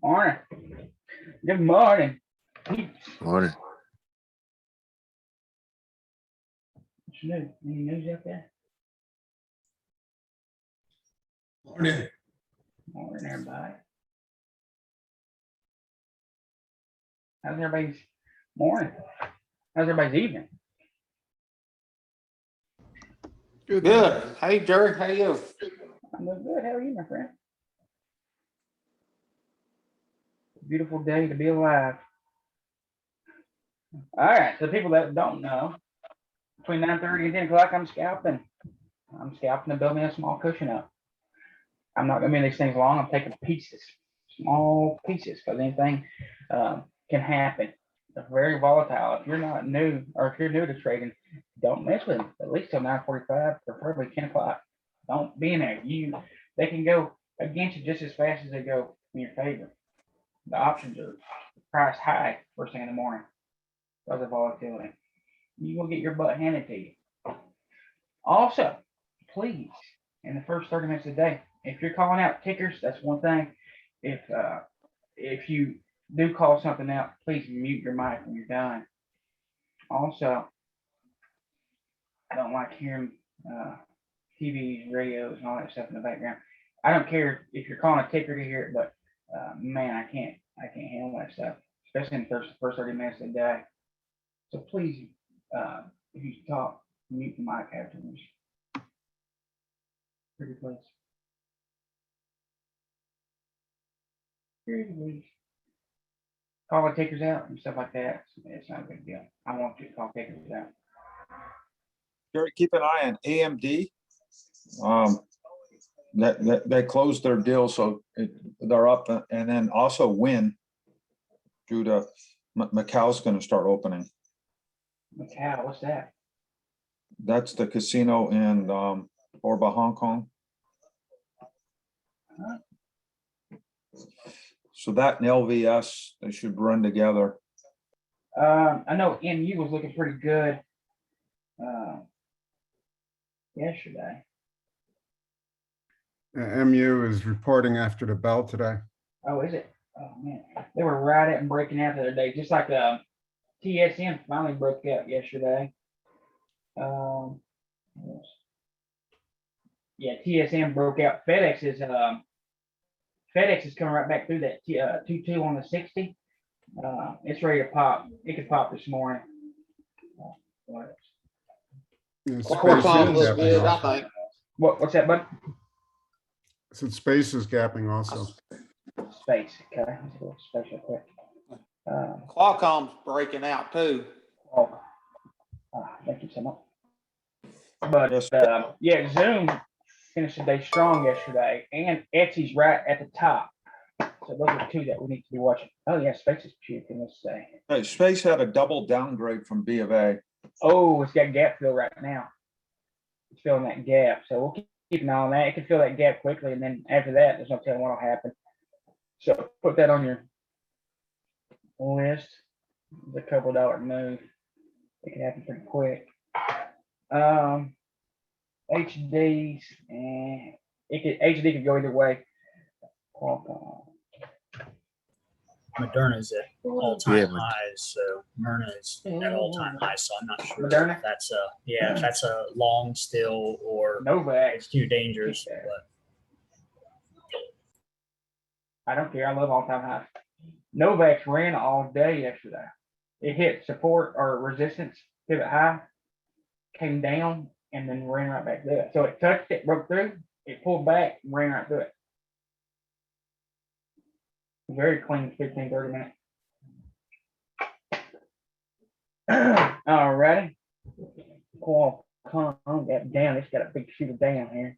Morning. Good morning. Morning. What's new? Any news out there? Morning. Morning, everybody. How's everybody's morning? How's everybody's evening? Good. Hey, Jerry, how you? I'm doing good. How are you, my friend? Beautiful day to be alive. All right, so people that don't know, between 9:30 and 10 o'clock, I'm scalping. I'm scalping to build me a small cushion up. I'm not gonna be in these things long. I'm taking pieces, small pieces, because anything can happen. They're very volatile. If you're not new, or if you're new to trading, don't mess with them. At least till 9:45, preferably 10 o'clock. Don't be in there. They can go against you just as fast as they go in your favor. The options are priced high first thing in the morning because of volatility. You will get your butt handed to you. Also, please, in the first 30 minutes of the day, if you're calling out tickers, that's one thing. If you do call something out, please mute your mic when you're done. Also, I don't like hearing TVs, radios, and all that stuff in the background. I don't care if you're calling a ticker to hear it, but man, I can't handle that stuff, especially in the first 30 minutes of the day. So please, if you talk, mute the mic afterwards. Pretty please. Pretty please. Call the takers out and stuff like that. It's not a big deal. I want you to call takers out. Jerry, keep an eye on AMD. They closed their deal, so they're up, and then also Win due to Macau's going to start opening. Macau, what's that? That's the casino in Orba, Hong Kong. Huh? So that and LVS, they should run together. I know MU was looking pretty good yesterday. MU is reporting after the bell today. Oh, is it? Oh man, they were right at and breaking out the other day, just like TSM finally broke out yesterday. Yeah, TSM broke out. FedEx is coming right back through that 2-2 on the 60. It's ready to pop. It could pop this morning. Qualcomm looks good, I think. What's that, bud? So space is gapping also. Space. Okay, let's go space real quick. Qualcomm's breaking out too. Thank you so much. But Yes. yeah, Zoom finished the day strong yesterday, and Etsy's right at the top. So those are two that we need to be watching. Oh yeah, Space is puking. Let's say. Hey, Space had a double downgrade from B of A. Oh, it's got gap fill right now. It's filling that gap, so we'll keep an eye on that. It can fill that gap quickly, and then after that, there's no telling what'll happen. So put that on your list. It's a couple $1 move. It can happen pretty quick. HDs and HD could go either way. Qualcomm. Moderna's at all-time Yeah, highs, so Myrna is at all-time highs. So I'm not sure Moderna? if that's if that's a long still or Novak. it's too dangerous. Yeah. But I don't care. I love all-time highs. Novak's ran all day yesterday. It hit support or resistance, pivot high, came down, and then ran right back through it. So it touched it, broke through, it pulled back, and ran right through it. Very clean 15-30 minutes. All righty. Qualcomm got down. It's got a big shooter down here.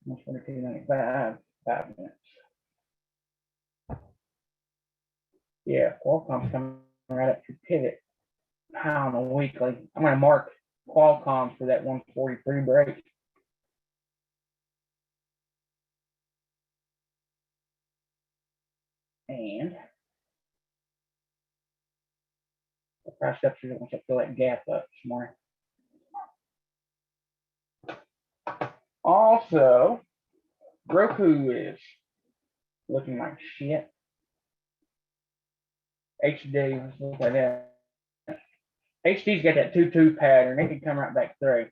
22.95, 5 minutes. Yeah, Qualcomm's coming right up to pivot high on the weekly. I'm going to mark Qualcomm for that 143 break. And the price up here wants to fill that gap up this morning. Also, Roku is looking like shit. HD, let's look at that. HD's got that 2-2 pattern. It can come right back through.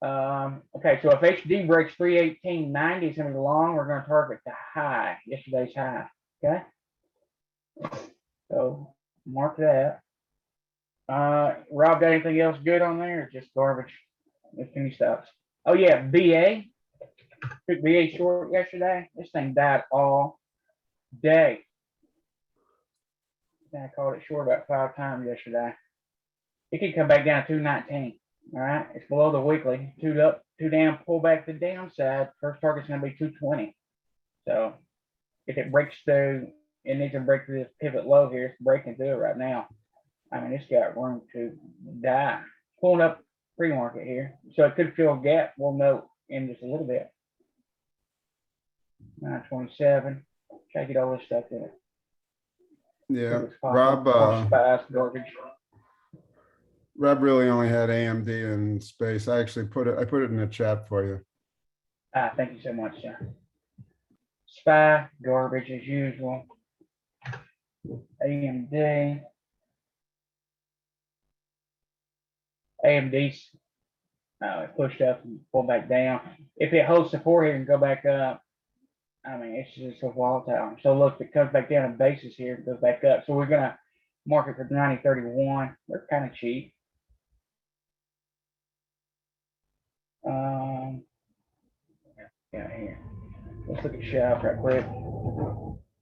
Okay, so if HD breaks 318.90, it's gonna be long. We're gonna target the high, yesterday's high. Okay. So mark that. Rob, got anything else good on there? Or just garbage? If any stops. Oh yeah, BA. Took BA short yesterday. This thing died all day. I called it short about 5 times yesterday. It could come back down to 219. All right, it's below the weekly. 2 up, 2 down, pull back the downside. First target's going to be 220. So if it breaks through, it needs to break through this pivot low here. It's breaking through it right now. I mean, it's got room to die. Pulling up pre-market here, so it could fill a gap. We'll know in just a little bit. 927. Try to get all this stuff in it. Yeah, Rob, Garbage. Rob really only had AMD in space. I actually put it in the chat for you. Thank you so much, sir. SPY, garbage as usual. AMD. AMD's it pushed up and pulled back down. If it holds support here and go back up, I mean, it's just so volatile. So look, if it comes back down in basis here, it goes back up. So we're gonna mark it for 90.31. They're kind of cheap. Yeah, here. Let's look at Shop right quick.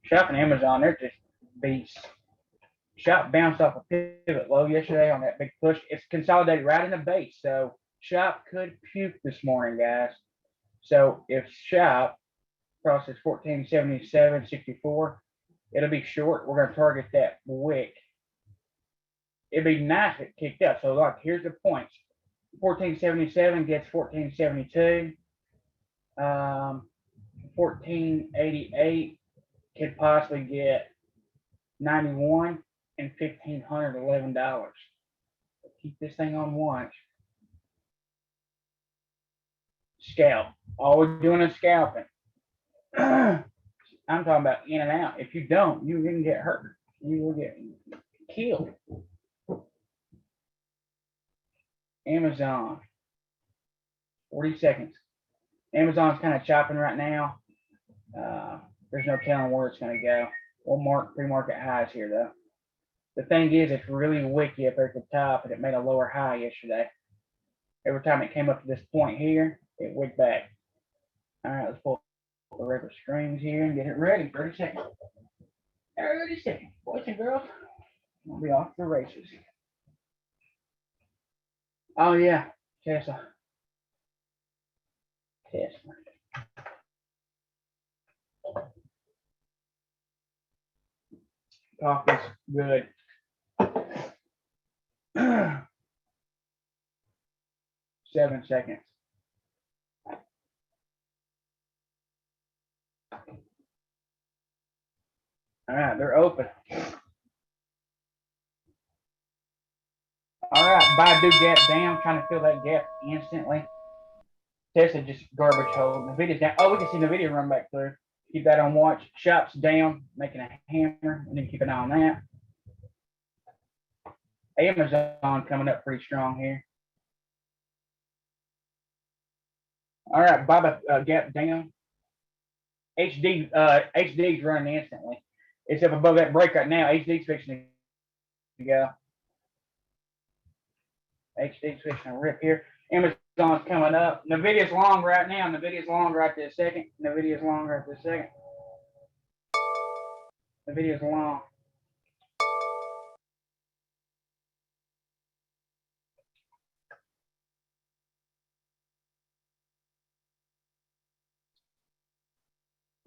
Shop and Amazon, they're just beasts. Shop bounced off a pivot low yesterday on that big push. It's consolidated right in the base. So Shop could puke this morning, guys. So if Shop crosses 1477.64, it'll be short. We're going to target that wick. It'd be nice if it kicked up. So like, here's the points. 1477 gets 1472. 1488 could possibly get 91 and $1,511. Keep this thing on watch. Scalp. All we're doing is scalping. I'm talking about in and out. If you don't, you can get hurt. You will get killed. Amazon. 40 seconds. Amazon's kind of chopping right now. There's no telling where it's going to go. We'll mark pre-market highs here, though. The thing is, it's really wicky up there at the top, and it made a lower high yesterday. Every time it came up to this point here, it went back. All right, let's pull the regular strings here and get it ready. 30 seconds. 30 seconds. Boys and girls, we'll be off the races. Oh, yeah. Tesla. Coffee's good. 7 seconds. All right, they're open. All right, Baidu gap down, trying to fill that gap instantly. Tesla just garbage hold. Nvidia's down. Oh, we can see Nvidia run back through. Keep that on watch. Shop's down, making a hammer. We need to keep an eye on that. Amazon coming up pretty strong here. All right, Baba gap down. HD's running instantly. It's up above that break right now. HD's fixing to go. HD's fixing to rip here. Amazon's coming up. Nvidia's long right now. Nvidia's long right this second. Nvidia's long right this second. Nvidia's long.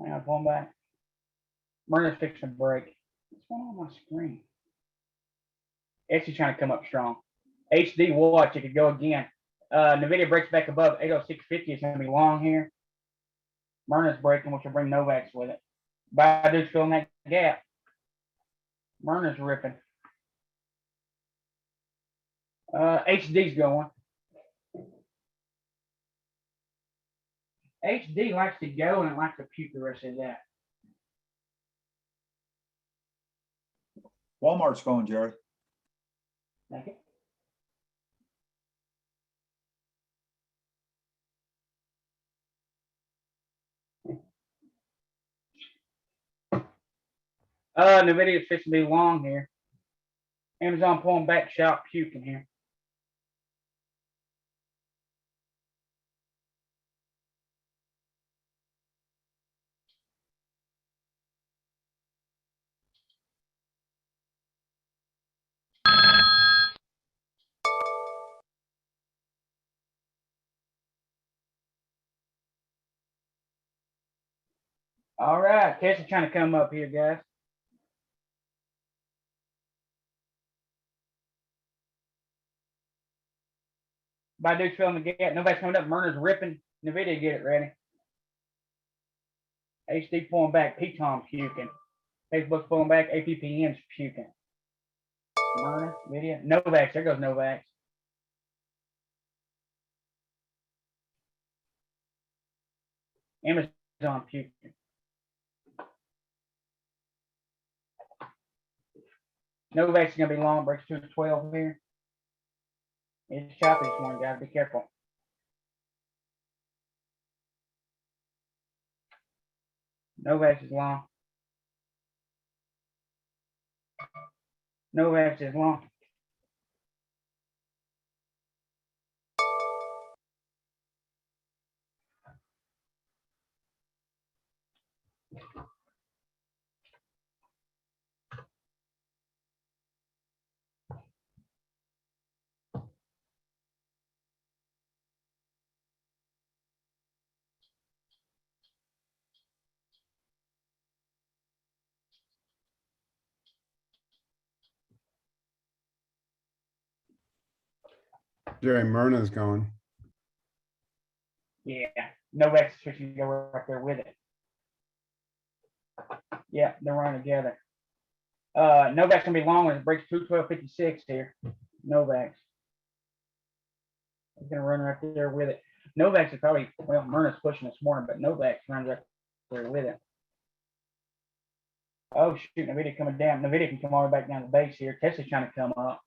Hang on, pulling back. Murder's fixing to break. What's going on my screen? Actually trying to come up strong. HD watch, it could go again. Nvidia breaks back above 806.50. It's going to be long here. Myrna's breaking, which will bring Novax with it. Baidu's filling that gap. Myrna's ripping. HD's going. HD likes to go and it likes to puke the rest of that. Walmart's going, Jerry. Thank you. Nvidia's fixing to be long here. Amazon pulling back, shop puking here. All right, Tesla's trying to come up here, guys. Baidu's filling the gap. Nobody's coming up. Murner's ripping. Nvidia, get it ready. HD pulling back. P-Tom puking. Facebook's pulling back. APPN's puking. Murner, Nvidia. Novavax. There goes Novavax. Amazon puking. Novavax is going to be long. Breaks to 12 here. It's choppy this morning, guys. Be careful. Novavax is long. Novavax is long. Jerry, Myrna's going. Yeah. Novavax is fixing to go right there with it. Yeah, they're running together. Novavax gonna be long when it breaks 212.56 here. Novavax. It's gonna run right there with it. Novavax is probably, well, Myrna's pushing this morning, but Novavax runs right there with it. Oh shoot, Nvidia coming down. Nvidia can come all the way back down the base here. Tesla's trying to come up.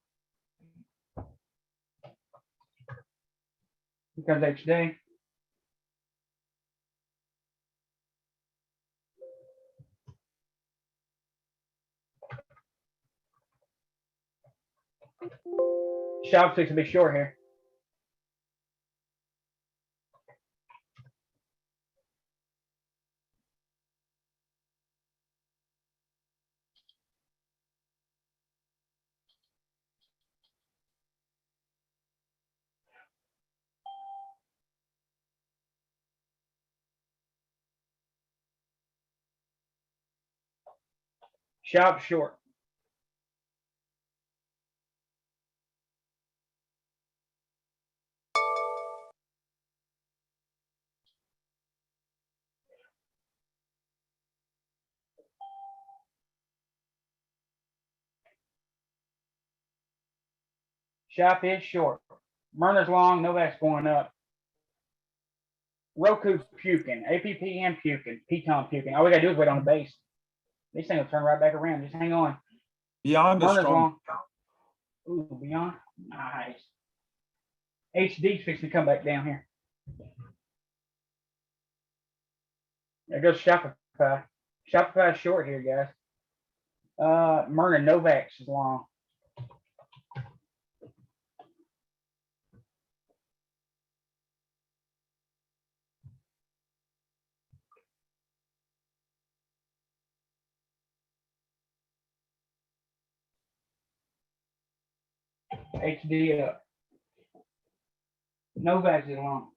Here comes HD. Shop six will be short here. Shop short. Shop is short. Myrna's long. Novak's going up. Roku's puking. APPN puking. P-Tom puking. All we gotta do is wait on the base. This thing will turn right back around. Just hang on. Beyond is Myrna's strong. long. Ooh, beyond. Nice. HD's fixing to come back down here. There goes Shopify. Shopify's short here, guys. Myrna Novak's is long. HD up. Novak's is long.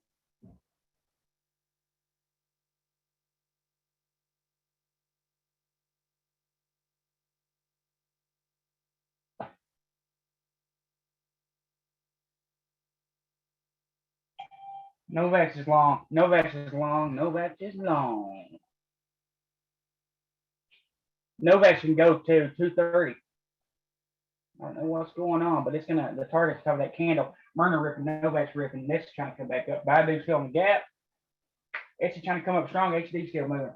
Novak's is long. Novak's is long. Novak's is long. Novak's can go to 230. I don't know what's going on, but it's gonna, the target's cover that candle. Myrna ripping, Novak's ripping. This is trying to come back up. Baidu's filling the gap. It's trying to come up strong. HD's still moving.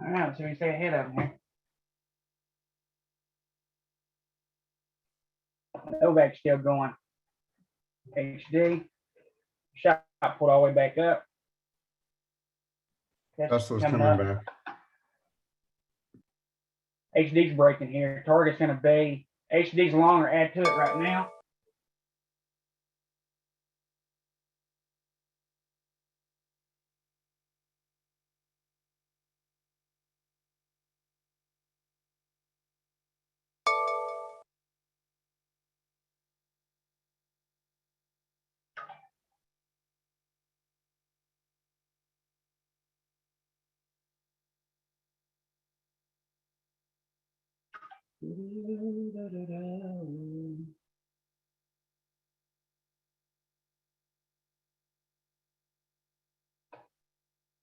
All right, so we stay ahead of them here. Novak's still going. HD. Shot pulled all the way back up. Tesla's coming back. HD's breaking here. Target's gonna be HD's longer. Add to it right now.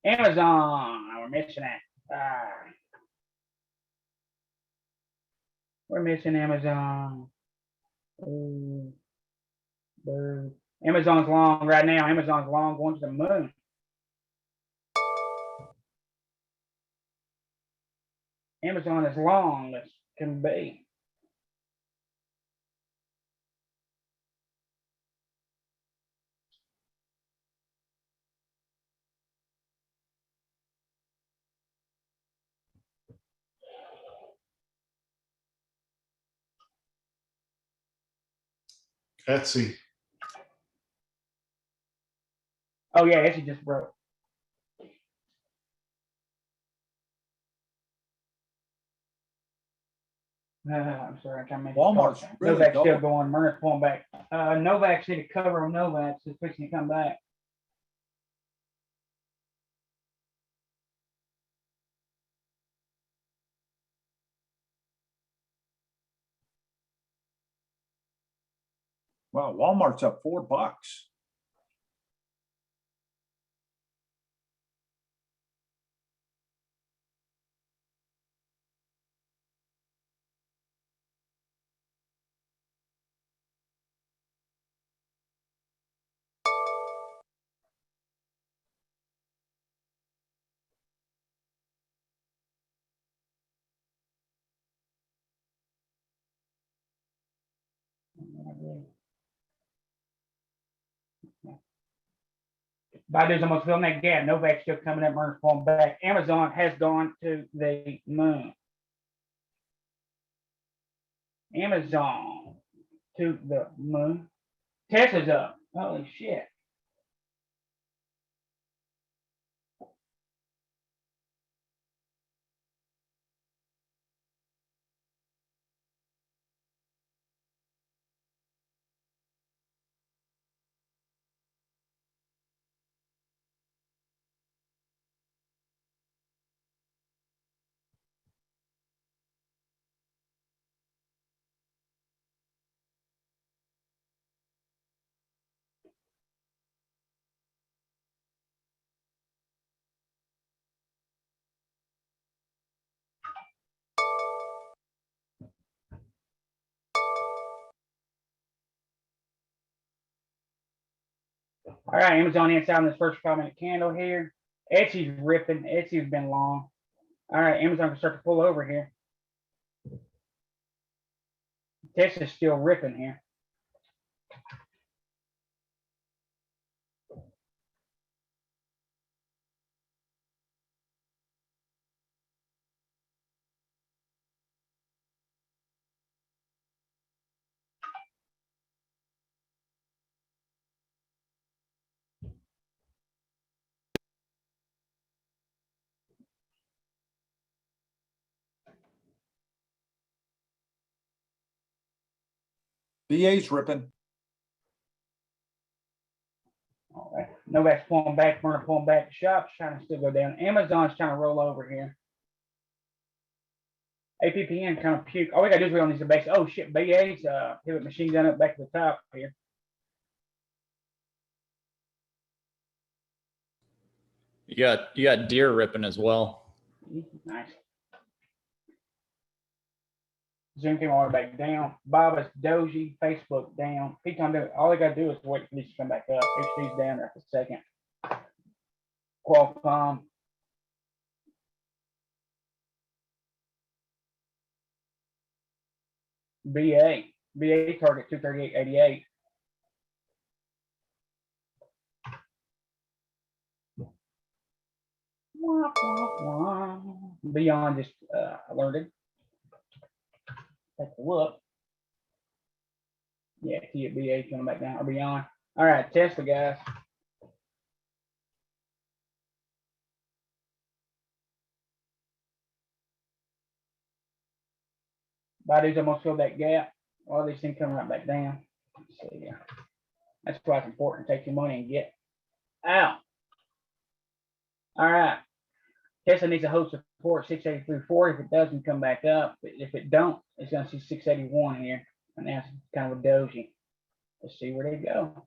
Amazon, we're missing it. We're missing Amazon. Boo. Amazon's long right now. Amazon's long going to the moon. Amazon is long as can be. Etsy. Oh yeah, Etsy just broke. I'm sorry, I can't make it. Walmart's really Novak's still going. going. Myrna's pulling back. Novak's need to cover on Novak's. Is fixing to come back. Wow, Walmart's up $4. Baidu's almost filling that gap. Novak's still coming up. Myrna's pulling back. Amazon has gone to the moon. Amazon to the moon. Tesla's up. Holy shit. All right, Amazon inside on this first 5-minute candle here. Etsy's ripping. Etsy's been long. All right, Amazon can start to pull over here. Tesla's still ripping here. BA's ripping. All right. Novak's pulling back. Myrna pulling back. The shop's trying to still go down. Amazon's trying to roll over here. APPN kind of puke. All we got to do is wait on these base. Oh shit, BA's pivot machine gun up back to the top here. You got deer ripping as well. Nice. Zoom came all the way back down. Baba's Doji, Facebook down. All they got to do is wait for these to come back up. HD's down there for a second. Qualcomm. BA target 238.88. Wah, wah, wah. Beyond just alerted. Take a look. Yeah, see it BA coming back down or beyond. All right, Tesla guys. Baidu's almost filled that gap. All these things coming right back down. So yeah, that's why it's important to take your money and get out. All right. Tesla needs to hold support 683.40. If it doesn't come back up, if it don't, it's going to see 681 here. And that's kind of a doji. Let's see where they go.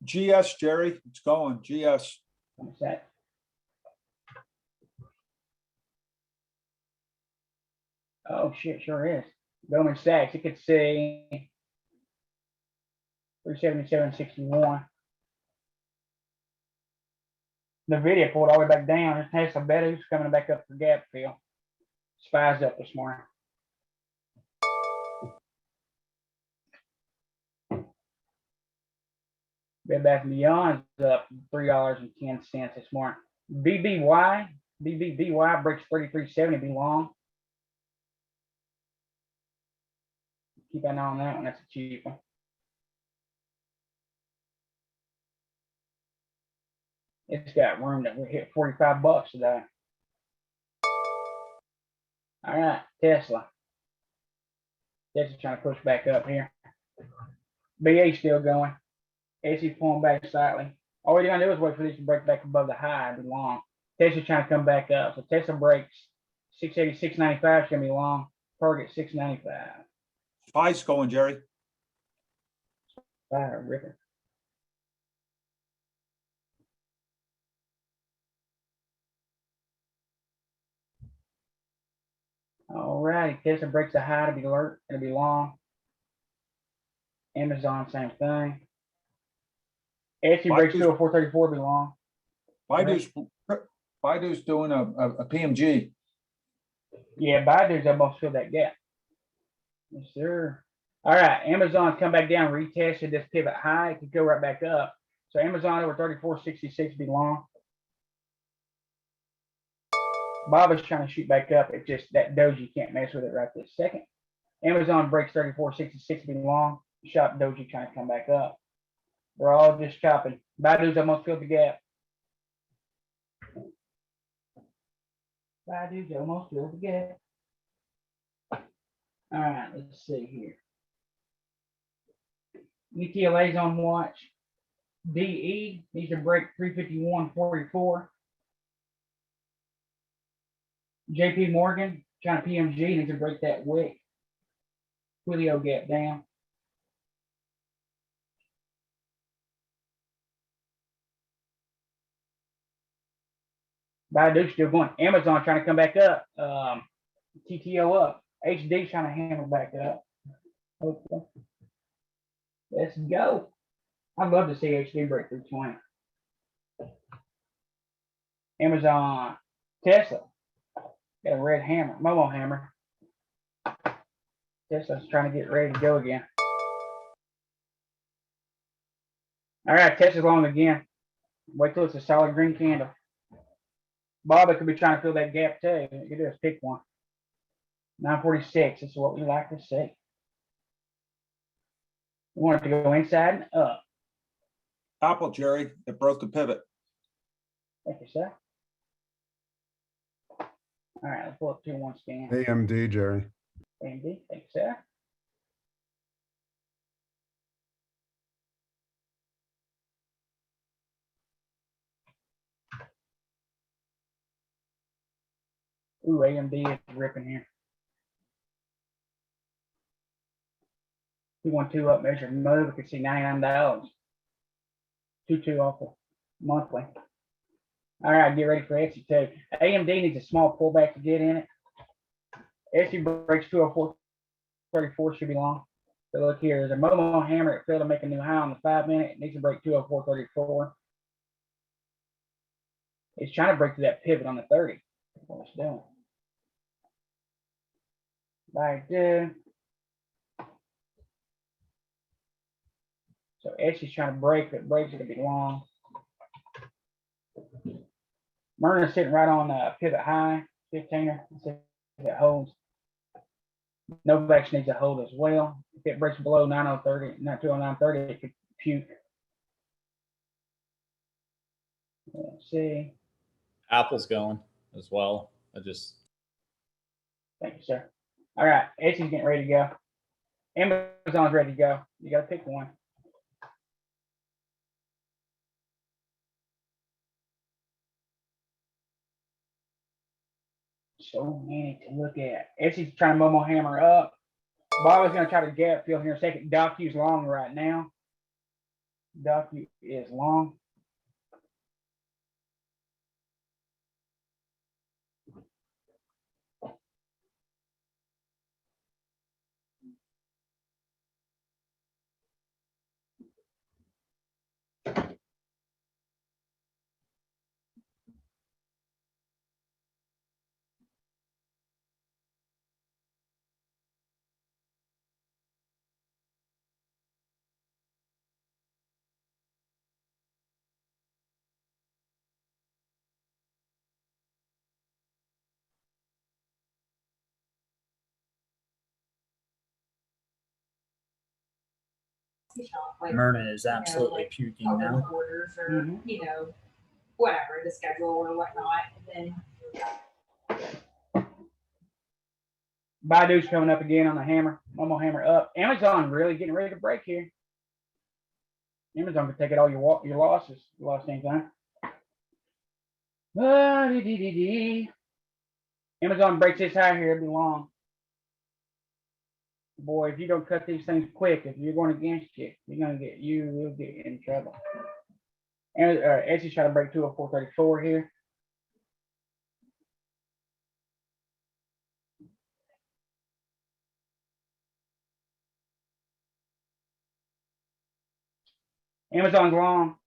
GS, Jerry, it's going, GS. What's that? Oh shit, sure is. Goldman Sachs, you could see 377.61. Nvidia pulled all the way back down. Tesla Baidu's coming back up for gap fill. Spies up this morning. Bed Bath & Beyond's up $3.10 this morning. BBY breaks 33.70, be long. Keep an eye on that one. That's a cheap one. It's got room that we hit $45 today. All right, Tesla. Tesla's trying to push back up here. BA still going. AC pulling back slightly. All we gotta do is wait for this to break back above the high and be long. Tesla's trying to come back up. So Tesla breaks 686.95. It's gonna be long. Target 695. SPY's going, Jerry. Ripper. All right, Tesla breaks the high to be alert. It'll be long. Amazon, same thing. Etsy breaks 204.34, be long. Baidu's doing a PMG. Yeah, Baidu's almost filled that gap. Yes, sir. All right, Amazon's come back down, retested this pivot high. It could go right back up. So Amazon over 34.66 be long. Baba's trying to shoot back up. It's just that doji can't mess with it right this second. Amazon breaks 34.66 be long. Shop doji trying to come back up. We're all just chopping. Baidu's almost filled the gap. Baidu's almost filled the gap. All right, let's see here. UTLA's on watch. DE needs to break 351.44. JP Morgan trying to PMG needs to break that wick. Twilio gap down. Baidu's still going. Amazon trying to come back up. TTO up. HD trying to hammer back up. Okay. Let's go. I'd love to see HD break through 20. Amazon, Tesla. Got a red hammer, Momo hammer. Tesla's trying to get ready to go again. All right, Tesla's long again. Wait till it's a solid green candle. Baba could be trying to fill that gap too. You can just pick one. 946. This is what we like to see. We want it to go inside and up. Apple, Jerry, it broke the pivot. Thank you, sir. All right, let's pull up 2-1 scan. AMD, Jerry. AMD, thank you, sir. Ooh, AMD is ripping here. 212 up measure move. We can see $99. 22 off the monthly. All right, get ready for Etsy too. AMD needs a small pullback to get in it. Etsy breaks 204.34 should be long. So look here, there's a Momo hammer. It failed to make a new high on the 5-minute. It needs to break 204.34. It's trying to break through that pivot on the 30. That's what it's doing. Baidu. So Etsy's trying to break, but breaks are gonna be long. Myrna's sitting right on pivot high, 15er. If it holds. Novak needs a hold as well. If it breaks below 9030, not 20930, it could puke. Let's see. Apple's going as well. Thank you, sir. All right, Etsy's getting ready to go. Amazon's ready to go. You gotta pick one. So many to look at. Etsy's trying to Momo hammer up. Bobby's gonna try to gap fill here in a second. Docu's long right now. Docu is long. Myrna is absolutely puking over the now. orders or, Mhm. whatever, the schedule or whatnot, and then Baidu's coming up again on the hammer. Momo hammer up. Amazon really getting ready to break here. Amazon can take it all your losses. You lost anything. Amazon breaks this high here, it'll be long. Boy, if you don't cut these things quick, if you're going against you, you will get in trouble. And Etsy's trying to break 204.34 here. Amazon's long.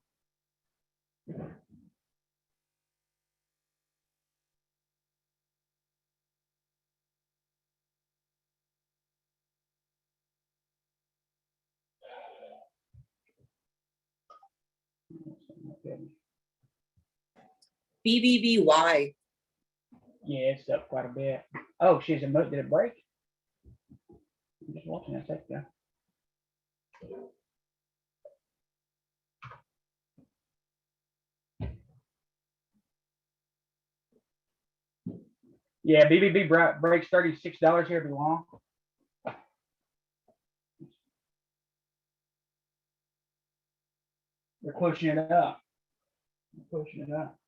BBBY. Yeah, it's up quite a bit. Oh, she's a did it break? I'm just watching that second ago. Yeah, BBB breaks $36 here to be long. They're pushing it up. They're pushing it up.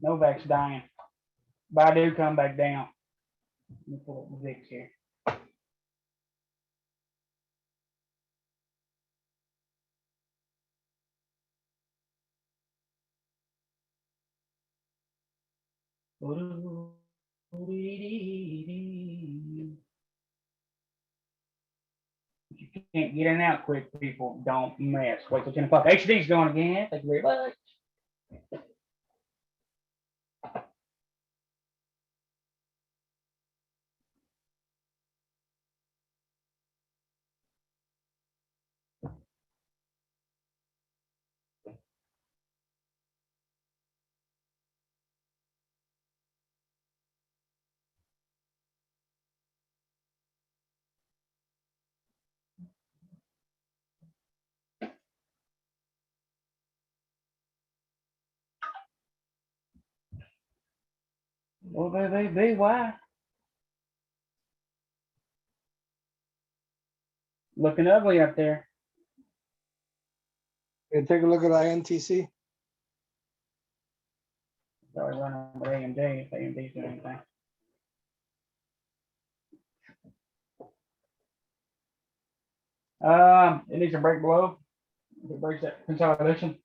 Novak's dying. Baidu come back down. Let me pull up the VIX here. You can't get in and out quick, people. Don't mess. Wait till 10 o'clock. HD's going again. Thank you very much. Oh, baby, why? Looking ugly up there. Okay, take a look at INTC. Probably running with AMD if AMD's doing anything. It needs to break below. If it breaks that consolidation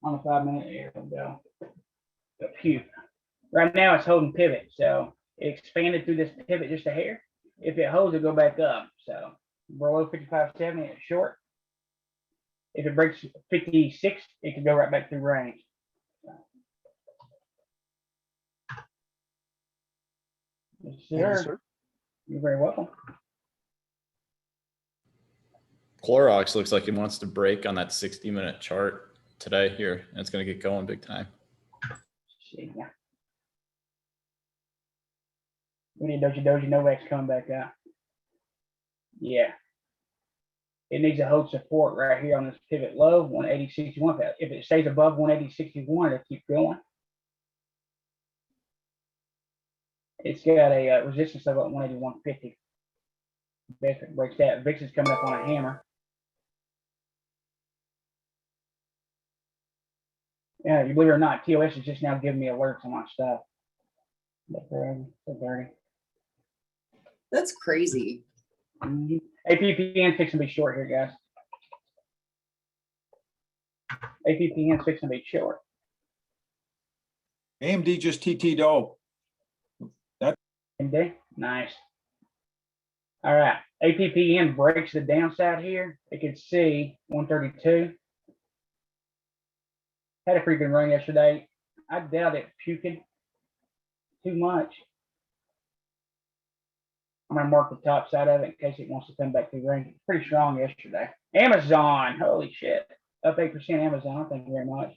on the 5 minute, here we go. The puke. Right now it's holding pivot, so it expanded through this pivot just a hair. If it holds, it'll go back up. So below 55.70, it's short. If it breaks 56, it could go right back through range. Yes, Thank you, sir. sir. You're very welcome. Clorox looks like it wants to break on that 60-minute chart today here, and it's going to get going big time. See, yeah. We need Doji Novak's coming back out. Yeah. It needs to hold support right here on this pivot low, 180.61. If it stays above 180.61, it'll keep going. It's got a resistance level at 181.50. If it breaks that, VIX is coming up on a hammer. Yeah, you believe it or not, TOS is just now giving me alerts on my stuff. So dirty. That's crazy. APPN's fixing to be short here, guys. APPN's fixing to be short. AMD just TT'd O. MD, nice. All right, APPN breaks the downside here. It could see 132. Had a pretty good run yesterday. I doubt it puking too much. I'm gonna mark the top side of it in case it wants to come back to the range. Pretty strong yesterday. Amazon, holy shit, up 8% Amazon. Thank you very much.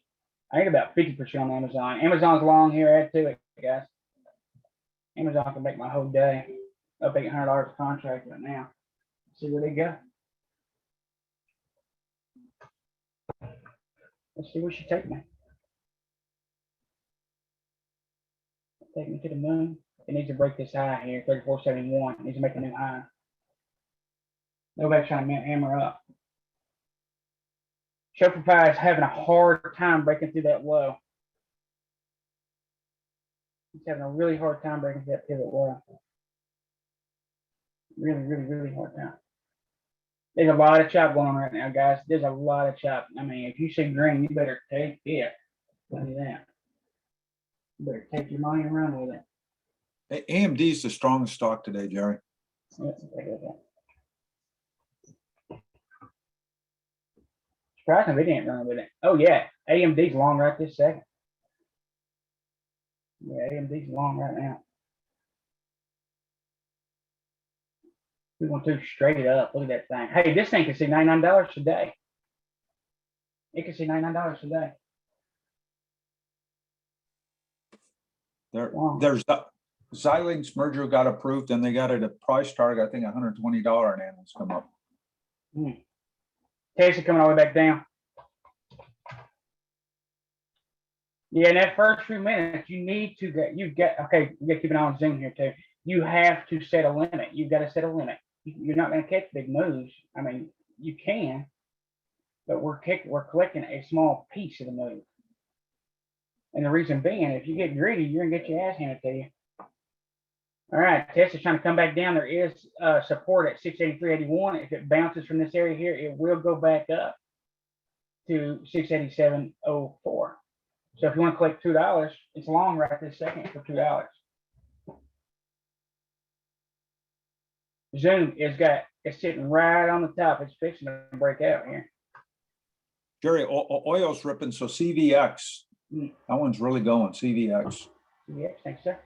I think about 50% on Amazon. Amazon's long here. Add to it, guys. Amazon can make my whole day. Up $800 a contract right now. See where they go. Let's see where she take me. Take me to the moon. It needs to break this high here, 34.71. It needs to make a new high. Nobody's trying to hammer up. Shopify is having a hard time breaking through that low. It's having a really hard time breaking through that pivot low. Really hard time. There's a lot of chop going on right now, guys. There's a lot of chop. I mean, if you see green, you better take it. Look at that. You better take your money and run with it. AMD is the strongest stock today, Jerry. Let's take a look at that. Surprisingly, we didn't run with it. Oh yeah, AMD's long right this second. Yeah, AMD's long right now. We want to straight up. Look at that thing. Hey, this thing can see $99 today. It can see $99 today. Wow. There's Xilinx merger got approved and they got it at price target, I think $120 and analysts come up. Tesla coming all the way back down. Yeah, in that first few minutes, you need to get, okay, you got to keep an eye on Zoom here too. You have to set a limit. You've got to set a limit. You're not going to catch big moves. I mean, you can, but we're collecting a small piece of the move. And the reason being, if you get greedy, you're going to get your ass handed to you. All right, Tesla's trying to come back down. There is support at 683.81. If it bounces from this area here, it will go back up to 687.04. So if you want to collect $2, it's long right this second for $2. Zoom it's sitting right on the top. It's fixing to break out here. Jerry, oil's ripping, so CVX, that one's really going, CVX. Yes, thanks, sir.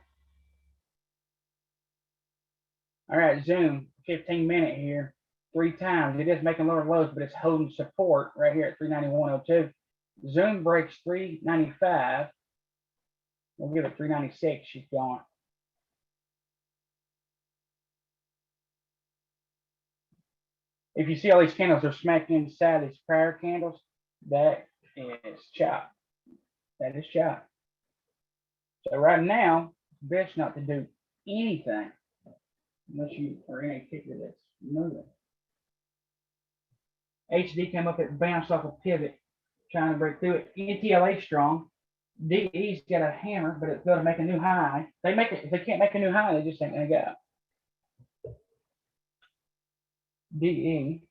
All right, Zoom, 15-minute here, 3 times. It is making lower lows, but it's holding support right here at 391.02. Zoom breaks 395. We'll give it 396. She's gone. If you see all these candles, they're smacked inside these prior candles. That is chop. That is chop. So right now, best not to do anything unless you are in a ticker that's moving. HD came up, it bounced off a pivot, trying to break through it. NTLA strong. DE's got a hammer, but it's going to make a new high. If they can't make a new high, they just ain't gonna go. DE.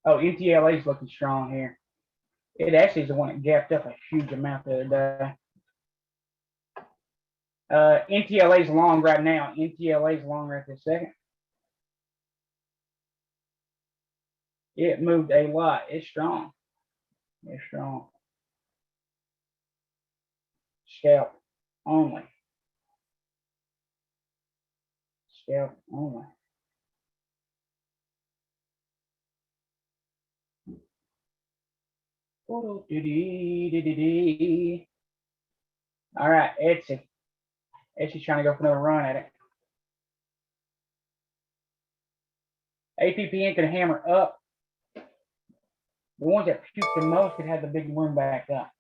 Oh, NTLA is looking strong here. It actually is the one that gapped up a huge amount the other day. NTLA is long right now. NTLA is long right this second. It moved a lot. It's strong. They're strong. Scalp only. Scalp only. All right, Etsy. Etsy's trying to go for another run at it. APP ain't gonna hammer up. The ones that puke the most could have the big room back up.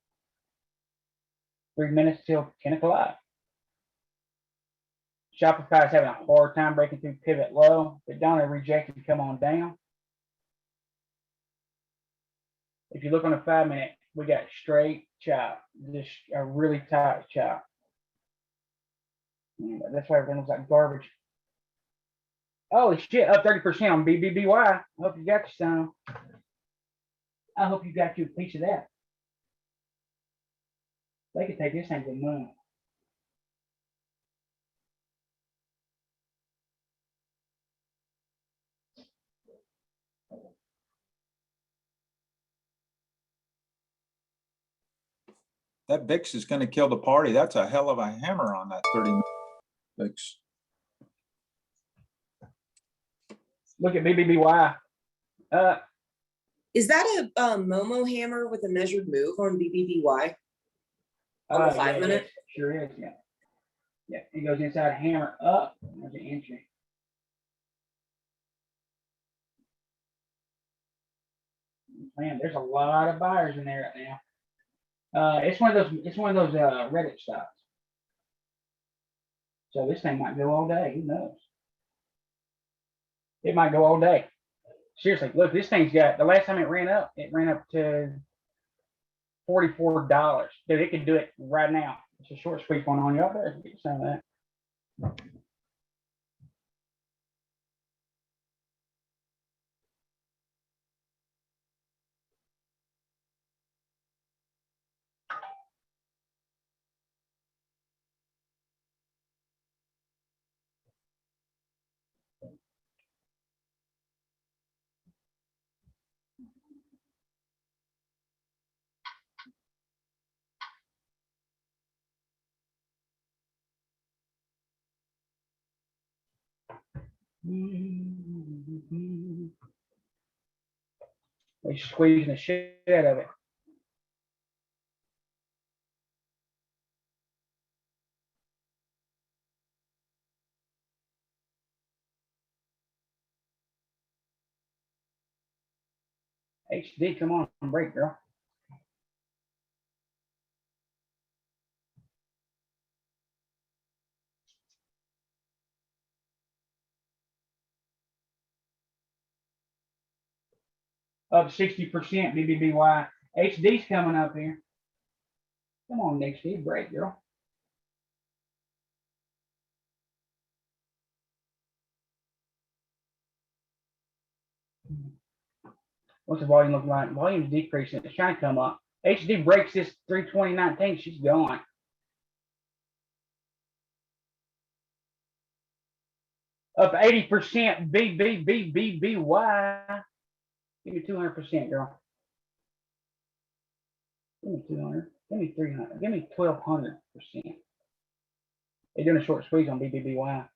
3 minutes till 10 o'clock. Shopify is having a hard time breaking through pivot low, but don't reject and come on down. If you look on the 5 minute, we got straight chop, just a really tight chop. And that's why everything looks like garbage. Holy shit, up 30% on BBBY. I hope you got your some. I hope you got you a piece of that. They could take this thing to the moon. That VIX is gonna kill the party. That's a hell of a hammer on that 30 VIX. Look at BBBY. Is that a Momo hammer with a measured move on BBBY? On the 5 yeah, minute? Sure is, yeah. Yeah, it goes inside, hammer up. There's an entry. Man, there's a lot of buyers in there right now. It's one of those Reddit stocks. So this thing might go all day. Who knows? It might go all day. Seriously, look, this thing's got, the last time it ran up to $44. Dude, it could do it right now. It's a short sweep on y'all. Better get some of that. They're squeezing the shit out of it. HD, come on, break, girl. Up 60%, BBBY. HD's coming up here. Come on, HD, break, girl. What's the volume look like? Volume's decreasing. It's trying to come up. HD breaks this 320.19. She's gone. Up 80%, BBBBBY. Give me 200%, girl. Give me 200. Give me 300. Give me 1,200%. They're doing a short squeeze on BBBY.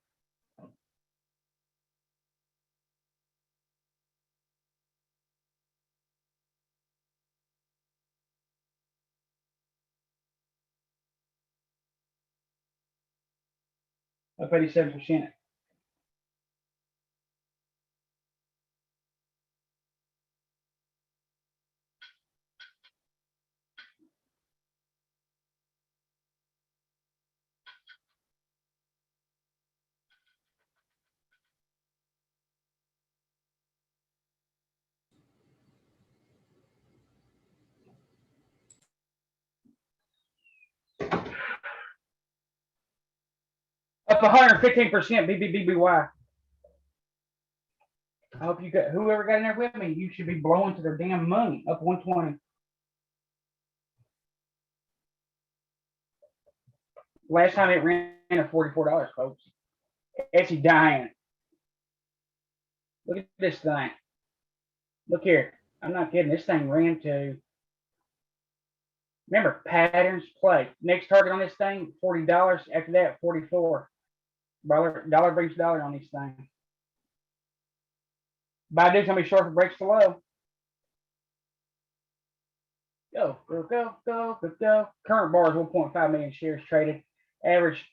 Up 87%. Up 115%, BBBBY. I hope you got, whoever got in there with me, you should be blowing to their damn money. Up 120. Last time it ran at $44, folks. It's dying. Look at this thing. Look here. I'm not kidding. This thing ran to Remember, patterns play. Next target on this thing, $40. After that, 44. Dollar brings dollar on these things. Baidu's gonna be short if it breaks the low. Go, go, go, go, go, go. Current bar is 1.5 million shares traded. Average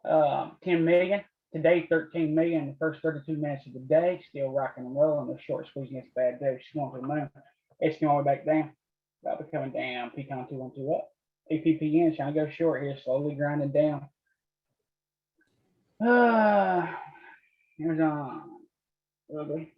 10 million. Today, 13 million in the first 32 minutes of the day. Still rocking and rolling. The short squeezing against Baidu. She's going to the moon. It's going all the way back down. About to be coming down. Pecan 212 up. APPN trying to go short here, slowly grinding down. Here's on. Ugly.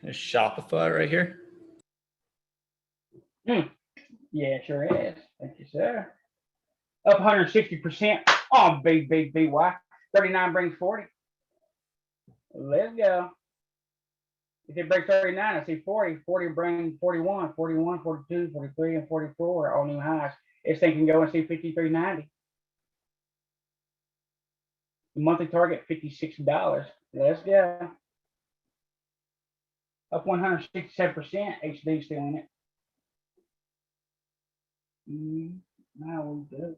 There's Shopify right here. Yeah, sure is. Thank you, sir. Up 160% on BBBY. 39 brings 40. Let's go. If it breaks 39, I see 40. 40 brings 41, 41, 42, 43, and 44 all new highs. This thing can go and see 53.90. The monthly target, $56. Let's go. Up 167%. HD still in it. Now we do.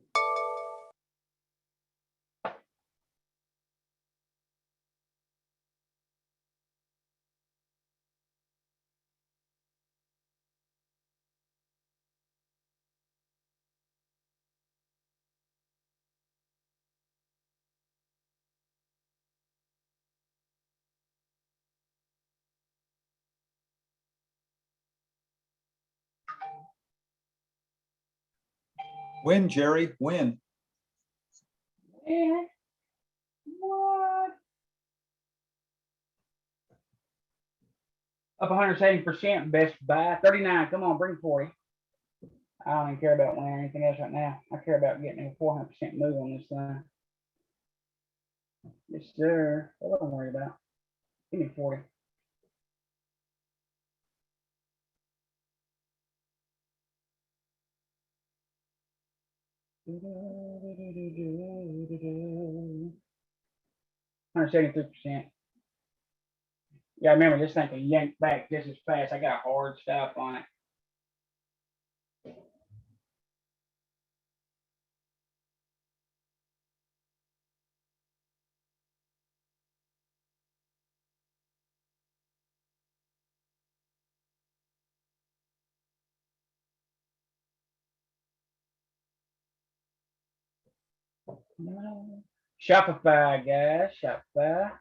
Win, Jerry, win. Yeah. What? Up 170%. Best buy. 39. Come on, bring 40. I don't even care about winning anything else right now. I care about getting a 400% move on this thing. Yes, sir. What am I worried about? Give me 40. $173%. Yeah, remember this thing can yank back just as fast. I got hard stuff on it. Shopify, guys. Shopify.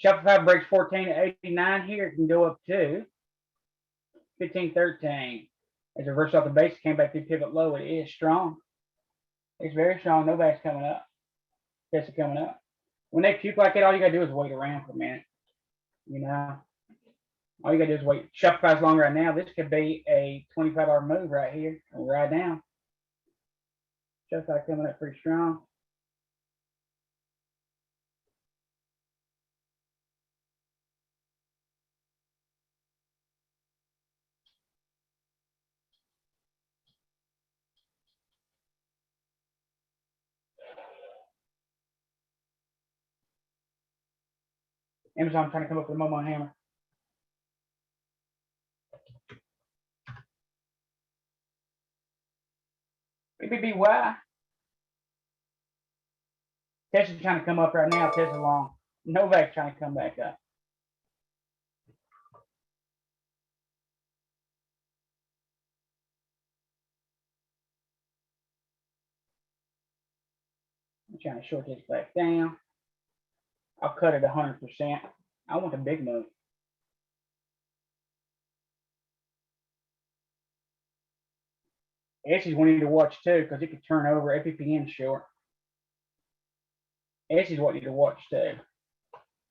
Shopify breaks 14 to 89 here. It can go up to 15.13. As a reverse off the base, came back to pivot low. It is strong. It's very strong. Nobody's coming up. Tesla coming up. When they puke like that, all you gotta do is wait around for a minute. You know, all you gotta do is wait. Shopify's long right now. This could be a $25 move right here, right now. Shopify coming up pretty strong. Amazon trying to come up with a Momo hammer. BBBY. Tesla's trying to come up right now. Tesla long. Novak's trying to come back up. I'm trying to short this back down. I'll cut it 100%. I want a big move. Essie's one you need to watch too, because it could turn over. APPN short. Essie's what you need to watch too.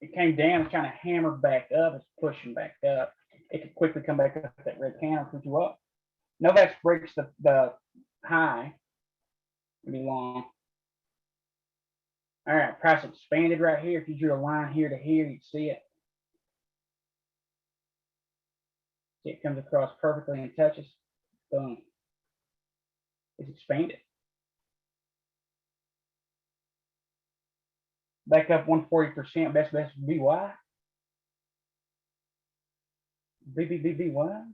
It came down, it's trying to hammer back up. It's pushing back up. It could quickly come back up that red candle, put you up. Novak breaks the high. It'll be long. All right, price expanded right here. If you drew a line here to here, you'd see it. See, it comes across perfectly and touches. Boom. It's expanded. Back up 140%. Best BY. BBBBY.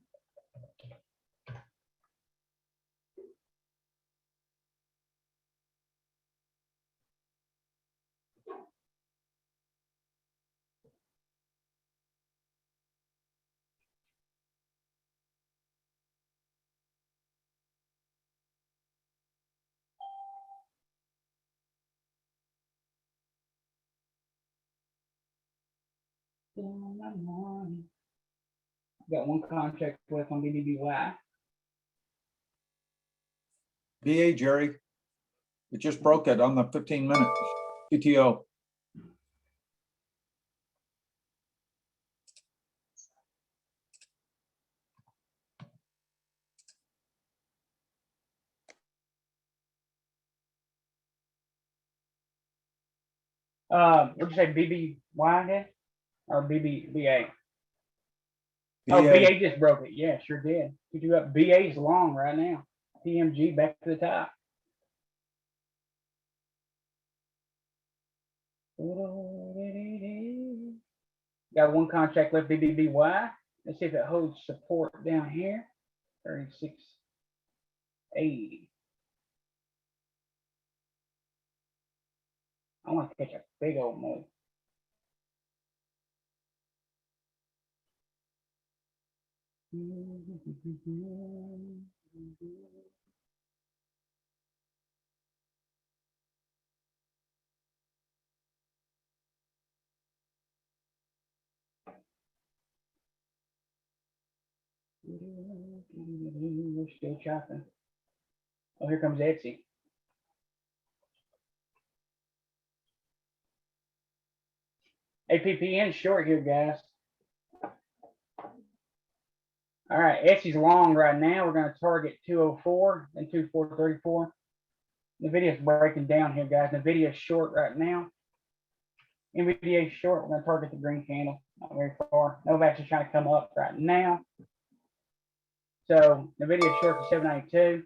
Got one contract left on BBBY. BA, Jerry. It just broke it on the 15-minute PTO. What'd you say, BBY again? Or BBBA? Oh, BA just broke it. Yeah, sure did. You do up. BA's long right now. PMG back to the top. Got one contract left, BBBY. Let's see if it holds support down here. 36.80. I want to catch a big old move. We're still chopping. Oh, here comes Etsy. APPN short here, guys. All right, Etsy's long right now. We're going to target 204 and 2434. NVIDIA's breaking down here, guys. NVIDIA's short right now. NVIDIA's short. We're going to target the green candle. Not very far. Novak's is trying to come up right now. So NVIDIA's short to 792.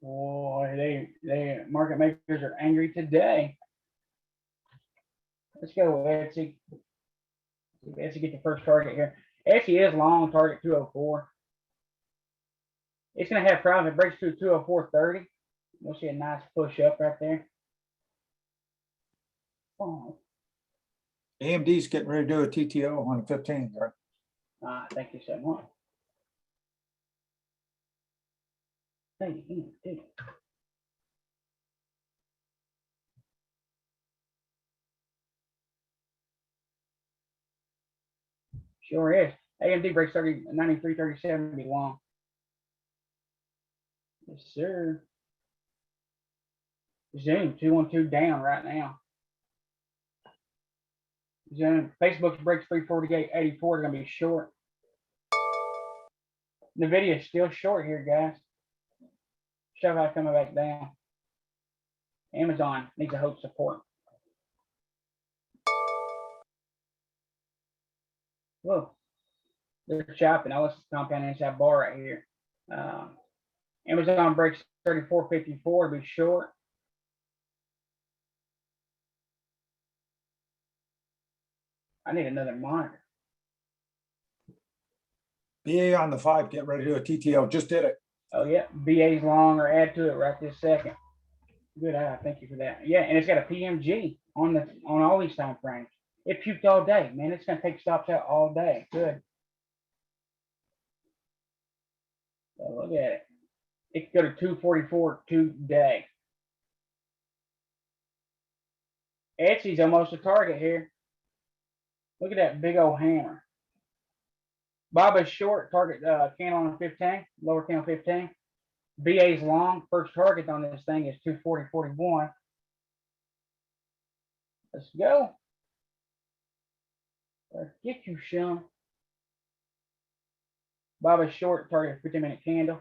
Boy, they market makers are angry today. Let's go Etsy. Etsy get the first target here. Etsy is long, target 204. It's gonna have profit breaks through 204.30. We'll see a nice push up right there. Oh. AMD's getting ready to do a TTO on the 15th. Right? Thank you so much. Thank you. Sure is. AMD breaks 93.37 be long. Yes, sir. Zoom 212 down right now. Zoom Facebook breaks 348.84. Gonna be short. NVIDIA is still short here, guys. Shopify coming back down. Amazon needs to hold support. Whoa, they're chopping. I was compounding inside bar right here. Amazon breaks 34.54 to be short. I need another monitor. BA on the 5, get ready to do a TTO. Just did it. Oh yeah, BA's long or add to it right this second. Good eye, thank you for that. Yeah, and it's got a PMG on all these time frames. It puked all day, man. It's gonna take stops out all day. Good. So look at it. It could go to 244 today. Etsy's almost a target here. Look at that big old hammer. Baba's short, target candle on 15, lower candle 15. BA's long, first target on this thing is 240.41. Let's go. Let's get you, Sean. Baba's short, target 15-minute candle.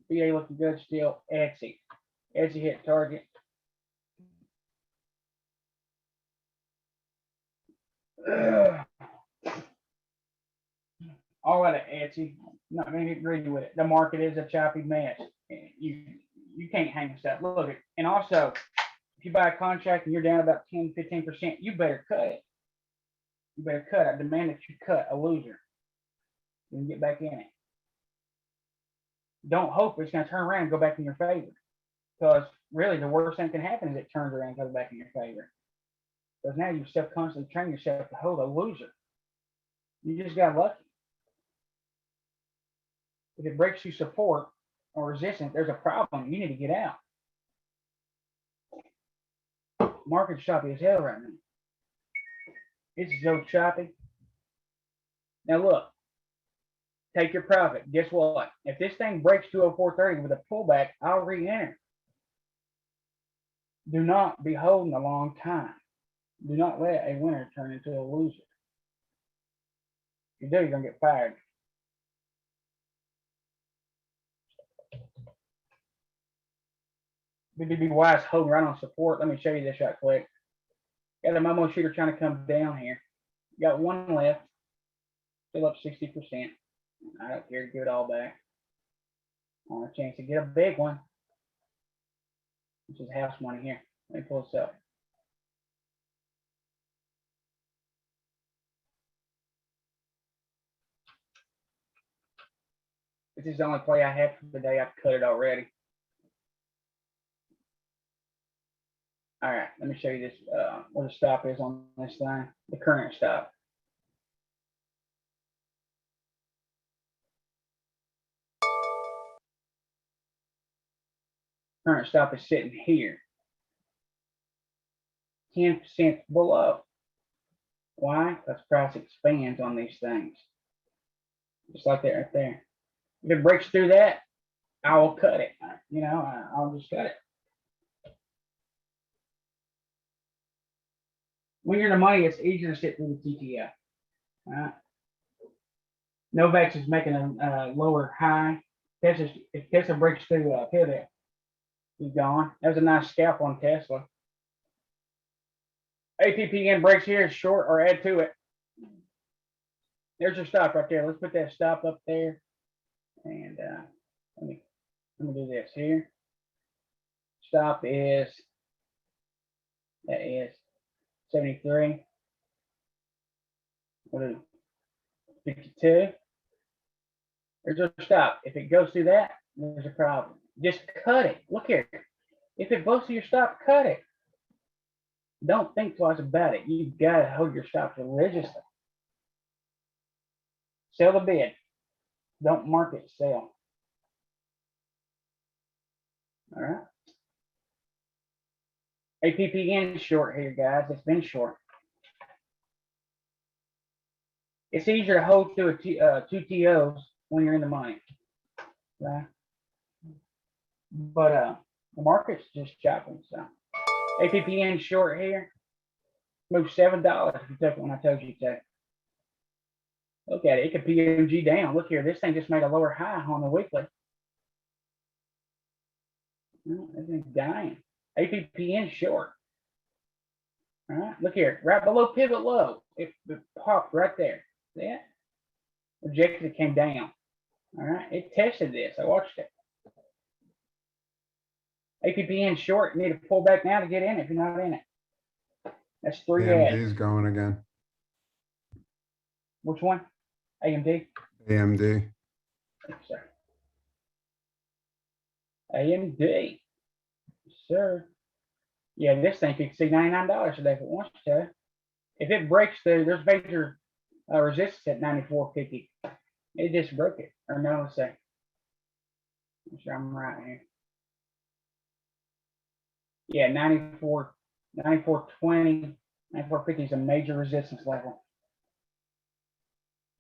BA looking good still. Etsy. Etsy hit target. All out of Etsy. Not gonna get greedy with it. The market is a choppy mess. You can't hang stuff. Look, and also, if you buy a contract and you're down about 10-15%, you better cut it. You better cut. I demand that you cut a loser. You can get back in it. Don't hope it's gonna turn around and go back in your favor. Because really the worst thing can happen is it turns around and goes back in your favor. Because now you subconsciously train yourself to hold a loser. You just got lucky. If it breaks through support or resistance, there's a problem. You need to get out. Market's choppy as hell right now. It's so choppy. Now look, take your profit. Guess what? If this thing breaks 204.30 with a pullback, I'll re-enter. Do not be holding a long time. Do not let a winner turn into a loser. If you do, you're gonna get fired. BBBY is holding right on support. Let me show you this right quick. Got a Momo shooter trying to come down here. Got one left. Still up 60%. I don't care. Give it all back. On a chance to get a big one. This is house money here. Let me pull this up. This is the only play I have for the day. I've cut it already. All right, let me show you this, what the stop is on this thing, the current stop. Current stop is sitting here. 10% below. Why? Because price expands on these things. Just like that right there. If it breaks through that, I will cut it. You know, I'll just cut it. When you're in the money, it's easier to sit through the TTF. Right? Novax is making a lower high. If Tesla breaks through pivot, he's gone. That was a nice scalp on Tesla. APPN breaks here, is short or add to it. There's your stop right there. Let's put that stop up there. And let me do this here. Stop is, that is 73. What is it? 52. There's your stop. If it goes through that, there's a problem. Just cut it. Look here. If it goes through your stop, cut it. Don't think twice about it. You've got to hold your stops religiously. Sell the bid. Don't market, sell. All right. APPN is short here, guys. It's been short. It's easier to hold through two TOs when you're in the money. Right? But the market's just chopping. So APPN short here. Moved $7 if you took it when I told you to. Look at it. It could PMG down. Look here. This thing just made a lower high on the weekly. This thing's dying. APPN short. All right. Look here. Right below pivot low. It popped right there. See it? Rejected. It came down. All right. It tested this. I watched it. APPN short. You need to pull back now to get in if you're not in it. That's 3 ads. AMD's going again. Which one? AMD? AMD. Yes, sir. AMD. Yes, sir. Yeah, this thing could see $99 today if it wants to. If it breaks through, there's major resistance at 94.50. It just broke it. Or no, let's say. Make sure I'm right here. Yeah, 94, 94.20, 94.50 is a major resistance level.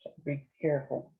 So be careful.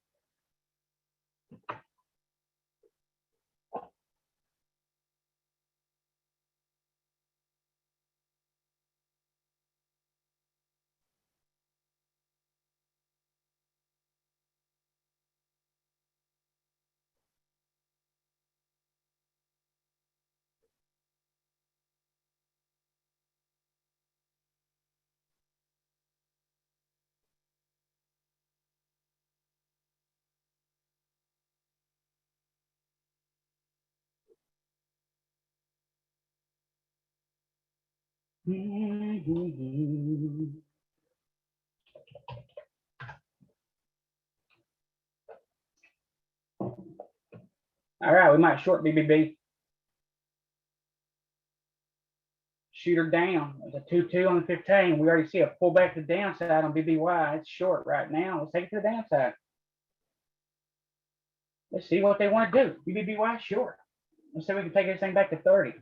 All right, we might short BBB. Shoot her down. There's a 2-2 on the 15. We already see a pullback to the downside on BBY. It's short right now. Let's take it to the downside. Let's see what they want to do. BBBY short. Let's see if we can take this thing back to 30.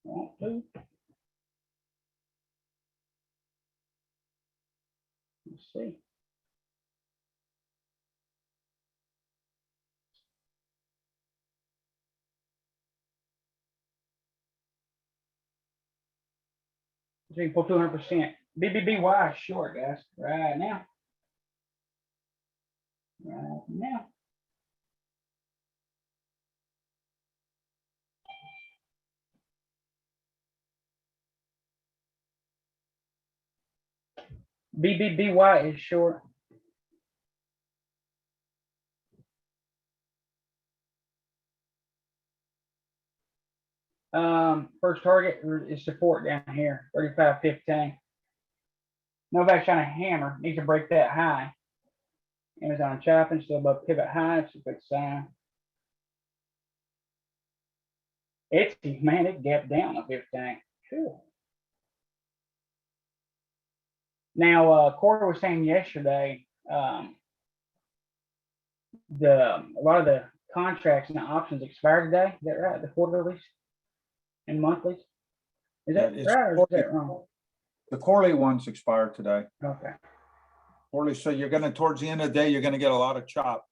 1, 2. Let's see. So you pull 200%. BBBY short, guys. Right now. Right now. BBBY is short. First target is support down here, 35.15. Novak's trying to hammer, needs to break that high. Amazon chopping, still above pivot high, it's a good sign. It's, man, it gapped down a 15. Cool. Now, Corey was saying yesterday, a lot of the contracts and the options expire today. Is that right? The quarterlies and monthlies? Is that It's right or is that wrong? The quarterly ones expire today. Okay. Quarterly, so you're gonna, towards the end of the day, you're gonna get a lot of chop.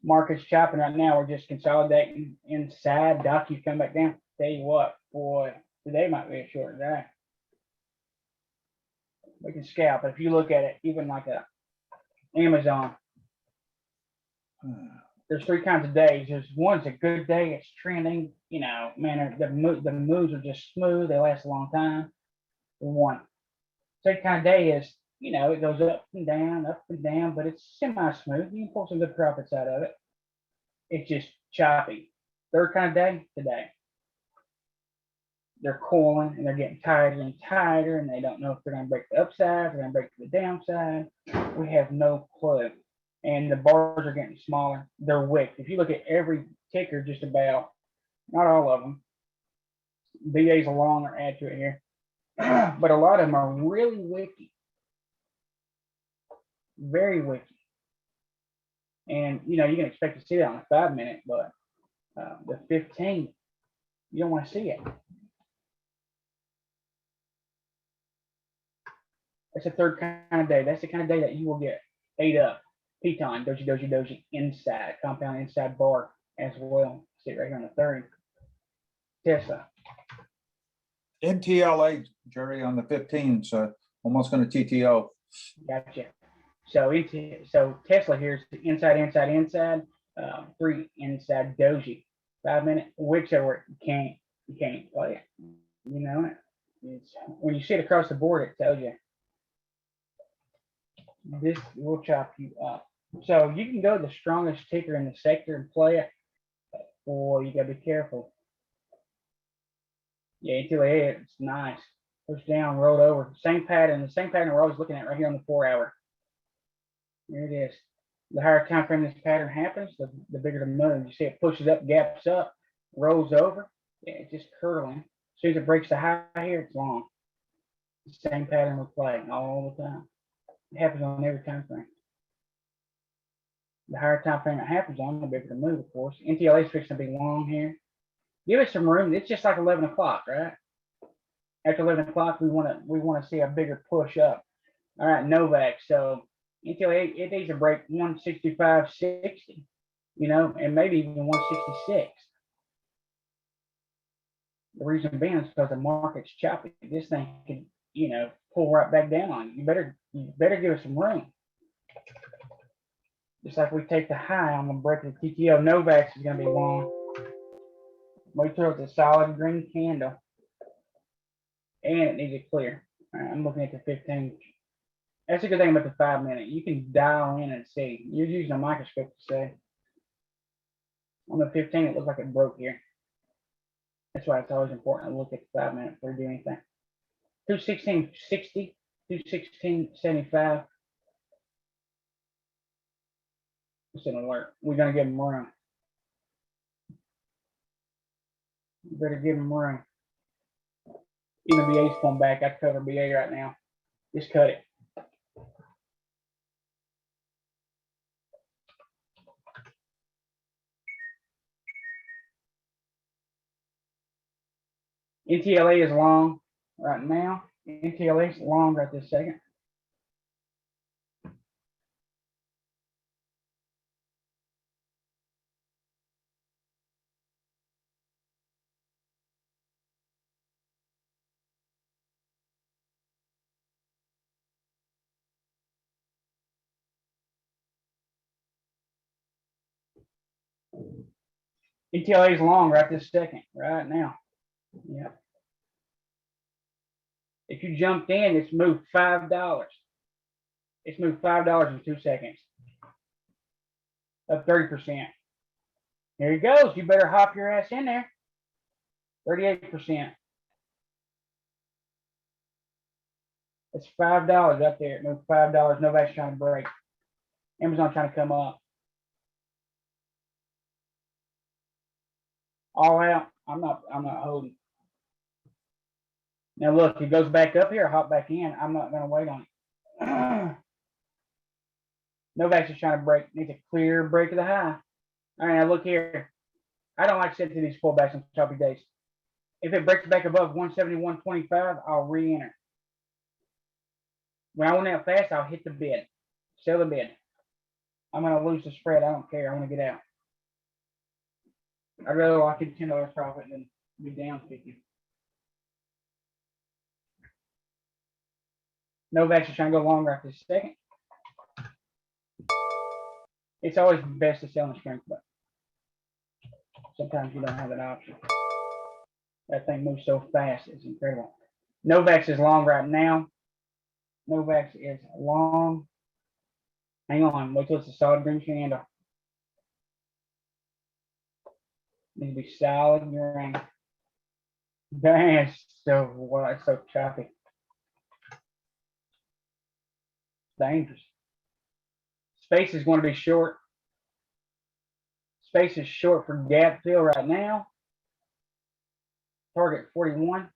Market's chopping right now. We're just consolidating inside. Doc, you come back down. Tell you what, boy, today might be a short day. We can scalp. If you look at it, even like a Amazon, there's 3 kinds of days. There's one's a good day, it's trending, you know, man, the moves are just smooth, they last a long time. One. Second kind of day is, you know, it goes up and down, but it's semi-smooth. You can pull some good profits out of it. It's just choppy. Third kind of day, today. They're coiling and they're getting tighter and tighter, and they don't know if they're going to break the upside, they're going to break the downside. We have no clue. And the bars are getting smaller. They're wicked. If you look at every ticker, just about, not all of them, BA's along or add to it here, but a lot of them are really wicked. Very wicked. And, you know, you can expect to see that on a 5-minute, but the 15, you don't want to see it. That's the third kind of day. That's the kind of day that you will get ate up. Piton, doji, inside, compound inside bar as well. See it right here on the 30. Tesla. NTLA, Jerry, on the 15, so almost gonna TTO. Gotcha. So Tesla here is inside, 3 inside doji. 5-minute, whichever you can't play it. You know it. It's when you see it across the board, it tells you this will chop you up. So you can go the strongest ticker in the sector and play it, or you gotta be careful. Yeah, NTLA, it's nice. Push down, rolled over. Same pattern, the same pattern we're always looking at right here on the 4 hour. Here it is. The higher time frame this pattern happens, the bigger the move. You see it pushes up, gaps up, rolls over. Yeah, it's just curdling. As soon as it breaks the high here, it's long. Same pattern we play all the time. It happens on every time frame. The higher time frame it happens on, the bigger the move, of course. NTLA is fixing to be long here. Give it some room. It's just like 11 o'clock, right? After 11 o'clock, we want to see a bigger push up. All right, Novak. So NTLA, it needs to break 165.60, you know, and maybe even 166. The reason being is because the market's choppy. This thing can, you know, pull right back down on you. You better give it some room. Just like we take the high on the break of the TTO, Novak is going to be long. Wait till it's a solid green candle. And it needs to clear. All right, I'm looking at the 15. That's a good thing about the 5 minute. You can dial in and see. You're using a microscope to see. On the 15, it looks like it broke here. That's why it's always important to look at the 5 minute before you do anything. 216.60, 216.75. It's an alert. We're going to give them room. You better give them room. Even BA's come back. I cover BA right now. Just cut it. NTLA is long right now. NTLA is long right this second. NTLA is long right this second, right now. Yeah. If you jumped in, it's moved $5. It's moved $5 in 2 seconds. Up 30%. There he goes. You better hop your ass in there. 38%. It's $5 up there. It moved $5. Nobody's trying to break. Amazon trying to come up. All out. I'm not holding. Now look, it goes back up here, hop back in. I'm not going to wait on it. Novak's just trying to break. Needs a clear break of the high. All right, now look here. I don't like sitting through these pullbacks on choppy days. If it breaks back above 171.25, I'll re-enter. When I went out fast, I'll hit the bid. Sell the bid. I'm going to lose the spread. I don't care. I want to get out. I'd rather lock in $10 profit than be down 50. Novak's just trying to go long right this second. It's always best to sell in the strength, but sometimes you don't have that option. That thing moves so fast, it's incredible. Novak's is long right now. Novak's is long. Hang on, wait till it's a solid green candle. Needs to be solid green. Dang, so what? It's so choppy. Dangerous. Space is going to be short. Space is short for gap fill right now. Target 41.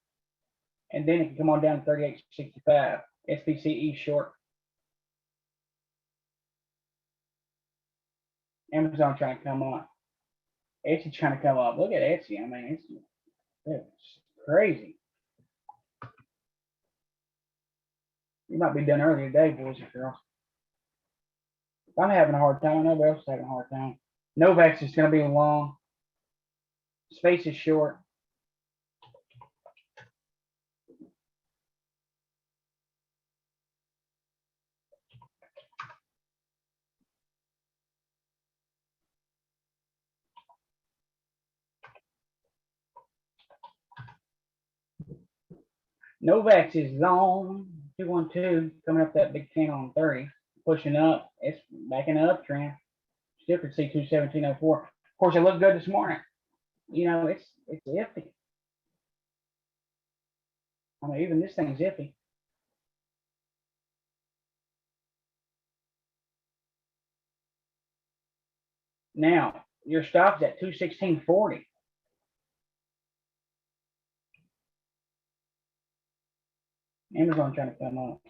And then it can come on down to 38.65. SPCE short. Amazon trying to come up. Etsy trying to come up. Look at Etsy. I mean, it's crazy. You might be done early today, boys and girls. I'm having a hard time. Nobody else is having a hard time. Novak's is going to be long. Space is short. Novak's is long. 212 coming up that big candle on 30. pushing up. It's back in the uptrend. Still could see 217.04. Of course, it looked good this morning. You know, it's iffy. I mean, even this thing's iffy. Now, your stop's at 216.40. Amazon trying to come up.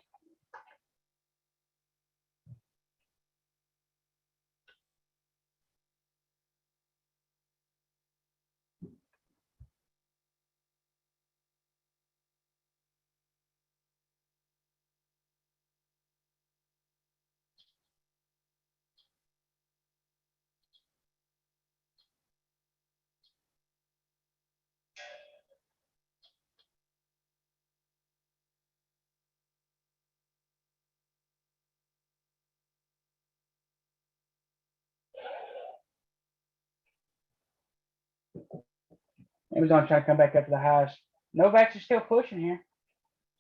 Amazon trying to come back up to the highs. Novaks is still pushing here.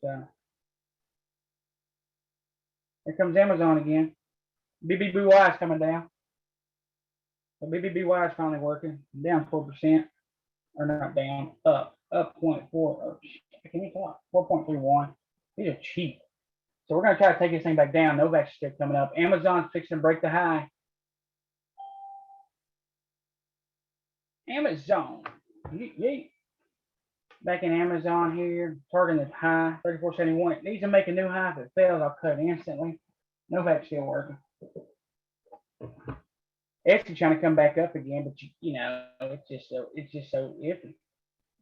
So here comes Amazon again. BBBY is coming down. So BBBY is finally working. Down 4%. Or not down, up 0.4. Oh, can you talk? 4.31. These are cheap. So we're going to try to take this thing back down. Novak's still coming up. Amazon's fixing to break the high. Amazon. Yeet. Back in Amazon here, targeting the high, 34.71. It needs to make a new high. If it fails, I'll cut it instantly. Novak's still working. It's trying to come back up again, but you know, it's just so iffy.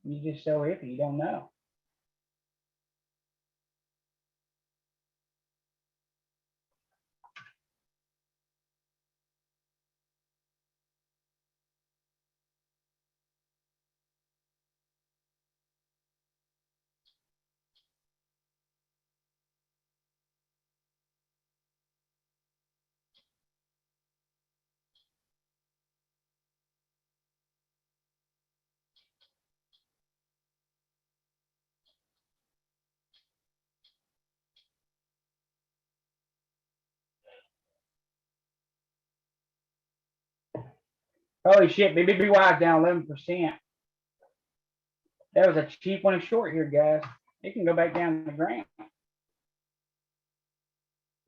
You're just so iffy, you don't know. Holy shit, BBBY is down 11%. That was a cheap one and short here, guys. It can go back down to the ground.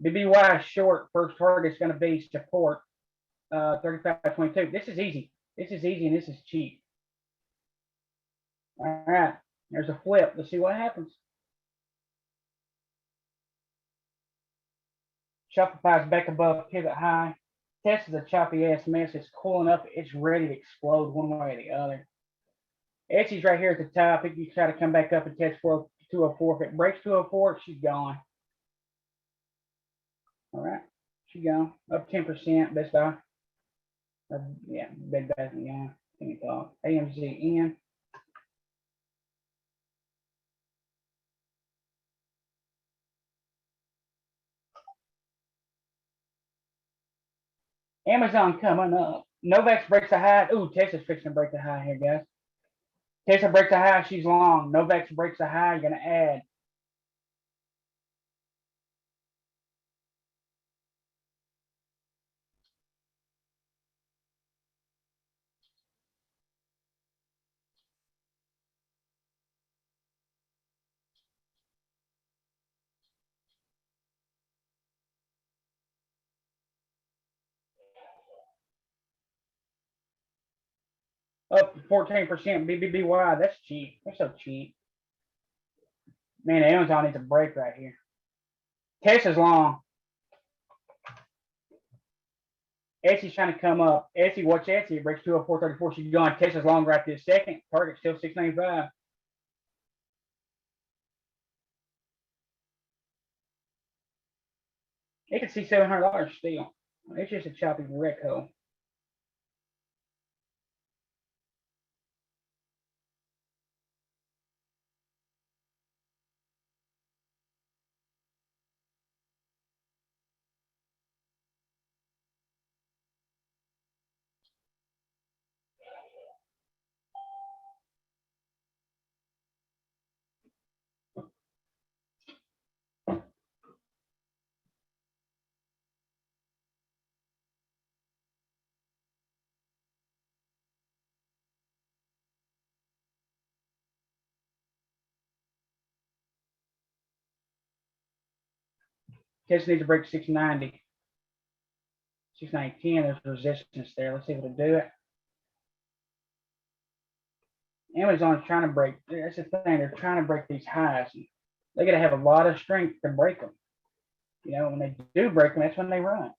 BBY short, first target is going to be support 35.22. This is easy. This is easy and this is cheap. All right, there's a flip. Let's see what happens. Shopify's back above pivot high. Tesla's a choppy ass mess. It's cooling up. It's ready to explode one way or the other. Etsy's right here at the top. If you try to come back up and test for 204, if it breaks 204, she's gone. All right, she's gone. Up 10%. Best buy. Yeah, Bed Bath & Beyond. Let me talk. AMZN. Amazon coming up. Novaks breaks the high. Ooh, Tesla's fixing to break the high here, guys. Tesla breaks the high. She's long. Novaks breaks the high. You're going to add. Up 14%. BBBY. That's cheap. That's so cheap. Man, Amazon needs a break right here. Tesla's long. Etsy's trying to come up. Etsy, watch Etsy. It breaks 204.34. She's gone. Tesla's long right this second. Target still 695. It can see $700 still. It's just a choppy wreck hole. Tesla needs to break 690. 690.10, there's resistance there. Let's see if it'll do it. Amazon's trying to break, that's the thing, they're trying to break these highs. They gotta have a lot of strength to break them. You know, when they do break them, that's when they run.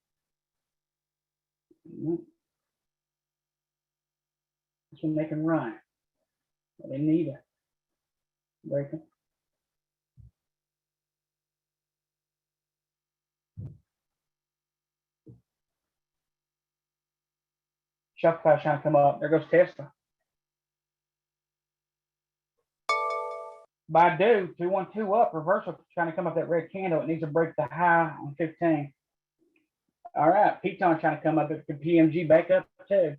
That's when they can run. But they need to break them. Shopify's trying to come up. There goes Tesla. Baidu, 212 up, reversal, trying to come up that red candle. It needs to break the high on 15. All right, Piton trying to come up at the PMG back up too.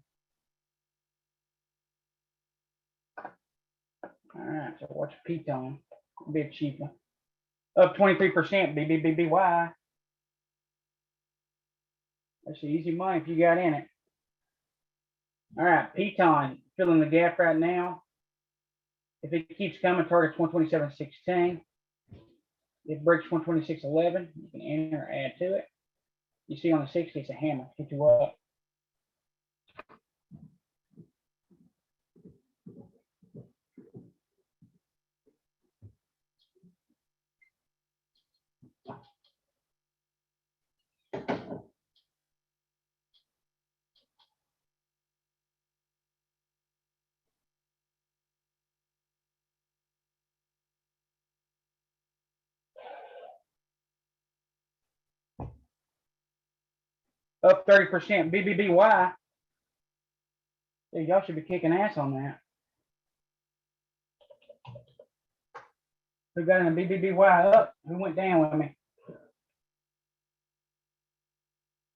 All right, so watch Piton, a bit cheaper. Up 23%, BBBBY. That's easy money if you got in it. All right, Piton filling the gap right now. If it keeps coming, target's 127.16. If it breaks 126.11, you can enter or add to it. You see on the 60, it's a hammer, hit you up. Up 30%, BBBY. So y'all should be kicking ass on that. Who got in a BBBY up? Who went down with me?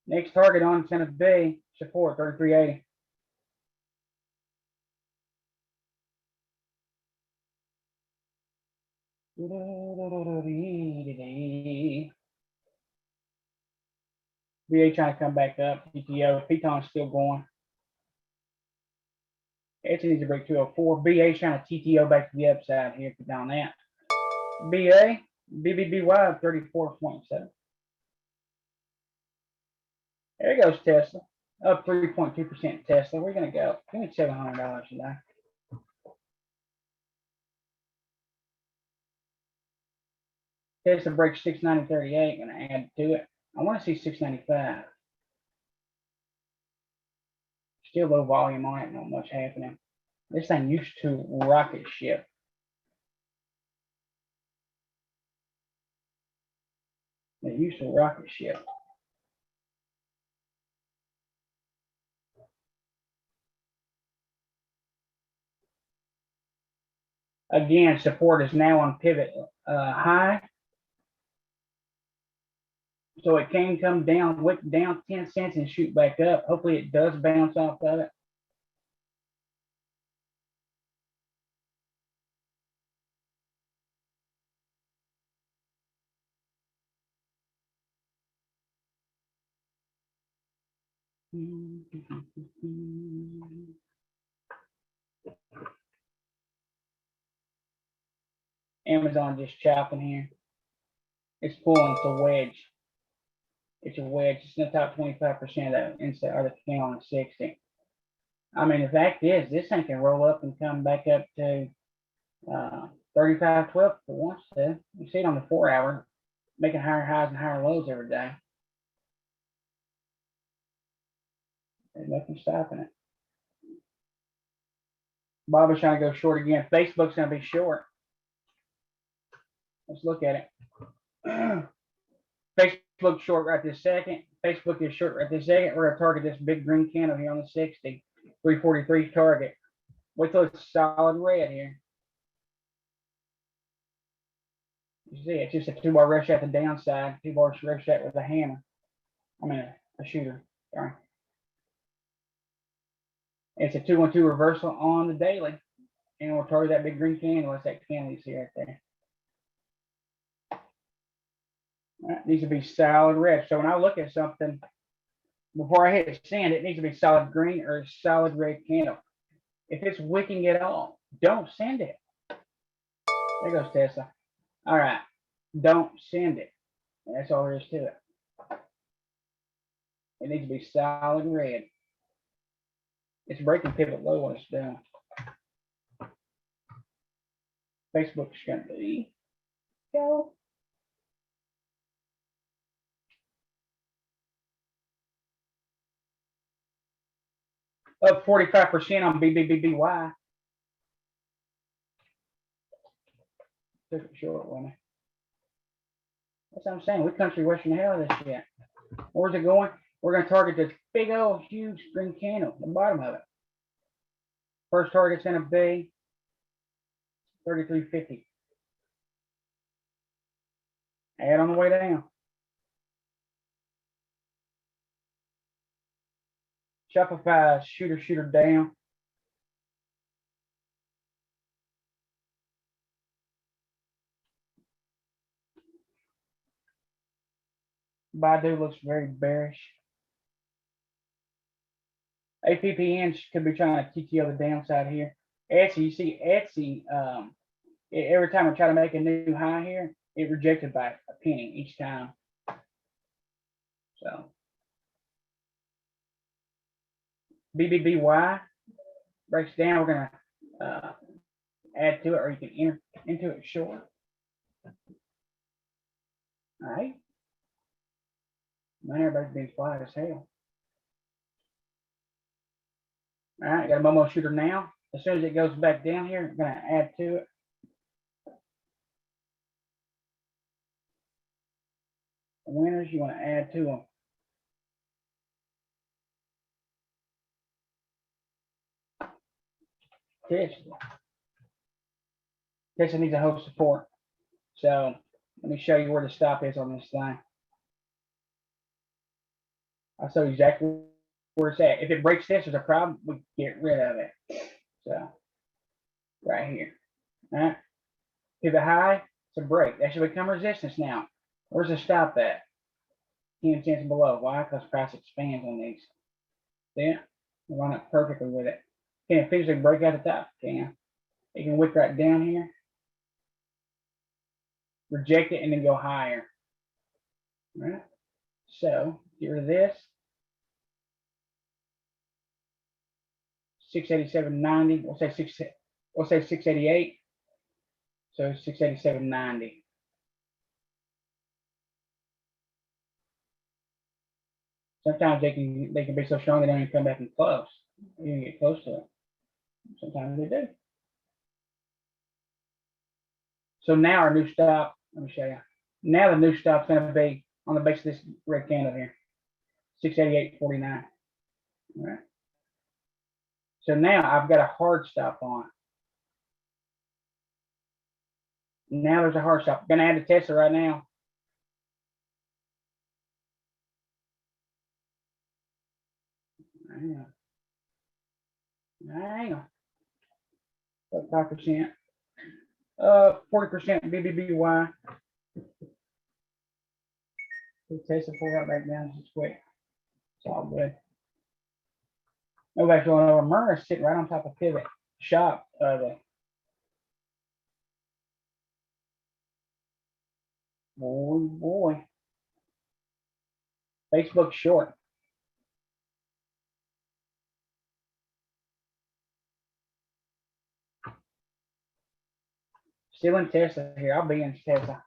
Next target on incentive B, support 3380. VA trying to come back up. PTO, Piton's still going. It needs to break 204. BA trying to TTO back to the upside here for down that. BA, BBBY 34.7. There goes Tesla. Up 3.2% Tesla. We're gonna go. Give me $700 today. Tesla breaks 690.38. Gonna add to it. I want to see 695. Still low volume on it, not much happening. This thing used to rocket ship. It used to rocket ship. Again, support is now on pivot high. So it can come down, wick down 10 cents and shoot back up. Hopefully it does bounce off of it. Amazon just chopping here. It's pulling, it's a wedge. It's a wedge. It's in the top 25% of that inside or the candle on the 60. I mean, the fact is, this thing can roll up and come back up to 35.12 if it wants to. You see it on the 4 hour, making higher highs and higher lows every day. There's nothing stopping it. Bob is trying to go short again. Facebook's going to be short. Let's look at it. Facebook short right this second. Facebook is short right this second. We're going to target this big green candle here on the 60. 343 target. Wait till it's solid red here. You see, it's just a 2-bar rush at the downside. 2-bar rush at with a hammer. I mean, a shooter. Sorry. It's a 212 reversal on the daily. And we'll target that big green candle. That's that candle you see right there. It needs to be solid red. So when I look at something, before I hit send, it needs to be solid green or solid red candle. If it's wicking at all, don't send it. There goes Tesla. All right. Don't send it. And that's all there is to it. It needs to be solid red. It's breaking pivot low when it's done. Facebook's gonna be go. Up 45% on BBBY. Took it short, wasn't it? That's what I'm saying. We country western hell of this shit. Where's it going? We're gonna target this big old huge green candle, the bottom of it. First target's gonna be 33.50. Add on the way down. Shopify shooter down. Baidu looks very bearish. APPN could be trying to TTO the downside here. Etsy, you see Etsy, every time I try to make a new high here, it rejected by a penny each time. So BBBY breaks down. We're gonna add to it, or you can enter into it short. All right. Man, everybody's being quiet as hell. All right, got a Momo shooter now. As soon as it goes back down here, I'm gonna add to it. Winners, you want to add to them. Tesla needs a hold support. So let me show you where the stop is on this thing. I'll show you exactly where it's at. If it breaks this, there's a problem, we get rid of it. So right here. All right. Pivot high, it's a break. That should become resistance now. Where's the stop at? 10 cents below. Why? Because price expands on these. Yeah, we line up perfectly with it. Can it physically break out the top? Can. It can wick right down here. Reject it and then go higher. All right. So get rid of this. 687.90. We'll say 688. So 687.90. Sometimes they can be so strong they don't even come back and close. You can get close to it. Sometimes they do. So now our new stop, let me show you. Now the new stop's going to be on the base of this red candle here, 688.49. All right. So now I've got a hard stop on. Now there's a hard stop. I'm going to add the Tesla right now. Hang on. 5%. 40% BBBY. Tesla pull that back down just quick. It's all good. Nobody's going over. Myrna's sitting right on top of pivot. Shop boy. Facebook short. Still in Tesla here. I'll be in Tesla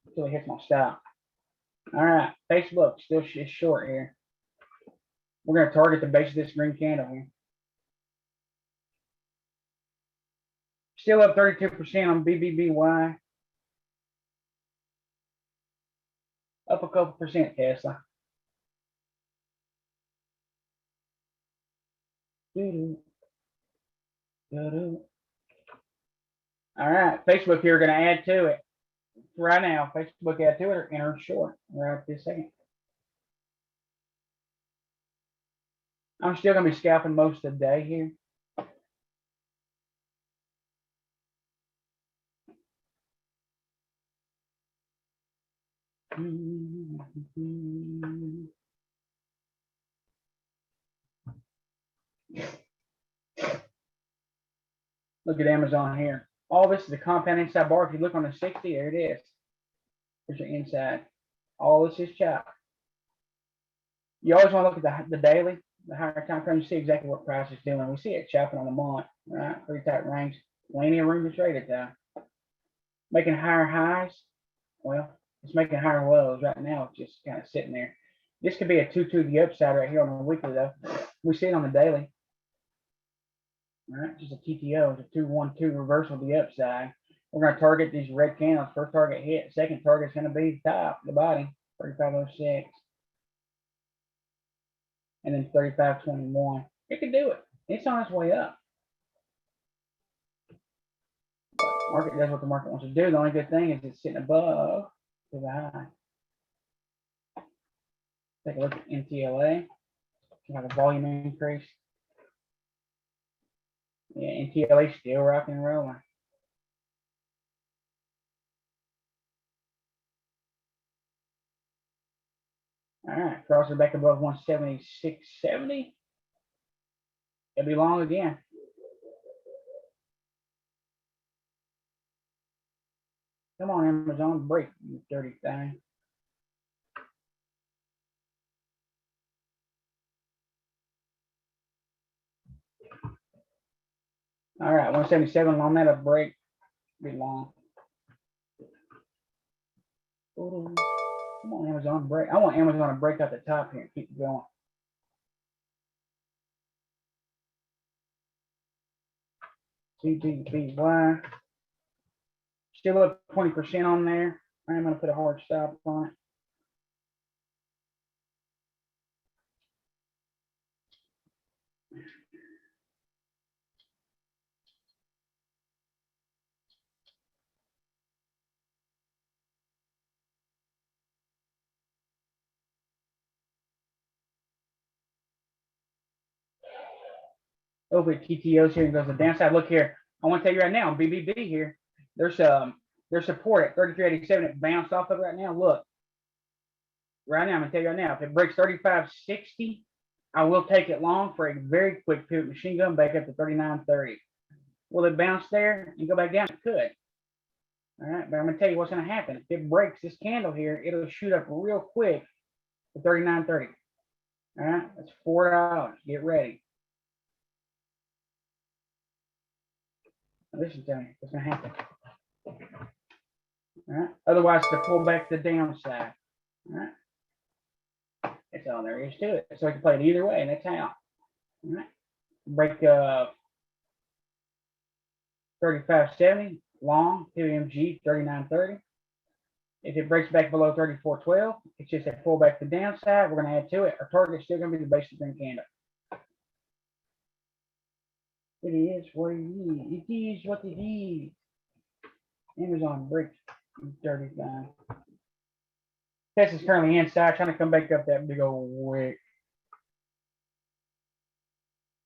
until it hits my stop. All right, Facebook still is short here. We're going to target the base of this green candle here. Still up 32% on BBBY. Up a couple percent, Tesla. All right, Facebook here going to add to it. Right now, Facebook add to it or enter short right this second. I'm still going to be scalping most of the day here. Look at Amazon here. All this is a compound inside bar. If you look on the 60, there it is. Here's your inside. All this is chop. You always want to look at the daily, the higher time frame, you see exactly what price is doing. We see it chopping on the month, right? Pretty tight range. Plenty of room to trade it down. Making higher highs. Well, it's making higher lows right now. It's just kind of sitting there. This could be a 2-2 to the upside right here on the weekly though. We see it on the daily. All right, just a TTO. It's a 2-1-2 reversal to the upside. We're going to target these red candles. First target hit. Second target is going to be the top, the body, 3506. And then 3521. It could do it. It's on its way up. Market does what the market wants to do. The only good thing is it's sitting above to the high. Take a look at NTLA. You have a volume increase. Yeah, NTLA still rocking and rolling. All right, cross it back above 176.70. It'll be long again. Come on, Amazon, break, you dirty thing. All right, 177 on that, a break. Be long. Come on, Amazon, break. I want Amazon to break out the top here and keep it going. CGBY. Still up 20% on there. I'm going to put a hard stop on it. Over at TTOs here and goes the downside. Look here. I want to tell you right now, BBB here. There's support at 33.87. It bounced off of it right now. Look. Right now, I'm gonna tell you right now, if it breaks 35.60, I will take it long for a very quick pivot machine gun back up to 39.30. Will it bounce there and go back down? It could. All right, but I'm gonna tell you what's gonna happen. If it breaks this candle here, it'll shoot up real quick to 39.30. All right, that's $4. Get ready. Now listen to me. What's gonna happen? All right. Otherwise, to pull back to the downside. All right. That's all there is to it. So I can play it either way, and that's how. All right. Break 35.70 long, PMG 39.30. If it breaks back below 34.12, it's just a pullback to the downside. We're going to add to it. Our target is still going to be the basic green candle. It is what it is. It is what it is. Amazon breaks 35. Tesla's currently inside, trying to come back up that big old wick.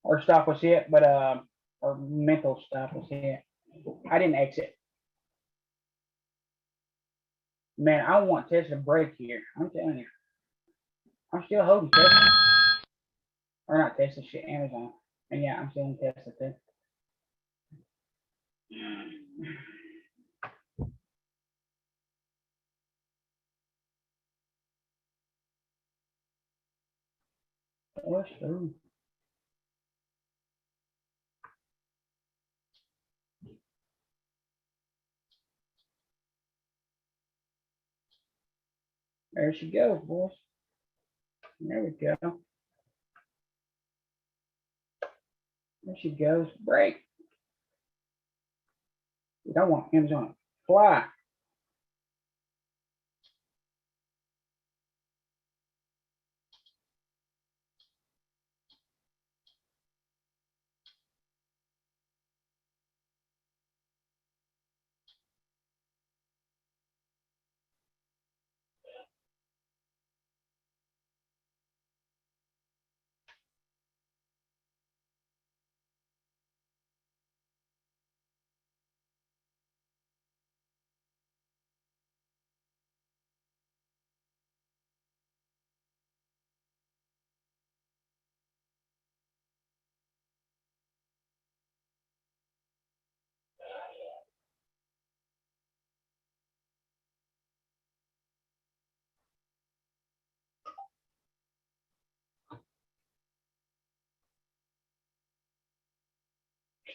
Our stop was hit, but our mental stop was hit. I didn't exit. Man, I want Tesla to break here. I'm telling you. I'm still holding Tesla. Or not Tesla, shit, Amazon. And yeah, I'm still in Tesla too. What's through? There she goes, boys. There we go. There she goes. Break. We don't want Amazon. Fly.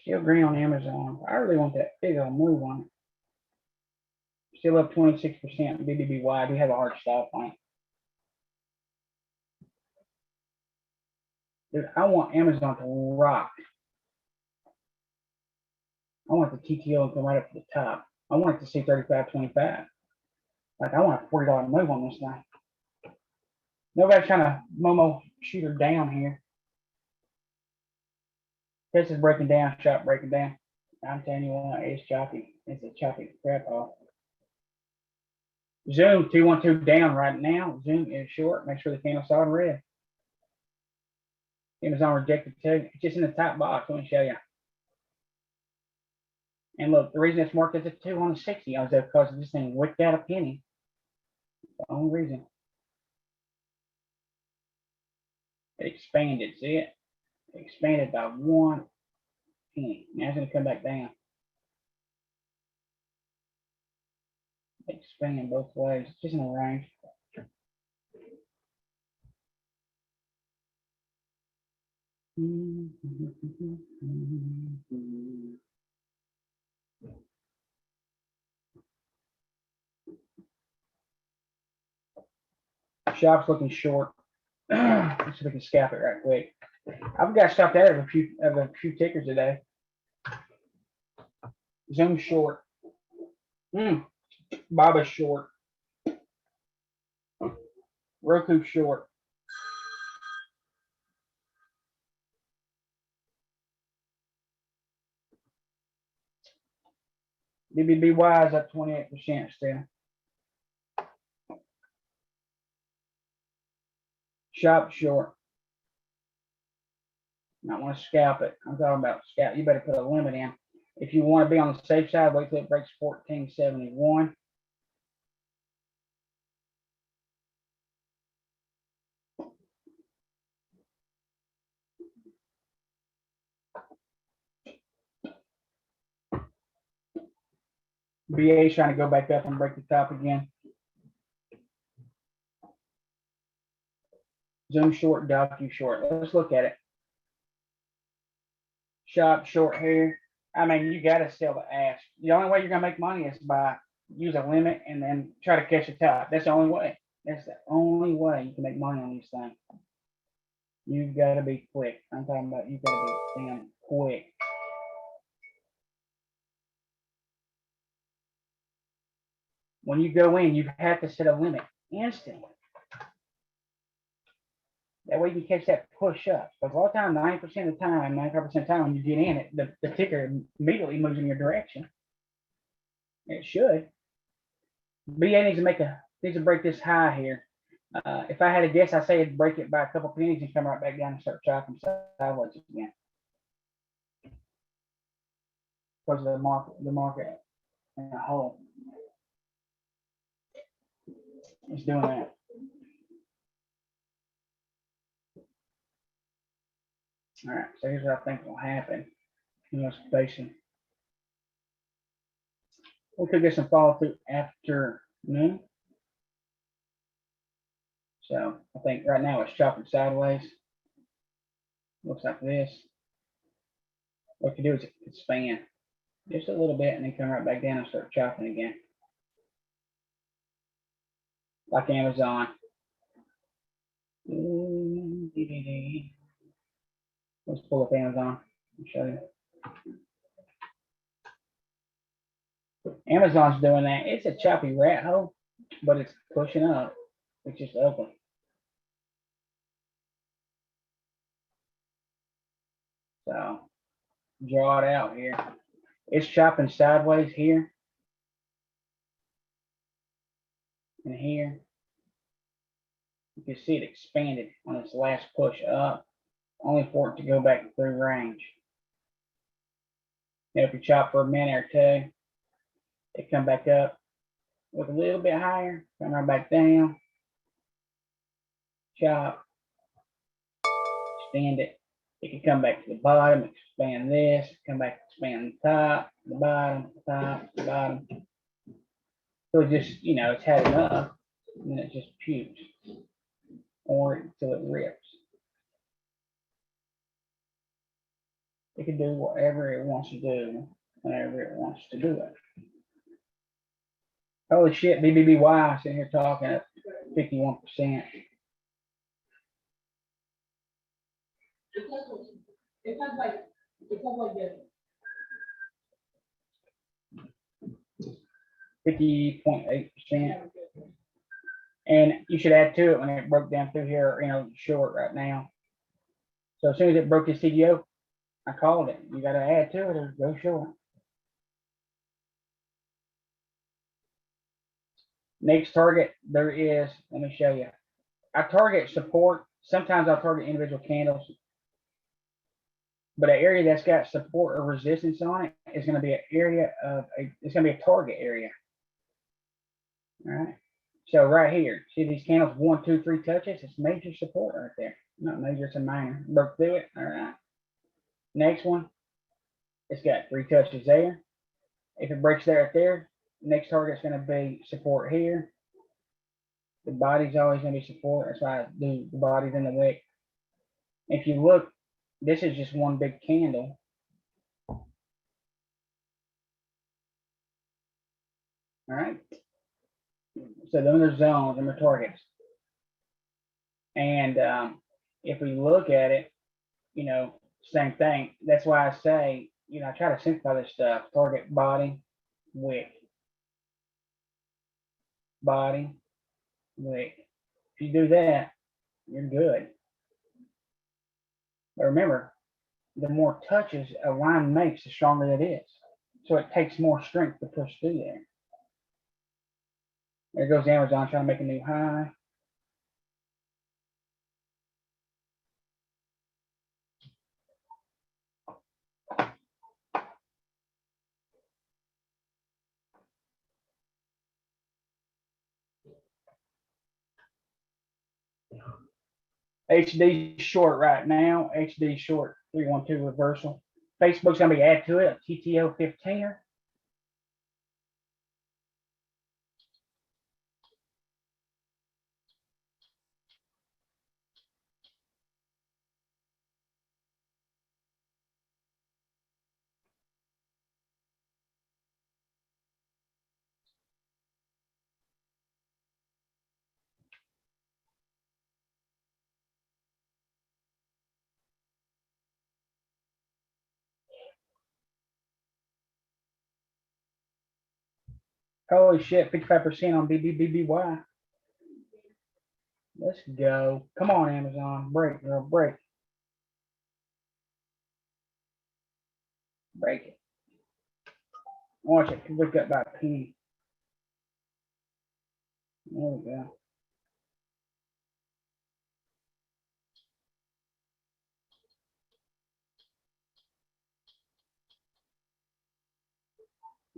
Still green on Amazon. I really want that big old move on it. Still up 26%. BBBY. I do have a hard stop on it. Dude, I want Amazon to rock. I want the TTO to come right up to the top. I want it to see 35.25. Like I want a $40 move on this thing. Nobody's trying to Momo shoot her down here. This is breaking down, shop breaking down. I'm telling you what, it's choppy. It's a choppy crap off. Zoom 212 down right now. Zoom is short. Make sure the candle's solid red. Amazon rejected too. It's just in the top box. Let me show you. And look, the reason it's marked as a 2 on the 60 is because this thing wicked out a penny. The only reason. It expanded. See it? It expanded by 1 penny. Now it's going to come back down. Expand both ways. Just in a range. Shop's looking short. Let's see if we can scalp it right quick. I've got stopped out of a few tickers today. Zoom short. Baba short. Roku short. BBBY is up 28% still. Shop short. Not want to scalp it. I'm talking about scalp. You better put a limit in. If you want to be on the safe side, wait till it breaks 1471. BA is trying to go back up and break the top again. Zoom short, docu short. Let's look at it. Shop short here. I mean, you got to sell the ass. The only way you're going to make money is by use a limit and then try to catch a top. That's the only way. That's the only way you can make money on these things. You've got to be quick. I'm talking about you've got to be damn quick. When you go in, you have to set a limit instantly. That way you can catch that push up. Because a lot of time, 90% of the time, 95% of the time when you get in it, the ticker immediately moves in your direction. It should. BA needs to break this high here. If I had to guess, I'd say it'd break it by a couple pennies and come right back down and start chopping sideways again. Because of the market in a whole. It's doing that. All right, so here's what I think will happen in this station. We could get some follow through afternoon. So I think right now it's chopping sideways. Looks like this. What you do is expand just a little bit and then come right back down and start chopping again. Like Amazon. Let's pull up Amazon and show you. Amazon's doing that. It's a choppy rat hole, but it's pushing up. It's just open. So draw it out here. It's chopping sideways here and here. You can see it expanded on its last push up, only for it to go back through range. Now, if you chop for a minute or two, it come back up, look a little bit higher, come right back down, chop, extend it. It can come back to the bottom, expand this, come back, expand the top, the bottom, the top, the bottom. So it just, you know, it's had enough, and then it just pukes, or until it rips. It can do whatever it wants to do, whenever it wants to do it. Holy shit, BBBY sitting here talking at 51%. %50.8%. And you should add to it when it broke down through here, short right now. So as soon as it broke his CDO, I called it. You gotta add to it or go short. Next target there is, let me show you. I target support. Sometimes I'll target individual candles. But an area that's got support or resistance on it is going to be an area of it's going to be a target area. All right. So right here, see these candles, 1, 2, 3 touches. It's major support right there. Not major, it's a minor. Broke through it. All right. Next one, it's got 3 touches there. If it breaks there, right there, next target's going to be support here. The body's always going to be support. That's why I do the bodies in the wick. If you look, this is just one big candle. All right. So those are zones and the targets. And if we look at it, same thing. That's why I say, I try to simplify this stuff. Target, body, wick. Body, wick. If you do that, you're good. But remember, the more touches a line makes, the stronger it is. So it takes more strength to push through there. There goes Amazon trying to make a new high. HD short right now. HD short 312 reversal. Facebook's gonna be added to it. TTO 15er. Holy shit, 55% on BBBBY. Let's go. Come on, Amazon. Break, girl, break. Break it. Watch it. Look up by a penny. There we go.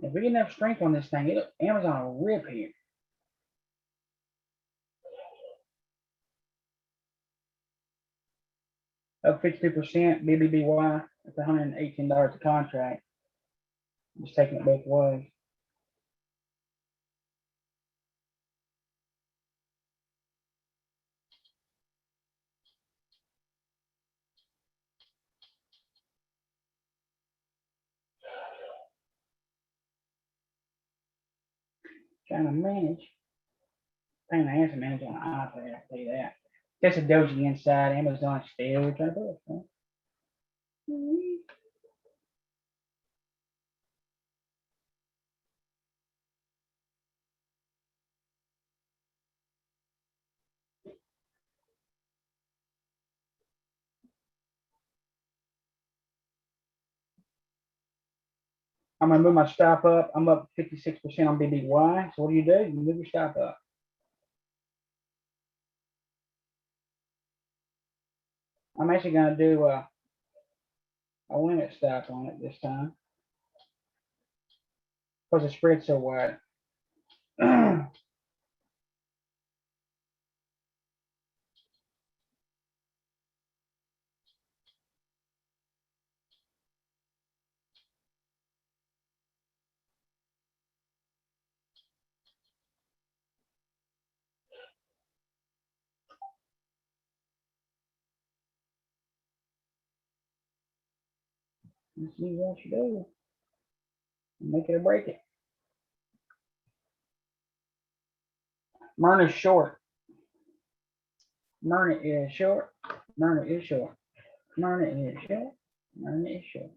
If we get enough strength on this thing, Amazon will rip here. Up 52%, BBBY. That's $118 a contract. Just taking it both ways. Trying to manage. Pain in the ass to manage on an iPad, I'll tell you that. That's a doji inside. Amazon still trying to do it. Huh? I'm gonna move my stop up. I'm up 56% on BBY. So what do? You move your stop up. I'm actually gonna do a limit stop on it this time because the spread's so wide. Let's see what you do. Make it or break it. Myrna's short. Myrna is short. Myrna is short. Myrna is short. Myrna is short.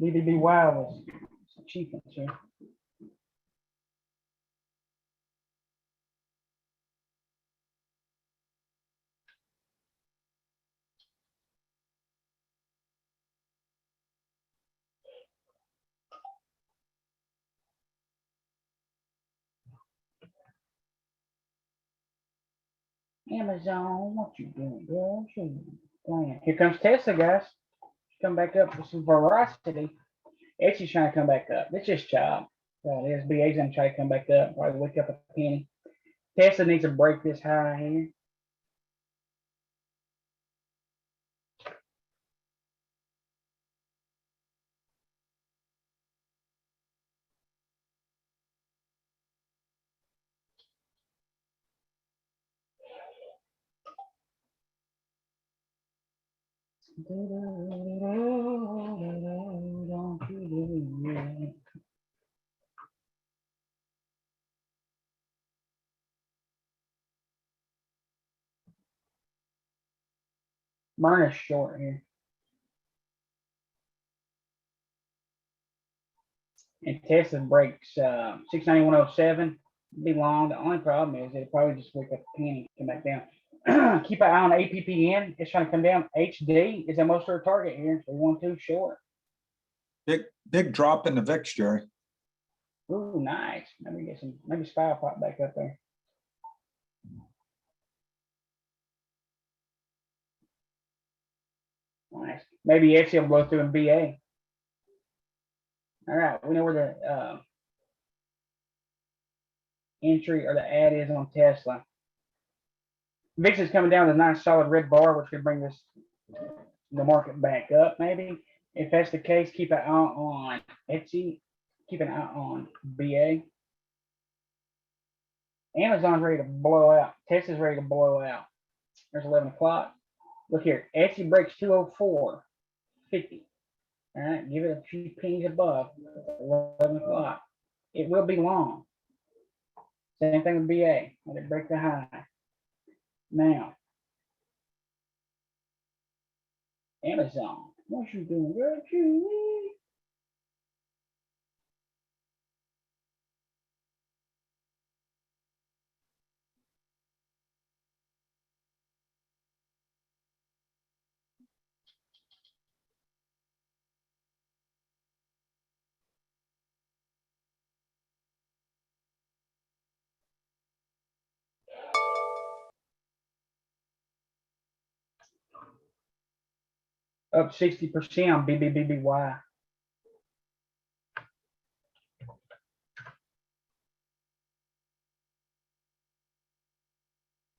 BBBY was cheap ones here. Amazon, what you doing, girl? What you playing? Here comes Tesla, guys. Come back up with some veracity. Etsy's trying to come back up. It's just job. The SBA's gonna try to come back up. Probably wake up a penny. Tesla needs to break this high here. Mine is short here. And Tesla breaks 691.07. Be long. The only problem is it'll probably just wake up a penny, come back down. Keep an eye on APPN. It's trying to come down. HD is almost our target here. So 1-2 short. Big drop in the VIX, Jerry. Ooh, nice. Maybe get some. Maybe SPY pop back up there. Nice. Maybe Etsy will blow through in BA. All right, we know where the entry or the ad is on Tesla. VIX is coming down with a nice solid red bar, which could bring this the market back up. Maybe if that's the case, keep an eye on Etsy. Keep an eye on BA. Amazon's ready to blow out. Tesla's ready to blow out. There's 11 o'clock. Look here. Etsy breaks 204.50. All right, give it a few pennies above 11 o'clock. It will be long. Same thing with BA. Let it break the high. Now, Amazon. What you doing, girl? You up 60% on BBBBY.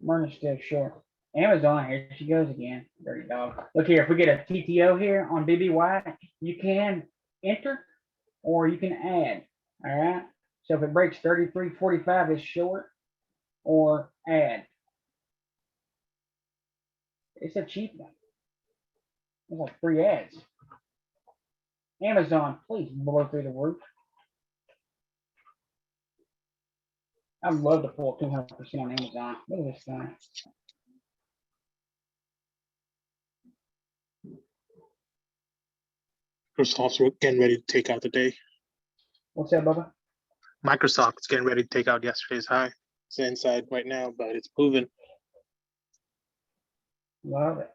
Myrna's still short. Amazon, here she goes again. Dirty dog. Look here, if we get a TTO here on BBY, you can enter or you can add. All right. So if it breaks 33.45, it's short or add. It's a cheap one. It's like 3 ads. Amazon, please blow through the roof. I'd love to pull 200% on Amazon. Look at this thing. Microsoft's getting ready to take out the day. What's that, Bubba? Microsoft's getting ready to take out yesterday's high. It's inside right now, but it's moving. Love it.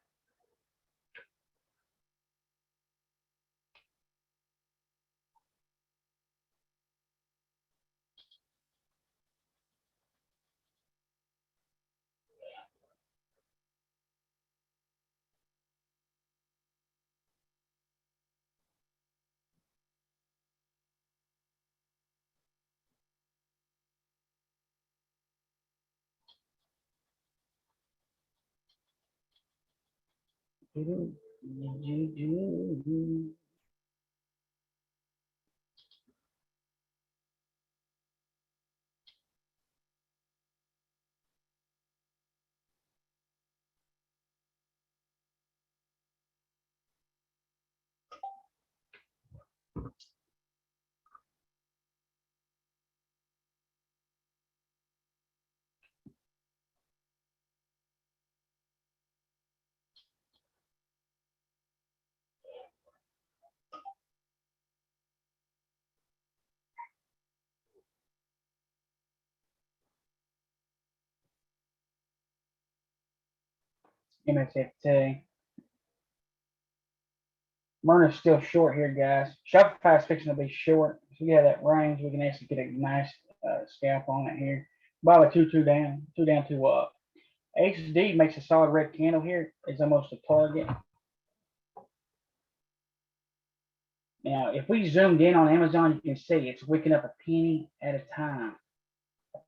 MSFT. Myrna's still short here, guys. Shopify's fixing to be short. So we have that range. We can actually get a nice scalp on it here. By the two down, two up. HD makes a solid red candle here. It's almost a target. Now, if we zoomed in on Amazon, you can see it's wicking up a penny at a time. A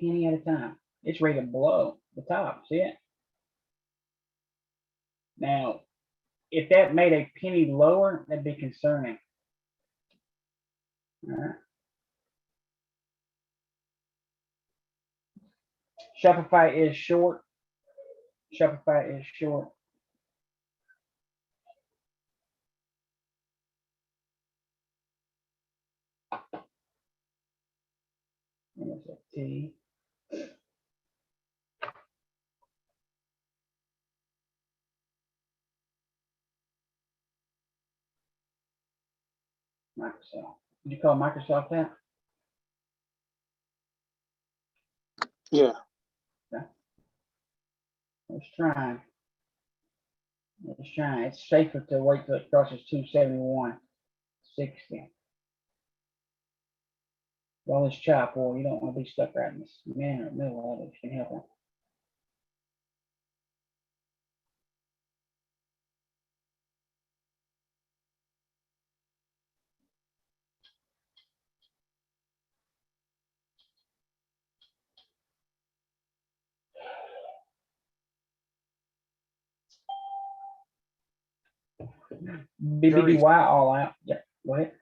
penny at a time. It's ready to blow the top. See it? Now, if that made a penny lower, that'd be concerning. All right. Shopify is short. Shopify is short. MSFT. Microsoft. Did you call Microsoft that? Yeah. Let's try. Let's try. It's safer to wait till it crosses 271.60. All this chop, boy, you don't want to be stuck right in this middle of it. You can help it. BBBY all out. Yeah, go ahead.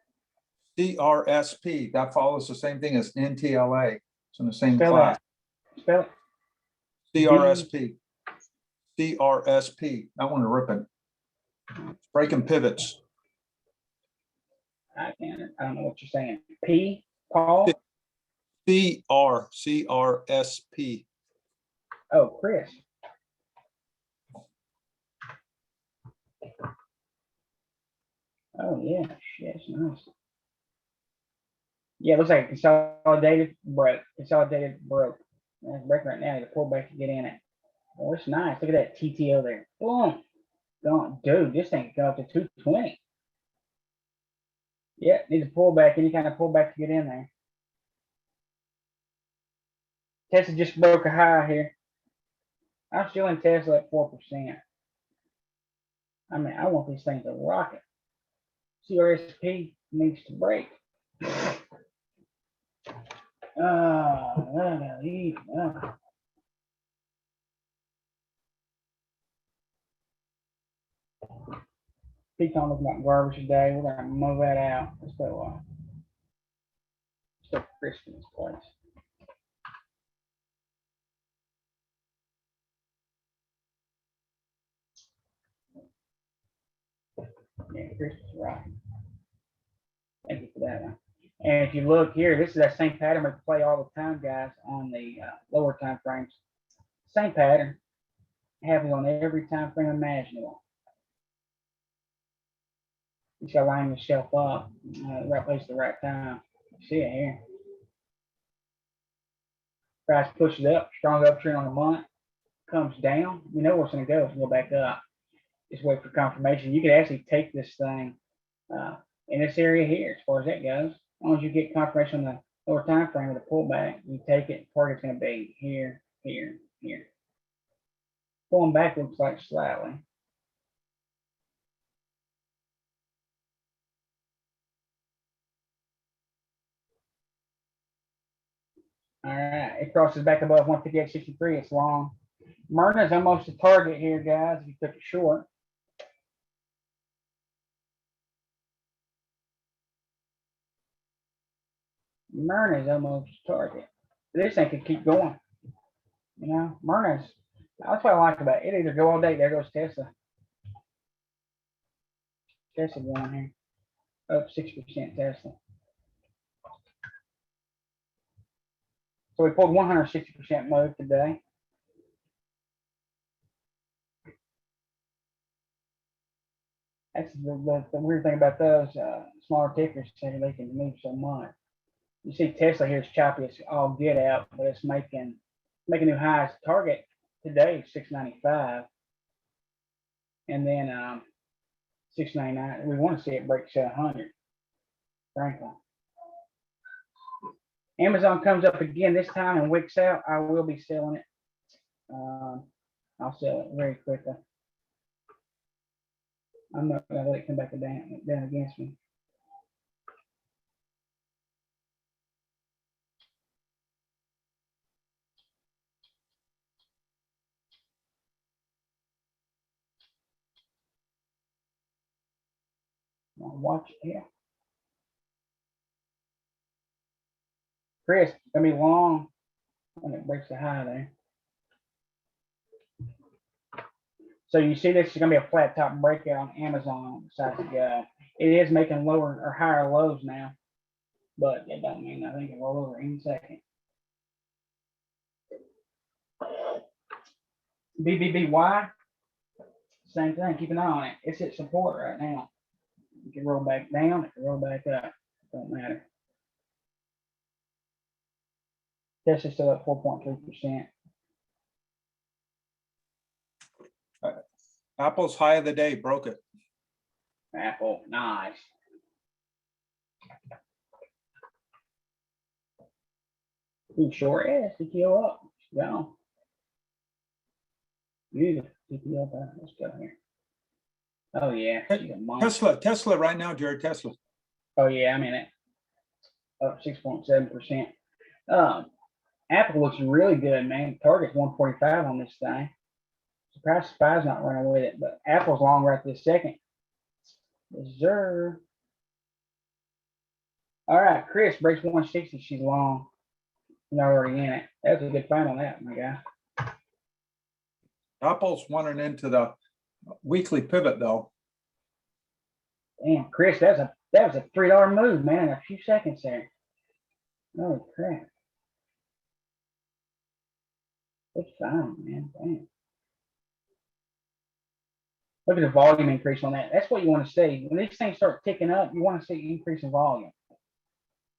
CRSP, that follows the same thing as NTLA. It's in the same Spell class. that. Spell it. CRSP. CRSP. I want to rip it. Breaking pivots. I don't know what you're saying. P, Paul. CRSP. Oh, Chris. Oh yeah, shit, it's nice. Yeah, it looks like consolidated broke. Consolidated broke. It's breaking right now. The pullback to get in it. Oh, it's nice. Look at that TTO there. Boom. Gone. Dude, this thing can go up to 220. Yeah, need to pull back. Any kind of pullback to get in there. Tesla just broke a high here. I'm still in Tesla at 4%. I mean, I want these things to rocket. CRSP needs to break. Pecan looking like garbage today. We're gonna mow that out. Let's go. Still crispy in this place. Yeah, Chris is right. Thank you for that one. And if you look here, this is that same pattern we play all the time, guys, on the lower time frames. Same pattern. Happens on every time frame imaginable. You just gotta line yourself up, the right place at the right time. You see it here. Price pushes up, strong uptrend on the month, comes down. You know where it's gonna go. It's gonna go back up. Just wait for confirmation. You can actually take this thing in this area here, as far as that goes. As long as you get confirmation on the lower time frame of the pullback, you take it. Target's going to be here, here, here. Pulling back looks like slightly. All right, it crosses back above 158.63. It's long. Myrna's almost a target here, guys. If you took it short. Myrna's almost a target. This thing could keep going. You know, Myrna's. That's what I like about it. It either go all day. There goes Tesla. Tesla going here. Up 6% Tesla. So we pulled 160% mode today. That's the weird thing about those smaller tickers, saying they can move so much. You see Tesla here is choppy, it's all get out, but it's making new highs. Target today is 695. And then, $6.99. We want to see it break 700. Frankly. Amazon comes up again this time and wicks out. I will be selling it. I'll sell it very quickly. I'm not gonna let it come back down against me. Now watch it here. Chris, it's gonna be long when it breaks the high there. So you see this is gonna be a flat top breakout on Amazon besides the guy. It is making lower or higher lows now, but it doesn't mean I think it will roll over any second. BBBY, same thing, keep an eye on it. It's at support right now. You can roll back down, it can roll back up, don't matter. Tesla's still at 4.3%. Apple's high of the day, broke it. Apple, nice. He sure is. TPO up. Go. Beautiful. TPO up. Let's go here. Oh yeah. She's a monster. Tesla right now, Jared, Tesla. Oh yeah, I'm in it. Up 6.7%. Apple looks really good, man. Target's 145 on this thing. Surprised Spy's not running with it, but Apple's long right this second. Reserve. All right, Chris breaks 160. She's long. You're already in it. That's a good find on that, my guy. Apple's running into the weekly pivot though. Damn, Chris, that was a $3 move, man, in a few seconds there. Holy crap. It's fine, man. Damn. Look at the volume increase on that. That's what you want to see. When these things start ticking up, you want to see increase in volume.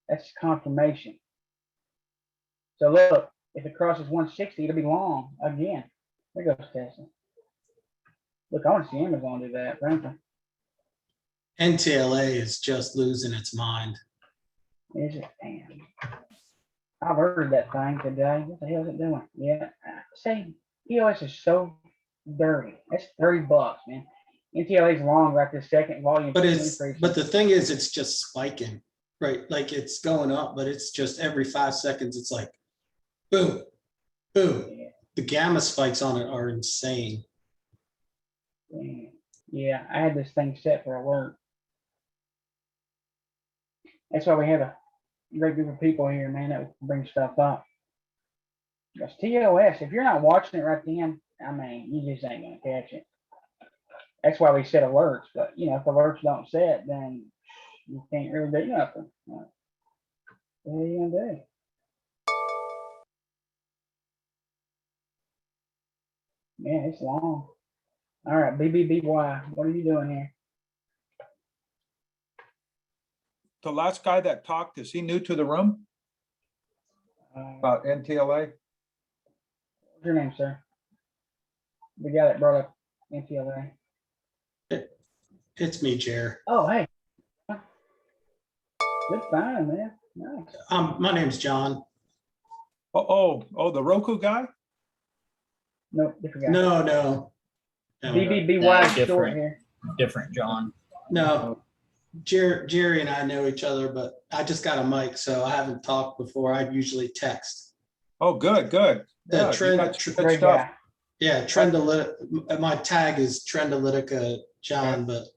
That's confirmation. So look, if it crosses 160, it'll be long again. There goes Tesla. Look, I want to see Amazon do that, frankly. NTLA is just losing its mind. Is it? Damn. I've heard that thing today. What the hell is it doing? Yeah. See, EOS is so dirty. That's $30, man. NTLA's long right this second. Volume. But the thing is, it's just spiking, right? Like it's going up, but it's just every 5 seconds, it's like boom, boom. Yeah. The gamma spikes on it are insane. Yeah, I had this thing set for alert. That's why we have a great group of people here, man, that bring stuff up. Because TOS, if you're not watching it right then, I mean, you just ain't gonna catch it. That's why we set alerts. But you know, if alerts don't set, then you can't really do nothing. What are you gonna do? Yeah, it's long. All right, BBBY, what are you doing here? The last guy that talked, is he new to the room about NTLA? What's your name, sir? The guy that brought up NTLA. It's me, Jer. Oh, hey. Good find, man. Nice. My name's John. Oh, the Roku guy? Nope, different guy. No. BBBY is short different. here. Different John. No. Jerry and I know each other, but I just got a mic, so I haven't talked before. I usually text. Oh, good. The Yeah, trend, Great guy. yeah, Trendalytica. My tag is Trendalytica John, but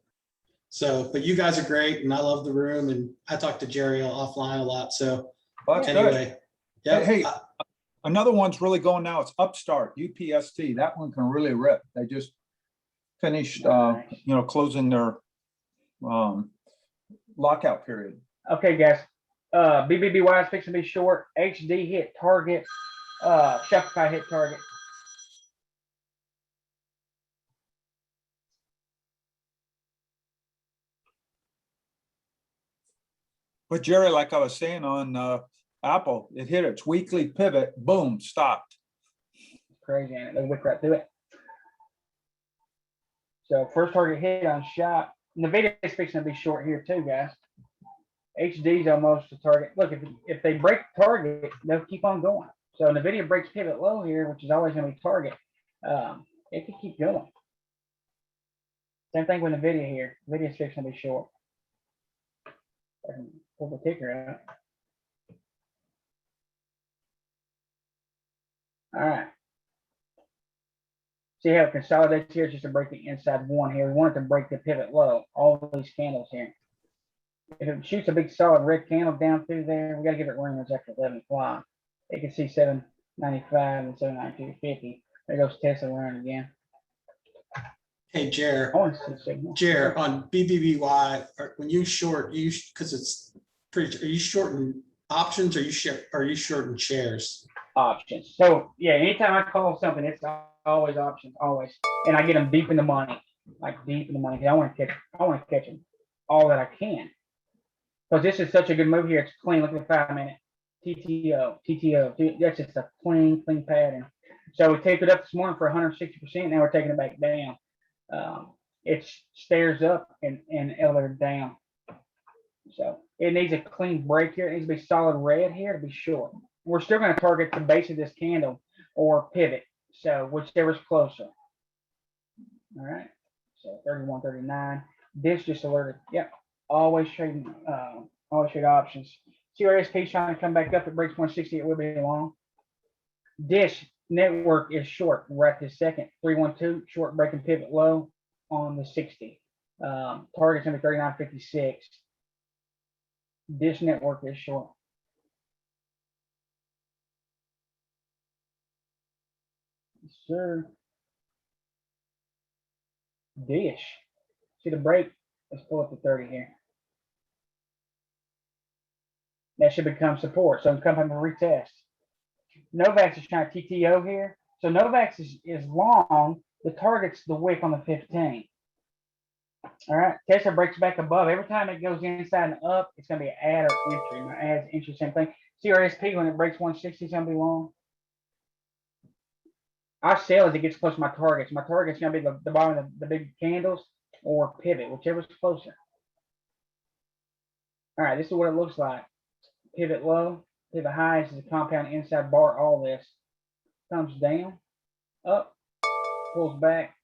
you guys are great, and I love the room, and I talk to Jerry offline a lot. So That's good. anyway, yeah. Hey, another one's really going now. It's Upstart, UPST. That one can really rip. They just finished, closing their lockout period. Okay, guys. BBBY is fixing to be short. HD hit target. Shopify hit target. But Jerry, like I was saying on Apple, it hit its weekly pivot, boom, stopped. Crazy, ain't it? They whip right through it. So first target hit on shot. And the video is fixing to be short here too, guys. HD's almost a target. Look, if they break the target, they'll keep on going. So when the video breaks pivot low here, which is always going to be target, it can keep going. Same thing with the video here. The video is fixing to be short. I can pull the ticker out. All right. See how it consolidates here just to break the inside one here. We want it to break the pivot low, all these candles here. If it shoots a big solid red candle down through there, we got to give it room. It's after 11 o'clock. You can see 795 and 792.50. There goes Tesla around again. Hey, Jer, I want to see signal. Jer, on BBBY, when you short, because it's pretty, are you shorting options or are you shorting shares? Options. So yeah, anytime I call something, it's always options, always. And I get them deep in the money, like deep in the money. I want to catch them all that I can. Because this is such a good move here. It's clean. Look at the 5-minute TTO. That's just a clean pattern. So we taped it up this morning for 160%. Now we're taking it back down. It stairs up and elevated down. So it needs a clean break here. It needs to be solid red here to be short. We're still going to target the base of this candle or pivot. So whichever's closer. All right. So 31.39. This just alerted. Yep. Always trade options. CRSP trying to come back up. It breaks 160. It will be long. Dish network is short right this second. 312 short breaking pivot low on the 60. Target's gonna be 39.56. Dish network is short. Yes, sir. Dish. See the break? Let's pull up the 30 here. That should become support. So come up and retest. Novavax is trying to TTO here. So Novavax is long. The target's the wick on the 15. All right. Tesla breaks back above. Every time it goes inside and up, it's going to be an add or entry. My ads, entry, same thing. CRSP, when it breaks 160, it's going to be long. I sell as it gets close to my targets. My target's going to be the bottom of the big candles or pivot, whichever's closer. All right. This is what it looks like. Pivot low, pivot high. This is a compound inside bar. All this comes down, up, pulls back,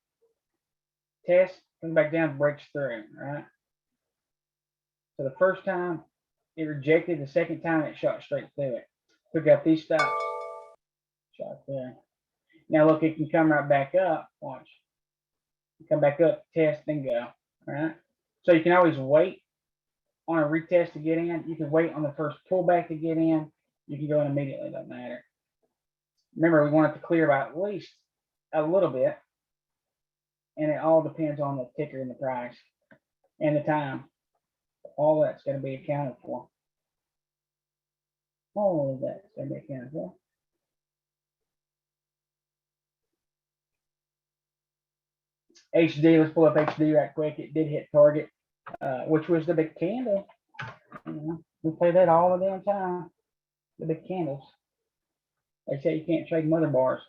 test, comes back down, breaks through. Right. So the first time it rejected, the second time it shot straight through it. Took out these stops, shot there. Now look, it can come right back up. Watch, come back up, test, then go. All right. So you can always wait on a retest to get in. You can wait on the first pullback to get in. You can go in immediately, doesn't matter. Remember, we want it to clear by at least a little bit. And it all depends on the ticker and the price and the time. All that's going to be accounted for. All of that's going to be accounted for. HD, let's pull up HD right quick. It did hit target. Which was the big candle. We play that all the damn time. The big candles. They say you can't trade mother bars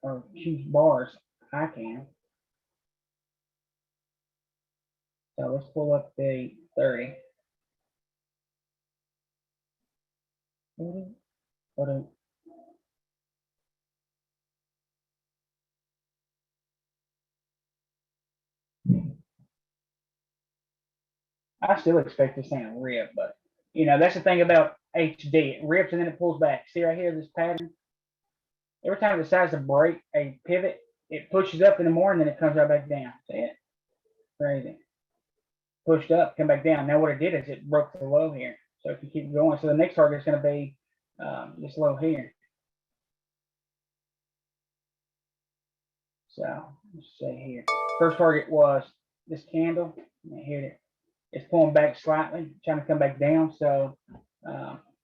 or choose bars. I can. So let's pull up the 30. I still expect this thing to rip, but you know, that's the thing about HD. It rips and then it pulls back. See right here, this pattern? Every time it decides to break a pivot, it pushes up in the morning, then it comes right back down. See it? Crazy. Pushed up, come back down. Now what it did is it broke the low here. So if you keep going, so the next target is going to be this low here. So let's see here. First target was this candle. I hit it. It's pulling back slightly, trying to come back down. So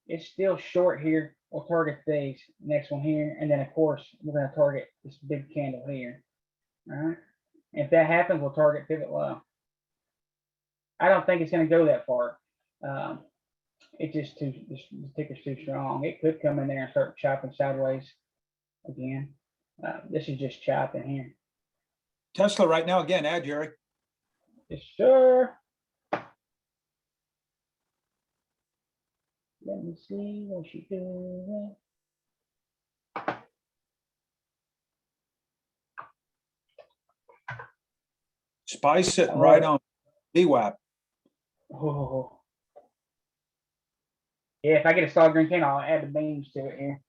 it's still short here. We'll target these. Next one here. And then, of course, we're going to target this big candle here. All right. If that happens, we'll target pivot low. I don't think it's going to go that far. It's just the ticker's too strong. It could come in there and start chopping sideways again. This is just chopping here. Tesla right now, again, add Jerry. Yes, sir. Let me see what she doing. Spy's sitting right on VWAP. Oh. Yeah, if I get a solid green can, I'll add the beans to it here.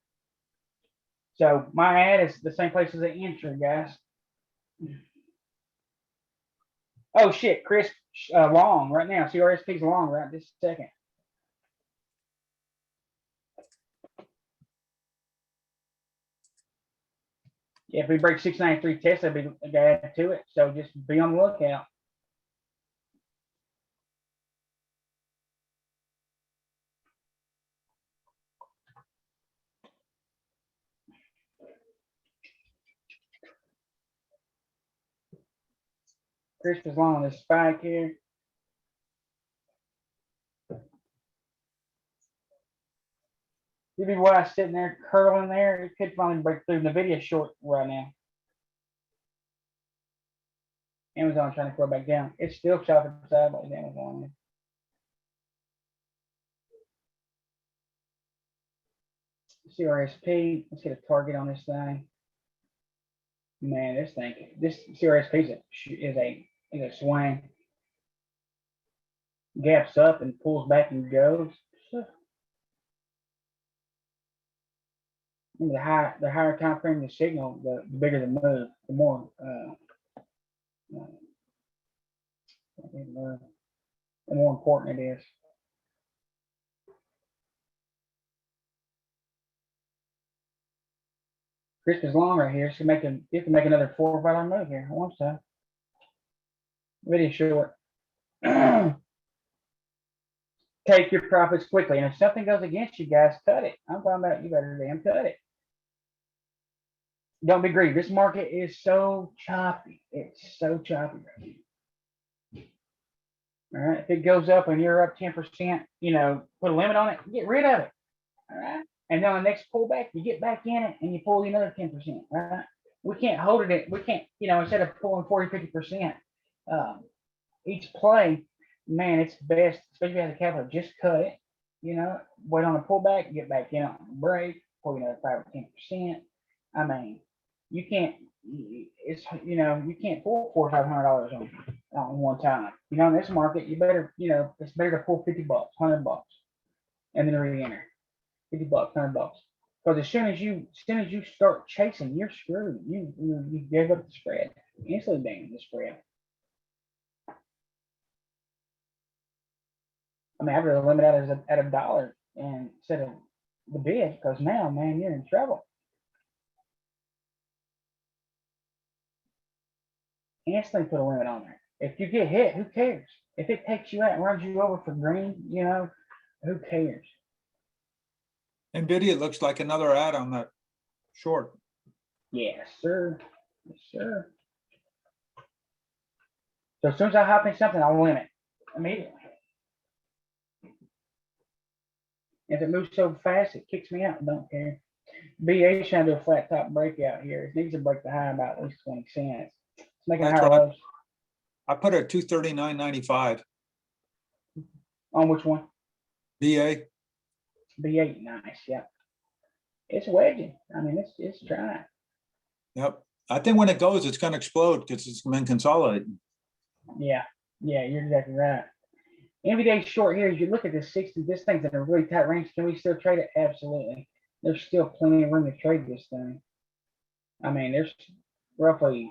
So my ad is the same place as the entry, guys. Oh shit, Chris long right now. CRSP's long right this second. Yeah, if we break 693 tests, I'll be add to it. So just be on the lookout. Chris is long on this spike here. BBY sitting there curling there. It could finally break through. The video short right now. Amazon trying to go back down. It's still chopping sideways. Amazon. CRSP. Let's get a target on this thing. Man, this CRSP is a swing. Gaps up and pulls back and goes. The higher time frame the signal, the bigger the move, the more important it is. Chris is long right here, so you can make another $4 or $5 move here. One time. Video short. Take your profits quickly, and if something goes against you, guys, cut it. I'm talking about you better damn cut it. Don't be greedy. This market is so choppy. It's so choppy right now. All right. If it goes up and you're up 10%, you know, put a limit on it, get rid of it. All right. And then on the next pullback, you get back in it and you pull another 10%. Right. We can't hold it. We can't, you know, instead of pulling 40, 50% each play, man, it's best, especially if you have the capital, just cut it. You know, wait on a pullback, get back in on a break, pull another 5 or 10%. I mean, you can't, it's, you know, you can't pull $400 or $500 on one time. You know, in this market, you better, you know, it's better to pull $50, $100, and then re-enter. $50, $100. Because as soon as you start chasing, you're screwed. You give up the spread. Instantly bang the spread. I mean, I'd rather limit out at $1 and instead of the bid, because now, man, you're in trouble. Instantly put a limit on there. If you get hit, who cares? If it takes you out and runs you over for green, you know, who cares? NVIDIA looks like another ad on that short. Yes, sir. Yes, sir. So as soon as I hop in something, I'll limit immediately. If it moves so fast, it kicks me out. I don't care. BA trying to do a flat top breakout here. It needs to break the high about at least 20 cents. It's making That's higher right. lows. I put it at 239.95. On which one? BA. B8, nice, yeah. It's wedging. I mean, it's trying. Yep. I think when it goes, it's going to explode because it's been consolidating. Yeah, you're exactly right. NVDA short here, as you look at this 60, this thing's in a really tight range. Can we still trade it? Absolutely. There's still plenty of room to trade this thing. I mean, there's roughly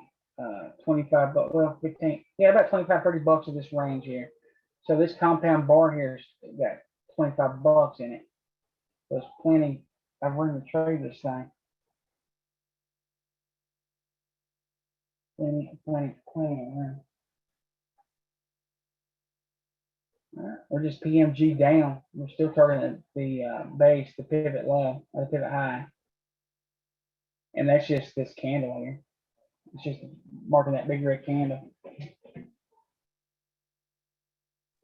25 bucks, well, 15, yeah, about 25, 30 bucks of this range here. So this compound bar here has got 25 bucks in it. There's plenty of room to trade this thing. Plenty of room. All right, we're just PMG down. We're still targeting the base, the pivot low, or the pivot high. And that's just this candle here. It's just marking that big red candle.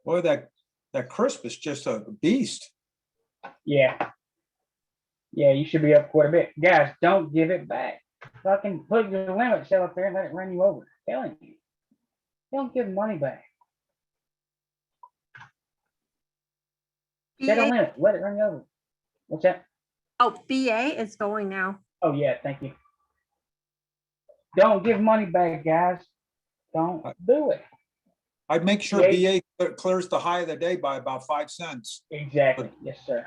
Boy, that crisp is just a beast. Yeah. Yeah, you should be up quite a bit. Guys, don't give it back. fucking put your limit cell up there and let it run you over. I'm telling you. Don't give money back. Set a BA, limit, let it run you over. What's that? oh, BA is going now. Oh, yeah, thank you. Don't give money back, guys. Don't do it. I'd make sure Yeah. BA clears the high of the day by about 5 cents. Exactly. Yes, sir.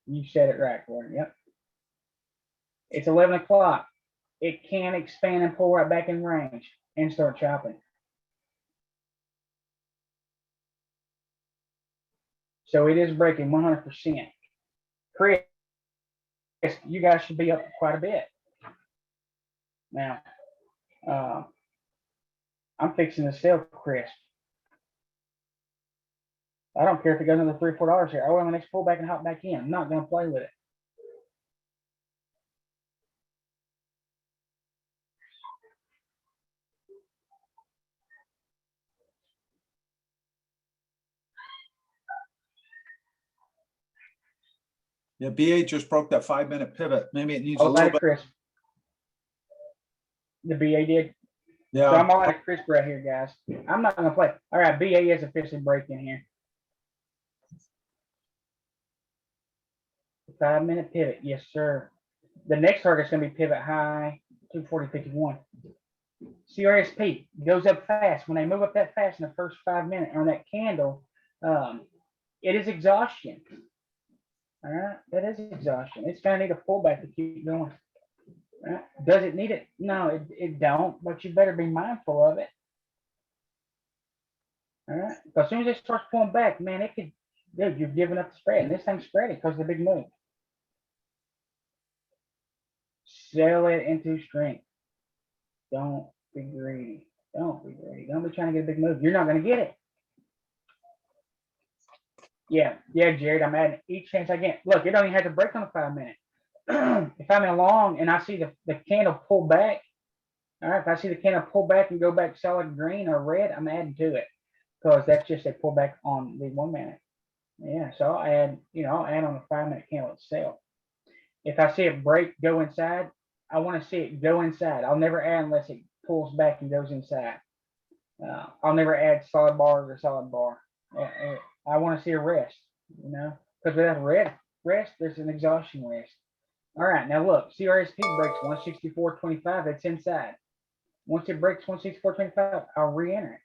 You said it right, Gordon. Yep. It's 11 o'clock. It can expand and pull right back in range and start chopping. So it is breaking 100%. Chris, you guys should be up quite a bit. Now, I'm fixing to sell Chris. I don't care if it goes another $3 or $4 here. I want the next pullback and hop back in. I'm not going to play with it. Yeah, BA just broke that 5-minute pivot. Maybe it needs a Oh, little like bit. Chris. The BA did. So Yeah, I'm all like Chris right here, guys. I'm not going to play. All right, BA is officially breaking here. 5-minute pivot. Yes, sir. The next target's going to be pivot high, 240.51. CRSP goes up fast. When they move up that fast in the first 5 minutes on that candle, it is exhaustion. All right, that is exhaustion. It's going to need a pullback to keep going. All right. Does it need it? No, it don't, but you better be mindful of it. All right, as soon as it starts pulling back, man, it could, dude, you're giving up the spread, and this thing's spreading because of the big move. Sell it into strength. Don't be greedy. Don't be greedy. Don't be trying to get a big move. You're not going to get it. Yeah, Jared, I'm adding each chance I get. Look, it don't even have to break on the 5 minute. If I'm in a long and I see the candle pull back, all right, if I see the candle pull back and go back solid green or red, I'm adding to it because that's just a pullback on the 1 minute. Yeah, so I'll add, I'll add on the 5 minute candle itself. If I see it break, go inside, I want to see it go inside. I'll never add unless it pulls back and goes inside. I'll never add solid bar to solid bar. I want to see a rest, because without a rest, there's an exhaustion rest. All right, now look, CRSP breaks 164.25. It's inside. Once it breaks 164.25, I'll re-enter it.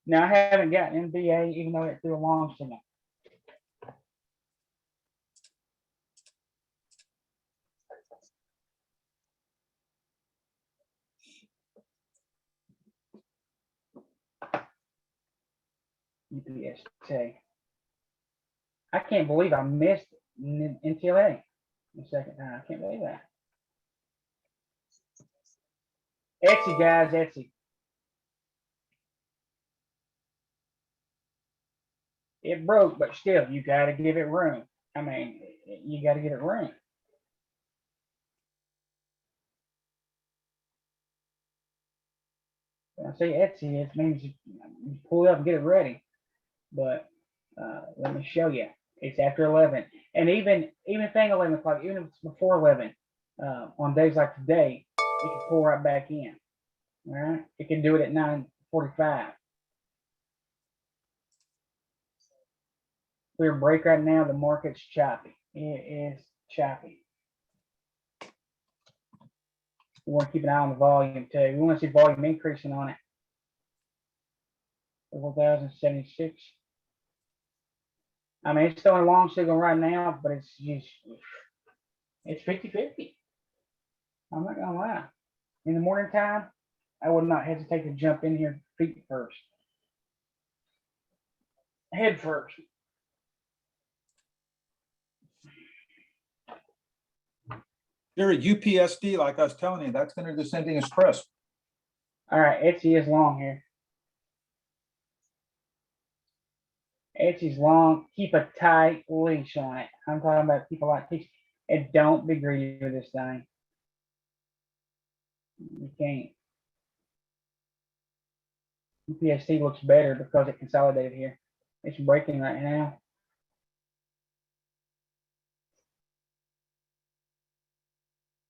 Now I haven't gotten NBA, even though it threw a long signal. UPST. I can't believe I missed NTLA the second time. I can't believe that. Etsy, guys, Etsy. It broke, but still, you got to give it room. I mean, you got to give it room. When I say Etsy, it means you pull it up and get it ready. But let me show you. It's after 11. And even if it ain't 11 o'clock, even if it's before 11, on days like today, it can pull right back in. All right? It can do it at 9:45. Clear break right now. The market's choppy. It is choppy. We want to keep an eye on the volume too. We want to see volume increasing on it. 4,076. I mean, it's still a long signal right now, but it's 50-50. I'm not gonna lie. In the morning time, I would not hesitate to jump in here feet first. Head first. You're at UPSD, like I was telling you, that's going to descending express. All right, Etsy is long here. Etsy's long. Keep a tight leash on it. I'm talking about people like teach. And don't be greedy with this thing. You can't. UPSD looks better because it consolidated here. It's breaking right now.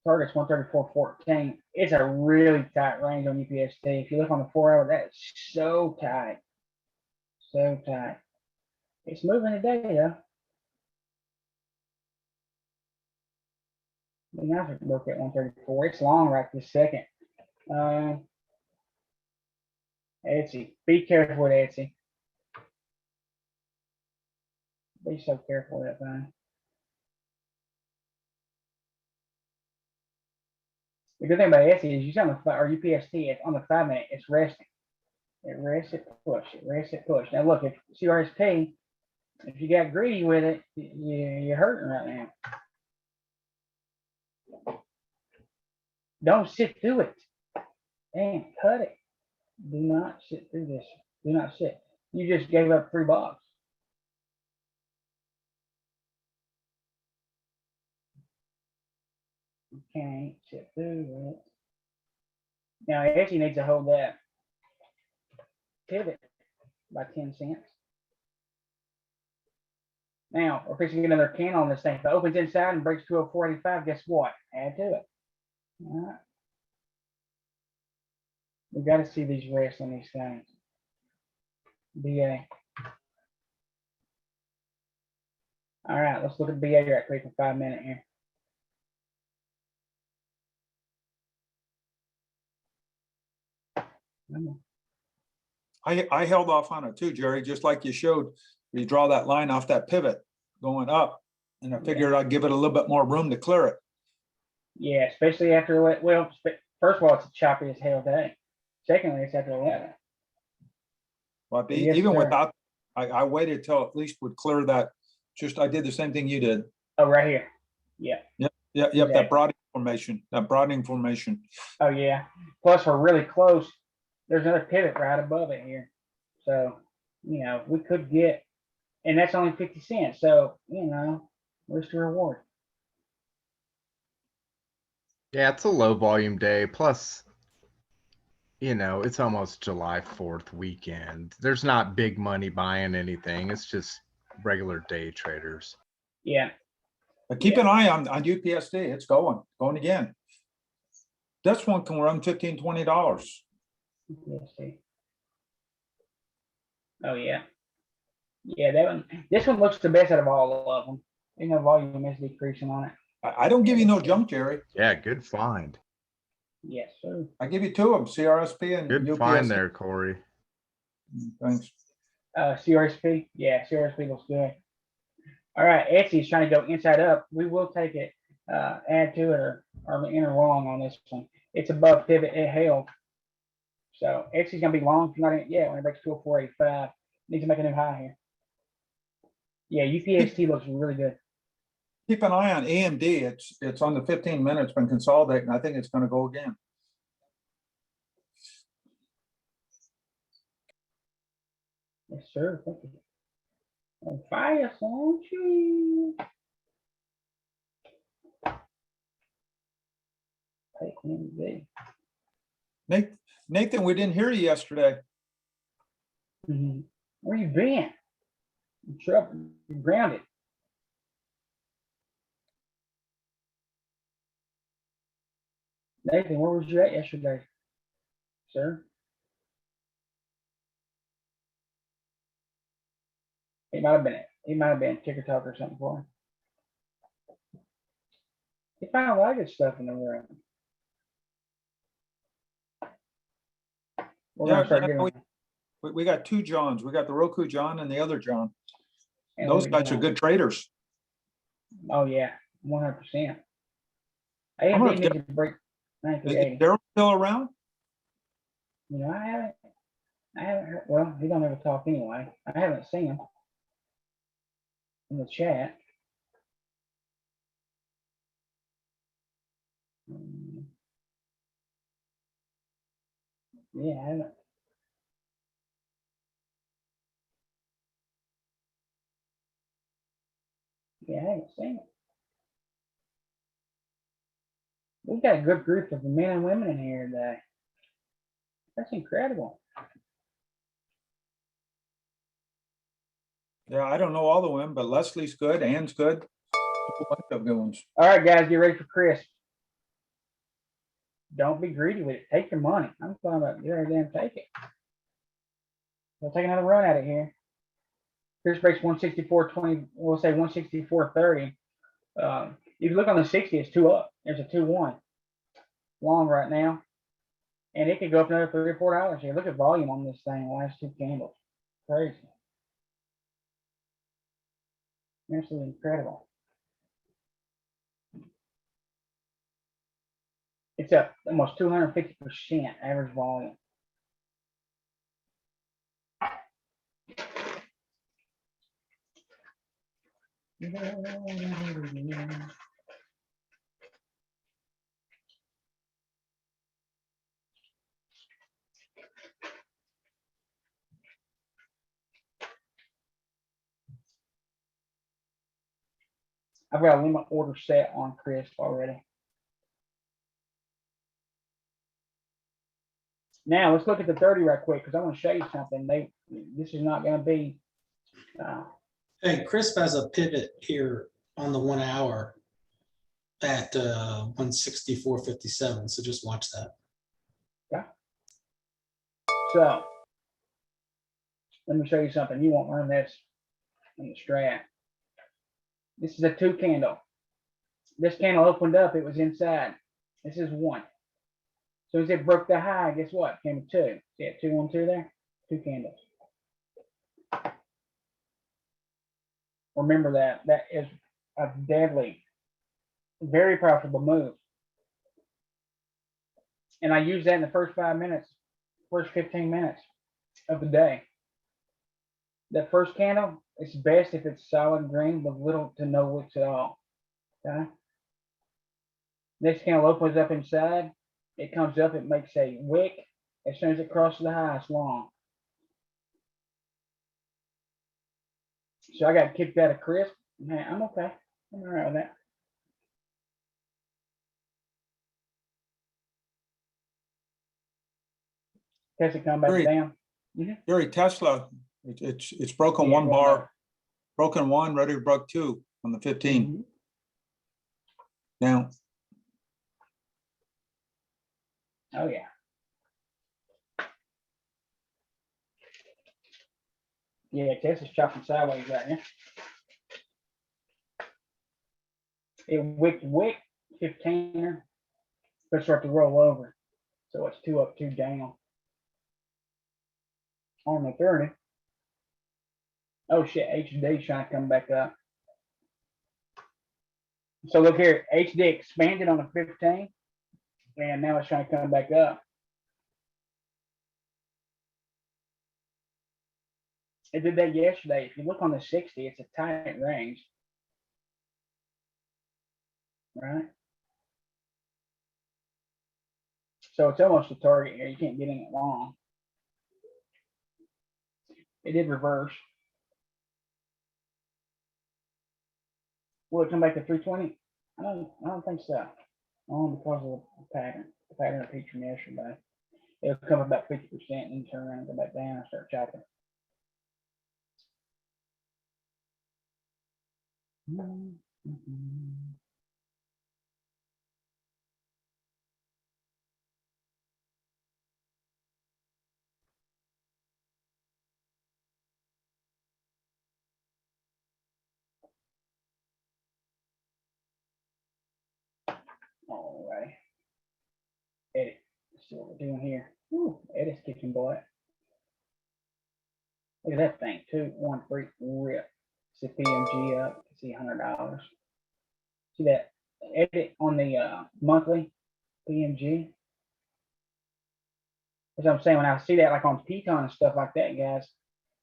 target's 134.14. It's a really tight range on UPST. If you look on the 4 hour, that's so tight. So tight. It's moving today though. Be nice if it work at 134. It's long right this second. Etsy, be careful with Etsy. Be so careful with that thing. The good thing about Etsy is you see on the or UPST, it's on the 5 minute, it's resting. It rests, it push, it rests, it push. Now look, if CRSP, if you got greedy with it, you're hurting right now. Don't sit through it. And cut it. Do not sit through this. Do not sit. You just gave up $3. You can't sit through it. Now it actually needs to hold that pivot by 10 cents. Now we're fixing to get another candle on this thing. If it opens inside and breaks 204.85, guess what? Add to it. All right. We got to see these rests on these things. BA. All right, let's look at BA right quick for 5 minutes here. I held off on it too, Jerry, just like you showed. You draw that line off that pivot going up, and I figured I'd give it a little bit more room to clear it. Yeah, especially after, well, first of all, it's a choppy as hell day. Secondly, it's after 11. But Yes, even sir. without, I waited till at least would clear that. Just, I did the same thing you did. Oh, right here. Yeah. Yep, Exactly. that broadening formation. Oh, yeah. Plus, we're really close. There's another pivot right above it here. So, you know, we could get, and that's only 50 cents. So, you know, risk to reward. Yeah, it's a low volume day. Plus, you know, it's almost July 4th weekend. There's not big money buying anything. It's just regular day traders. Yeah. But keep an eye on UPSD. It's going again. This one can run $15, $20. Let's see. Oh, yeah. Yeah, that one. This one looks the best out of all of them. You know, volume is decreasing on it. I don't give you no jump, Jerry. Yeah, good find. Yes, sir. I give you two of them, CRSP and Good UPSD. find there, Corey. Thanks. CRSP. Yeah, CRSP looks good. All right, Etsy is trying to go inside up. We will take it, add to it or enter long on this one. It's above pivot, it held. So Etsy's gonna be long. If you're not in it yet, when it breaks 204.85, needs to make a new high here. Yeah, UPST looks really good. Keep an eye on AMD. It's on the 15 minutes, been consolidating. I think it's going to go again. Yes, sir. Thank you. On fire, won't you? Take AMD. Nathan, we didn't hear you yesterday. Where you been? In trouble. You're grounded. Nathan, where was you at yesterday, sir? He might have been TikTok or something for him. He found a lot of good stuff in the room. We're gonna start doing. We got two Johns. We got the Roku John and the other John. And Those we guys are know. good traders. Oh yeah, 100%. wonder AMD if needs to break Is 9380. Daryl still around? You know, I haven't heard, well, he don't ever talk anyway. I haven't seen him in the chat. Yeah, I haven't. Yeah, I haven't seen it. We've got a good group of men and women in here today. That's incredible. Yeah, I don't know all the women, but Leslie's good, Ann's good. A bunch of good ones. All right, guys, get ready for Chris. don't be greedy with it. Take your money. I'm talking about get out there and take it. We'll take another run at it here. Chris breaks 164.20. We'll say 164.30. If you look on the 60, it's 2 up. There's a 2-1 long right now, and it could go up another $3 or $4 here. Look at volume on this thing. Last 2 candles, crazy, absolutely incredible. It's up almost 250% average volume. I've got a limit order set on Crisp already. Now let's look at the 30 right quick because I want to show you something. This is not going to be. Hey, Crisp has a pivot here on the 1 hour at 164.57. So just watch that. Yeah. So let me show you something. You won't learn this in the strat. This is a 2 candle. This candle opened up, it was inside. This is 1. So as it broke the high, guess what? Came a 2. See it 2 1 2 there? 2 candles. Remember that. That is a deadly, very profitable move. And I use that in the first 5 minutes, first 15 minutes of the day. That first candle, it's best if it's solid green with little to no wicks at all. Okay. Next candle opens up inside. It comes up, it makes a wick. As soon as it crosses the high, it's long. So I got kicked out of Crisp. Man, I'm okay. I'm all right with that. Tesla come back Great. down. Gary, Tesla, it's broken Yeah, 1 go bar, ahead. broken 1, ready to break 2 on the 15. Now, Oh yeah. Yeah, Tesla's chopping sideways right now. It wicked 15er, but start to roll over. So it's 2 up, 2 down. On the 30. Oh shit, HD's trying to come back up. So look here, HD expanded on the 15, and now it's trying to come back up. It did that yesterday. If you look on the 60, it's a tight range. Right? So it's almost a target here. You can't get in it long. It did reverse. Will it come back to 320? I don't think so. Only because of the pattern. The pattern of featured yesterday. It'll come about 50% and turn around and go back down and start chopping. All right. Edit. Let's see what we're doing here. Ooh, edit's kicking butt. Look at that thing. 2 1 3 rip. See PMG up. See $100. See that edit on the monthly PMG. As I'm saying, when I see that like on Peton and stuff like that, guys,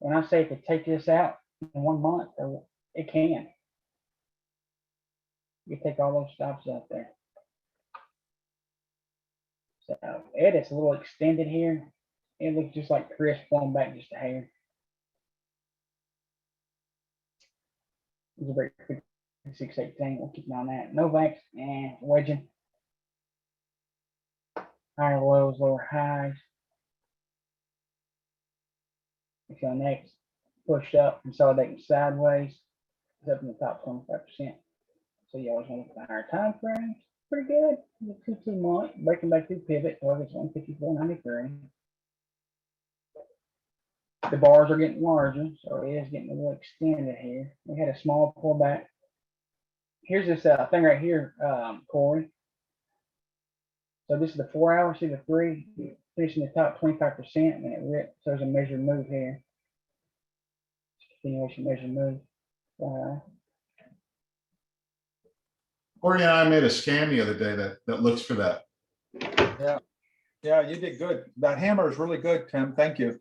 when I say it could take this out in 1 month, it can. You take all those stops out there. So edit's a little extended here. It looks just like Chris pulling back just a hair. It's a very quick 618. We'll keep on that. Novak and wedging. Higher lows, lower highs. So next, pushed up, consolidating sideways. It's up in the top 25%. So you always want to look at the higher time frames. pretty good. 2-2 month, breaking back through pivot, target's 154.93. The bars are getting larger, so it is getting a little extended here. We had a small pullback. Here's this thing right here, Corey. So this is the 4 hour, see the 3, finishing the top 25%, and it ripped. So there's a measured move here. Continuation measured move. Corey and I made a scan the other day that looks for that. Yeah, you did good. That hammer is really good, Tim. Thank you.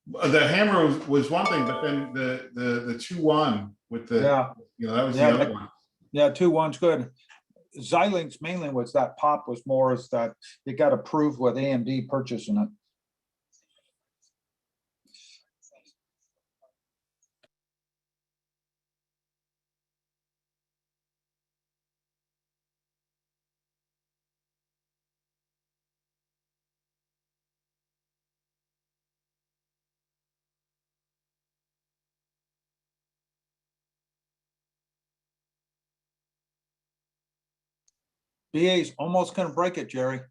The hammer was one thing, but then the 2-1 with the, Yeah. that was the Yeah, other one. Yeah, 2-1's good. Xilinx mainly was that pop was more is that it got approved with AMD purchasing it. BA's almost gonna break it, Jerry.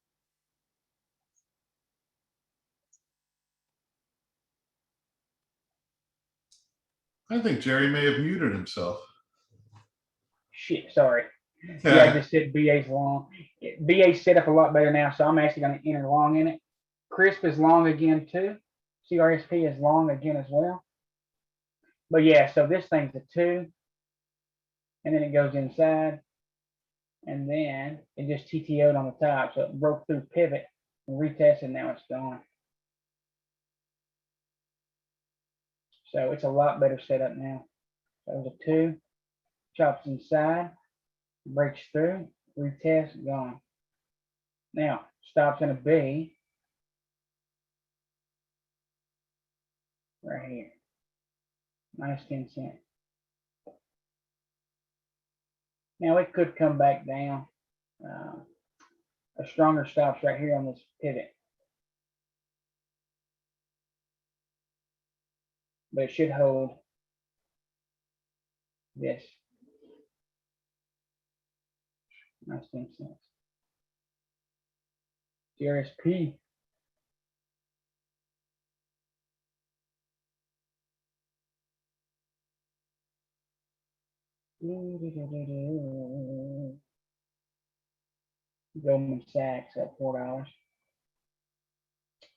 I think Jerry may have muted himself. Shit, sorry. Yeah, I just said BA's long. BA's set up a lot better now, so I'm actually going to enter long in it. Crisp is long again too. CRSP is long again as well. But yeah, so this thing's a 2, and then it goes inside, and then it just TTO'd on the top, so it broke through pivot and retested. Now it's gone. So it's a lot better setup now. So it was a 2, chops inside, breaks through, retest, gone. Now stops in a B right here, minus 10 cents. Now it could come back down. A stronger stops right here on this pivot, but it should hold this. Nice 10 cents. CRSP. Goldman Sachs at $4.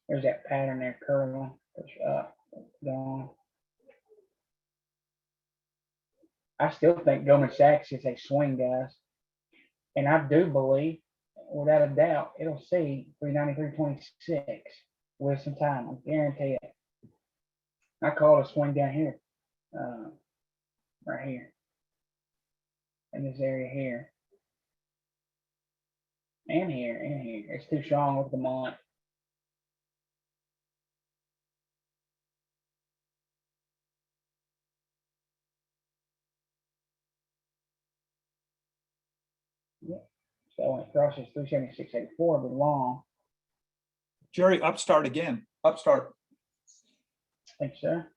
There's that pattern there curling. Push up, down. I still think Goldman Sachs is a swing, guys. And I do believe, without a doubt, it'll see 393.26 with some time. I guarantee it. I call it a swing down here, right here, in this area here, and here, and here. It's too strong with the month. Yep. So when it crosses 376.84, but long. Jerry, upstart again. Upstart. Thanks, sir.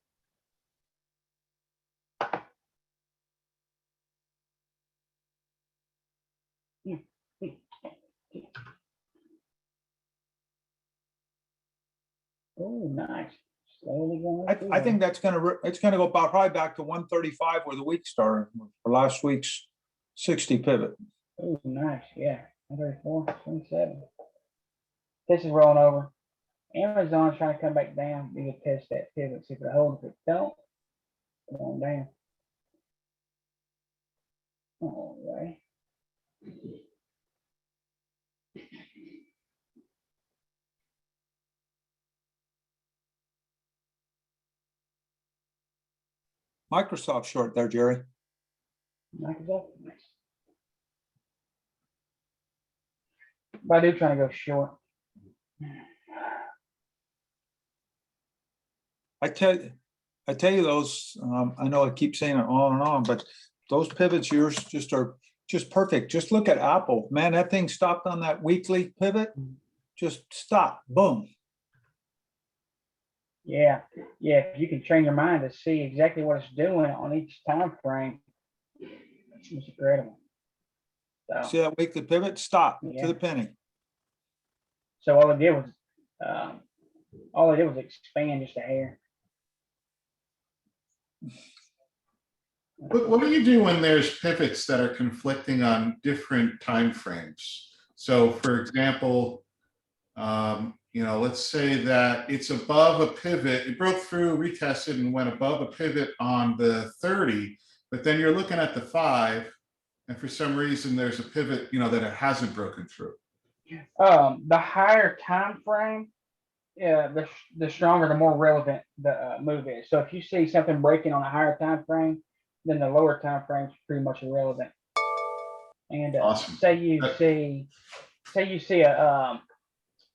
Oh, nice. Slowly going up. I think that's it's gonna go probably back to 135 where the week started for last week's 60 pivot. Oh, nice. Yeah. 134.27. This is rolling over. Amazon's trying to come back down. We can test that pivot, see if it holds. If it don't, come on down. All right. Microsoft short there, Jerry. Microsoft. Nice. Baidu trying to go short. I tell you those, I know I keep saying it on and on, but those pivots yours are just perfect. Just look at Apple, man, that thing stopped on that weekly pivot, just stop, boom. Yeah, if you can train your mind to see exactly what it's doing on each time frame, it's incredible. So, See that weekly pivot? Stop Yeah. to the penny. so all it did was expand just a hair. What do you do when there's pivots that are conflicting on different time frames? So for example, let's say that it's above a pivot, it broke through, retested and went above a pivot on the 30, but then you're looking at the 5 and for some reason there's a pivot, that it hasn't broken through. The higher time frame, yeah, the stronger, the more relevant the move is. So if you see something breaking on a higher time frame, then the lower time frame is pretty much irrelevant. And Awesome. say you see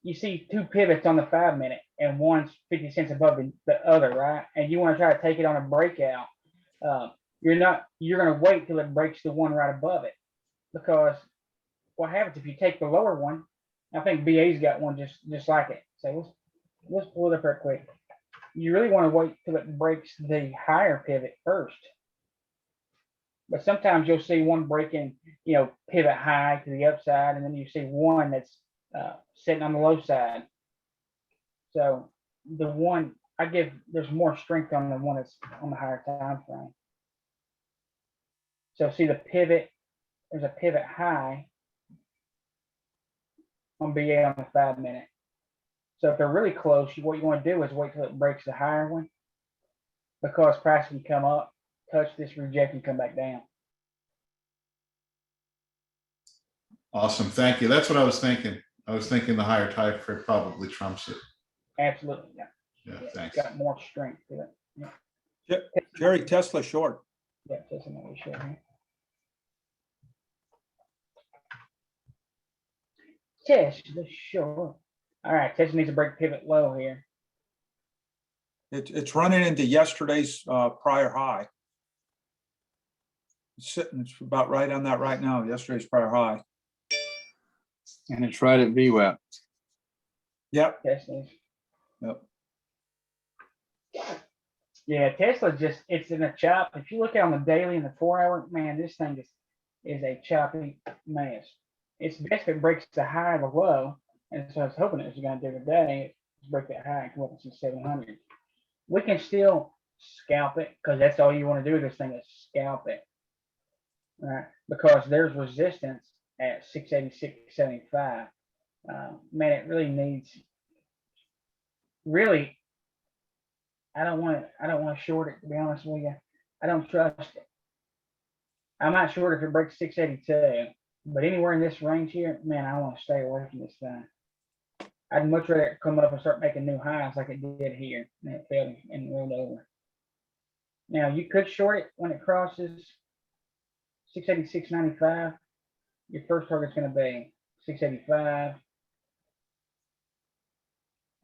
you see 2 pivots on the 5 minute and one's 50 cents above the other, right? And you want to try to take it on a breakout. You're going to wait till it breaks the one right above it, because what happens if you take the lower one? I think BA's got one just like it. So let's pull it up real quick. You really want to wait till it breaks the higher pivot first. But sometimes you'll see one breaking, pivot high to the upside, and then you see one that's sitting on the low side. So the one there's more strength on the one that's on the higher time frame. So see the pivot, there's a pivot high on BA on the 5 minute. So if they're really close, what you want to do is wait till it breaks the higher one, because price can come up, touch this, reject, and come back down. Awesome. Thank you. That's what I was thinking. I was thinking the higher time frame probably trumps it. Absolutely. Yeah. Yeah, thanks. Got more strength to it. Yeah. Jerry, Tesla short. Yeah, that's another short. Right? Tesla short. All right, Tesla needs to break pivot low here. It's running into yesterday's prior high. It's about right on that right now, yesterday's prior high. And it's right at VWAP. Yep. Tesla's. Yep. Yeah, Tesla it's in a chop. If you look at on the daily and the 4 hour, man, this thing is a choppy mess. It's best if it breaks the high or the low. And so I was hoping it was going to do today. Break that high and come up to 700. We can still scalp it, because that's all you want to do with this thing is scalp it. Right? Because there's resistance at 686.75. Man, it really needs. Really, I don't want to short it, to be honest with you. I don't trust it. I might short if it breaks 682, but anywhere in this range here, man, I want to stay away from this thing. I'd much rather it come up and start making new highs like it did here, and it failed and rolled over. Now you could short it when it crosses 686.95. Your first target's going to be 685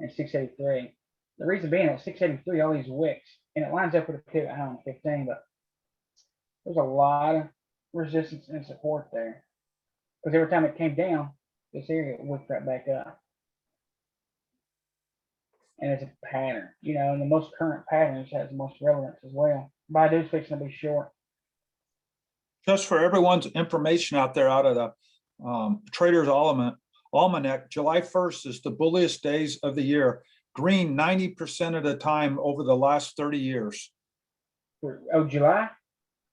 and 683. The reason being at 683, all these wicks, and it lines up with a pivot high on 15, but there's a lot of resistance and support there, because every time it came down, this area it wicked right back up. And it's a pattern, and the most current patterns has the most relevance as well. Baidu's fixing to be short. Just for everyone's information out there, out of the Traders Almanac, July 1st is the bulliest days of the year. Green 90% of the time over the last 30 years. Oh, July?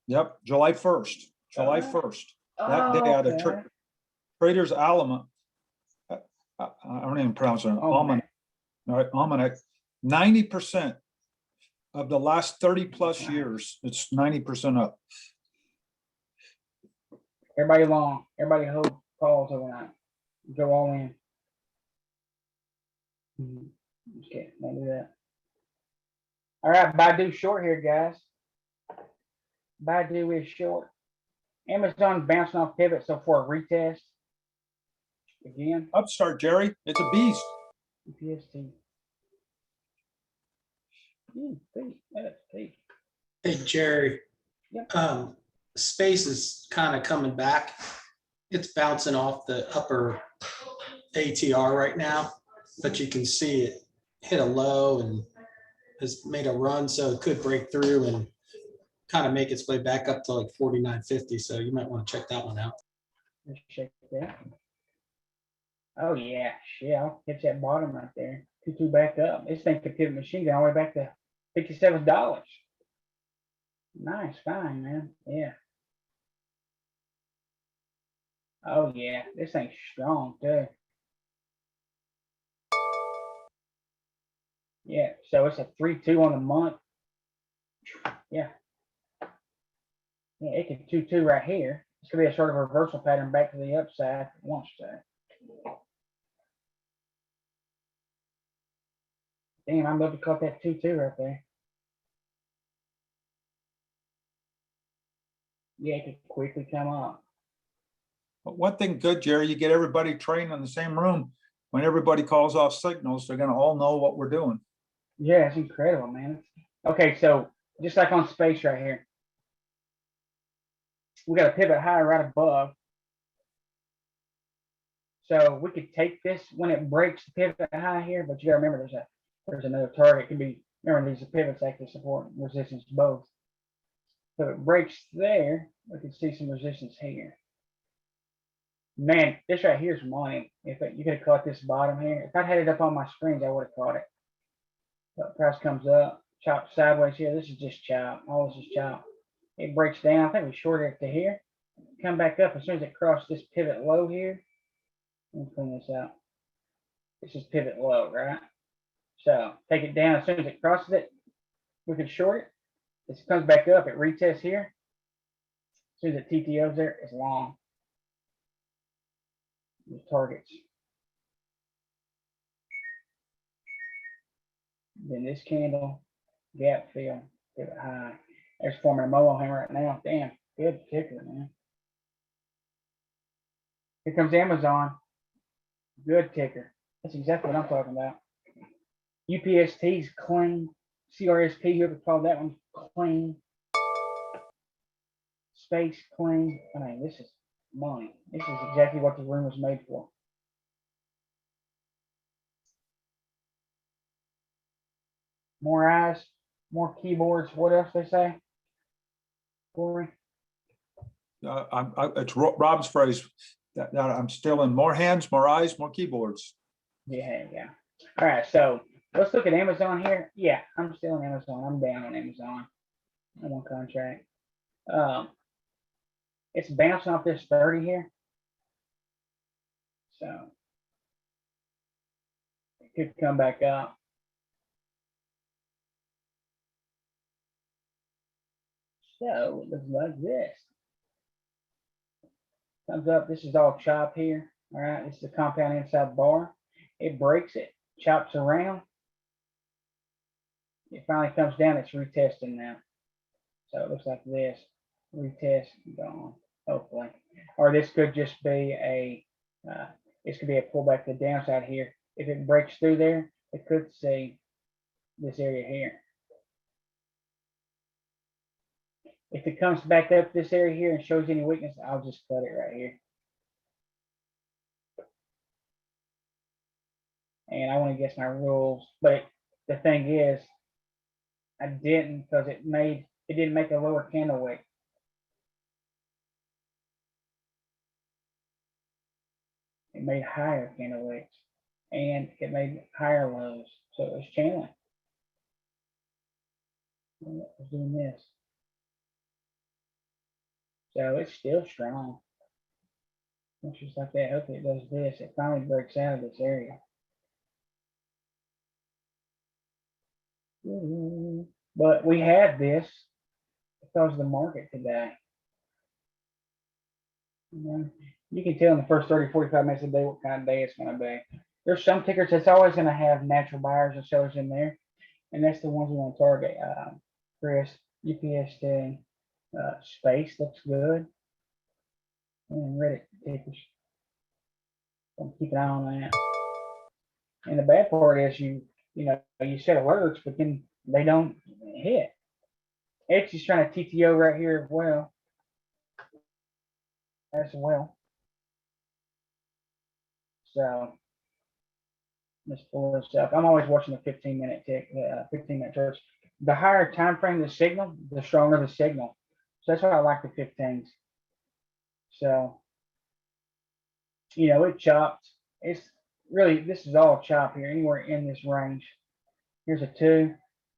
Yep, July 1st. July 1st. That day out of Traders Almanac. I don't even pronounce it. Almanac. All right, Almanac. 90% of the last 30 plus years, it's 90% up. Everybody long. Everybody hold calls overnight. Go all in. Okay, don't do that. All right, Baidu short here, guys. Baidu is short. Amazon bouncing off pivot so far, retest. Again. Upstart, Jerry. It's a beast. PST. Hey, Jerry. Yep. Space is kind of coming back. It's bouncing off the upper ATR right now, but you can see it hit a low and has made a run, so it could break through and kind of make its way back up to like 49.50. So you might want to check that one out. Just shake that. Oh yeah, shit, I'll hit that bottom right there. 2-2 back up. This thing could pivot machine gun all the way back to $57. Nice, fine, man. Yeah. Oh yeah, this thing's strong too. Yeah, so it's a 3-2 on the month. Yeah. Yeah, it can 2-2 right here. It's gonna be a sort of reversal pattern back to the upside if it wants to. Damn, I'm about to cut that 2-2 right there. Yeah, it could quickly come up. But one thing good, Jerry, you get everybody trained in the same room. When everybody calls off signals, they're gonna all know what we're doing. Yeah, it's incredible, man. Okay, so just like on space right here, we got a pivot high right above. So we could take this when it breaks the pivot high here, but you gotta remember there's another target. It can be, remember these pivots actually support resistance to both. So it breaks there, we can see some resistance here. Man, this right here is money. If you could have caught this bottom here, if I'd had it up on my screens, I would have caught it. But price comes up, chop sideways here. This is just chop. All this is chop. It breaks down. I think we shorted it to here. Come back up as soon as it crosses this pivot low here. Let me clean this out. This is pivot low, right? So take it down as soon as it crosses it. We can short it. This comes back up. It retests here. As soon as the TTO's there, it's long. The targets. Then this candle, gap fill, pivot high. There's forming a MOLO hammer right now. Damn, good ticker, man. Here comes Amazon. Good ticker. That's exactly what I'm talking about. UPST's clean. CRSP, whoever called that one, clean. Space clean. I mean, this is money. This is exactly what the room was made for. More eyes, more keyboards. What else they say? Corey? It's Rob's phrase that I'm still in more hands, more eyes, more keyboards. Yeah. All right, so let's look at Amazon here. Yeah, I'm still in Amazon. I'm down on Amazon. I'm on contract. It's bouncing off this 30 here. So it could come back up. So it looks like this. Comes up, this is all chop here. All right, this is the compound inside bar. It breaks it, chops around. It finally comes down, it's retesting now. So it looks like this. Retest, gone, hopefully. Or this could just be this could be a pullback to the downside here. If it breaks through there, it could see this area here. If it comes back up this area here and shows any weakness, I'll just cut it right here. And I want to guess my rules, but the thing is, I didn't because it didn't make a lower candle wick. It made higher candle wicks and it made higher lows. So it was channeling. It was doing this. So it's still strong. It's just like that. Hopefully it does this. It finally breaks out of this area. But we had this because of the market today. You can tell in the first 30, 45 minutes of the day what kind of day it's going to be. There's some tickers that's always going to have natural buyers and sellers in there. And that's the ones we want to target. Chris, UPST. Space looks good. And Reddit tickers. So keep an eye on that. And the bad part is you set alerts, but then they don't hit. X is trying to TTO right here as well. So let's pull this up. I'm always watching the 15-minute tick, 15-minute charts. The higher time frame the signal, the stronger the signal. So that's why I like the 15s. So you know, it chopped. It's really, this is all chop here, anywhere in this range. Here's a 2.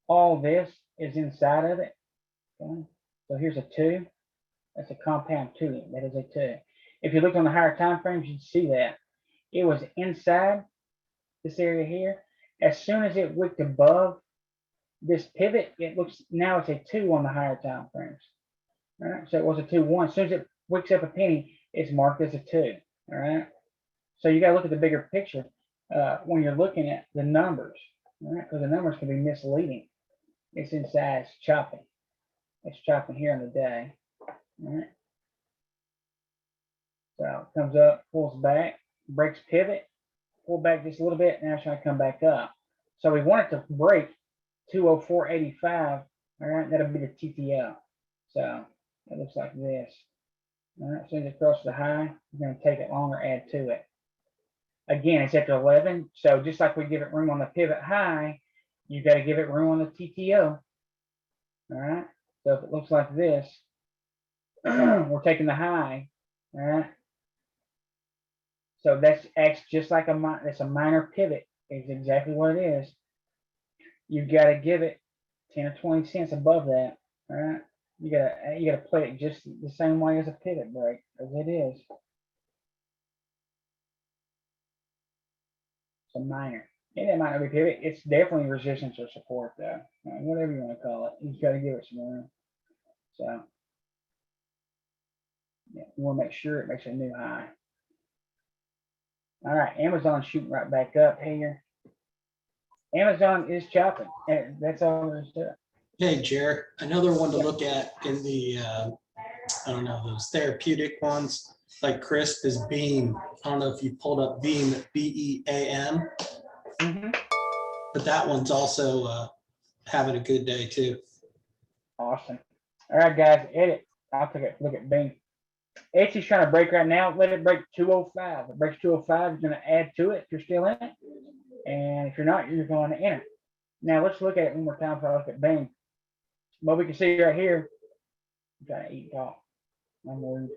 All this is inside of it. Okay. So here's a 2. That's a compound 2. That is a 2. If you look on the higher time frames, you'd see that it was inside this area here. As soon as it wicked above this pivot, it looks, now it's a 2 on the higher time frames. All right, so it was a 2-1. As soon as it wicks up a penny, it's marked as a 2. All right, so you got to look at the bigger picture when you're looking at the numbers. All right, because the numbers can be misleading. It's inside, it's chopping. It's chopping here in the day. All right, so it comes up, pulls back, breaks pivot, pull back just a little bit, now it's trying to come back up. So we want it to break 204.85. All right, that'll be the TTL. So it looks like this. All right, as soon as it crosses the high, we're going to take it longer, add to it. Again, it's after 11. So just like we give it room on the pivot high, you got to give it room on the TTO. All right. So if it looks like this, we're taking the high. All right. So that's acts just like that's a minor pivot. Is exactly what it is. You got to give it 10 or 20 cents above that. All right. You gotta play it just the same way as a pivot break, as it is. It's a minor. And it might not be pivot. It's definitely resistance or support, though. Whatever you want to call it. You just gotta give it some room. So yeah, you want to make sure it makes a new high. All right, Amazon shooting right back up here. Amazon is chopping. And that's all there is to it. Hey, Jared, another one to look at in the, I don't know, those therapeutic ones, like Crisp is Beam. I don't know if you pulled up Beam, BEAM. But that one's also having a good day too. Awesome. All right, guys, edit. I'll take a look at Beam. Etsy's trying to break right now. Let it break 205. If it breaks 205, you're going to add to it if you're still in it. And if you're not, you're going to enter. Now, let's look at it one more time before I look at Beam. Well, we can see right here, gotta eat talk. I'm worried.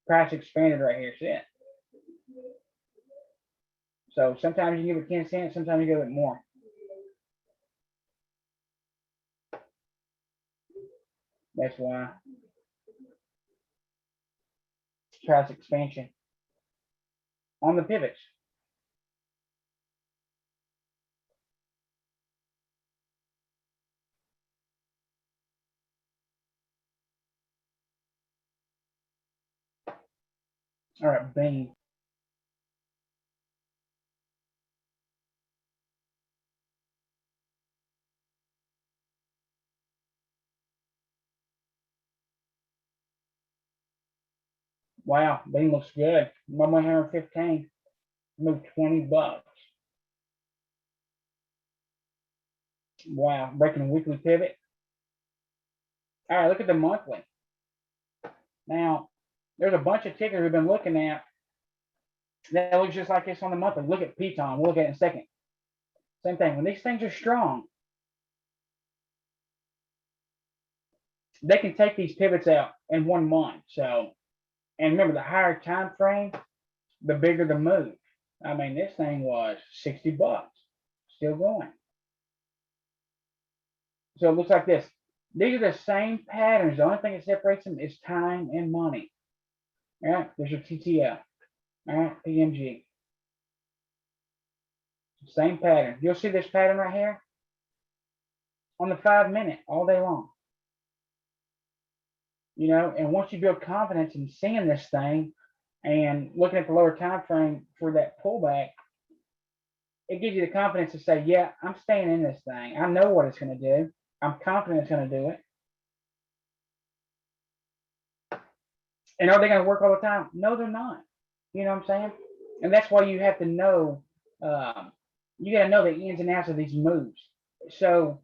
Price expanded right here, see it? So sometimes you give it 10 cents, sometimes you give it more. That's why. Price expansion on the pivots. All right, Beam. Wow, Beam looks good. 115. Moved $20. Wow, breaking a weekly pivot. All right, look at the monthly. Now, there's a bunch of tickers we've been looking at that looks just like this on the monthly. Look at Piton. We'll look at it in a second. Same thing. When these things are strong, they can take these pivots out in 1 month. So, and remember, the higher time frame, the bigger the move. I mean, this thing was $60, still going. So it looks like this. These are the same patterns. The only thing that separates them is time and money. All right, there's your TTL. All right, PMG. Same pattern. You'll see this pattern right here on the 5 minute all day long. You know, and once you build confidence in seeing this thing and looking at the lower time frame for that pullback, it gives you the confidence to say, yeah, I'm staying in this thing. I know what it's going to do. I'm confident it's going to do it. And are they going to work all the time? No, they're not. You know what I'm saying? And that's why you have to know, you got to know the ins and outs of these moves. So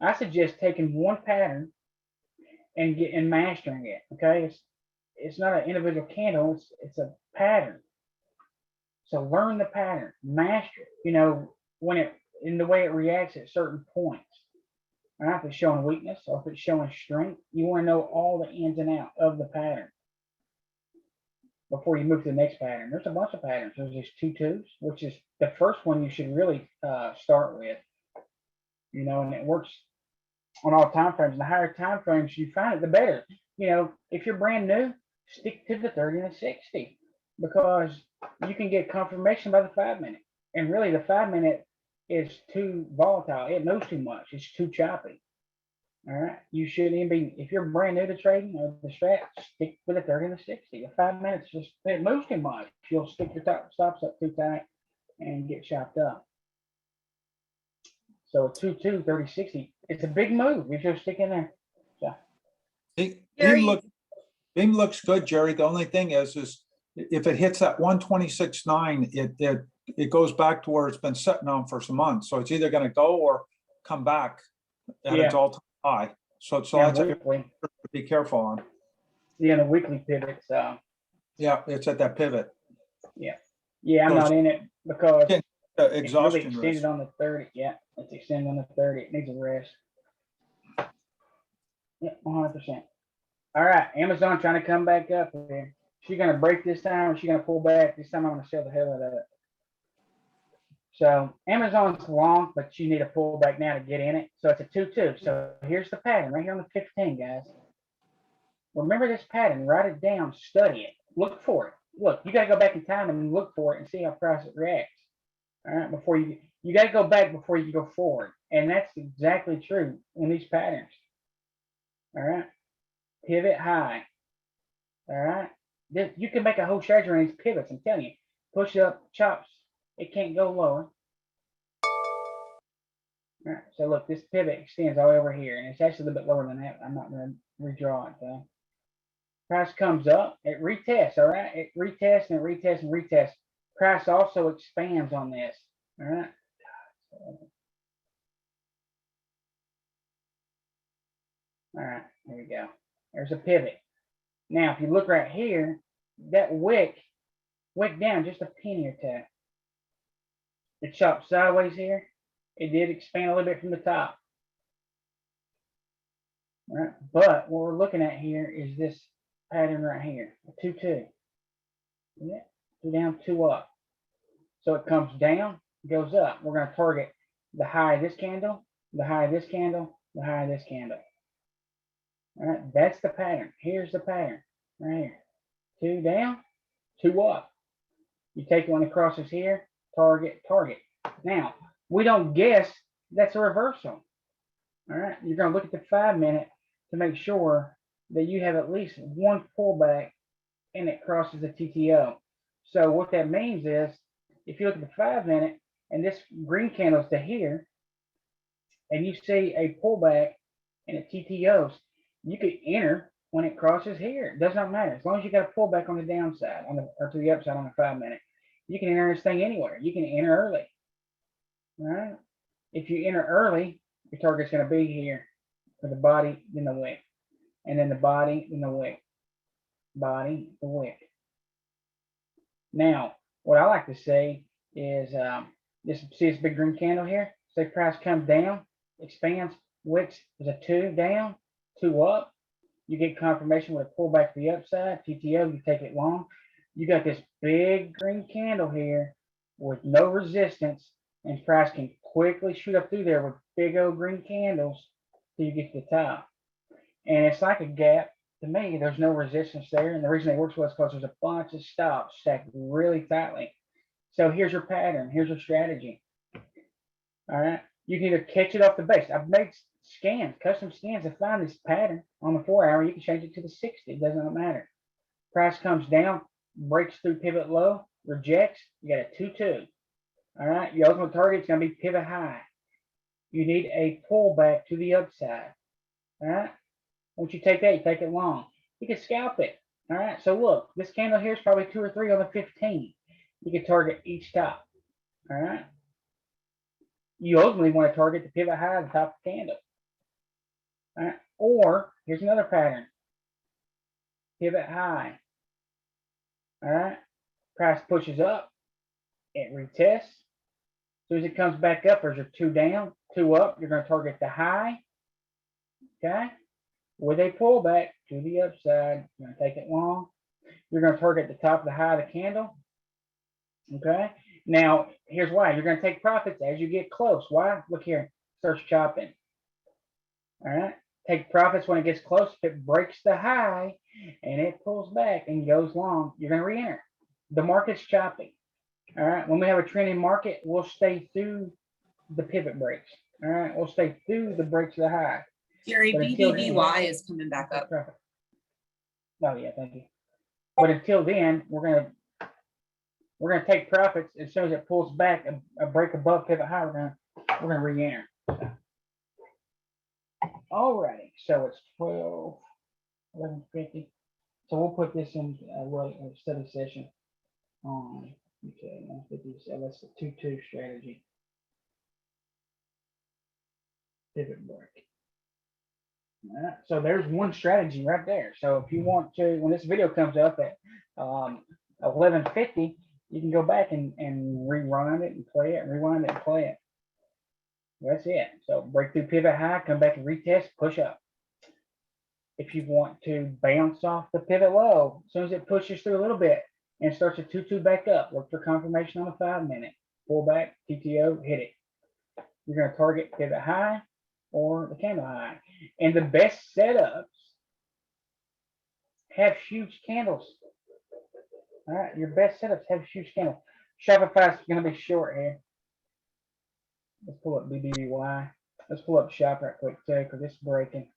I suggest taking one pattern and mastering it. Okay, it's not an individual candle. It's a pattern. So learn the pattern, master it. You know, when it in the way it reacts at certain points. All right, if it's showing weakness or if it's showing strength, you want to know all the ins and outs of the pattern. before you move to the next pattern. There's a bunch of patterns. There's these 2-2s, which is the first one you should really start with. You know, and it works on all time frames. The higher time frames you find it, the better. You know, if you're brand new, stick to the 30 and the 60 because you can get confirmation by the 5 minute. And really, the 5 minute is too volatile. It knows too much. It's too choppy. All right. You shouldn't even be, if you're brand new to trading or the strat, stick with the 30 and the 60. The 5 minutes just, it moves too much. You'll stick your top stops up too tight and get chopped up. So a 2-2, 30, 60, it's a big move if you're sticking there. So Beam looks good, Jerry. The only thing is if it hits that 126.9, it goes back to where it's been sitting on for some months. So it's either going to go or come back at its all-time high. So that's to be careful on. Yeah, the weekly pivots. Yeah, it's at that pivot. Yeah, I'm not in it because exhaustion it's really extended on the 30. Yeah, it's extended on the 30. It needs a rest. Yeah, 100%. All right, Amazon trying to come back up here. She's gonna break this time, or she's gonna pull back. This time I'm gonna sell the hell out of it. So Amazon's long, but you need a pull back now to get in it. So it's a 2-2. So here's the pattern right here on the 15, guys. Remember this pattern, write it down, study it, look for it. Look, you gotta go back in time and look for it and see how price it reacts. All right, before you gotta go back before you go forward. And that's exactly true in these patterns. All right, pivot high. All right, you can make a whole strategy on these pivots. I'm telling you, push up, chops. It can't go lower. All right, so look, this pivot extends all over here, and it's actually a little bit lower than that. I'm not going to redraw it though. Price comes up, it retests. All right, it retests and retests and retests. Price also expands on this. All right. All right, there we go. There's a pivot. Now, if you look right here, that wick down just a penny or two. It chopped sideways here. It did expand a little bit from the top. All right, but what we're looking at here is this pattern right here, a 2-2. Yeah, 2 down, 2 up. So it comes down, goes up. We're going to target the high of this candle, the high of this candle, the high of this candle. All right, that's the pattern. Here's the pattern right here. 2 down, 2 up. You take one that crosses here, target, target. Now, we don't guess that's a reversal. All right, you're going to look at the 5 minute to make sure that you have at least one pullback and it crosses the TTO. So what that means is if you look at the 5 minute and this green candle's to here and you see a pullback and it TTOs, you could enter when it crosses here. It does not matter. As long as you got a pullback on the downside or to the upside on the 5 minute, you can enter this thing anywhere. You can enter early. All right. If you enter early, your target's going to be here for the body, then the wick, and then the body, then the wick, body, the wick. Now, what I like to say is see this big green candle here? Say price comes down, expands, wicks is a 2 down, 2 up. You get confirmation with a pullback to the upside, TTO, you take it long. You got this big green candle here with no resistance, and price can quickly shoot up through there with big old green candles till you get to the top. And it's like a gap. To me, there's no resistance there. And the reason it works well is because there's a bunch of stops stacked really tightly. So here's your pattern. Here's your strategy. All right. You can either catch it off the base. I've made scans, custom scans to find this pattern on the 4 hour. You can change it to the 60. It does not matter. Price comes down, breaks through pivot low, rejects. You got a 2-2. All right. Your ultimate target is going to be pivot high. You need a pullback to the upside. All right. Once you take that, you take it long. You can scalp it. All right. So look, this candle here is probably 2 or 3 on the 15. You can target each top. All right. You ultimately want to target the pivot high at the top of the candle. All right. Or here's another pattern. Pivot high. All right. Price pushes up. It retests. As soon as it comes back up, there's your 2 down, 2 up. You're going to target the high. Okay. With a pullback to the upside, you're going to take it long. you're gonna target the top of the high of the candle. Okay, now here's why. You're gonna take profits as you get close. Why? Look here, starts chopping. All right, take profits when it gets close. If it breaks the high and it pulls back and goes long, you're gonna re-enter. The market's choppy. All right, when we have a trending market, we'll stay through the pivot breaks. All right, we'll stay through the breaks of the high. Jerry, But until then- BBBY is coming back up. Oh yeah, thank you. But until then, we're gonna take profits as soon as it pulls back a break above pivot high. We're gonna re-enter. Alrighty, so it's 11:50. So we'll put this in a study session on okay 150. So that's the 2-2 strategy. Pivot break. All right, so there's one strategy right there. So if you want to, when this video comes up at 11:50, you can go back and rewind it and play it, and rewind it and play it. That's it. So break through pivot high, come back and retest, push up. If you want to bounce off the pivot low, as soon as it pushes through a little bit and starts a 2-2 back up, look for confirmation on the 5-minute. Pull back, TTO, hit it. You're going to target pivot high or the candle high. And the best setups have huge candles. All right, your best setups have huge candles. Shopify is going to be short here. Let's pull up BBBY. Let's pull up shop right quick too, because it's breaking.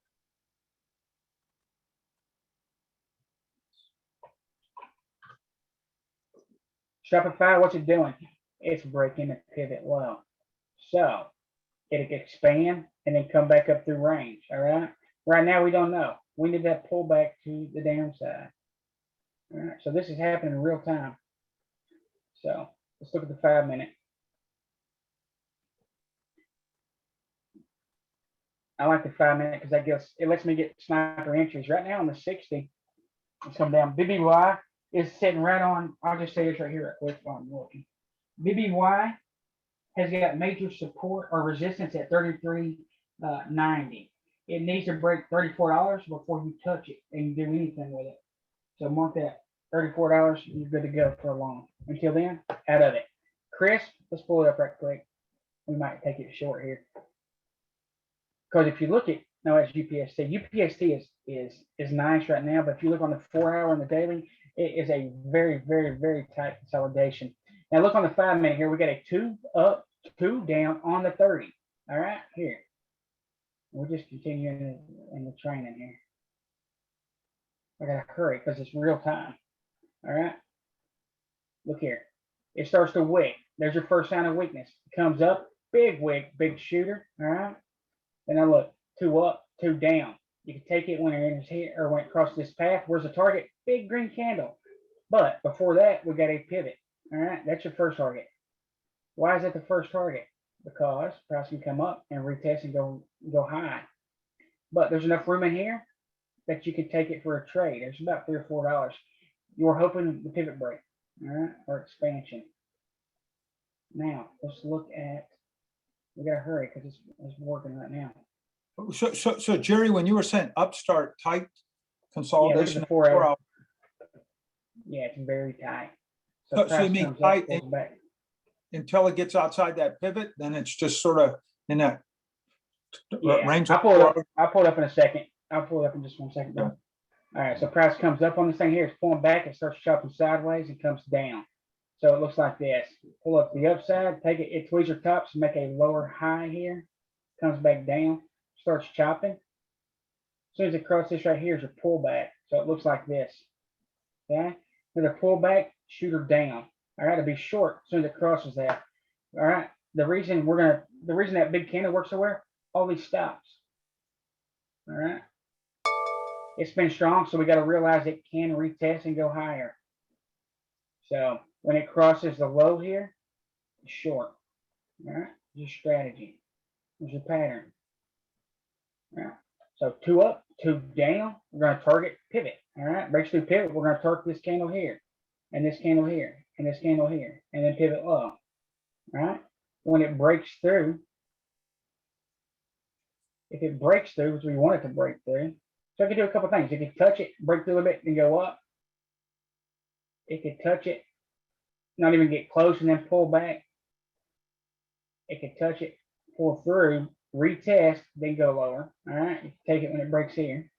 Shopify, what's it doing? It's breaking the pivot low. So it'll expand and then come back up through range. All right. Right now we don't know. We need that pullback to the downside. All right. So this is happening in real time. So let's look at the 5-minute. I like the 5-minute because that gives it lets me get sniper entries. Right now on the 60, it's come down. BBY is sitting right on. I'll just say this right here real quick while I'm looking. BBY has got major support or resistance at 33.90. It needs to break $34 before you touch it and do anything with it. So mark that $34. You're good to go for a long. Until then, out of it. Chris, let's pull it up right quick. We might take it short here. Because if you look at, no, it's UPST. UPST is nice right now, but if you look on the 4-hour and the daily, it is a very, very, very tight consolidation. Now look on the 5-minute here. We got a 2 up, 2 down on the 30. All right, here. We're just continuing in the training here. I gotta hurry because it's real time. All right. Look here. It starts to wick. There's your first sign of weakness. It comes up, big wick, big shooter. All right. And now look, 2 up, 2 down. You can take it when it enters here or when it crosses this path. Where's the target? Big green candle. But before that, we got a pivot. All right, that's your first target. Why is that the first target? Because price can come up and retest and go high. But there's enough room in here that you can take it for a trade. There's about $3 or $4. You're hoping the pivot break, all right, or expansion. Now let's look at. We gotta hurry because it's working right now. So Jerry, when you were saying upstart tight consolidation, Yeah, 4 hour. Yeah, it's very tight. So you mean tight until it gets outside that pivot, then it's just sort of in that range. I'll pull it up in a second. I'll pull it up in just 1 second. All right, so price comes up on this thing here. It's pulling back. It starts chopping sideways and comes down. So it looks like this. Pull up the upside, take it, it tweezers tops, make a lower high here, comes back down, starts chopping. As soon as it crosses this right here is your pullback. So it looks like this. Okay. With a pullback, shooter down. All right, to be short as soon as it crosses that. All right. The reason that big candle works so well, all these stops. All right. It's been strong, so we got to realize it can retest and go higher. So when it crosses the low here, it's short. All right, your strategy. There's your pattern. All right. So 2 up, 2 down. We're going to target pivot. All right, breaks through pivot. We're going to target this candle here, and this candle here, and this candle here, and then pivot low. All right. When it breaks through, if it breaks through, which we want it to break through, so I can do a couple things. If you touch it, break through a bit, and go up. it could touch it, not even get close and then pull back. It could touch it, pull through, retest, then go lower. All right, you take it when it breaks here.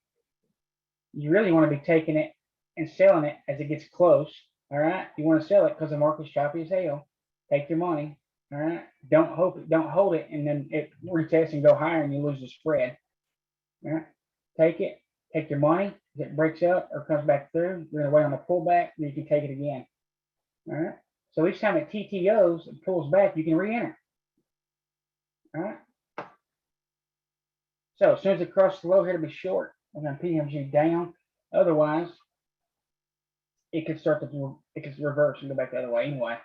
You really want to be taking it and selling it as it gets close. All right, you want to sell it because the market's choppy as hell. Take your money. All right, don't hold it, and then it retests and go higher, and you lose the spread. All right, take it, take your money. If it breaks up or comes back through, you're gonna wait on the pullback, then you can take it again. All right, so each time it TTOs and pulls back, you can re-enter. All right. So as soon as it crosses the low here to be short, we're going to PMG down. Otherwise, it could start to reverse and go back the other way anyway.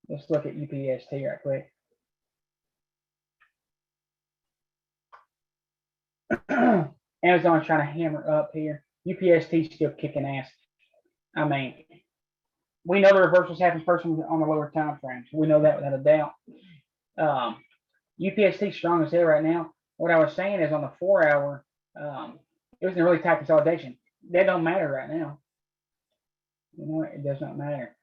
Let's look at UPST right quick. Amazon's trying to hammer up here. UPST still kicking ass. I mean, we know the reversals happen first on the lower time frames. We know that without a doubt. UPST strong as hell right now. What I was saying is on the 4 hour, it was a really tight consolidation. That don't matter right now. You know, it does not matter.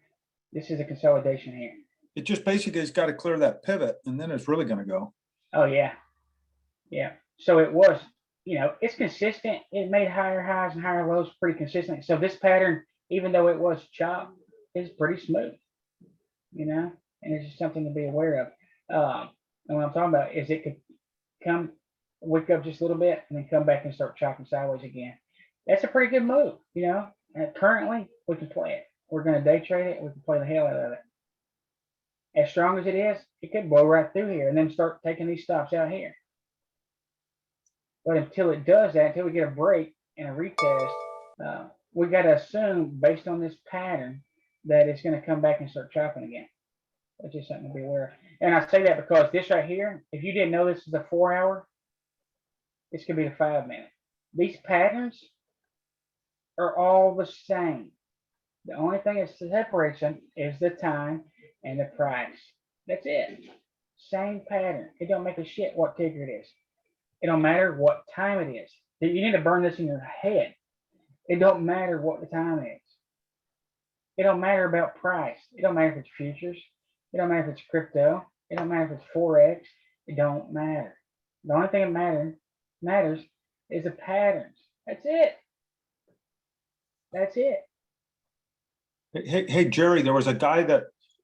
This is a consolidation here. It just basically has got to clear that pivot and then it's really going to go. Oh yeah. Yeah. So it was, you know, it's consistent. It made higher highs and higher lows pretty consistent. So this pattern, even though it was chopped, is pretty smooth, you know, and it's just something to be aware of. And what I'm talking about is it could come, wake up just a little bit and then come back and start chopping sideways again. That's a pretty good move, you know. And currently, we can play it. We're going to day trade it. We can play the hell out of it. As strong as it is, it could blow right through here and then start taking these stops out here. But until it does that, until we get a break and a retest, we got to assume, based on this pattern, that it's going to come back and start chopping again. That's just something to be aware of. And I say that because this right here, if you didn't know this is a 4 hour, this could be the 5 minute. These patterns are all the same. The only thing that separates them is the time and the price. That's it. Same pattern. It don't make a shit what ticker it is. It don't matter what time it is. You need to burn this in your head. It don't matter what the time is. It don't matter about price. It don't matter if it's futures. It don't matter if it's crypto. It don't matter if it's Forex. It don't matter. The only thing that matters is the patterns. That's it. That's it. Hey, Jerry, there was a guy that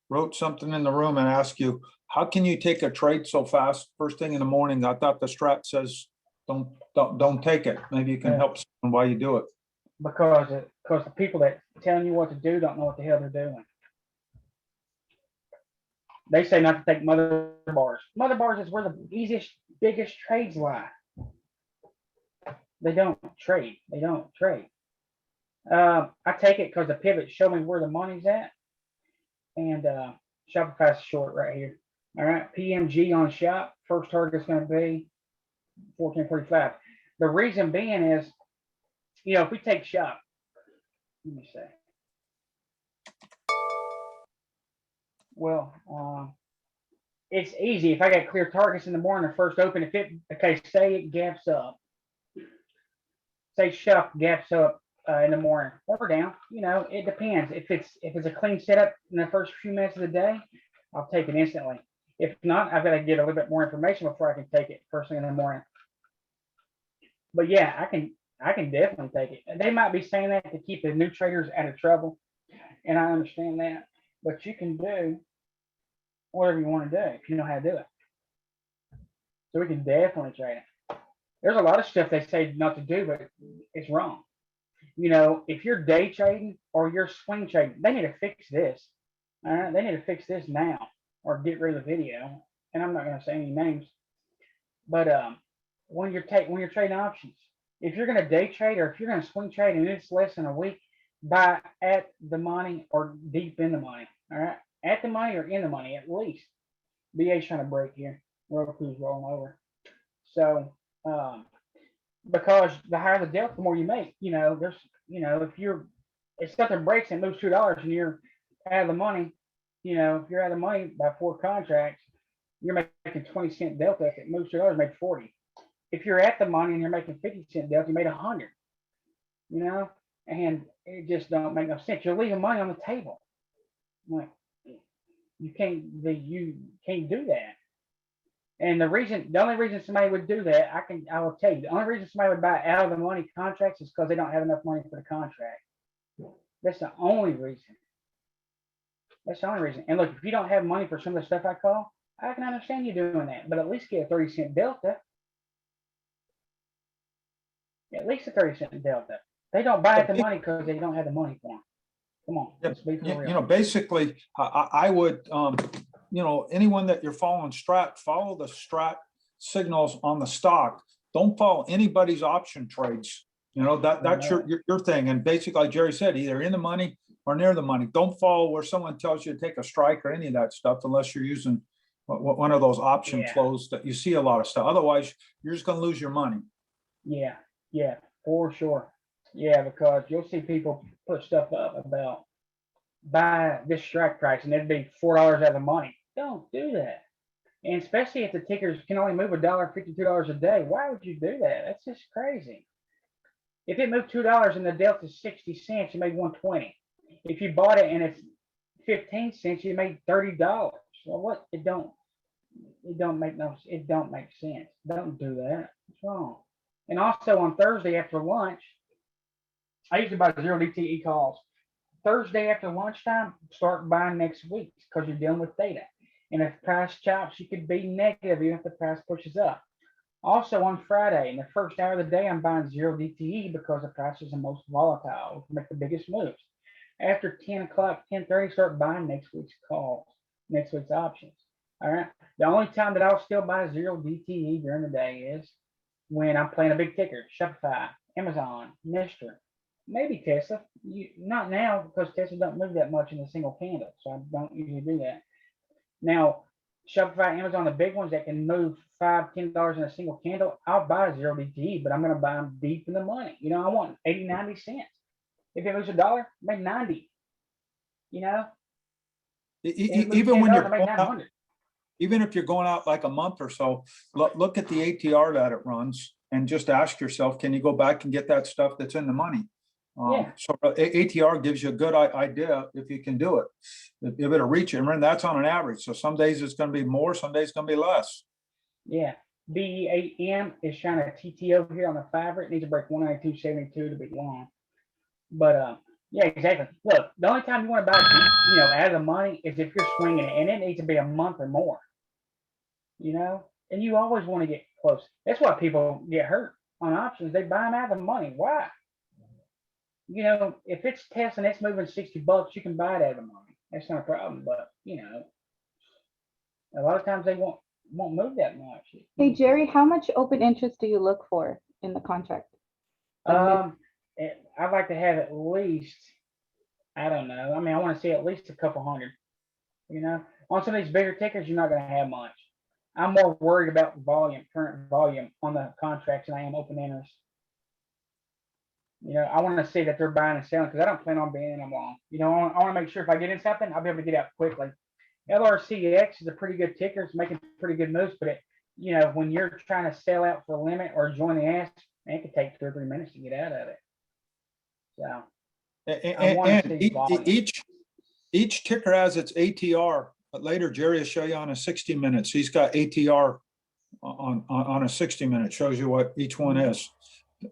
wrote something in the room and asked you, how can you take a trade so fast first thing in the morning? I thought the strat says don't take it. Maybe you can help someone why you do it. Because the people that telling you what to do don't know what the hell they're doing. They say not to take mother bars. Mother bars is where the easiest, biggest trades lie. They don't trade. They don't trade. I take it because the pivots show me where the money's at. And Shopify's short right here. All right, PMG on shop. First target's going to be 1445. The reason being is, you know, if we take shop, let me see. Well, it's easy. If I got clear targets in the morning, the first open, say it gaps up. Say shop gaps up in the morning or down, you know, it depends. If it's a clean setup in the first few minutes of the day, I'll take it instantly. If not, I've got to get a little bit more information before I can take it first thing in the morning. But yeah, I can definitely take it. They might be saying that to keep the new traders out of trouble, and I understand that. But you can do whatever you want to do if you know how to do it. So we can definitely trade it. There's a lot of stuff they say not to do, but it's wrong. You know, if you're day trading or you're swing trading, they need to fix this. All right, they need to fix this now or get rid of the video. And I'm not going to say any names, but when you're trading options, if you're going to day trade or if you're going to swing trade and it's less than a week, buy at the money or deep in the money. All right, at the money or in the money at least. BA's trying to break here. Roku's rolling over. So because the higher the delta, the more you make. You know, there's, you know, if something breaks and moves $2 and you're out of the money, you know, if you're out of money by 4 contracts, you're making 20-cent delta. If it moves $2, make 40. If you're at the money and you're making 50-cent delta, you made 100. You know, and it just don't make no sense. You're leaving money on the table. Like, you can't do that. And the only reason somebody would do that, I will tell you, the only reason somebody would buy out of the money contracts is because they don't have enough money for the contract. That's the only reason. That's the only reason. And look, if you don't have money for some of the stuff I call, I can understand you doing that, but at least get a 30-cent delta. At least a 30-cent delta. They don't buy at the money because they don't have the money for them. Come on, let's be for real. Basically, I would, anyone that you're following strat, follow the strat signals on the stock. Don't follow anybody's option trades. That's your thing. And basically, like Jerry said, either in the money or near the money. Don't follow where someone tells you to take a strike or any of that stuff unless you're using one of those option flows that you see a lot of stuff. Otherwise, you're just going to lose your money. Yeah, for sure. Yeah, because you'll see people put stuff up about buy this strike price and it'd be $4 out of the money. Don't do that. And especially if the tickers can only move $1.52 a day, why would you do that? That's just crazy. If it moved $2 and the delta is 60 cents, you made 120. If you bought it and it's 15 cents, you made $30. Well, what? It don't make sense. Don't do that. It's wrong. And also on Thursday after lunch, I usually buy 0 DTE calls. Thursday after lunchtime, start buying next week because you're dealing with data. And if price chops, you could be negative even if the price pushes up. Also on Friday, in the first hour of the day, I'm buying 0 DTE because the price is the most volatile, make the biggest moves. After 10 o'clock, 10:30, start buying next week's calls, next week's options. All right. The only time that I'll still buy 0 DTE during the day is when I'm playing a big ticker, Shopify, Amazon, Mr. Maybe Tesla. Not now because Tesla don't move that much in a single candle, so I don't usually do that. Now, Shopify, Amazon, the big ones that can move $5, $10 in a single candle, I'll buy 0 DTE, but I'm going to buy them deep in the money. I want 80, 90 cents. If it moves $1, make 90. Even when you're going out, even if you're going out like a month or so, look at the ATR that it runs and just ask yourself, can you go back and get that stuff that's in the money? So ATR gives you a good idea if you can do it, if it'll reach it. Remember, that's on an average. So some days it's going to be more, some days it's going to be less. Yeah. BEAM is trying to TT over here on the fiver. It needs to break 192.72 to be long. But yeah, exactly. Look, the only time you want to buy out of the money is if you're swinging it, and it needs to be a month or more. And you always want to get close. That's why people get hurt on options. They buy them out of the money. Why? If it's Tesla and it's moving $60, you can buy it out of the money. That's not a problem. But a lot of times they won't move that much. Hey Jerry, how much open interest do you look for in the contract? I'd like to have at least, I don't know. I mean, I want to see at least a couple hundred. On some of these bigger tickers, you're not going to have much. I'm more worried about current volume on the contracts than I am open interest. I want to see that they're buying and selling because I don't plan on being in them long. I want to make sure if I get in something, I'll be able to get out quickly. LRCX is a pretty good ticker. It's making pretty good moves, but when you're trying to sell out for a limit or join the ask, it could take 2 or 3 minutes to get out of it. So, and each ticker has its ATR, but later Jerry will show you on a 60 minutes. He's got ATR on a 60 minute, shows you what each one is.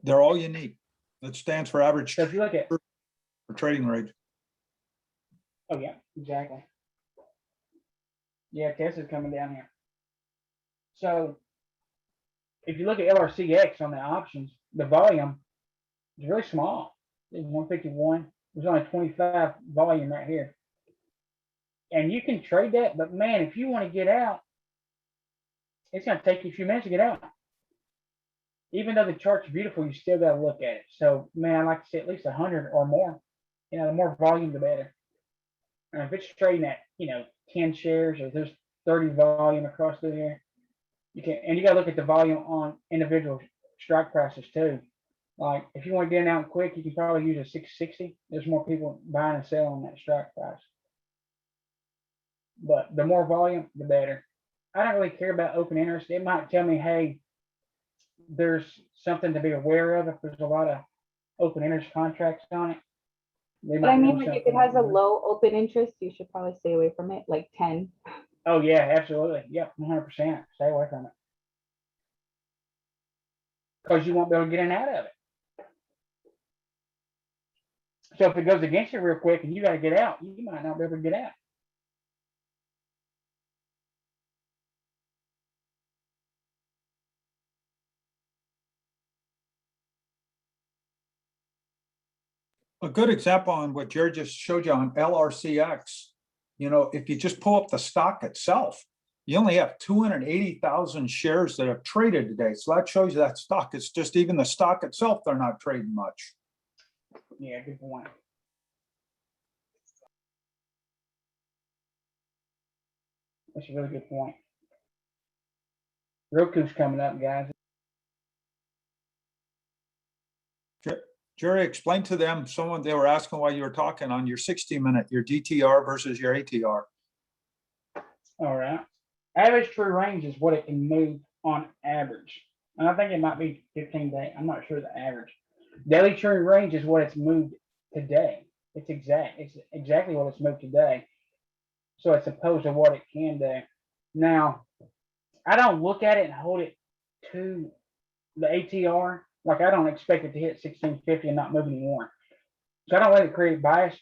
They're all unique. That stands for average so if you look at for trading rate. Oh yeah, exactly. Yeah, Tesla's coming down here. So if you look at LRCX on the options, the volume is really small. It's 151. There's only 25 volume right here. And you can trade that, but man, if you want to get out, it's going to take you a few minutes to get out. Even though the chart's beautiful, you still got to look at it. So, man, I like to see at least 100 or more. The more volume, the better. And if it's trading at, 10 shares or there's 30 volume across through here, you got to look at the volume on individual strike prices too. Like if you want to get in out quick, you can probably use a 660. There's more people buying and selling that strike price. But the more volume, the better. I don't really care about open interest. It might tell me, hey, there's something to be aware of if there's a lot of open interest contracts on it. They But I might mean, do like if it something has a like that. low open interest, you should probably stay away from it, like 10. Oh, yeah, absolutely. Yep, 100%. Stay away from it. Because you won't be able to get in and out of it. So if it goes against you real quick and you got to get out, you might not be able to get out. A good example on what Jerry just showed you on LRCX, you know, if you just pull up the stock itself, you only have 280,000 shares that have traded today. So that shows you that stock. It's just even the stock itself, they're not trading much. Yeah, good point. That's a really good point. Roku's coming up, guys. Jerry, explain to them, they were asking while you were talking on your 60-minute, your DTR versus your ATR. All right. Average true range is what it can move on average. And I think it might be 15 days. I'm not sure the average. Daily true range is what it's moved today. It's exactly what it's moved today. So it's opposed to what it can do. Now, I don't look at it and hold it to the ATR. Like I don't expect it to hit 1650 and not move anymore. So I don't let it create bias.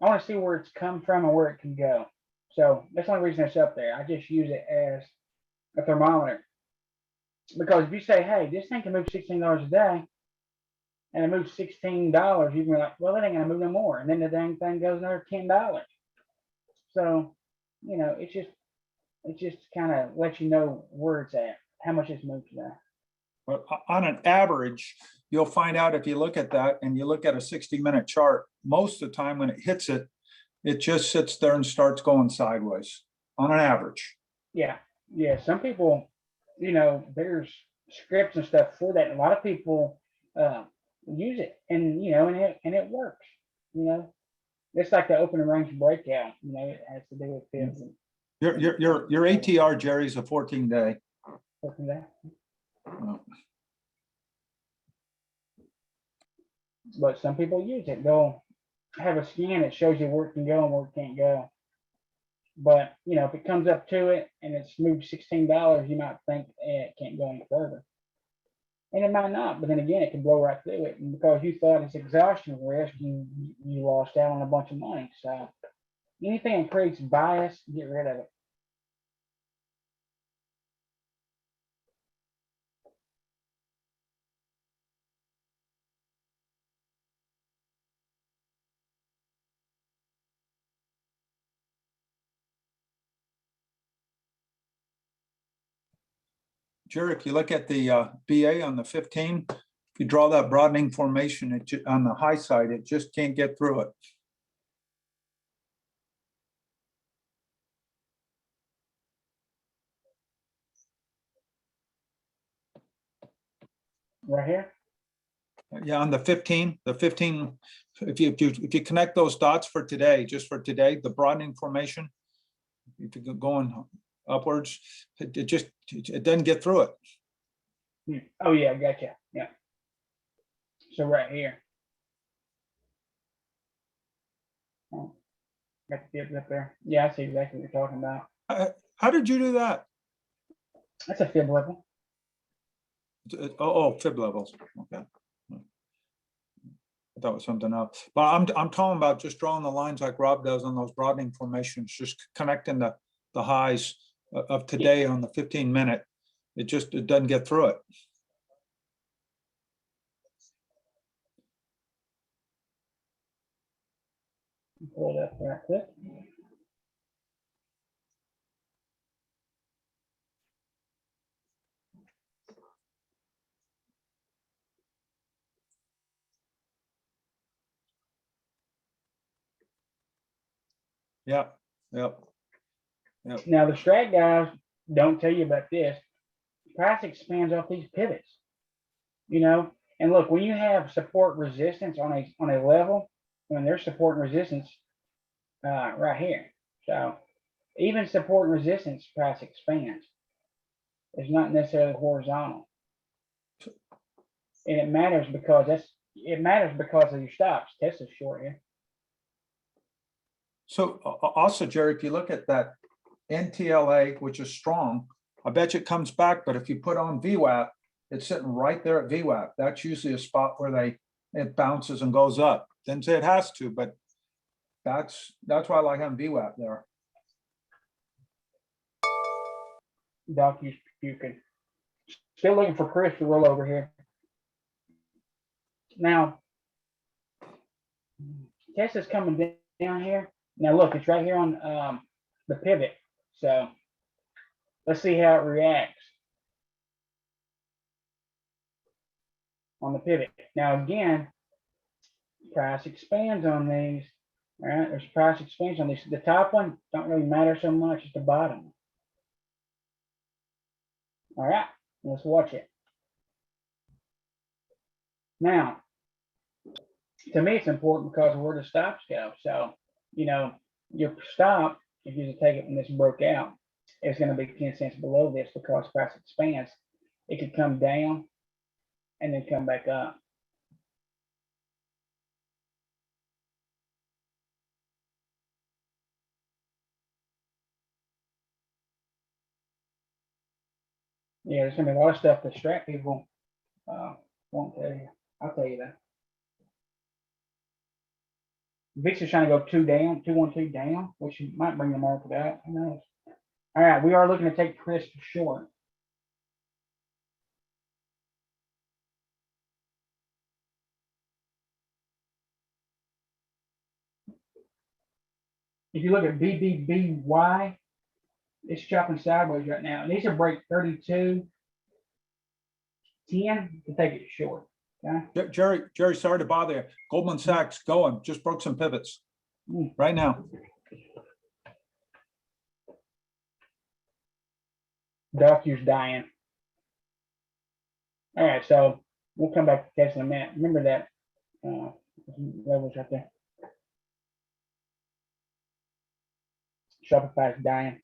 I want to see where it's come from and where it can go. So that's the only reason it's up there. I just use it as a thermometer. Because if you say, hey, this thing can move $16 a day, and it moves $16, you can be like, well, it ain't gonna move no more. And then the dang thing goes another $10. So, you know, it just kind of lets you know where it's at, how much it's moved today. But on an average, you'll find out if you look at that and you look at a 60-minute chart, most of the time when it hits it, it just sits there and starts going sideways on an average. Yeah. Yeah. Some people, you know, there's scripts and stuff for that. A lot of people use it and, you know, and it works, you know, it's like the open range breakout, you know, it has to do with fibs. Your ATR, Jerry's a 14-day. 14-day. But some people use it. They'll have a scan that shows you where it can go and where it can't go. But you know, if it comes up to it and it's moved $16, you might think it can't go any further. And it might not, but then again, it can blow right through it. And because you thought it's exhaustion risk, you lost out on a bunch of money. So anything that creates bias, get rid of it. Jerry, if you look at the BA on the 15, if you draw that broadening formation on the high side, it just can't get through it. Right here. Yeah, on the 15, if you connect those dots for today, just for today, the broadening formation, if you go going upwards, it doesn't get through it. Oh yeah, gotcha. Yeah. So right here. Oh, got the fibs up there. Yeah, I see exactly what you're talking about. How did you do that? That's a fib level. Oh, fib levels. Okay. That was something else. But I'm talking about just drawing the lines like Rob does on those broadening formations, just connecting the highs of today on the 15-minute. It doesn't get through it. Pull it up right quick. Yep. Now the strat guys don't tell you about this. Price expands off these pivots, you know. And look, when you have support resistance on a level, when there's support and resistance right here, so even support and resistance price expands. It's not necessarily horizontal, and it matters because of your stops. Tesla's short here. So also, Jerry, if you look at that NTLA, which is strong, I bet you it comes back, but if you put on VWAP, it's sitting right there at VWAP. That's usually a spot where it bounces and goes up. Didn't say it has to, but that's why I like having VWAP there. Doc, you can. Still looking for Chris to roll over here. Now, Tesla's coming down here. Now look, it's right here on the pivot. So let's see how it reacts on the pivot. Now again, price expands on these. All right, there's price expansion on these. The top one don't really matter so much as the bottom. All right, let's watch it. Now, to me, it's important because of where the stops go. So, you know, your stop, if you take it when this broke out, it's going to be 10 cents below this because price expands. It could come down and then come back up. Yeah, there's going to be a lot of stuff to distract people. Won't tell you. I'll tell you that. VIX is trying to go 212 down, which might bring the market out. Who knows? All right, we are looking to take Chris short. If you look at BBBY, it's chopping sideways right now. It needs to break 32.10 to take it short. Okay. Jerry, sorry to bother you. Goldman Sachs going, just broke some pivots right now. Docu's dying. All right, so we'll come back to Tesla in a minute. Remember that levels right there. Shopify is dying.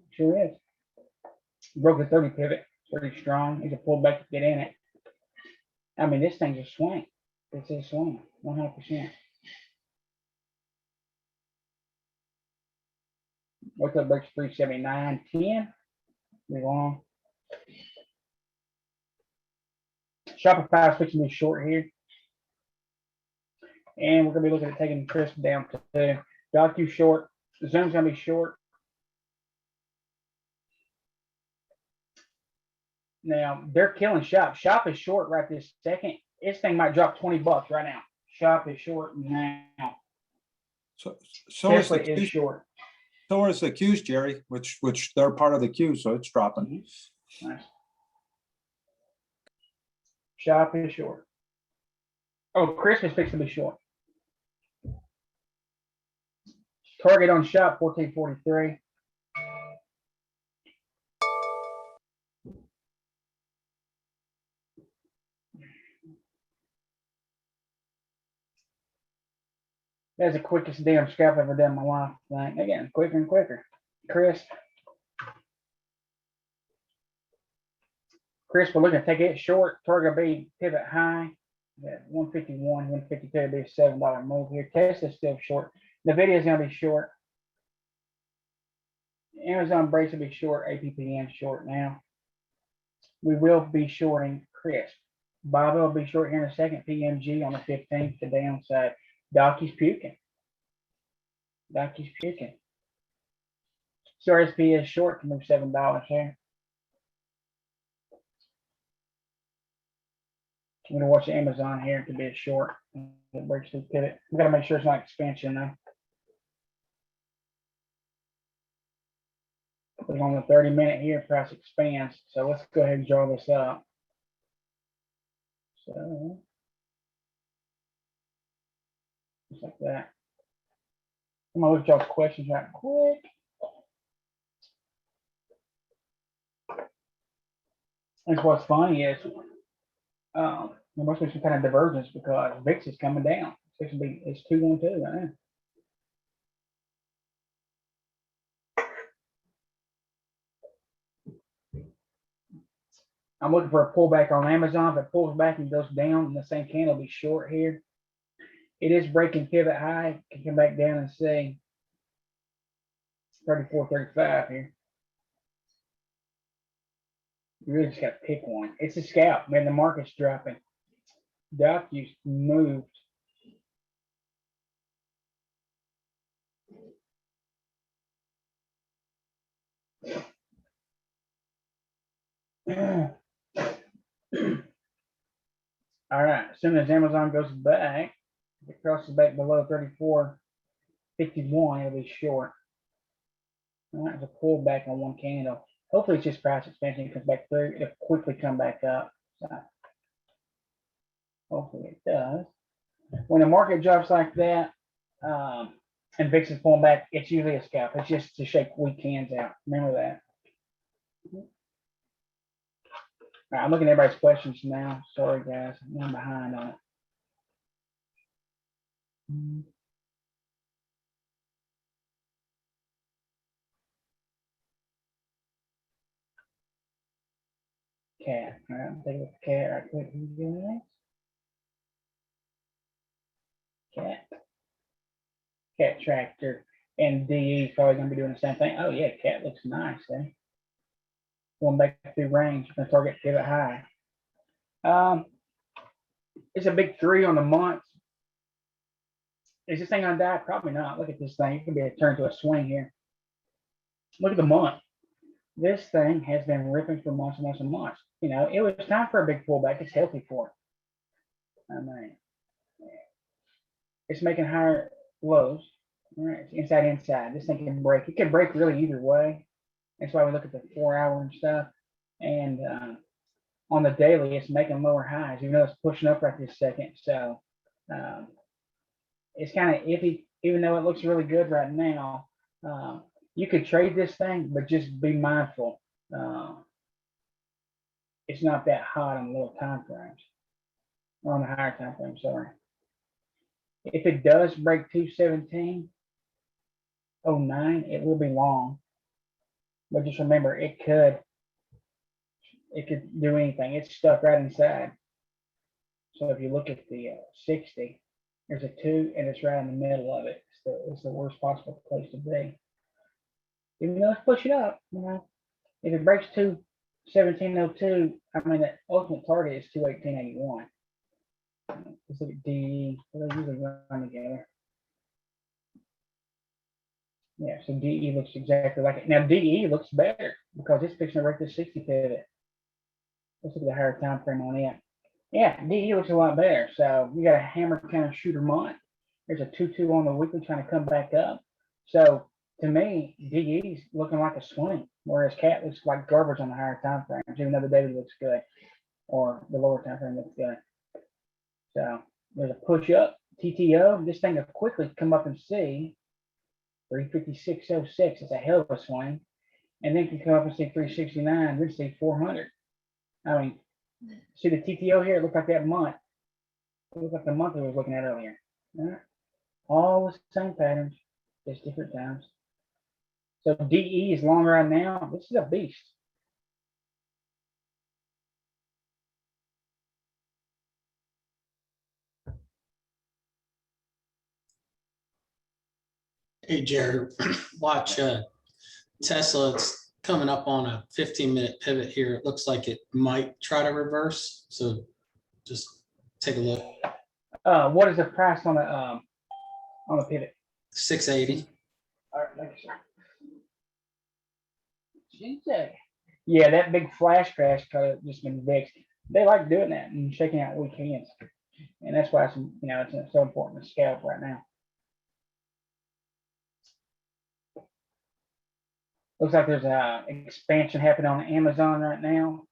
Sure is. Broke the 30 pivot, pretty strong. He's a pullback to get in it. I mean, this thing's a swing. It's a swing, 100%. What's up, breaks 379.10. Move on. Shopify is fixing to be short here. And we're going to be looking at taking Chris down to Docu short. Zoom's going to be short. Now, they're killing Shop. Shop is short right this second. This thing might drop $20 right now. Shop is short now. So Tesla is the is Q, short. so is the Qs, Jerry, which they're part of the Q, so it's dropping. Nice. Shop is short. Oh, Christmas fixing to be short. Target on Shop 1443. That's the quickest damn scalp I've ever done in my life. Like, again, quicker and quicker. Chris, we're looking to take it short. Target will be pivot high. At 151, 152 will be a $7 move here. Tesla's still short. Nvidia is going to be short. Amazon breaks will be short. APPN short now. We will be shorting Chris. Bob will be short here in a second. PMG on the 15th, the downside. Docu's puking. Docu's puking. CRSP is short to move $7 here. I'm going to watch Amazon here to be a short. It breaks through pivot. We got to make sure it's not expansion though. But on the 30-minute here, price expands. So let's go ahead and draw this up. So just like that. I'm gonna look at y'all's questions right quick. And what's funny is There must be some kind of divergence because VIX is coming down. It's 212 right now. I'm looking for a pullback on Amazon. If it pulls back and goes down in the same candle, it'll be short here. It is breaking pivot high. Can come back down and say 34.35 here. You really just got to pick one. It's a scalp, man. The market's dropping. Doc, you moved. All right. As soon as Amazon goes back, if it crosses back below 34.51, it'll be short. All right, it's a pullback on one candle. Hopefully, it's just price expansion. It comes back through. It'll quickly come back up. So hopefully, it does. When the market drops like that, and VIX is pulling back, it's usually a scalp. It's just to shake weak hands out. Remember that. All right, I'm looking at everybody's questions now. Sorry, guys. I'm behind on it. Cat. All right, I'm taking a cat right quick. Who's doing this? Cat. Cat tractor. And DE is probably going to be doing the same thing. Oh, yeah, cat looks nice, eh? Going back through range. Going to target pivot high. It's a big 3 on the month. Is this thing going to die? Probably not. Look at this thing. It could be a turn to a swing here. Look at the month. This thing has been ripping for months and months and months. You know, it was time for a big pullback. It's healthy for it. I mean, it's making higher lows. All right, it's inside. This thing can break. It can break really either way. That's why we look at the 4-hour and stuff. And on the daily, it's making lower highs, even though it's pushing up right this second. So it's kind of iffy, even though it looks really good right now. You could trade this thing, but just be mindful. It's not that hot on the lower time frames, or on the higher time frame, sorry. If it does break 217.09, it will be long. But just remember, it could do anything. It's stuck right inside. So if you look at the 60, there's a 2, and it's right in the middle of it. It's the worst possible place to be. Even though it's pushing up, you know, if it breaks 217.02, I mean, the ultimate target is 218.81. Let's look at DE. They usually run together. Yeah, so DE looks exactly like it. Now DE looks better because it's fixing to break the 60 pivot. Let's look at the higher time frame on it. Yeah, DE looks a lot better. So we got a hammer kind of shooter month. There's a 2-2 on the weekly trying to come back up. So to me, DE's looking like a swing, whereas cat looks like garbage on the higher time frame, even though the daily looks good, or the lower time frame looks good. So there's a push up TTO. This thing will quickly come up and see 356.06. It's a hell of a swing. And then can come up and see 369, then see 400. I mean, see the TTO here? It looked like that month. It looked like the month we were looking at earlier. All the same patterns, just different times. So DE is long right now. This is a beast. Hey, Jared, watch Tesla. It's coming up on a 15-minute pivot here. It looks like it might try to reverse. So just take a look. What is the price on the pivot? 680. All right, thank you, sir. Jesus. Yeah, that big flash crash could have just been vexed. They like doing that and shaking out weak hands, and that's why it's so important to scalp right now. Looks like there's a expansion happening on Amazon right now.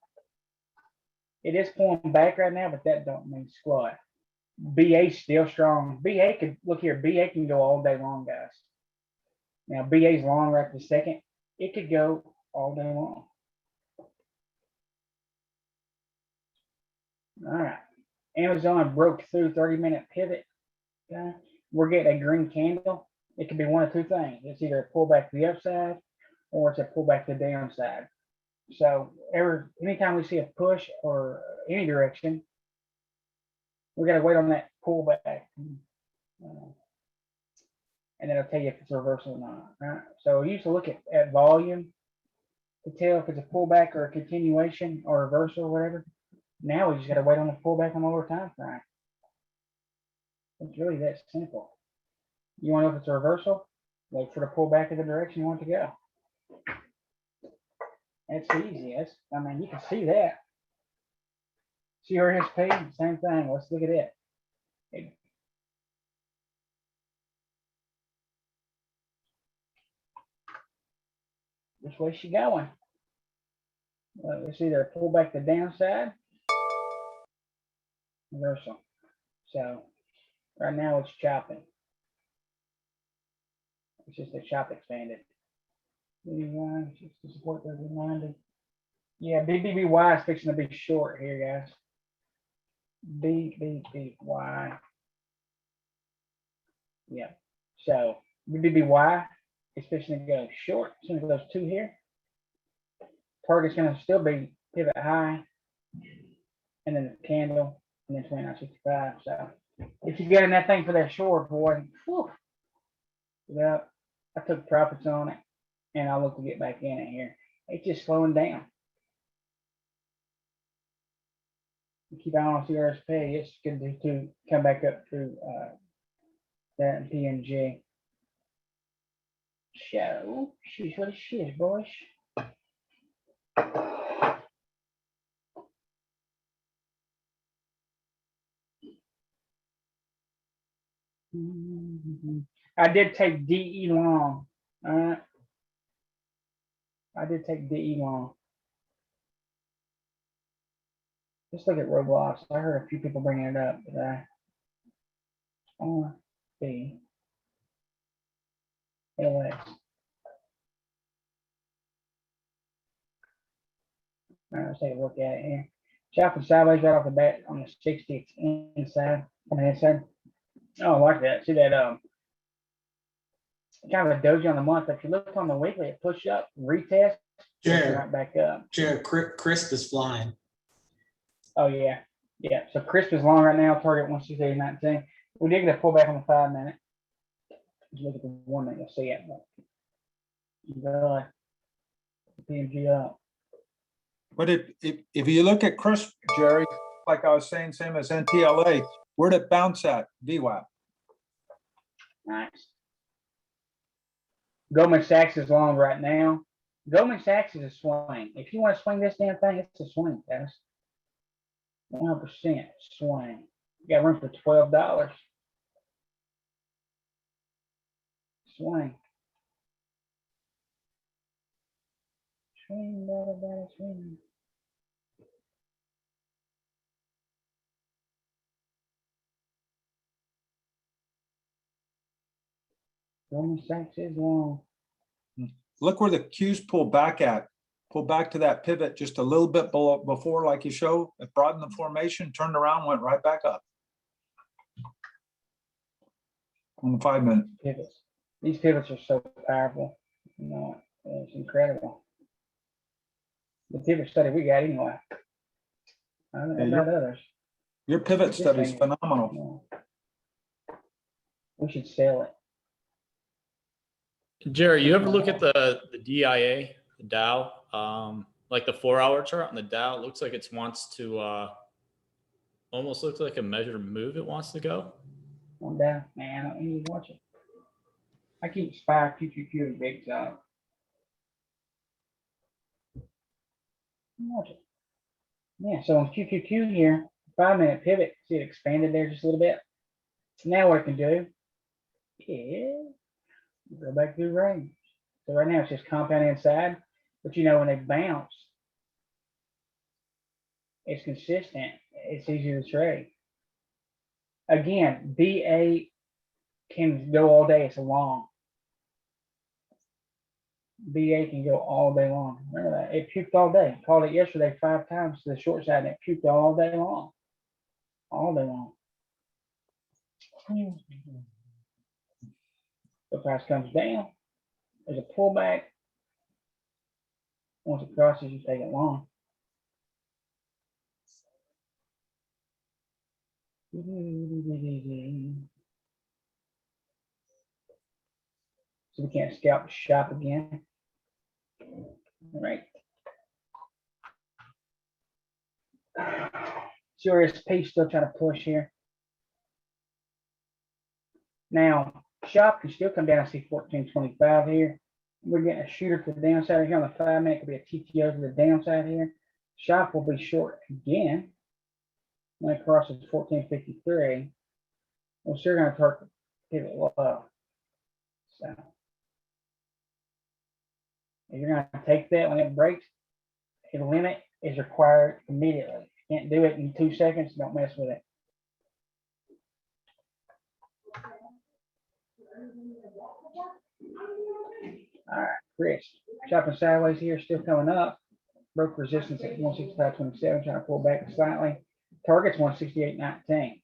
It is pulling back right now, but that don't mean squat. BA still strong. BA could look here. BA can go all day long, guys. Now BA's long right this second. It could go all day long. All right. Amazon broke through 30-minute pivot. Okay, we're getting a green candle. It could be one of two things. It's either a pullback to the upside or it's a pullback to the downside. So anytime we see a push or any direction, we got to wait on that pullback. And then I'll tell you if it's a reversal or not, right? So we used to look at volume to tell if it's a pullback or a continuation or reversal or whatever. Now we just got to wait on the pullback on the lower time frame. It's really that simple. You want to know if it's a reversal? Wait for the pullback in the direction you want it to go. It's easy. I mean, you can see that. CRSP, same thing. Let's look at it. Which way she going? It's either a pullback to downside, reversal. So right now it's chopping. It's just a chop expanded. Just to support the reminded. Yeah, BBBY is fixing to be short here, guys. BBBY. Yeah. So BBBY is fixing to go short. As soon as those two here, target's going to still be pivot high, and then the candle, and then 29.65. So if you get in that thing for that short, boy, whew, yeah, I took profits on it, and I'll look to get back in it here. It's just slowing down. Keep an eye on CRSP. It's good to come back up through that and PNG. Show. She's what she is, boys. I did take DE long. All right. I did take DE long. Let's look at Roblox. I heard a few people bringing it up, but RB LX. All right, let's take a look at it here. Chopping sideways right off the bat on the 60. It's inside on the inside. Oh, I like that. See that kind of a doji on the month. If you look on the weekly, it push up, retest, right back up. Jared, Crisp is flying. Oh yeah, yeah. So Crisp is long right now. Target 168.19. We did get a pullback on the 5 minute. Just look at the 1 minute, you'll see it. PMG up. But if you look at Crisp, Jerry, like I was saying, same as NTLA, where'd it bounce at? VWAP. Nice. Goldman Sachs is long right now. Goldman Sachs is a swing. If you want to swing this damn thing, it's a swing, guys. 100% swing. You got room for $12. Swing. Swing, bada, swing. Goldman Sachs is long. Look where the Q's pull back at. Pull back to that pivot just a little bit below before, like you show. It broadened the formation, turned around, went right back up. On the 5 minute. Pivots. These pivots are so powerful. You know, it's incredible. The pivot study we got anyway. I don't know about others. Your pivot study is phenomenal. We should sell it. Jerry, you ever look at the DIA, the Dow, like the 4-hour chart on the Dow? It looks like it wants to almost looks like a measured move. It wants to go. I'm down, man. I don't need to watch it. I keep SPY QQQ big time. Watch it. Yeah, so on QQQ here, 5 minute pivot. See it expanded there just a little bit. So now what it can do is go back through range. So right now it's just compound inside, but you know when they bounce, it's consistent. It's easier to trade. Again, BA can go all day. It's a long. BA can go all day long. Remember that. It puked all day. Called it yesterday 5 times to the short side and it puked all day long. All all day long. The price comes down, there's a pullback. Once it crosses, you take it long. So we can't scalp the shop again. All right. CRSP still trying to push here. Now, shop can still come down. I see 1425 here. We're getting a shooter to the downside here on the 5 minute. Could be a TTO to the downside here. Shop will be short again when it crosses 1453. We're still going to start pivot low. So if you're going to take that when it breaks, a limit is required immediately. Can't do it in 2 seconds. Don't mess with it. All right, Chris, chopping sideways here, still coming up. Broke resistance at 165.27, trying to pull back slightly. Target's 168.19.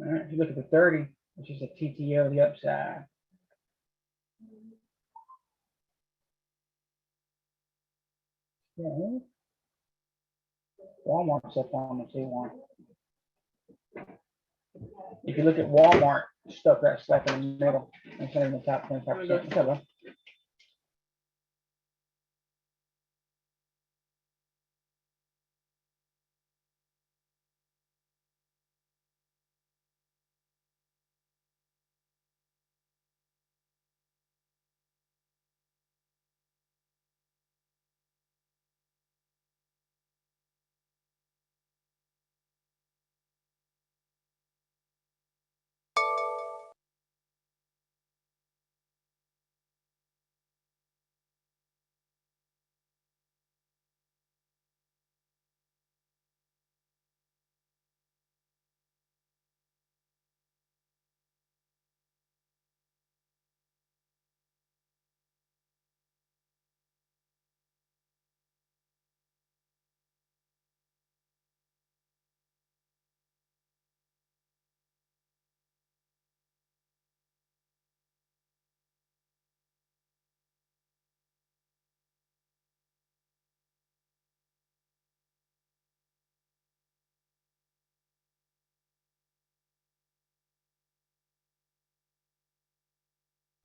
All right, if you look at the 30, which is a TTO, the upside. Yeah. Walmart's up on the T1. If you look at Walmart, stuck right slap in the middle, instead of the top 25%.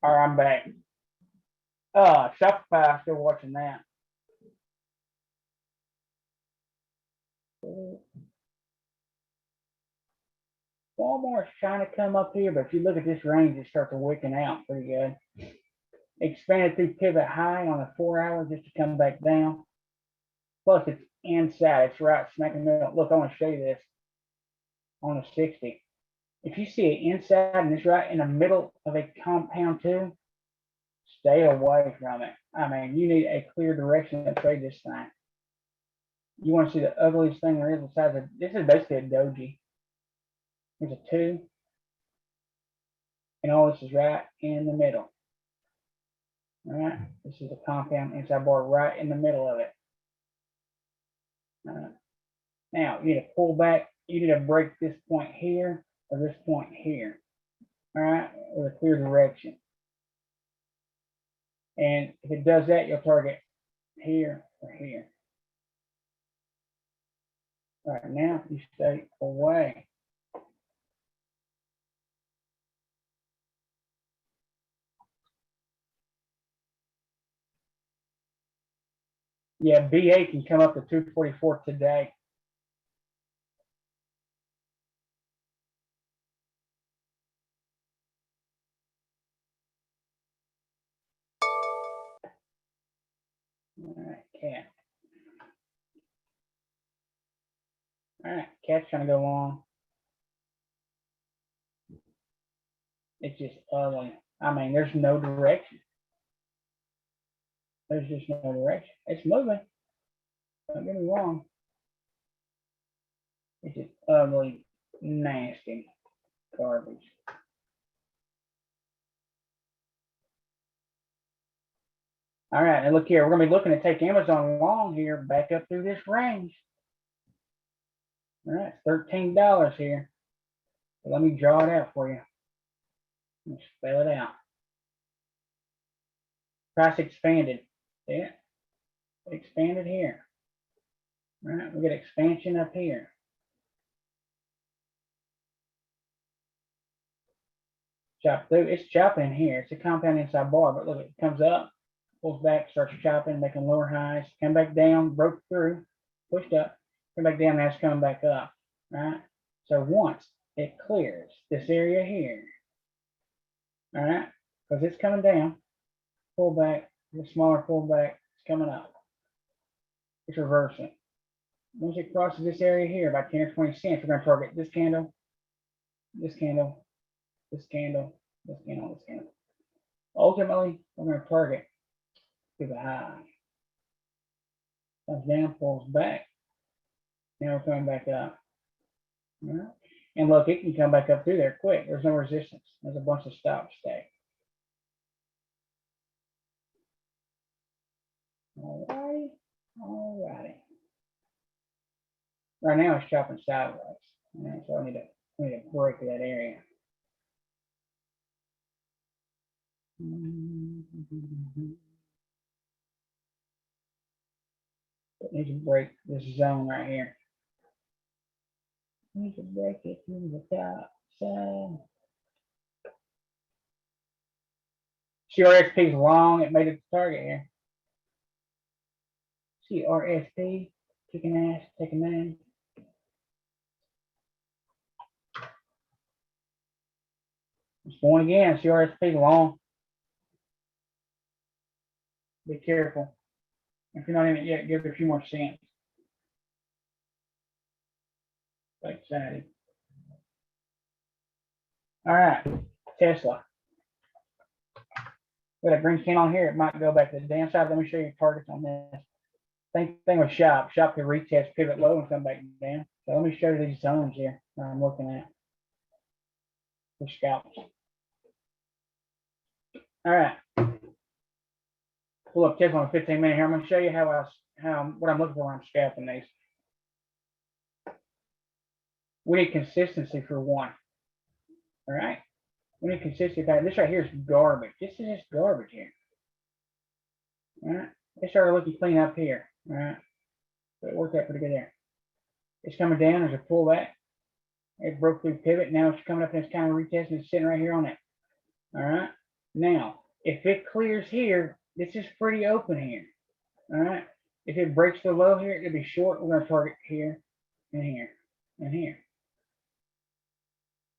All right, I'm back. Shopify, still watching that. Walmart's trying to come up here, but if you look at this range, it starts to wicken out pretty good. Expanded through pivot high on a 4 hour just to come back down. Plus, it's inside. It's right smack in the middle. Look, I want to show you this on a 60. If you see it inside and it's right in the middle of a compound too, stay away from it. I mean, you need a clear direction to trade this thing. You want to see the ugliest thing there is besides this is basically a doji. There's a 2. And all this is right in the middle. All right. This is a compound inside bar right in the middle of it. Now, you need to pull back. You need to break this point here or this point here. All right. With a clear direction. And if it does that, you'll target here or here. All right, now you stay away. Yeah, BA can come up to 244 today. All right, cat. All right, cat's trying to go long. It's just ugly. I mean, there's no direction. There's just no direction. It's moving. Don't get me wrong. It's just ugly, nasty garbage. All right, and look here. We're going to be looking to take Amazon long here back up through this range. All right, $13 here. So let me draw it out for you. Let me spell it out. Price expanded. See it? It expanded here. All right, we get expansion up here. Chop through. It's chopping here. It's a compound inside bar, but look, it comes up, pulls back, starts chopping, making lower highs, come back down, broke through, pushed up, come back down, now it's coming back up, right? So once it clears this area here, all right, because it's coming down, pull back, the smaller pullback, it's coming up. It's reversing. Once it crosses this area here, about 10 or 20 cents, we're going to target this candle, this candle, this candle, this candle, this candle. Ultimately, we're going to target to the high. Comes down, pulls back. Now we're coming back up. All right. And look, it can come back up through there quick. There's no resistance. There's a bunch of stops stacked. All righty. All righty. Right now it's chopping sideways. All right, so I need to break that area. It needs to break this zone right here. Need to break it to the top side. CRSP is long. It made it to target here. CRSP kicking ass, taking name. It's going again. CRSP long. Be careful. If you're not in it yet, give it a few more cents. Excited. All right, Tesla. With a green candle on here, it might go back to the downside. Let me show you targets on this. Same thing with Shop. Shop could retest, pivot low, and come back down. So let me show you these zones here that I'm looking at for scalps. All right. Pull up Tesla on a 15-minute here. I'm going to show you what I'm looking for when I'm scalping these. We need consistency for one. All right. We need consistency. This right here is garbage. This is just garbage here. All right. It started looking clean up here. All right. So it worked out pretty good there. It's coming down. There's a pullback. It broke through pivot. Now it's coming up and it's kind of retesting. It's sitting right here on it. All right. Now, if it clears here, this is pretty open here. All right. If it breaks the low here, it'll be short. We're going to target here and here and here.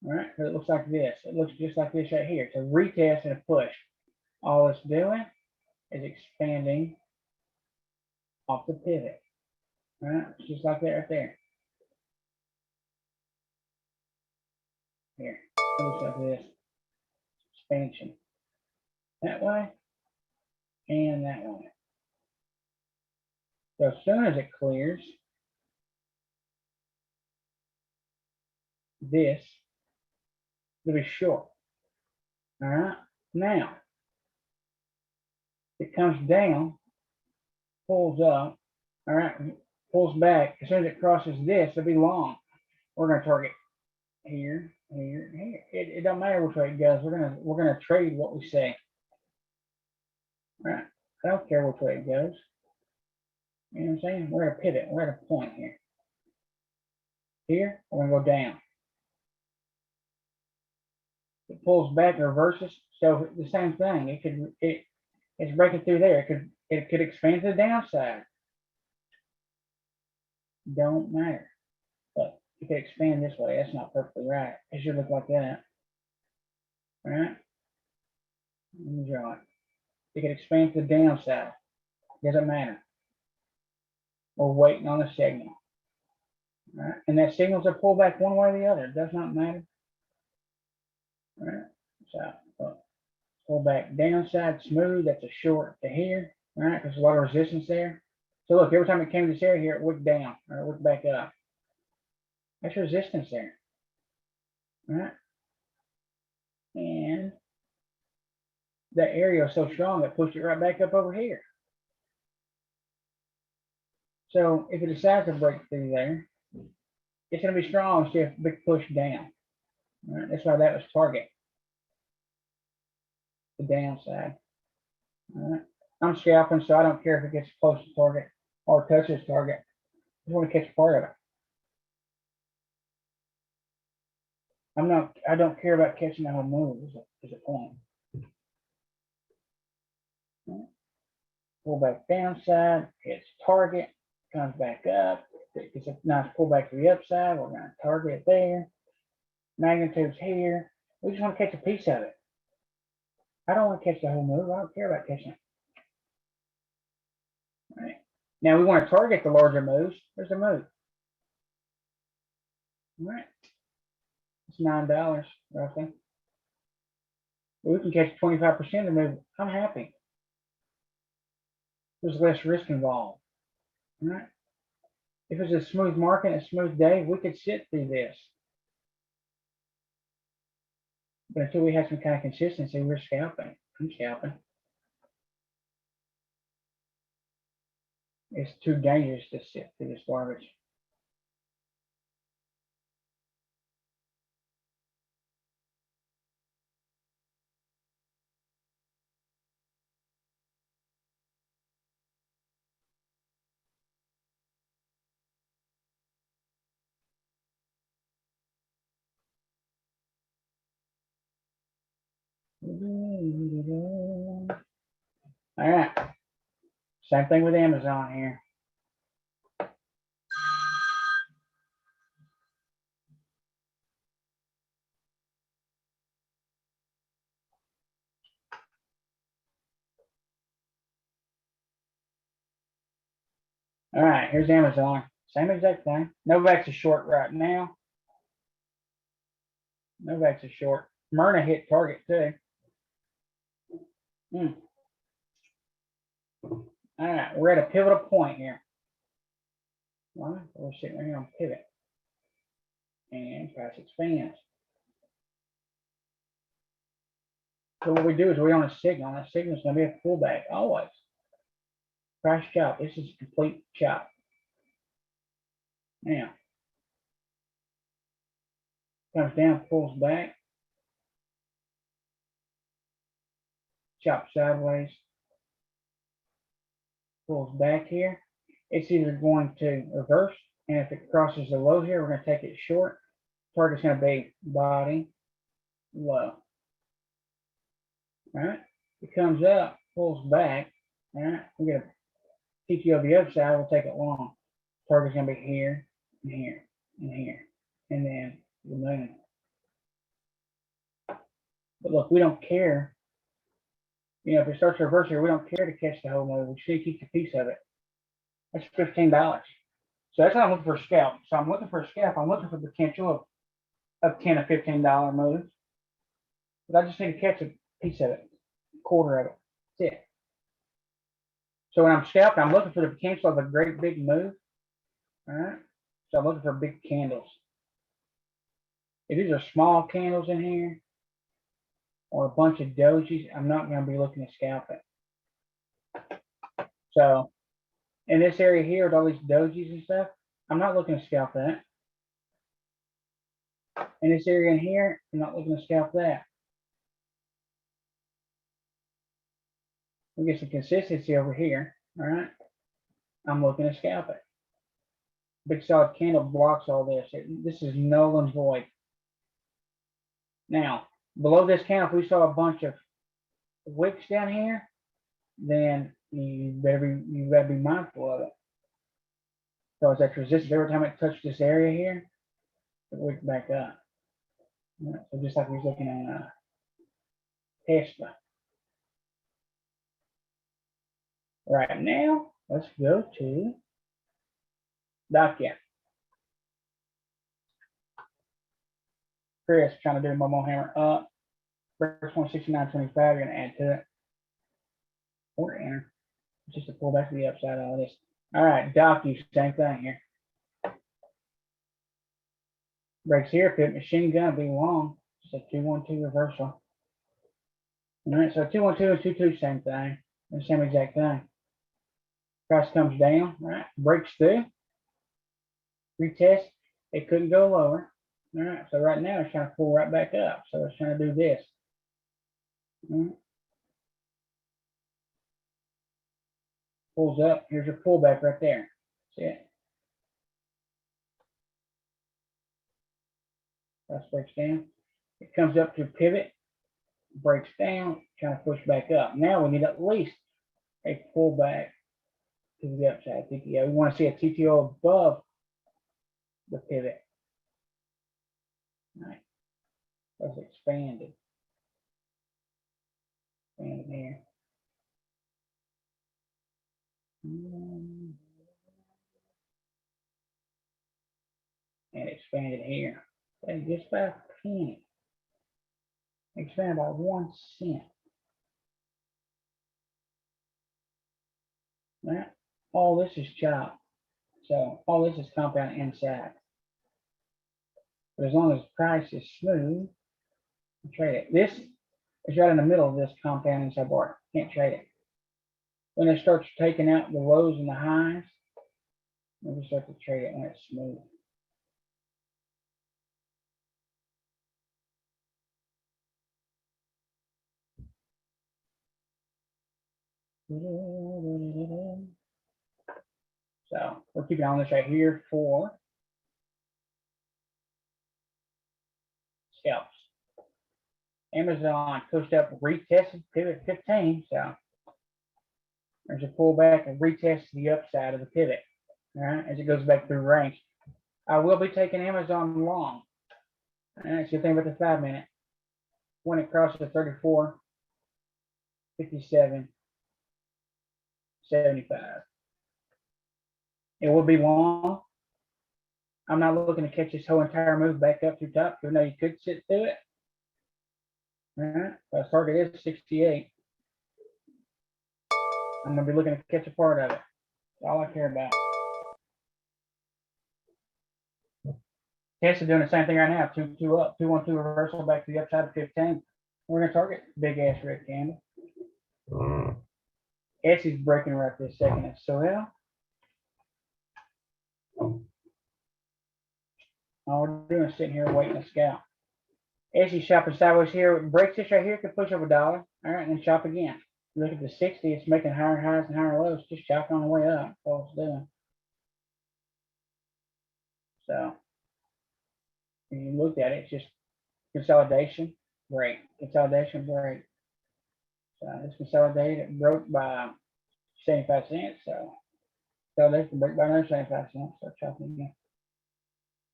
All right, so it looks like this. It looks just like this right here. It's a retest and a push. All it's doing is expanding off the pivot. All right, it's just like that right there. Here, it looks like this. Expansion. That way and that way. So as soon as it clears this, it'll be short. All right. Now, it comes down, pulls up, all right, pulls back. As soon as it crosses this, it'll be long. We're going to target here, here, here. It don't matter which way it goes. We're gonna trade what we say. All right. I don't care which way it goes. You know what I'm saying? We're at a pivot. We're at a point here. Here, we're going to go down. It pulls back, reverses. So the same thing. It's breaking through there. It could expand to the downside. Don't matter. But it could expand this way. That's not perfectly right. It should look like that. All right. Let me draw it. It could expand to the downside. Doesn't matter. We're waiting on the signal. All right. And that signal's a pullback one way or the other. It does not matter. All right. So pull back downside smooth. That's a short to here. All right. There's a lot of resistance there. So look, every time it came to this area here, it wicked down or it wicked back up. That's resistance there. All right. And that area is so strong that pushed it right back up over here. So if it decides to break through there, it's gonna be strong, see a big push down. All right, that's why that was target. The downside. All right, I'm scalping, so I don't care if it gets close to target or touches target. I just want to catch part of it. I don't care about catching the whole move is a point. Pull back downside, hits target, comes back up. It's a nice pullback to the upside. We're going to target it there. Magnitude's here. We just want to catch a piece of it. I don't want to catch the whole move. I don't care about catching it. All right. Now we want to target the larger moves. There's a move. All right. It's $9 roughly. But we can catch 25% of the move. I'm happy. There's less risk involved. All right. If it's a smooth market, a smooth day, we could sit through this. But until we have some kind of consistency, we're scalping. I'm scalping. It's too dangerous to sit through this garbage. All right. Same thing with Amazon here. All right, here's Amazon. Same exact thing. Novak's a short right now. Novak's a short. Myrna hit target too. All right, we're at a pivotal point here. All right, we're sitting right here on pivot. And price expands. So what we do is we on a signal. That signal is going to be a pullback always. Price chop. This is a complete chop. Now, comes down, pulls back, chop sideways, pulls back here. It's either going to reverse, and if it crosses the low here, we're going to take it short. Target's going to be body, low. All right, it comes up, pulls back. All right, we get a TTO of the other side, we'll take it long. Target's going to be here, and here, and here, and then the moon. But look, we don't care. You know, if it starts to reverse here, we don't care to catch the whole move. We should keep a piece of it. That's $15. So that's what I'm looking for a scalp. So I'm looking for a scalp. I'm looking for the potential of $10 or $15 moves. But I just need to catch a piece of it, a quarter of it. That's it. So when I'm scalping, I'm looking for the potential of a great big move. All right. So I'm looking for big candles. If these are small candles in here or a bunch of dojis, I'm not going to be looking to scalp it. So in this area here with all these dojis and stuff, I'm not looking to scalp that. In this area in here, I'm not looking to scalp that. We get some consistency over here. All right. I'm looking to scalp it. Big solid candle blocks all this. This is null and void. Now, below this candle, if we saw a bunch of wicks down here, then you better be mindful of it. Because that's resistance. Every time it touched this area here, it wicked back up. All right, so just like we was looking at Tesla. Right now, let's go to Dacia. Chris trying to do a Momo hammer up. First 169.25, you're going to add to it. Or enter. Just to pull back to the upside of all this. All right, Dacia, same thing here. Breaks here, put machine gun, be long. It's a 2-1-2 reversal. All right, so 2-1-2 and 2-2, same thing. The same exact thing. Price comes down, right? Breaks through. Retest. It couldn't go lower. All right, so right now it's trying to pull right back up. So it's trying to do this. All right. Pulls up. Here's your pullback right there. See it? Price breaks down. It comes up to pivot, breaks down, trying to push back up. Now we need at least a pullback to the upside TTO. We want to see a TTO above the pivot. All right. That's expanded. Expanded here. And expanded here. And just by a penny. Expand by 1 cent. Right? All this is chopped. So all this is compound inside. But as long as the price is smooth, you trade it. This is right in the middle of this compound inside bar. Can't trade it. When it starts taking out the lows and the highs, we start to trade it when it's smooth. So we're keeping on this right here for scalps. Amazon pushed up, retested pivot 15. So there's a pullback and retest to the upside of the pivot. All right, as it goes back through range. I will be taking Amazon long. And that's the thing about the 5 minute. When it crosses 34, 57, 75. It will be long. I'm not looking to catch this whole entire move back up to top, even though you could sit through it. All right, my target is 68. I'm gonna be looking to catch a part of it. That's all I care about. Tesla doing the same thing right now. 2 up, 2-1-2 reversal back to the upside of 15. We're gonna target big ass red candle. Etsy's breaking right this second. So well. All we're doing is sitting here waiting to scalp. Etsy shopping sideways here. Breaks this right here, could push up $1. All right, and then shop again. Look at the 60, it's making higher highs and higher lows, just chopping on the way up. That's all it's doing. So if you look at it, it's just consolidation, break, consolidation, break. So it's consolidated, it broke by 75 cents. So consolidation break by another 75 cents. So chopping again.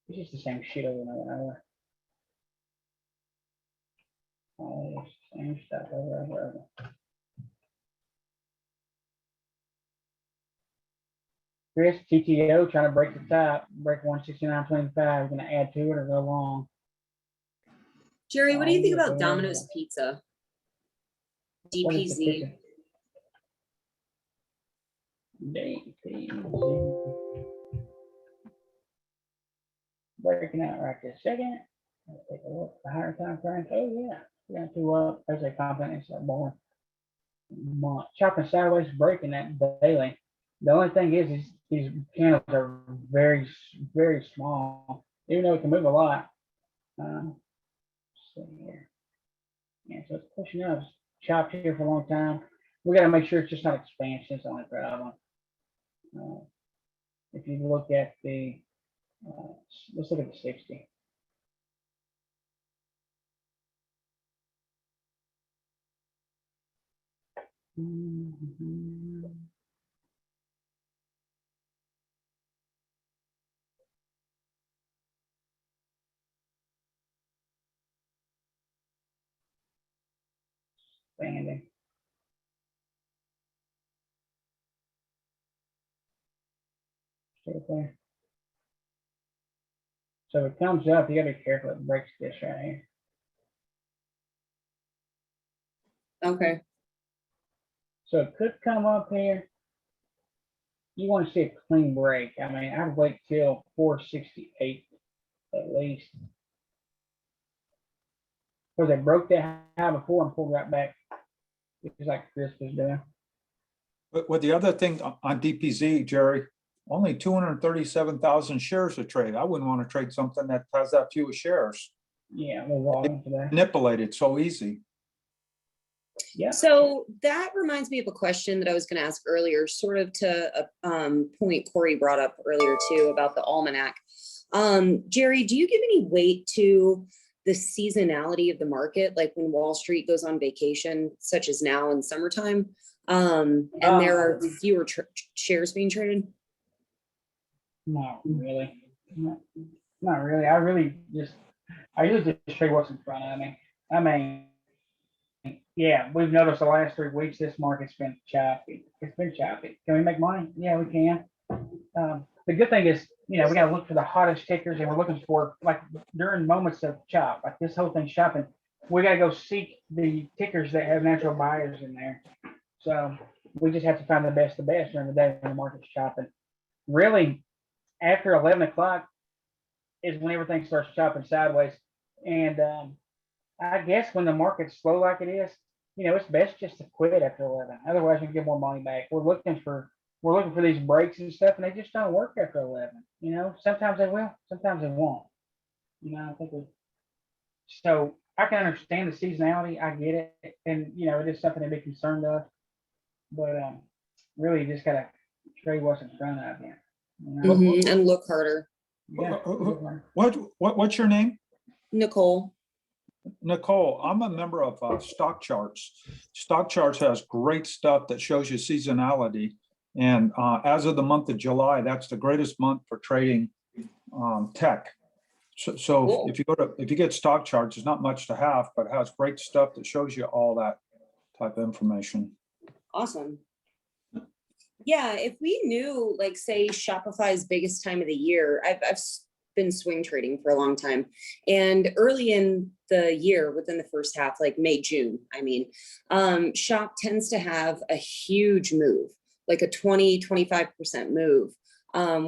It's just the same shit over and over and over. All this same stuff over and over. Chris, TTO trying to break the top, break 169.25. We're going to add to it or go long. Jerry, what do you think about Domino's Pizza? What is the DPZ. DPZ. Breaking out right this second. Let's take a look at the higher time frame. Oh yeah, we got 2 up. There's a compound inside bar. Chopping sideways, breaking that daily. The only thing is these candles are very, very small, even though it can move a lot. Let's see here. Yeah, so it's pushing up. It's chopped here for a long time. We got to make sure it's just not expansion. It's the only problem. If you look at the, let's look at the 60. Expanding. Okay. So it comes up, you gotta be careful, it breaks this right here. Okay. So it could come up here. You want to see a clean break. I mean, I'd wait till 468 at least. Because they broke that high before and pulled right back. It's like Chris was doing. But the other thing on DPZ, Jerry, only 237,000 shares to trade. I wouldn't want to trade something that has that few shares. Yeah, we'll volume today. Manipulated so easy. Yeah. So that reminds me of a question that I was going to ask earlier, sort of to a point Corey brought up earlier too about the almanac. Jerry, do you give any weight to the seasonality of the market, like when Wall Street goes on vacation, such as now in summertime, and there are fewer shares being traded? Not really. Not really. I usually just trade what's in front of me. I mean, yeah, we've noticed the last 3 weeks, this market's been choppy. It's been choppy. Can we make money? Yeah, we can. The good thing is, we got to look for the hottest tickers, and we're looking for, like, during moments of chop, like this whole thing's chopping, we got to go seek the tickers that have natural buyers in there. So we just have to find the best during the day when the market's chopping. Really, after 11 o'clock is when everything starts chopping sideways. And I guess when the market's slow like it is, it's best just to quit after 11. Otherwise, you get more money back. We're looking for these breaks and stuff, and they just don't work after 11. Sometimes they will, sometimes they won't. I think so I can understand the seasonality. I get it. And, it is something to be concerned of. But really, you just got to trade what's in front of you. And look harder. Yeah. What's your name? Nicole. Nicole, I'm a member of Stock Charts. Stock Charts has great stuff that shows you seasonality. And as of the month of July, that's the greatest month for trading tech. So Cool. if you get Stock Charts, it's not much to have, but it has great stuff that shows you all that type of information. Awesome. Yeah, if we knew, like, say, Shopify's biggest time of the year, I've been swing trading for a long time. And early in the year, within the first half, like May, June, Shop tends to have a huge move, like a 20-25% move,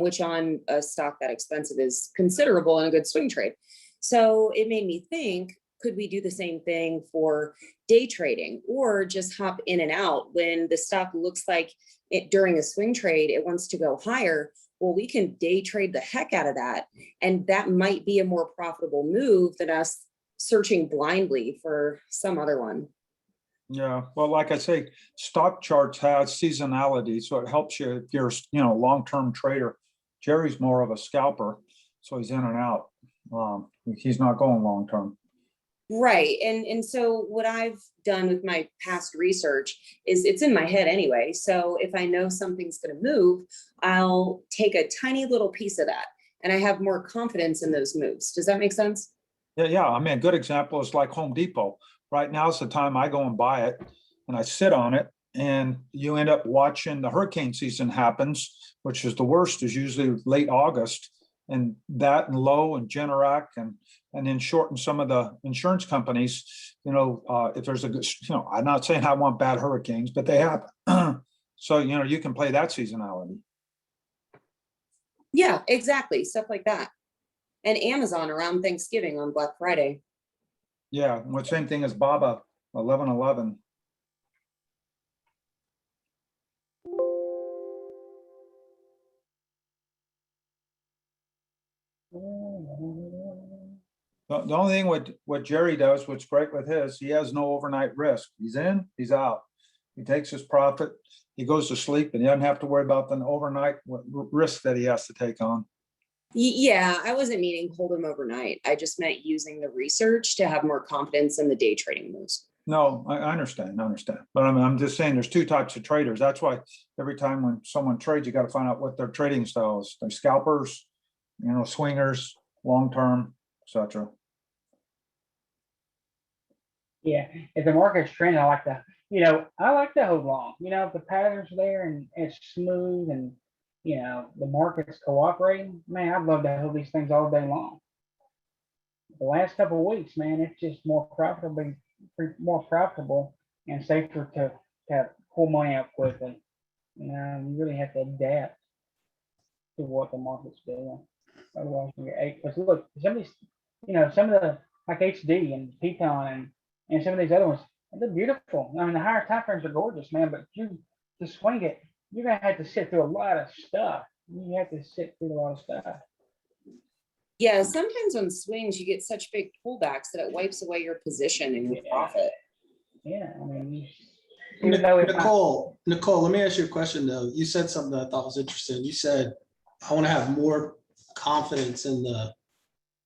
which on a stock that expensive is considerable and a good swing trade. So it made me think, could we do the same thing for day trading, or just hop in and out when the stock looks like it during a swing trade, it wants to go higher? Well, we can day trade the heck out of that. And that might be a more profitable move than us searching blindly for some other one. Yeah, well, like I say, Stock Charts has seasonality, so it helps you if you're, a long-term trader. Jerry's more of a scalper, so he's in and out. He's not going long-term. Right. And so what I've done with my past research is it's in my head anyway. So if I know something's going to move, I'll take a tiny little piece of that, and I have more confidence in those moves. Does that make sense? Yeah. I mean, a good example is like Home Depot. Right now is the time I go and buy it, and I sit on it, and you end up watching the hurricane season happens, which is the worst, is usually late August, and that and Lowe and Generac and then short in some of the insurance companies, if there's a good, I'm not saying I want bad hurricanes, but they happen. So, you can play that seasonality. Yeah, exactly. Stuff like that. And Amazon around Thanksgiving on Black Friday. Yeah, well, same thing as BABA 11/11. The only thing what Jerry does, what's great with his, he has no overnight risk. He's in, he's out. He takes his profit, he goes to sleep, and he doesn't have to worry about the overnight risk that he has to take on. Yeah, I wasn't meaning hold them overnight. I just meant using the research to have more confidence in the day trading moves. No, I understand. But I'm just saying there's two types of traders. That's why every time when someone trades, you got to find out what their trading style is. They're scalpers, swingers, long-term, etc. Yeah, if the market's trending, I like to hold long. If the patterns are there and it's smooth and the market's cooperating, man, I'd love to hold these things all day long. The last couple of weeks, man, it's just more profitable and safer to pull money out quickly. You really have to adapt to what the market's doing. Otherwise, you get because look, some of these, some of the like HD and Peton and some of these other ones, they're beautiful. I mean, the higher time frames are gorgeous, man. But to swing it, you're gonna have to sit through a lot of stuff. You have to sit through a lot of stuff. Yeah, sometimes on swings, you get such big pullbacks that it wipes away your position and your profit. Yeah, I mean, even though it's not- Nicole, let me ask you a question though. You said something that I thought was interesting. You said, I want to have more confidence in the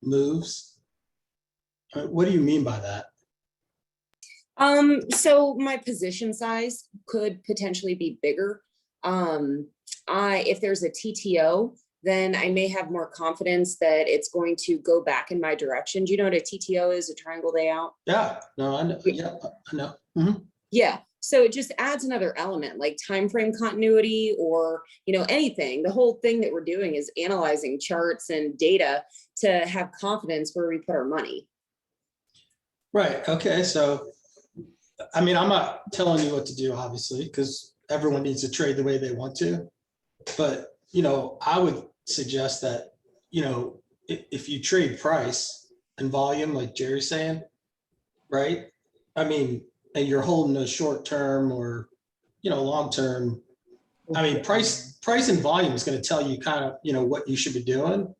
moves. What do you mean by that? So my position size could potentially be bigger. If there's a TTO, then I may have more confidence that it's going to go back in my direction. Do you know what a TTO is? A triangle day out? Yeah, no, I know. Yeah, I know. Mhm. Yeah. So it just adds another element like time frame continuity or, anything. The whole thing that we're doing is analyzing charts and data to have confidence where we put our money. Right. Okay. So, I mean, I'm not telling you what to do, obviously, because everyone needs to trade the way they want to. But, I would suggest that, if you trade price and volume, like Jerry's saying, right? I mean, and you're holding a short term or, long term. I mean, price and volume is going to tell you kind of, what you should be doing.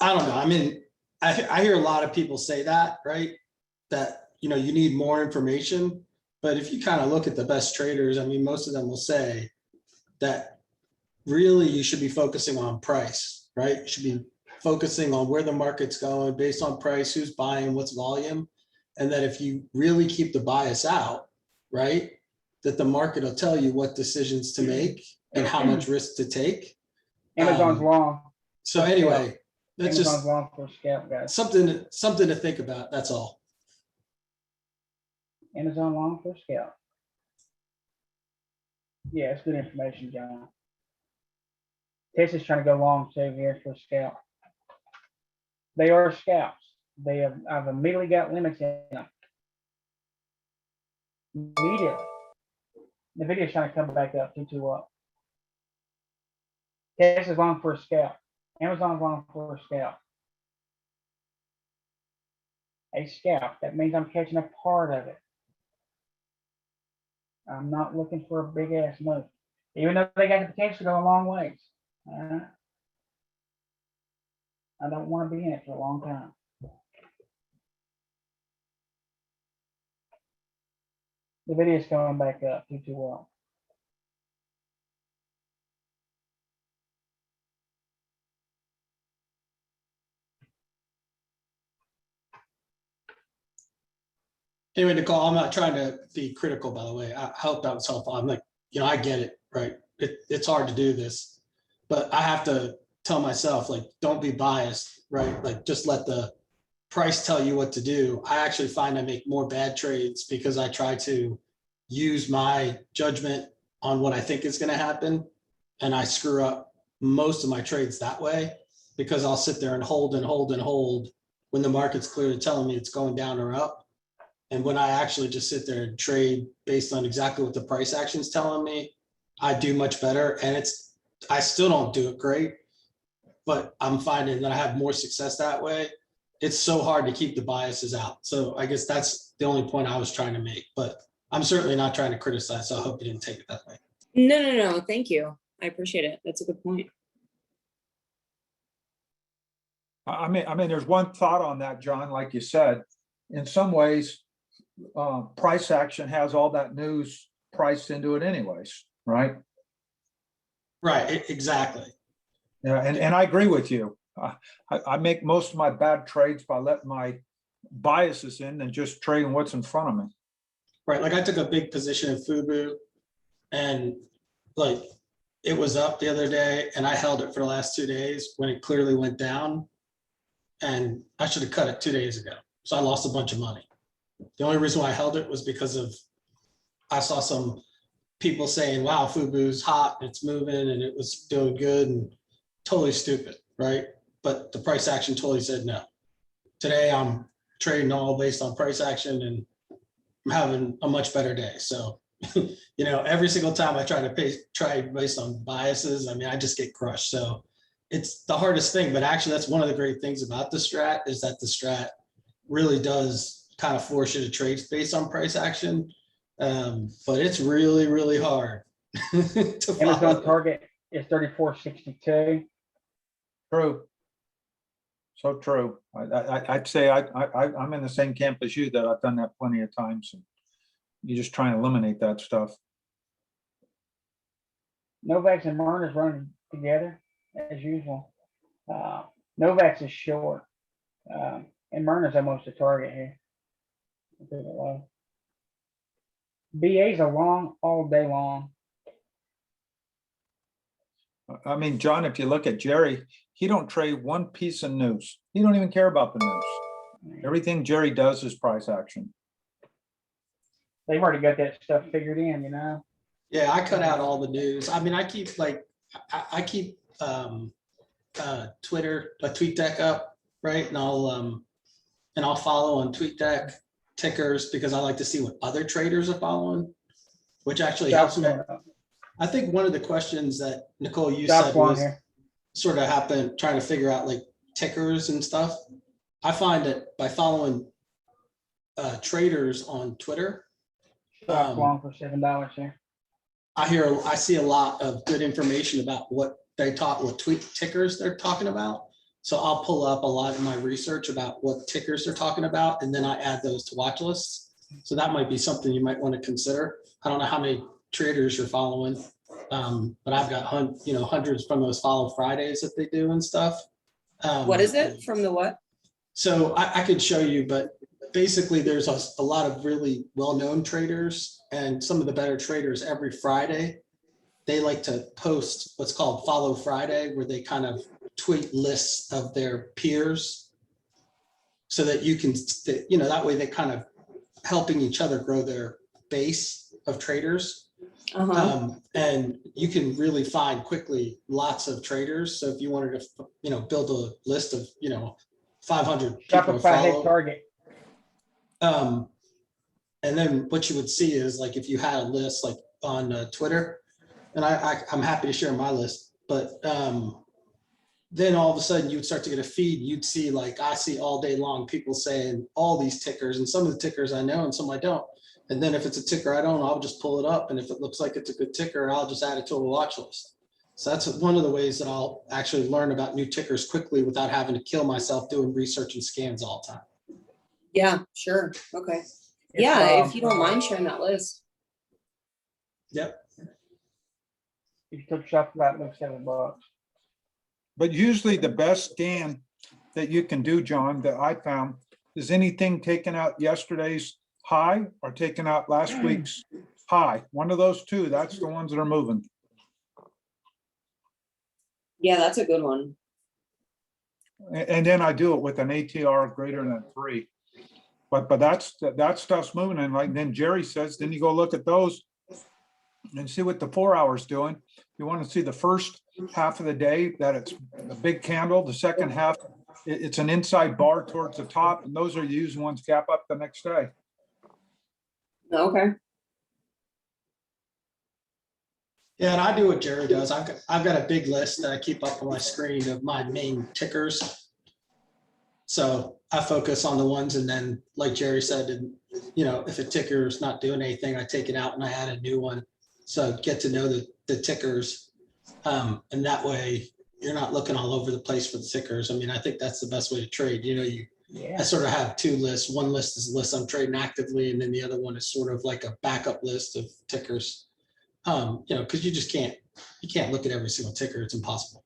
I don't know. I mean, I hear a lot of people say that, right? That, you need more information. But if you kind of look at the best traders, I mean, most of them will say that really you should be focusing on price, right? You should be focusing on where the market's going based on price, who's buying, what's volume. And that if you really keep the bias out, right, that the market will tell you what decisions to make and how much risk to take. Amazon's long. So anyway, that's Amazon's just long for scalp, guys. something to think about. That's all. Amazon long for scalp. Yeah, it's good information, John. Tesla's trying to go long 7 years for scalp. They are scalps. I've immediately got limits in them. Immediately. The video's trying to come back up, 2 up. Tesla's long for a scalp. Amazon's long for a scalp. A scalp, that means I'm catching a part of it. I'm not looking for a big ass move, even though they got the potential to go a long ways. I don't want to be in it for a long time. The video's coming back up, 2 well. Anyway, Nicole, I'm not trying to be critical, by the way. I hope that was helpful. I'm like, I get it, right? It's hard to do this, but I have to tell myself, like, don't be biased, right? Like, just let the price tell you what to do. I actually find I make more bad trades because I try to use my judgment on what I think is going to happen. And I screw up most of my trades that way because I'll sit there and hold and hold and hold when the market's clearly telling me it's going down or up. And when I actually just sit there and trade based on exactly what the price action is telling me, I do much better. And I still don't do it great, but I'm finding that I have more success that way. It's so hard to keep the biases out. So I guess that's the only point I was trying to make, but I'm certainly not trying to criticize. So I hope you didn't take it that way. No. Thank you. I appreciate it. That's a good point. I mean, there's one thought on that, John, like you said, in some ways, price action has all that news priced into it anyways, right? Right, exactly. Yeah, and I agree with you. I make most of my bad trades by letting my biases in and just trading what's in front of me. Right, like I took a big position in Fubu and like it was up the other day and I held it for the last 2 days when it clearly went down and I should have cut it 2 days ago. So I lost a bunch of money. The only reason why I held it was because I saw some people saying, wow, Fubu's hot, it's moving and it was doing good and totally stupid, right? But the price action totally said no. Today I'm trading all based on price action and I'm having a much better day. So, every single time I try to trade based on biases, I mean, I just get crushed. So it's the hardest thing, but actually that's one of the great things about the strat is that the strat really does kind of force you to trade based on price action. But it's really, really hard to follow. is 34.62. True. So true. I'd say I'm in the same camp as you, that I've done that plenty of times. And you just try and eliminate that stuff. Novaks and Myrna's running together as usual. Novaks is short. And Myrna's almost a target here. BA's a long, all day long. I mean, John, if you look at Jerry, he don't trade one piece of news. He don't even care about the news. Everything Jerry does is price action. They've already got that stuff figured in, you know? Yeah, I cut out all the news. I mean, I keep Twitter, a TweetDeck up, right? And I'll follow on TweetDeck tickers because I like to see what other traders are following, which actually helps me. I think one of the questions that Nicole, you said was sort of trying to figure out like tickers and stuff. I find that by following traders on Twitter, long for $7 here. I see a lot of good information about what tweet tickers they're talking about. So I'll pull up a lot of my research about what tickers they're talking about, and then I add those to watch lists. So that might be something you might want to consider. I don't know how many traders you're following, but I've got hundreds from those Follow Fridays that they do and stuff. What is it from the what? So I could show you, but basically there's a lot of really well-known traders, and some of the better traders every Friday, they like to post what's called Follow Friday, where they kind of tweet lists of their peers so that you can, that way they kind of helping each other grow their base of traders. And you can really find quickly lots of traders. So if you wanted to, build a list of, 500 people to follow. Target. And then what you would see is like, if you had a list like on Twitter, and I'm happy to share my list, but then all of a sudden you would start to get a feed. You'd see, like, I see all day long people saying all these tickers, and some of the tickers I know and some I don't. And then if it's a ticker I don't, I'll just pull it up. And if it looks like it's a good ticker, I'll just add it to a watch list. So that's one of the ways that I'll actually learn about new tickers quickly without having to kill myself doing research and scans all the time. Yeah, sure. Okay. If you don't mind sharing that list. Yep. If you took shop for that, looks $7. But usually the best scan that you can do, John, that I found is anything taken out yesterday's high or taken out last week's high. One of those two, that's the ones that are moving. Yeah, that's a good one. And then I do it with an ATR greater than 3. But that stuff's moving. And like then Jerry says, then you go look at those and see what the 4 hours doing. You want to see the first half of the day that it's a big candle. The second half, it's an inside bar towards the top, and those are used ones gap up the next day. Okay. Yeah, and I do what Jerry does. I've got a big list that I keep up on my screen of my main tickers. So I focus on the ones, and then like Jerry said, if a ticker is not doing anything, I take it out and I add a new one. So get to know the tickers. And that way you're not looking all over the place for the tickers. I mean, I think that's the best way to trade. I sort of have two lists. One list is a list I'm trading actively, and then the other one is sort of like a backup list of tickers. Because you can't look at every single ticker. It's impossible.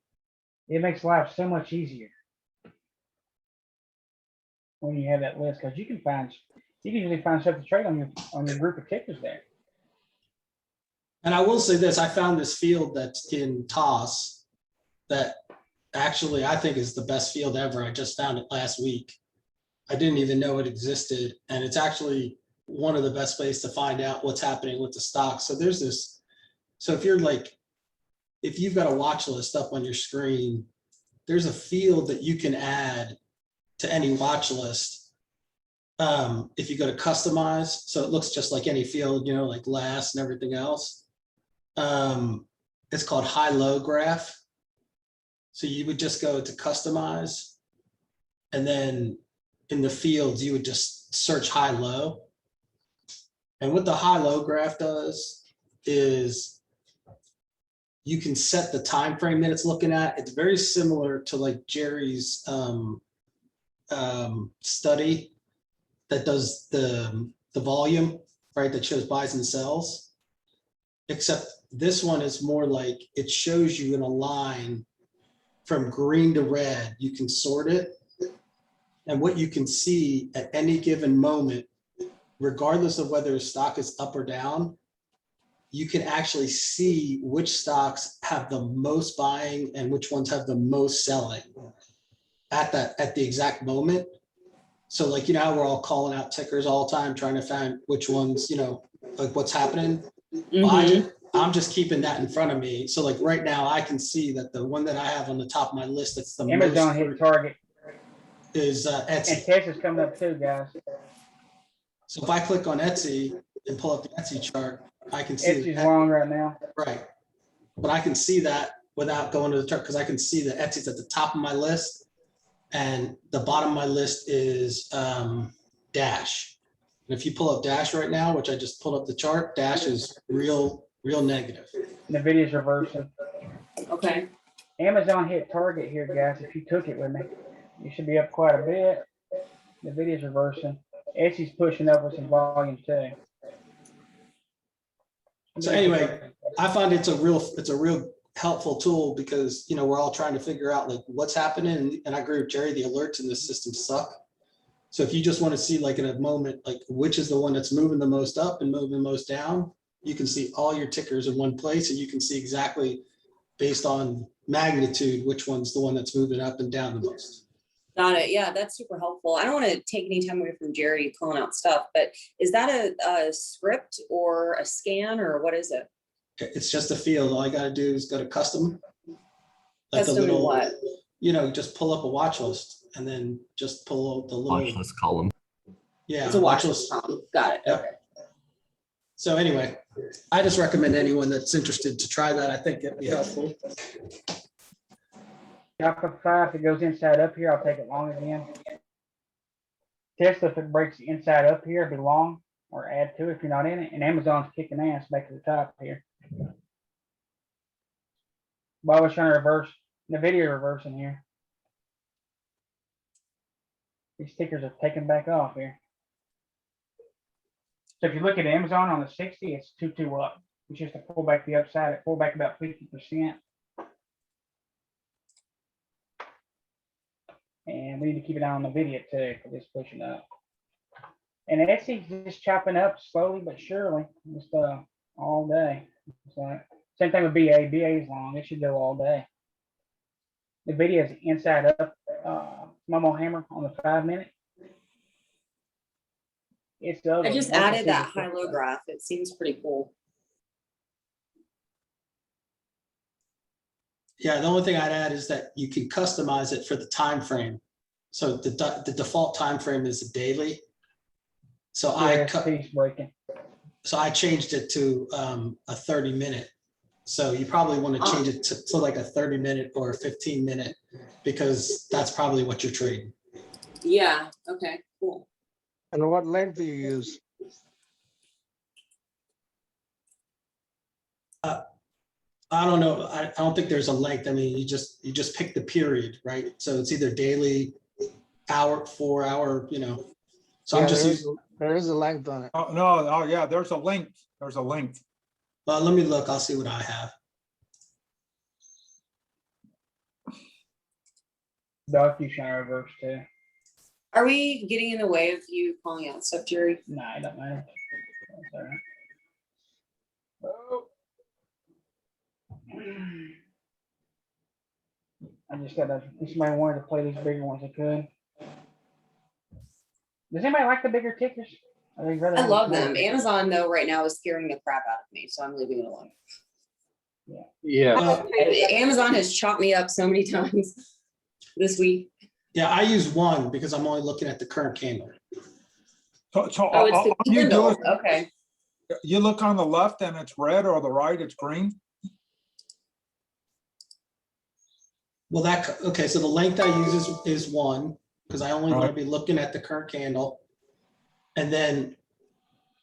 It makes life so much easier when you have that list, because you can usually find stuff to trade on your group of tickers there. And I will say this, I found this field that's in TOS that actually I think is the best field ever. I just found it last week. I didn't even know it existed. And it's actually one of the best ways to find out what's happening with the stock. So there's this, so if you've got a watch list up on your screen, there's a field that you can add to any watch list. If you go to customize, so it looks just like any field, like last and everything else. It's called high-low graph. So you would just go to customize, and then in the fields, you would just search high-low. And what the high-low graph does is you can set the time frame that it's looking at. It's very similar to like Jerry's study that does the volume, right? That shows buys and sells. Except this one is more like it shows you in a line from green to red. You can sort it. And what you can see at any given moment, regardless of whether a stock is up or down, you can actually see which stocks have the most buying and which ones have the most selling at the exact moment. So like, you know, how we're all calling out tickers all the time, trying to find which ones, you know, like what's happening. I'm just keeping that in front of me. So like right now I can see that the one that I have on the top of my list, that's the Amazon hit target. Is Etsy. And Tesla's coming up too, guys. So if I click on Etsy and pull up the Etsy chart, I can see. Etsy's long right now. Right. But I can see that without going to the chart because I can see that Etsy's at the top of my list and the bottom of my list is Dash. And if you pull up Dash right now, which I just pulled up the chart, Dash is real negative. Nvidia's reversing. Okay. Amazon hit target here, guys. If you took it with me, you should be up quite a bit. Nvidia's reversing. Etsy's pushing up with some volume too. So anyway, I find it's a real helpful tool because, you know, we're all trying to figure out like what's happening. And I agree with Jerry, the alerts in this system suck. So if you just want to see like in a moment, like which is the one that's moving the most up and moving the most down, you can see all your tickers in one place and you can see exactly based on magnitude, which one's the one that's moving up and down the most. Got it. Yeah, that's super helpful. I don't want to take any time away from Jerry calling out stuff, but is that a script or a scan or what is it? It's just a field. All I got to do is go to custom. Like Custom what? You know, just pull up a watch list and then just pull out the little Watch list column. Yeah, It's a watch list column. Got it. Yep. Okay. So anyway, I just recommend anyone that's interested to try that. I think it'd be helpful. Shopify, if it goes inside up here, I'll take it long again. Tesla, if it breaks the inside up here, it'll be long or add to if you're not in it. And Amazon's kicking ass back to the top here. Bob was trying to reverse, Nvidia reversing here. These stickers are taking back off here. So if you look at Amazon on the 60, it's 2-2 up. It's just to pull back the upside, it pulled back about 50%. And we need to keep an eye on the video too, for this pushing up. And Etsy's just chopping up slowly but surely, just all day. So same thing with BA. BA is long. It should go all day. The video is inside up. Momo Hammer on the 5-minute. It's the other I just one. added that high-low graph. It seems pretty cool. Yeah, the only thing I'd add is that you can customize it for the time frame. So the default time frame is a daily. So I changed it to a 30-minute. So you probably want to change it to like a 30-minute or a 15-minute because that's probably what you're trading. Yeah. Okay. Cool. And what length do you use? I don't know. I don't think there's a length. I mean, you just pick the period, right? So it's either daily, hour, 4 hour, you know. So Yeah, I'm just there using. there is a length on it. Oh, no, oh, yeah, there's a length. There's a length. Let me look. I'll see what I have. Dark, you shine reverse too. Are we getting in the way of you calling out stuff, Jerry? No, it doesn't matter. That's all right. Oh. I just got to, if somebody wanted to play these bigger ones, they could. Does anybody like the bigger tickers? I love them. Amazon though right now is scaring the crap out of me, so I'm leaving it alone. Yeah. Amazon has chopped me up so many times this week. Yeah, I use one because I'm only looking at the current candle. So Oh, it's the you candle. do Okay. you look on the left and it's red, or the right, it's green? Well, okay, so the length I use is one, because I only want to be looking at the current candle. And then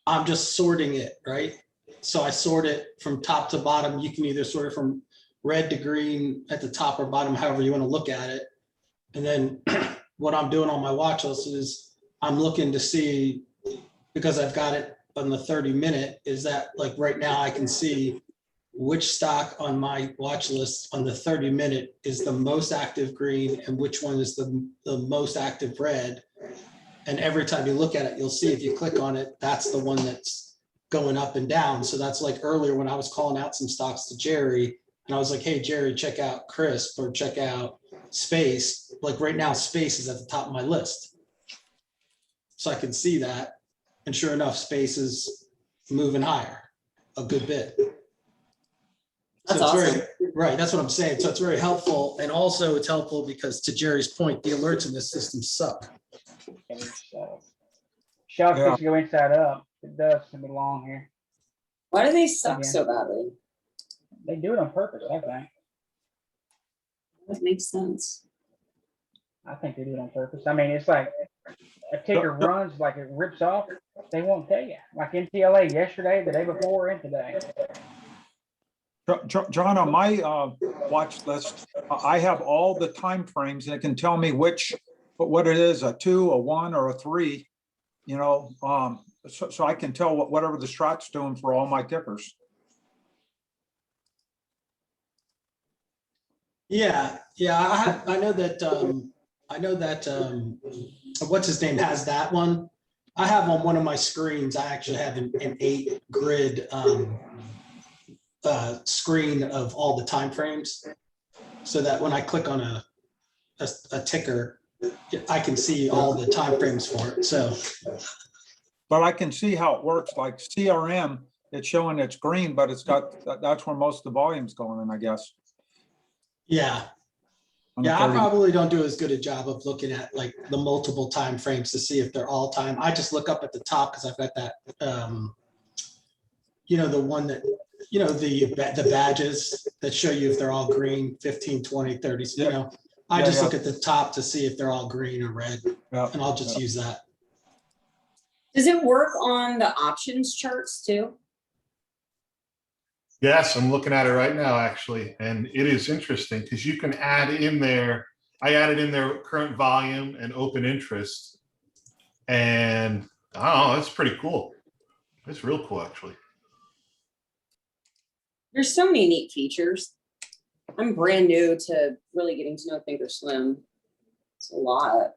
I'm just sorting it, right? So I sort it from top to bottom. You can either sort it from red to green at the top or bottom, however you want to look at it. And then what I'm doing on my watch list is I'm looking to see, because I've got it on the 30-minute, is that like right now I can see which stock on my watch list on the 30-minute is the most active green and which one is the most active red. And every time you look at it, you'll see if you click on it, that's the one that's going up and down. So that's like earlier when I was calling out some stocks to Jerry, and I was like, hey, Jerry, check out Crisp or check out Space. Like right now, Space is at the top of my list. So I can see that. And sure enough, Space is moving higher a good bit. That's So it's awesome. very, right, that's what I'm saying. So it's very helpful. And also it's helpful because to Jerry's point, the alerts in this system suck. Shelf Yeah. just go inside up. It does to be long here. Why do they suck Again. so badly? They do it on purpose, I think. That makes sense. I think they do it on purpose. I mean, it's like a ticker runs, like it rips off, they won't tell you. Like NTLA yesterday, the day before, and today. John, on my watch list, I have all the time frames and it can tell me what it is, a 2, a 1, or a 3, you know, so I can tell whatever the strat's doing for all my tickers. Yeah, I know that, what's his name has that one. I have on one of my screens, I actually have an 8 grid screen of all the time frames. So that when I click on a ticker, I can see all the time frames for it, so. But I can see how it works, like CRM, it's showing it's green, but it's got, that's where most of the volume's going in, I guess. Yeah. On the Yeah, I 30. probably don't do as good a job of looking at like the multiple time frames to see if they're all time. I just look up at the top because I've got that, the one that, the badges that show you if they're all green, 15, 20, 30, I just look at the top to see if they're all green or red, and I'll just use that. Does it work on the options charts too? Yes, I'm looking at it right now, actually, and it is interesting because you can add in there, I added in their current volume and open interest. And I don't know, that's pretty cool. It's real cool, actually. There's so many neat features. I'm brand new to really getting to know Thinkorswim. It's a lot.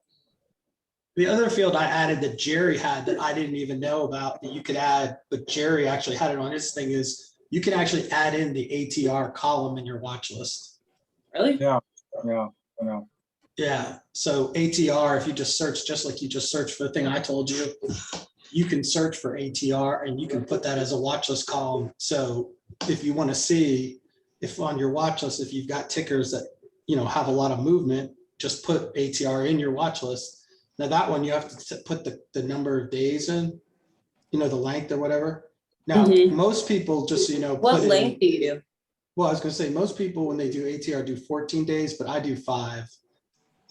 The other field I added that Jerry had that I didn't even know about that you could add, but Jerry actually had it on his thing is you can actually add in the ATR column in your watch list. Really? Yeah. Yeah. So ATR, if you just search, just like you just searched for the thing I told you, you can search for ATR and you can put that as a watch list column. So if you want to see if on your watch list, if you've got tickers that, have a lot of movement, just put ATR in your watch list. Now that one, you have to put the number of days in, the length or whatever. Now, most people just, What length do you do? Well, I was going to say, most people, when they do ATR, do 14 days, but I do 5.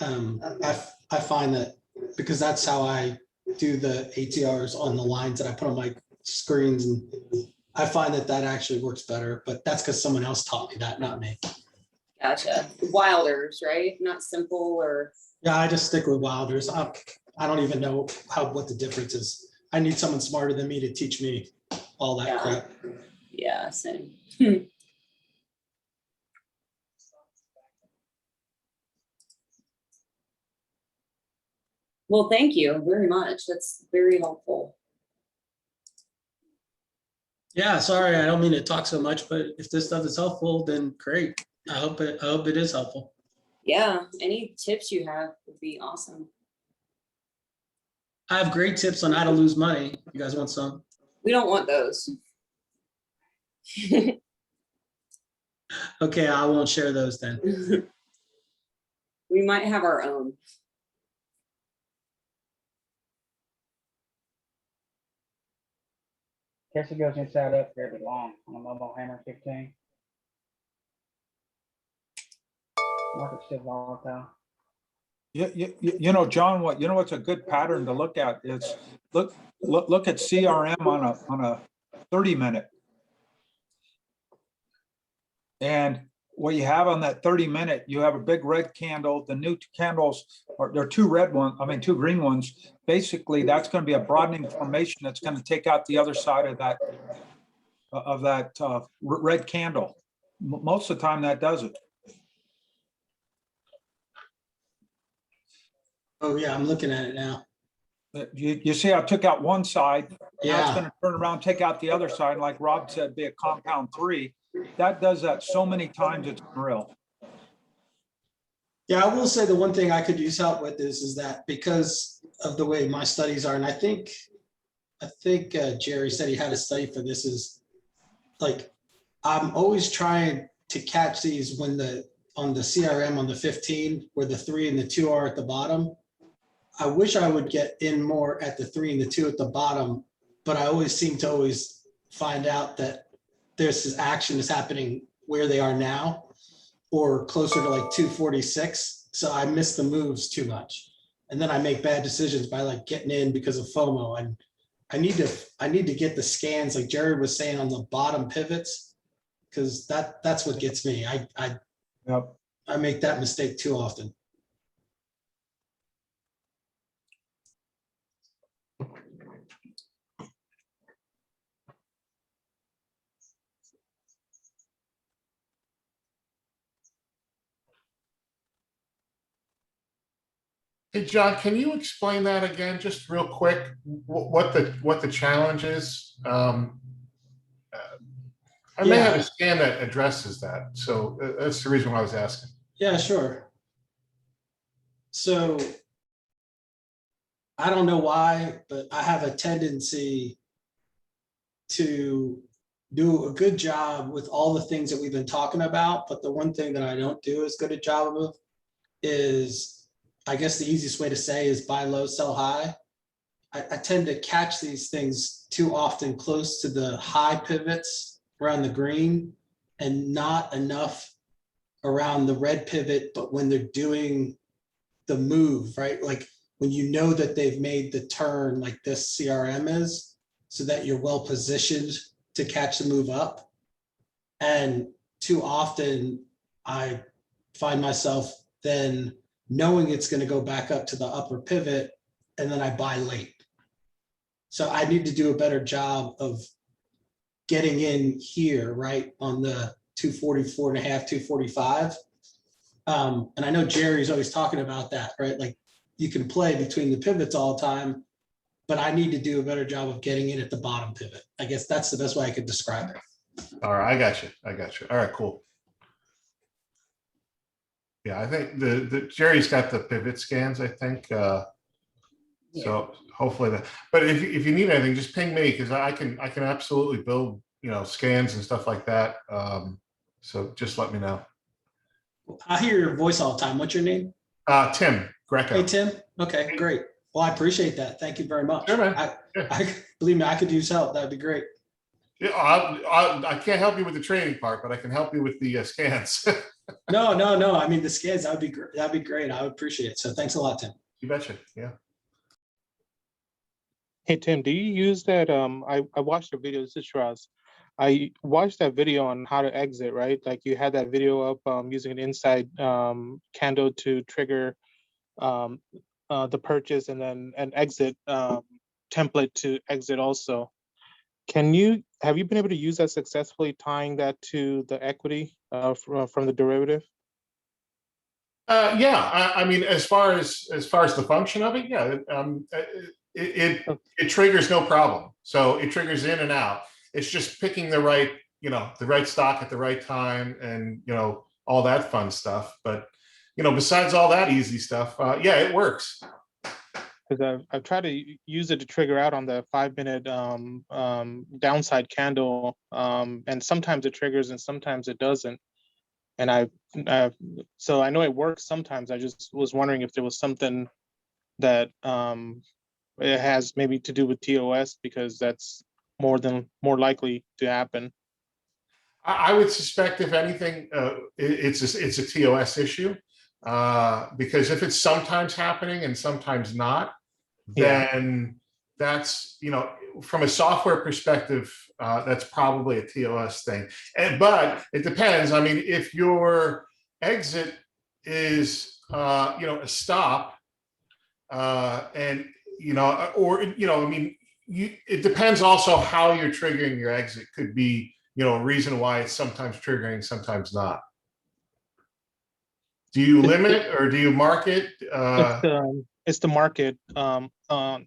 I find that because that's how I do the ATRs on the lines that I put on my screens. And I find that actually works better, but that's because someone else taught me that, not me. Gotcha. Wilders, right? Not simple or. Yeah, I just stick with Wilders. I don't even know what the difference is. I need someone smarter than me to teach me all that crap. Yeah, same. Well, thank you very much. That's very helpful. Yeah, sorry, I don't mean to talk so much, but if this stuff is helpful, then great. I hope it is helpful. Yeah, any tips you have would be awesome. I have great tips on how to lose money. You guys want some? We don't want those. Okay, I won't share those then. We might have our own. Guess it goes inside up fairly long on a mobile hammer 15. Market's still volatile. John, what's a good pattern to look at is look at CRM on a 30-minute. And what you have on that 30-minute, you have a big red candle. The new candles are, there are two red ones, I mean, two green ones. Basically, that's going to be a broadening formation that's going to take out the other side of that red candle. Most of the time that does it. Oh, yeah, I'm looking at it now. You see how it took out one side. Now it's Yeah. going to turn around, take out the other side. Like Rob said, be a compound 3. That does that so many times, it's unreal. Yeah, I will say the one thing I could use help with is that because of the way my studies are, and I think Jerry said he had a study for this, is like, I'm always trying to catch these when on the CRM on the 15, where the 3 and the 2 are at the bottom. I wish I would get in more at the 3 and the 2 at the bottom, but I always seem to always find out that there's this action that's happening where they are now, or closer to like 246. So I miss the moves too much. And then I make bad decisions by like getting in because of FOMO. And I need to get the scans, like Jared was saying, on the bottom pivots, because that's what gets me. I make that mistake too often. Hey, John, can you explain that again, just real quick, what the challenge is? I may have a scan that addresses that, so that's the reason why I was asking. Yeah, sure. So I don't know why, but I have a tendency to do a good job with all the things that we've been talking about, but the one thing that I don't do as good a job of is, I guess the easiest way to say is buy low, sell high. I tend to catch these things too often close to the high pivots around the green and not enough around the red pivot, but when they're doing the move, right? Like when you know that they've made the turn like this CRM is, so that you're well positioned to catch the move up. And too often I find myself then knowing it's going to go back up to the upper pivot, and then I buy late. So I need to do a better job of getting in here, right, on the 244 and a half, 245. And I know Jerry's always talking about that, right? Like you can play between the pivots all the time, but I need to do a better job of getting in at the bottom pivot. I guess that's the best way I could describe it. All right, I got you. All right, cool. Yeah, I think the Jerry's got the pivot scans, I think. So hopefully that, but if you need anything, just ping me, because I can absolutely build, scans and stuff like that. So just let me know. I hear your voice all the time. What's your name? Tim Greco. Hey, Tim. Okay, great. Well, I appreciate that. Thank you very much. Sure, man. I believe me, I could use help. That'd be great. Yeah, I can't help you with the trading part, but I can help you with the scans. No. I mean, the scans, that'd be great. That'd be great. I would appreciate it. So thanks a lot, Tim. You betcha. Yeah. Hey, Tim, do you use that? I watched a video, this is Shiraz. I watched that video on how to exit, right? Like you had that video up using an inside candle to trigger the purchase, and then an exit template to exit also. Have you been able to use that successfully, tying that to the equity from the derivative? Yeah, I mean, as far as the function of it, yeah, it triggers no problem. So it triggers in and out. It's just picking the right stock at the right time, and all that fun stuff. But besides all that easy stuff, yeah, it works. Because I've tried to use it to trigger out on the 5-minute downside candle, and sometimes it triggers and sometimes it doesn't. And so I know it works sometimes. I just was wondering if there was something that it has maybe to do with TOS, because that's more likely to happen. I would suspect, if anything, it's a TOS issue, because if it's sometimes happening and sometimes not, then that's, from a software perspective, that's probably a TOS thing. But it depends. I mean, if your exit is, a stop, and, I mean, it depends also how you're triggering your exit could be, a reason why it's sometimes triggering, sometimes not. Do you limit it or do you mark it? It's the market in the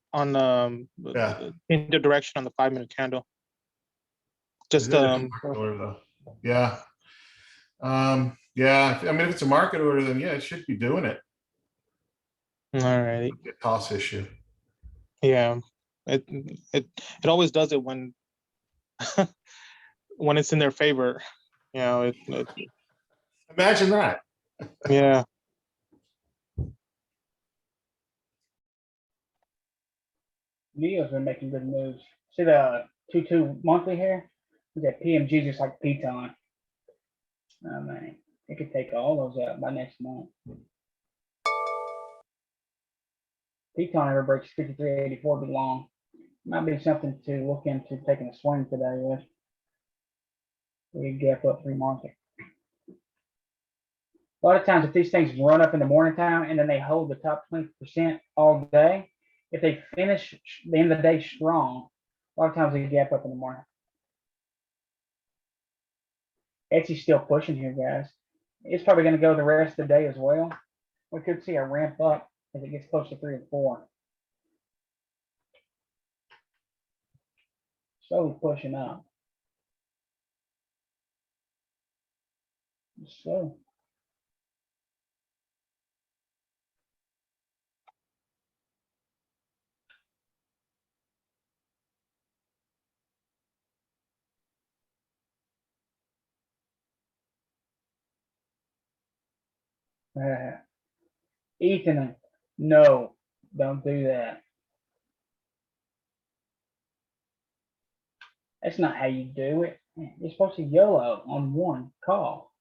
direction on the 5-minute candle. Just Is it a market order, though? Yeah. Yeah. I mean, if it's a market order, then yeah, it should be doing it. All right. Toss issue. Yeah. It always does it when when it's in their favor. Imagine that. Yeah. Neo's been making good moves. See the 2-2 monthly here? That PMG just like Piton. Oh man, it could take all those out by next month. Piton ever breaks 53.84 be long. Might be something to look into taking a swing today with. We gap up pre-market. A lot of times if these things run up in the morning time and then they hold the top 20% all day, if they finish the end of the day strong, a lot of times they gap up in the morning. Etsy's still pushing here, guys. It's probably going to go the rest of the day as well. We could see a ramp up as it gets close to 3 and 4. Slowly pushing up. So. Ethan, no, don't do that. That's not how you do it. You're supposed to YOLO on one call.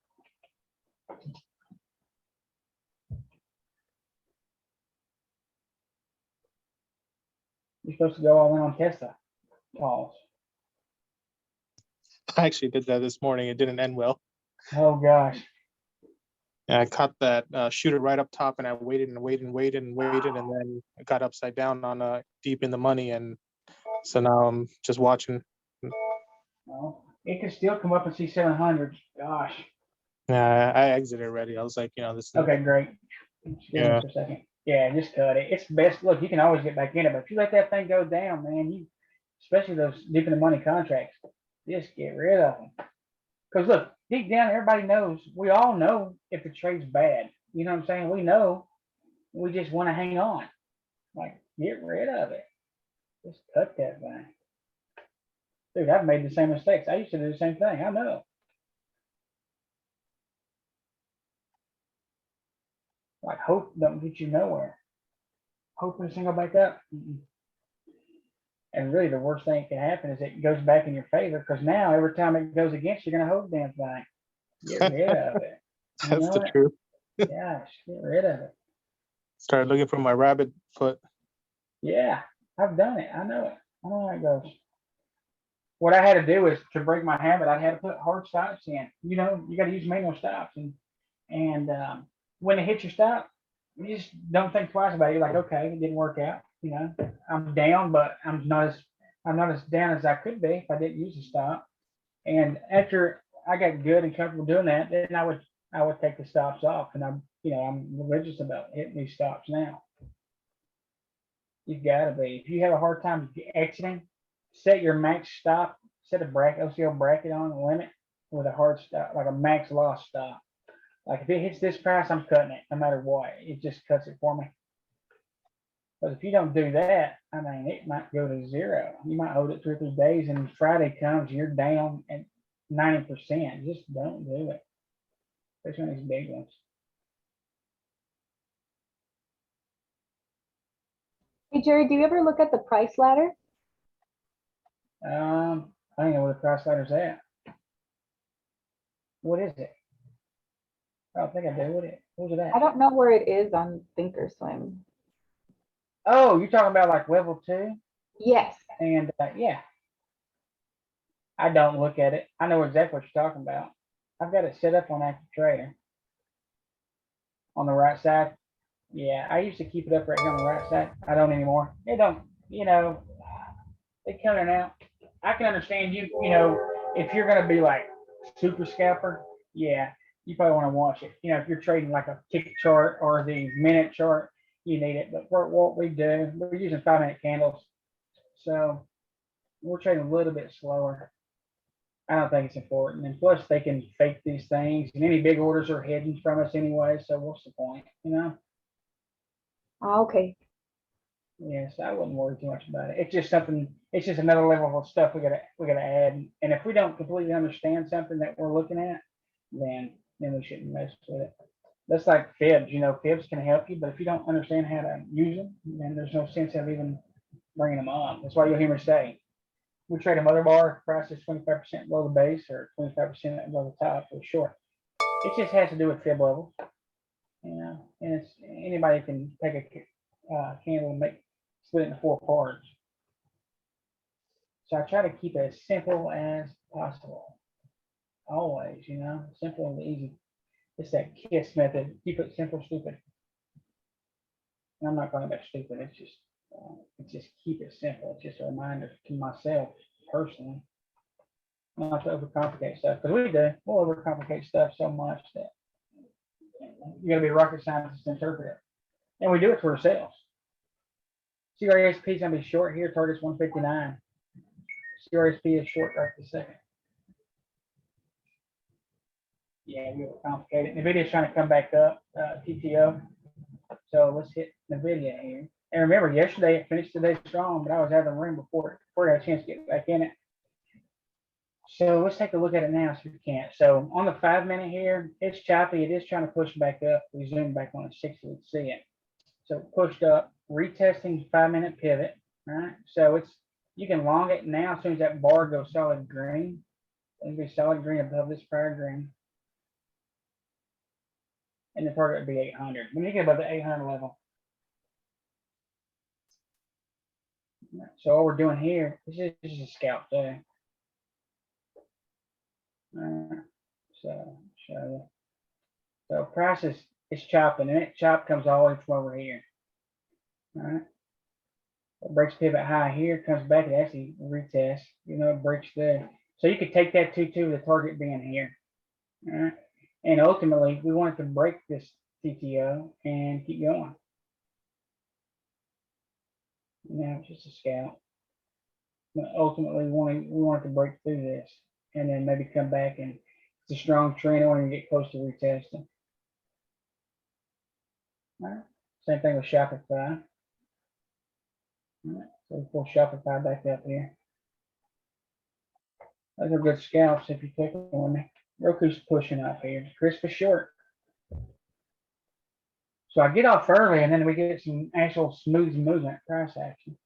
You're supposed to go all in on Tesla calls. I actually did that this morning. It didn't end well. Oh gosh. And I caught that shooter right up top, and I waited and waited and waited and waited, and then it got upside down on deep in the money, and so now I'm just watching. Well, it could still come up and see 700. Gosh. Yeah, I exited already. I was like, this is okay, great. Yeah. For a second. Yeah, just cut it. It's best. Look, you can always get back in it, but if you let that thing go down, man, especially those deep in the money contracts, just get rid of them. Because look, deep down, everybody knows. We all know if the trade's bad. You know what I'm saying? We know. We just want to hang on. Like, get rid of it. Just cut that thing. Dude, I've made the same mistakes. I used to do the same thing. I know. Like, hope don't get you nowhere. Hope and single back up. And really, the worst thing that can happen is it goes back in your favor, because now every time it goes against you, you're going to hold the damn thing. Get rid of it. That's the truth. Gosh, get rid of it. Started looking for my rabbit foot. Yeah, I've done it. I know it. I know how it goes. What I had to do is to break my habit, I had to put hard stops in. You got to use manual stops, and when it hits your stop, you just don't think twice about it. You're like, okay, it didn't work out. I'm down, but I'm not as down as I could be if I didn't use the stop. And after I got good and comfortable doing that, then I would take the stops off, and I'm religious about hitting these stops now. You've got to be. If you have a hard time exiting, set your max stop, set a OCL bracket on the limit with a hard stop, like a max loss stop. Like if it hits this price, I'm cutting it no matter what. It just cuts it for me. But if you don't do that, I mean, it might go to zero. You might hold it 2 or 3 days, and Friday comes, you're down at 90%. Just don't do it. Especially on these big ones. Hey, Jerry, do you ever look at the price ladder? I don't know where the price ladder's at. What is it? I don't think I do. Where's it at? I don't know where it is on Thinkorswim. Oh, you're talking about like level 2? Yes. And yeah, I don't look at it. I know exactly what you're talking about. I've got it set up on Active Trader on the right side. Yeah, I used to keep it up right here on the right side. I don't anymore. They don't, they come in and out. I can understand if you're gonna be like super scalper, yeah, you probably want to watch it. If you're trading like a tick chart or the minute chart, you need it. But for what we do, we're using 5-minute candles, so we're trading a little bit slower. I don't think it's important, and plus they can fake these things, and any big orders are hidden from us anyway. So what's the point, Okay. Yes, I wouldn't worry too much about it. It's just something. It's just another level of stuff we gotta add. And if we don't completely understand something that we're looking at, then we shouldn't mess with it. That's like fibs. Fibs can help you, but if you don't understand how to use them, then there's no sense of even bringing them up. That's why you'll hear me say, we trade a mother bar, price is 25% below the base or 25% above the top for sure. It just has to do with fib levels, and it's anybody can take a candle and split it into 4 parts. So I try to keep it as simple as possible. Always, simple and easy. It's that KISS method. Keep it simple, stupid. And I'm not talking about stupid. It's just keep it simple. It's just a reminder to myself personally not to overcomplicate stuff, because we do. We'll overcomplicate stuff so much that you got to be a rocket scientist to interpret it, and we do it for ourselves. CRSP is going to be short here. Target's 159. CRSP is short right this second. Yeah, we overcomplicate it. NVIDIA is trying to come back up, TTO. So let's hit NVIDIA here. And remember, yesterday it finished today strong, but I was out of the room before I had a chance to get back in it. So let's take a look at it now, so we can. So on the 5-minute here, it's choppy. It is trying to push back up. We zoom back on the 60, we see it. So pushed up, retesting 5-minute pivot, right? So you can long it now as soon as that bar goes solid green. It'll be solid green above this prior green. And the target would be 800. When you get above the 800 level. So all we're doing here, this is a scalp there. So show you. So price is chopping, and it chop comes all the way from over here. All right. It breaks pivot high here, comes back, it actually retests, it breaks there. So you could take that 2-2, the target being here. All right. And ultimately, we want it to break this TTO and keep going. Now it's just a scalp. But ultimately, we want it to break through this, and then maybe come back, and it's a strong trend when you get close to retesting. All right. Same thing with Shopify. All right. So we pull Shopify back up here. Those are good scalps if you take them on me. Roku's pushing up here. Crisp is short. So I get off early, and then we get some actual smooth movement, price action.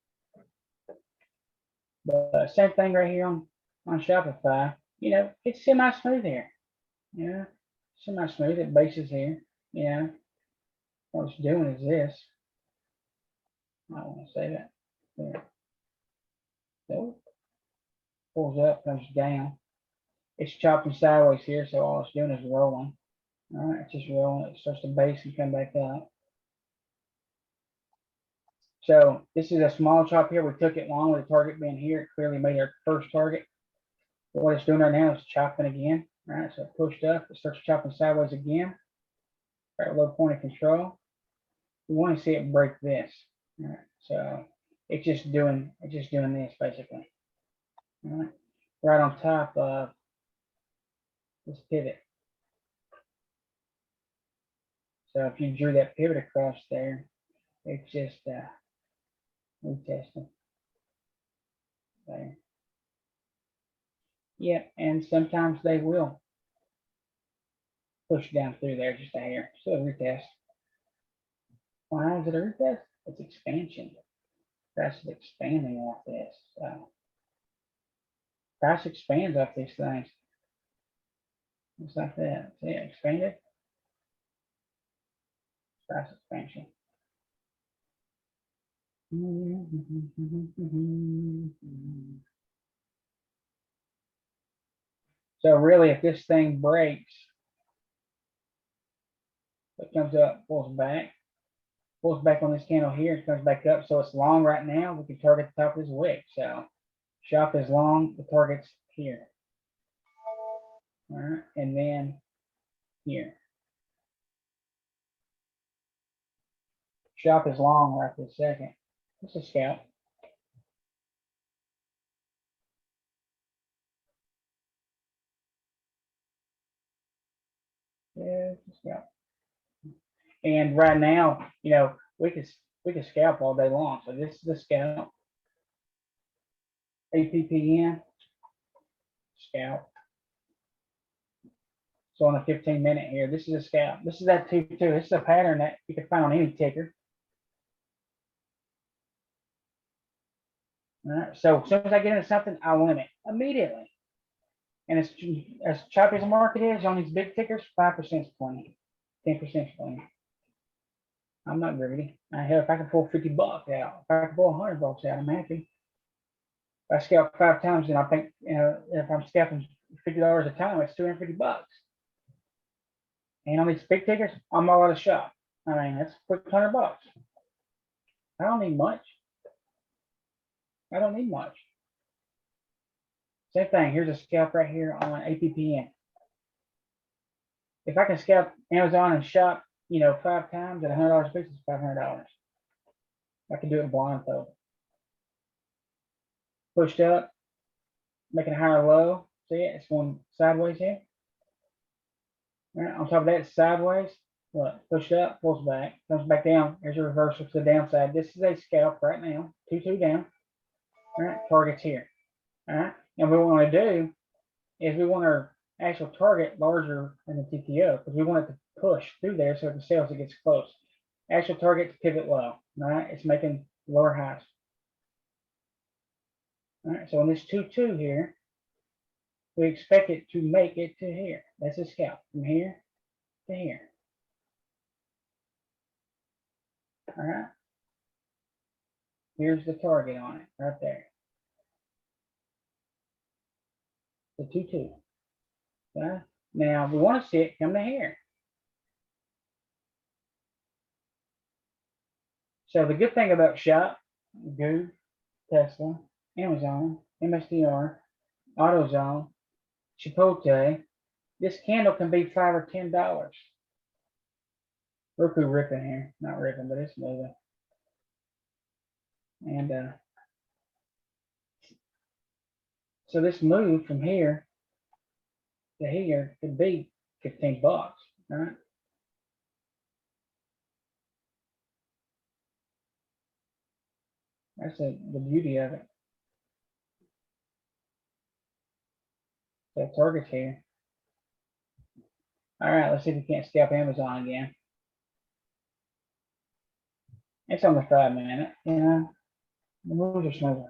But same thing right here on Shopify. It's semi-smooth here. Semi-smooth. It bases here. What it's doing is this. I don't want to say that. Yeah. So pulls up, comes down. It's chopping sideways here, so all it's doing is rolling. All right, it's just rolling. It starts to base and come back up. So this is a small chop here. We took it long with the target being here. It clearly made our first target. But what it's doing right now is chopping again. All right, so it pushed up. It starts chopping sideways again. Right, low point of control. We want to see it break this. All right, so it's just doing this basically. All right, right on top of this pivot. So if you drew that pivot across there, it's just retesting. There. Yep, and sometimes they will push down through there just a hair. So retest. Why is it a retest? It's expansion. Price is expanding off this. So price expands off these things. Just like that. See it expanded? Price expansion. So really, if this thing breaks, it comes up, pulls back on this candle here, it comes back up. So it's long right now. We can target the top of this wick. So shop is long, the target's here. All right, and then here. Shop is long right this second. This is scalp. Yeah, it's a scalp. And right now, you know, we could scalp all day long. So this is the scalp. APPN, scalp. So on a 15-minute here, this is a scalp. This is that 2-2. This is a pattern that you can find on any ticker. All right. So as soon as I get into something, I win it immediately. And as choppy as the market is on these big tickers, 5% is plenty, 10% is plenty. I'm not greedy. Hell, if I can pull $50 out, if I can pull $100 out, I'm happy. If I scalp 5 times, then I think, you know, if I'm scalping $50 a time, it's $250. And on these big tickers, I'm all out of shop. I mean, that's a quick $100. I don't need much. I don't need much. Same thing. Here's a scalp right here on APPN. If I can scalp Amazon and shop, you know, 5 times at $100 a piece, it's $500. I can do it blindfold. Pushed up, making a higher low. See it? It's going sideways here. All right, on top of that, it's sideways. Look, pushed up, pulls back, comes back down. There's a reversal to the downside. This is a scalp right now. 2-2 down. All right, target's here. All right, and what we want to do is we want our actual target larger than the TTO because we want it to push through there so it can sell as it gets close. Actual target to pivot low. All right, it's making lower highs. All right, so on this 2-2 here, we expect it to make it to here. That's a scalp from here to here. All right. Here's the target on it right there. The 2-2. Okay. Now we want to see it come to here. So the good thing about Shop, Goo, Tesla, Amazon, MSTR, AutoZone, Chipotle, this candle can be $5 or $10. Roku ripping here, not ripping, but it's moving. And so this move from here to here could be $15, right? That's the beauty of it. That target's here. All right, let's see if we can't scalp Amazon again. It's on the 5-minute, you know. The moves are smooth.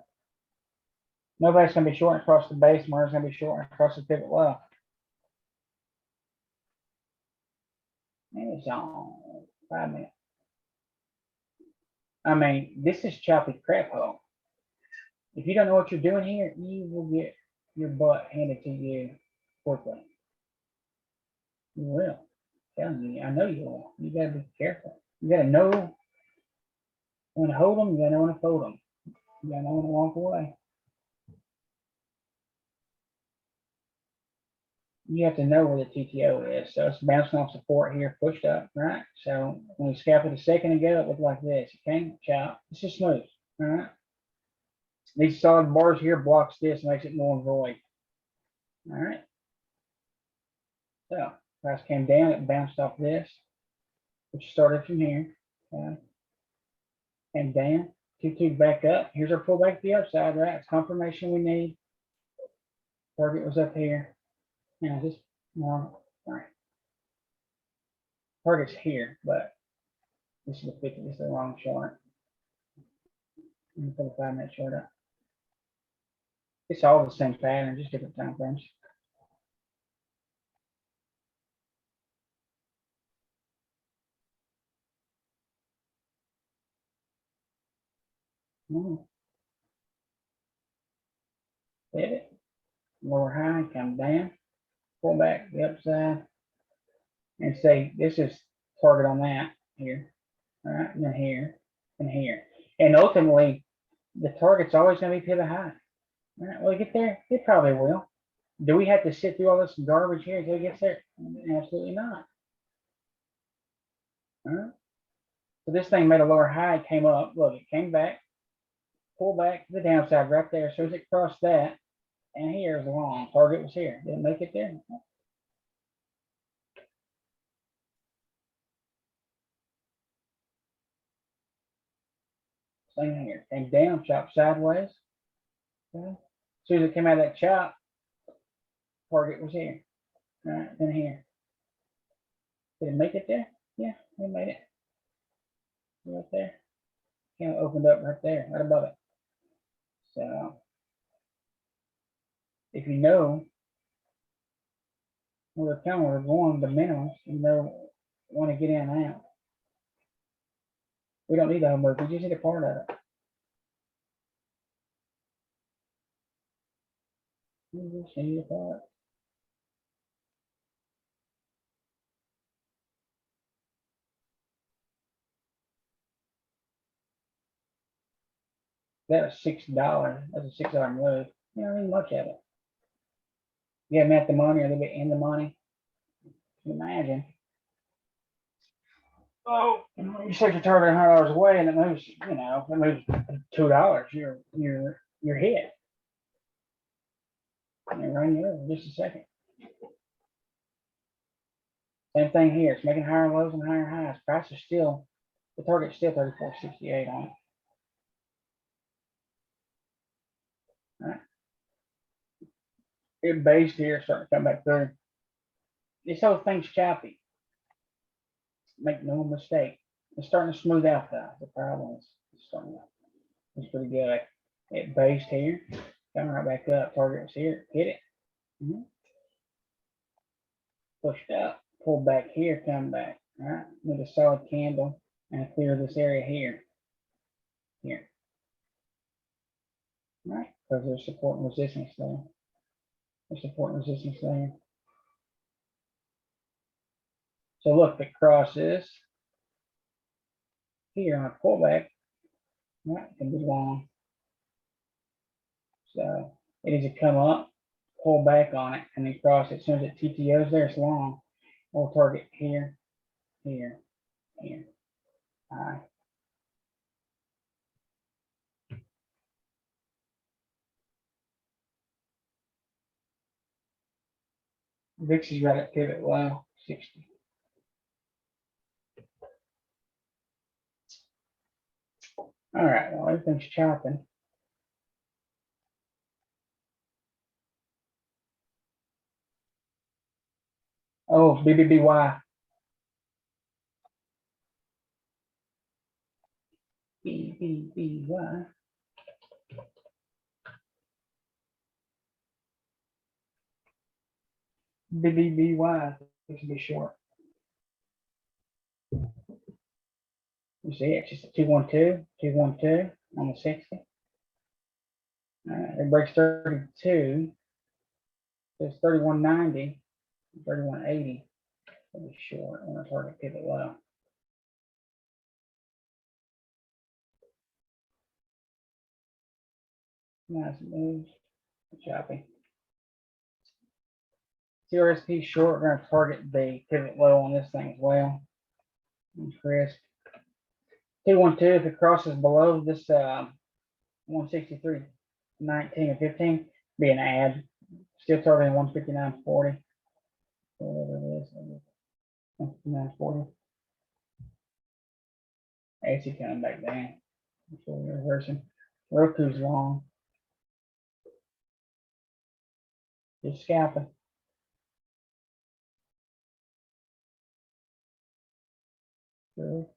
Nobody's going to be short across the base. Martin's going to be short across the pivot low. Amazon, 5-minute. I mean, this is choppy crap hole. If you don't know what you're doing here, you will get your butt handed to you quickly. You will. I'm telling you, I know you will. You gotta be careful. You gotta know when to hold them. You gotta know when to fold them. You gotta know when to walk away. You have to know where the TTO is. So it's bouncing off support here, pushed up, right? So when we scalped it a second ago, it looked like this. Okay, chop. It's just smooth. All right. These solid bars here blocks this, makes it null and void. All right. So price came down, it bounced off this, which started from here. Okay. And down, 2-2 back up. Here's our pullback to the upside, right? It's confirmation we need. Target was up here. Now this more, all right. Target's here, but this is the 50, this is the wrong chart. Let me put a 5-minute chart up. It's all the same pattern, just different time frames. Pivot, lower high, come down, pull back the upside, and say this is target on that here, all right, and then here and here, and ultimately the target's always going to be pivot high. All right, will it get there? It probably will. Do we have to sit through all this garbage here until it gets there? Absolutely not. All right. So this thing made a lower high, came up. Look, it came back, pulled back to the downside right there. As soon as it crossed that, and here's the long target was here. Didn't make it there. Same here. Came down, chopped sideways. Okay. As soon as it came out of that chop, target was here. All right, then here. Did it make it there? Yeah, it made it. Right there. Kind of opened up right there, right above it. So if you know where we're coming, we're going the minimums, you know, want to get in and out. We don't need the homework, we just need a part of it. We just need a part. That was $6. That's a $6 move. You don't need much of it. You haven't at the money or a little bit in the money. Imagine. Oh, you set your target $100 away and it moves, you know, it moves $2. You're hit. And right here in just a second. Same thing here. It's making higher lows and higher highs. Price is still, the target's still 34.68 on it. All right. It based here, starting to come back through. This whole thing's choppy. Make no mistake. It's starting to smooth out though. The problem is it's starting to, it's pretty good. It based here, coming right back up. Target was here, hit it. Pushed up, pulled back here, come back. All right, with a solid candle and clear this area here. Here. All right, because there's support and resistance there. There's support and resistance there. So look, the cross is here on a pullback. Right, it can be long. So it needs to come up, pull back on it, and then cross it. As soon as it TTOs there, it's long. We'll target here, here, here. All right. VIX is right at pivot low, 60. All right, well, everything's chopping. Oh, BBBY. BBBY. BBBY. This will be short. You see, it's just a 212, 212 on the 60. All right, it breaks 32. So it's 3190, 3180. It'll be short on the target pivot low. Nice moves. Choppy. CRSP short, we're going to target the pivot low on this thing as well. Crisp. 212, if it crosses below this 163, 19 and 15, be an add. Still targeting 159.40. Whatever it is. 159.40. AC coming back down. So we're reversing. Roku's long. Just scalping.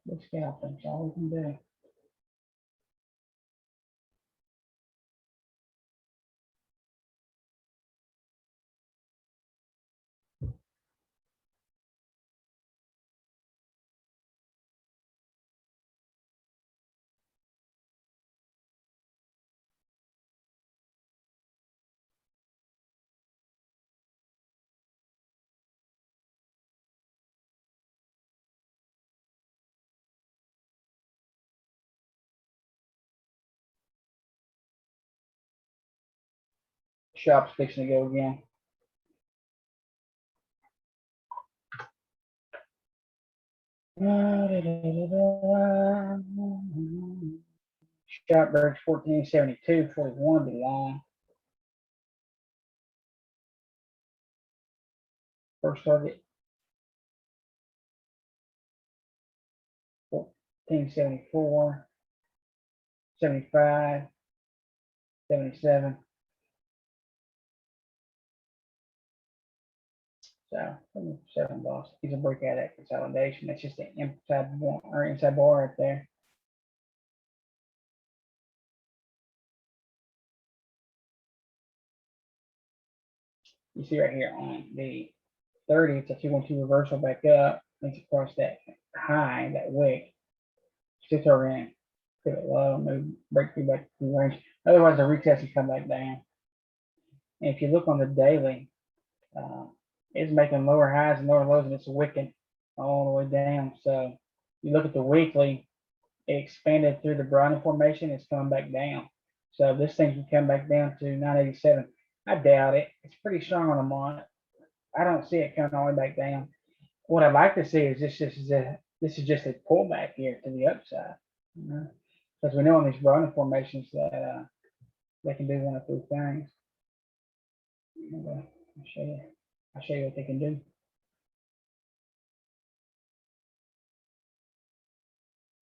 Just scalping. That's all we can do. Shop's fixing to go again. Shop breaks 1472, 41 belong. First target 1474, 75, 77. So 7 lost. He's a breakout at consolidation. That's just an inside bar or inside bar right there. You see right here on the 30, it's a 212 reversal back up. It's across that high, that wick. Still targeting. Pivot low, move, break through back to the range. Otherwise, the retest will come back down. And if you look on the daily, it's making lower highs and lower lows, and it's wicking all the way down. So you look at the weekly, it expanded through the Browning formation. It's coming back down. So this thing can come back down to 987. I doubt it. It's pretty strong on a month. I don't see it coming all the way back down. What I'd like to see is this is just a pullback here to the upside. Because we know on these Browning formations that they can do one of three things. I'll show you what they can do.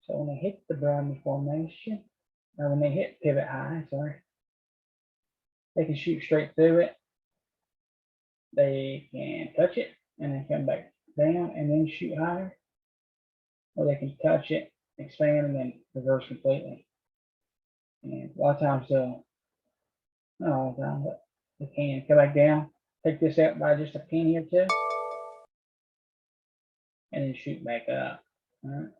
So when they hit the Browning formation, or when they hit pivot high, sorry, they can shoot straight through it. They can touch it and then come back down and then shoot higher. Or they can touch it, expand, and then reverse completely. And a lot of times not all the time, but they can come back down, take this out by just a penny or two, and then shoot back up. All right.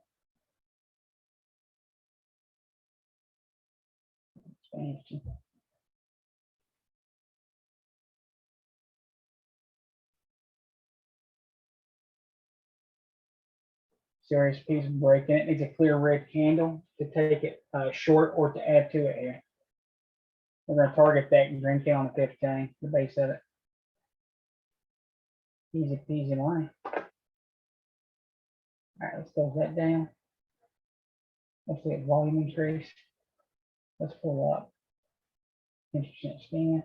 Expansion. Serious piece of breaking it needs a clear red candle to take it short or to add to it here. We're going to target that green candle on the 15, the base of it. Easy peasy line. All right, let's close that down. Let's get volume increase. Let's pull up 10% scan.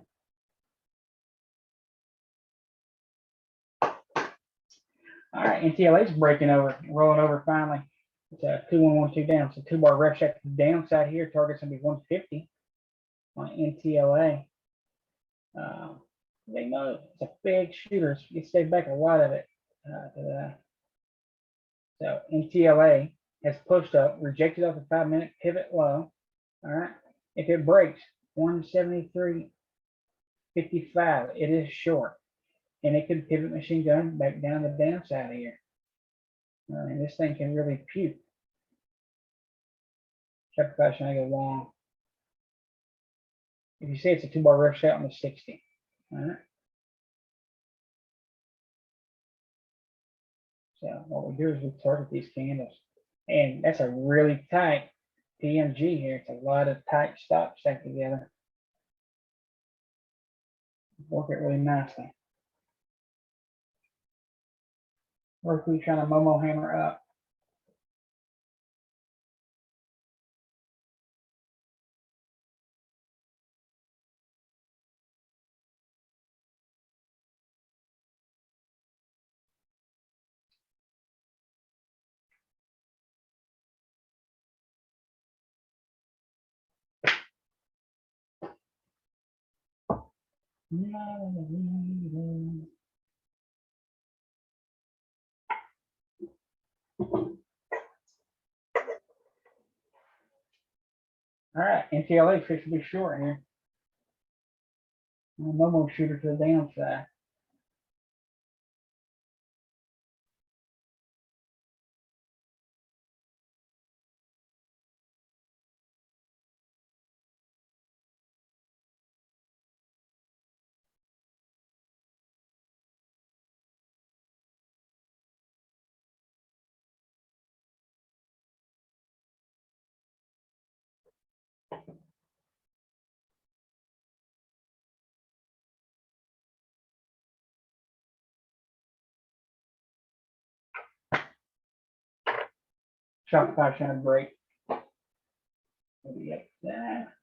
All right, NTLA is breaking over, rolling over finally. It's a 2112 down. So 2-bar ref shack to the downside here. Target's gonna be 150 on NTLA. They know it's a big shooter. You stay back a lot of it. So NTLA has pushed up, rejected off the 5-minute pivot low. All right. If it breaks 173.55, it is short. And it could pivot machine gun back down the downside here. And this thing can really puke. Check the fashion I go long. If you see it's a 2-bar ref shot on the 60. All right. So what we do is we target these candles. And that's a really tight PMG here. It's a lot of tight stops stacked together. Work it really nicely. Or if we're trying to Momo hammer up. All right, NTLA fish will be short here. Momo shooter to the downside. Shopify trying to break. Maybe up there.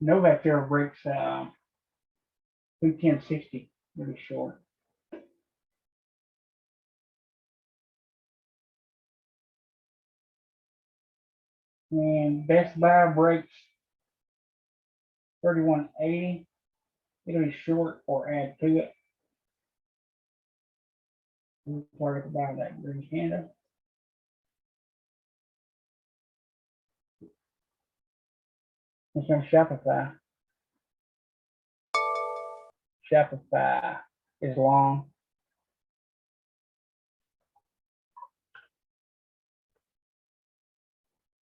Novak there breaks 210.60, really short. And Best Buy breaks 31.80. It'll be short or add to it. We'll target to buy that green candle. It's on Shopify. Shopify is long.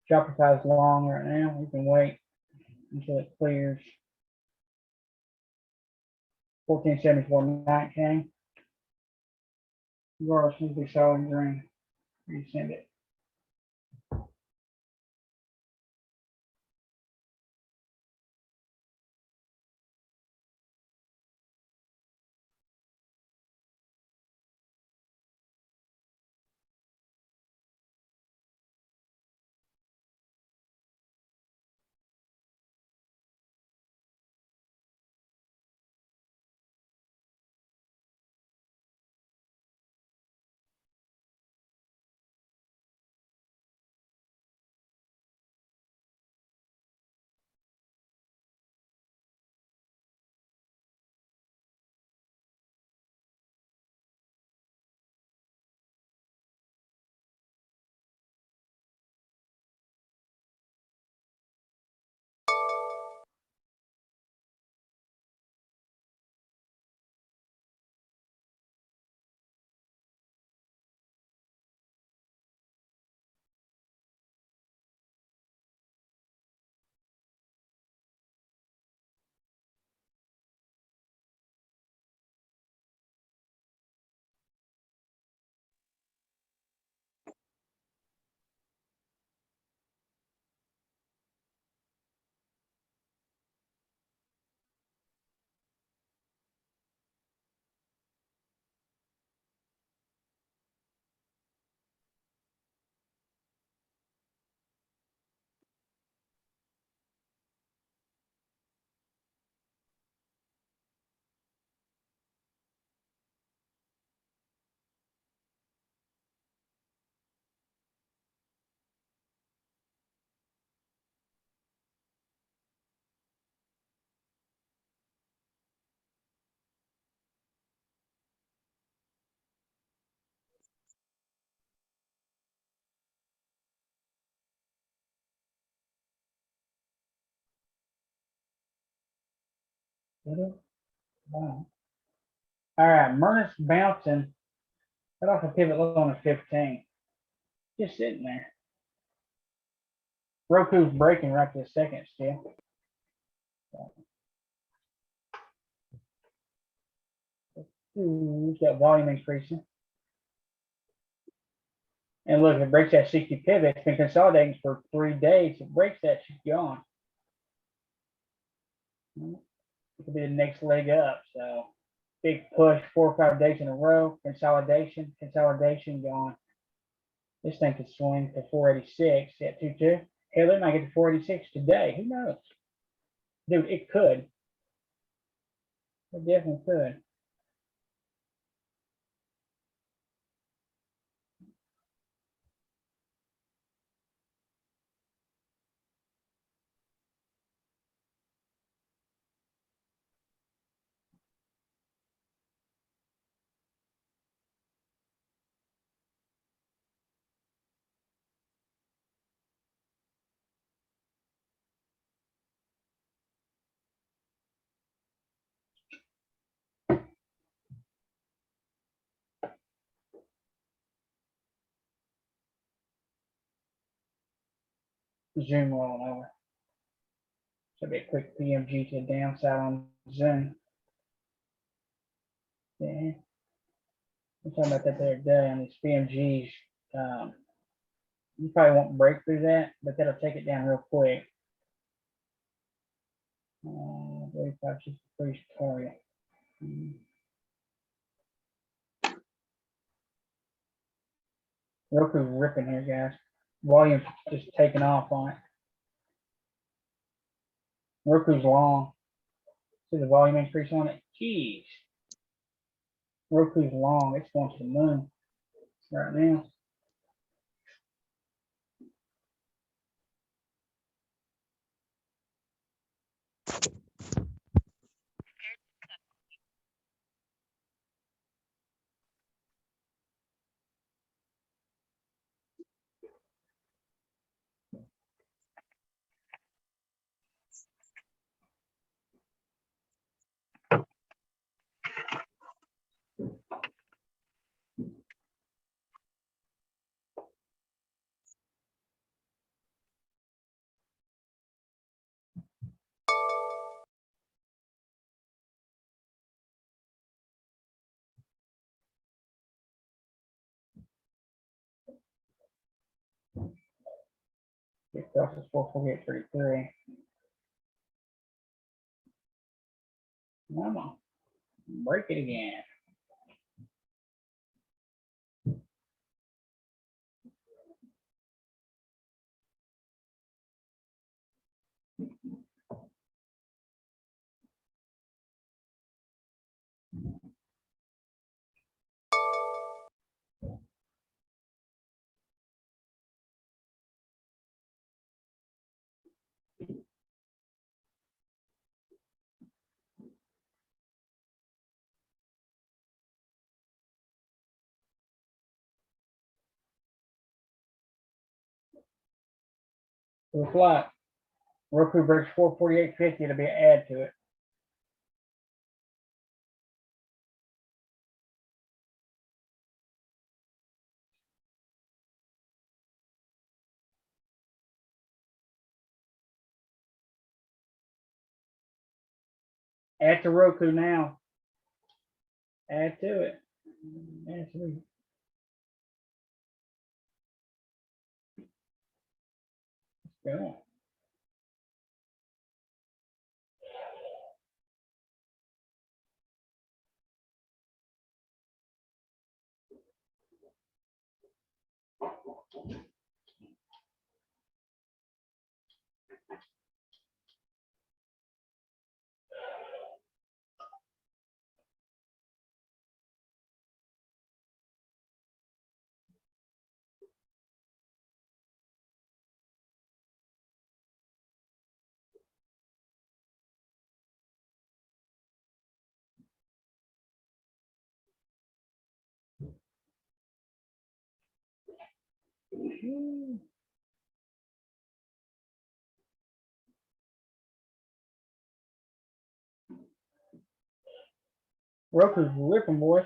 Shopify is long right now. We can wait until it clears. 1474.19. Regardless, it'll be solid green. Resend it. Wow. All right, Myrna's bouncing. Cut off a pivot low on a 15. Just sitting there. Roku's breaking right this second still. Ooh, it's got volume increasing. And look, if it breaks that 60 pivot, it's been consolidating for 3 days. If it breaks that, she's gone. It could be the next leg up. So big push, 4 or 5 days in a row. Consolidation, gone. This thing could swing to 486 at 2-2. Hell, it might get to 486 today. Who knows? Dude, it could. It definitely could. Zoom rolling over. So be a quick PMG to the downside on Zoom. Yeah. I'm talking about that the other day on these PMGs. You probably won't break through that, but that'll take it down real quick. 3563 target. Roku's ripping here, guys. Volume's just taking off on it. Roku's long. See the volume increase on it? Jeez. Roku's long. It's going to the moon right now. It crosses 448.33. Come on. Break it again. To the flat. Roku breaks 448.50. It'll be an add to it. Add to Roku now. Add to it. Add to it. Let's go. Roku's ripping, boys.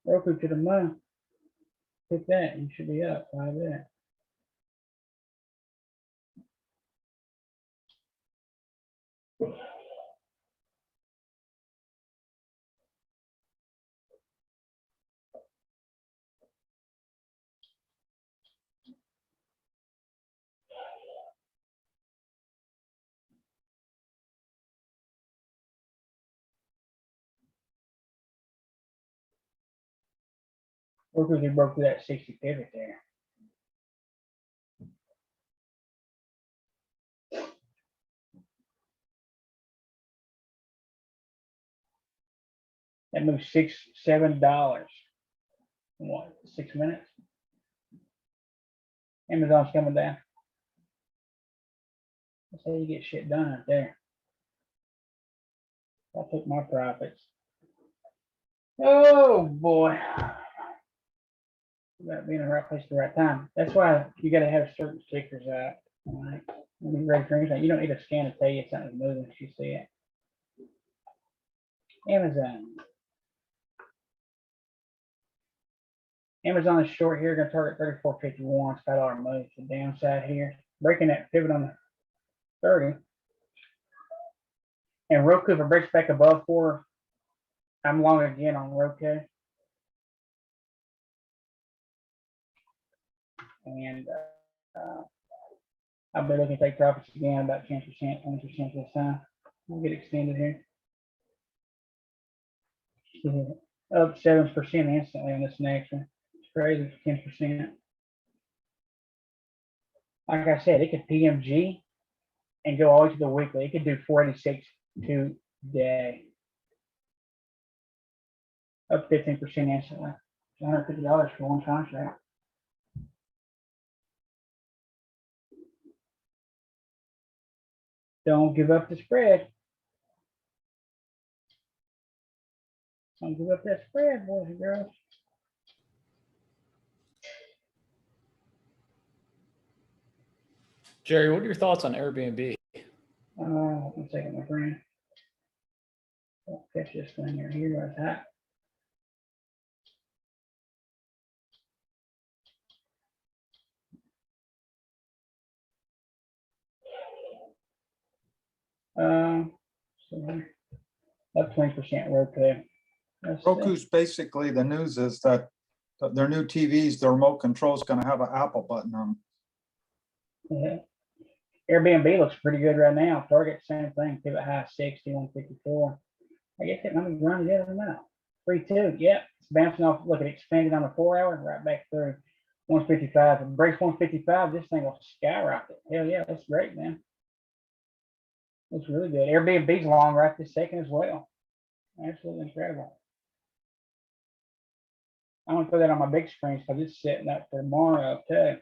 Roku to the moon. Hit that. You should be up by that. Roku just broke through that 60 pivot there. That moves $7. What, 6 minutes? Amazon's coming down. That's how you get shit done right there. I took my profits. Oh boy. You gotta be in the right place at the right time. That's why you gotta have certain stickers out. All right. When you're ready for anything, you don't need a scan to tell you if something's moving if you see it. Amazon. Amazon is short here, gonna target 34.51. It's $5 move to the downside here. Breaking that pivot on the 30. And Roku, if it breaks back above 4 I'm long again on Roku. And I'll be looking to take profits again about 10%, 20% this time. We'll get extended here. Yeah, up 7% instantly on this next one. It's crazy for 10%. Like I said, it could PMG and go all the way to the weekly. It could do 486 today. Up 15% instantly. $150 for one contract. Don't give up the spread. Don't give up that spread, boys and girls. Jerry, what are your thoughts on Airbnb? One second, my friend. I'll catch this thing right here. Where's that? So up 20% Roku. Roku's basically, the news is that their new TVs, the remote control is gonna have an Apple button on them. Yeah. Airbnb looks pretty good right now. Target, same thing. Pivot high 60, 154. I guess it might be running together now. 3-2. Yep. It's bouncing off. Look, it expanded on the 4 hour, right back through 155. If it breaks 155, this thing will skyrocket. Hell yeah, that's great, man. It's really good. Airbnb's long right this second as well. Absolutely incredible. I'm gonna put that on my big screen because it's setting up for tomorrow too.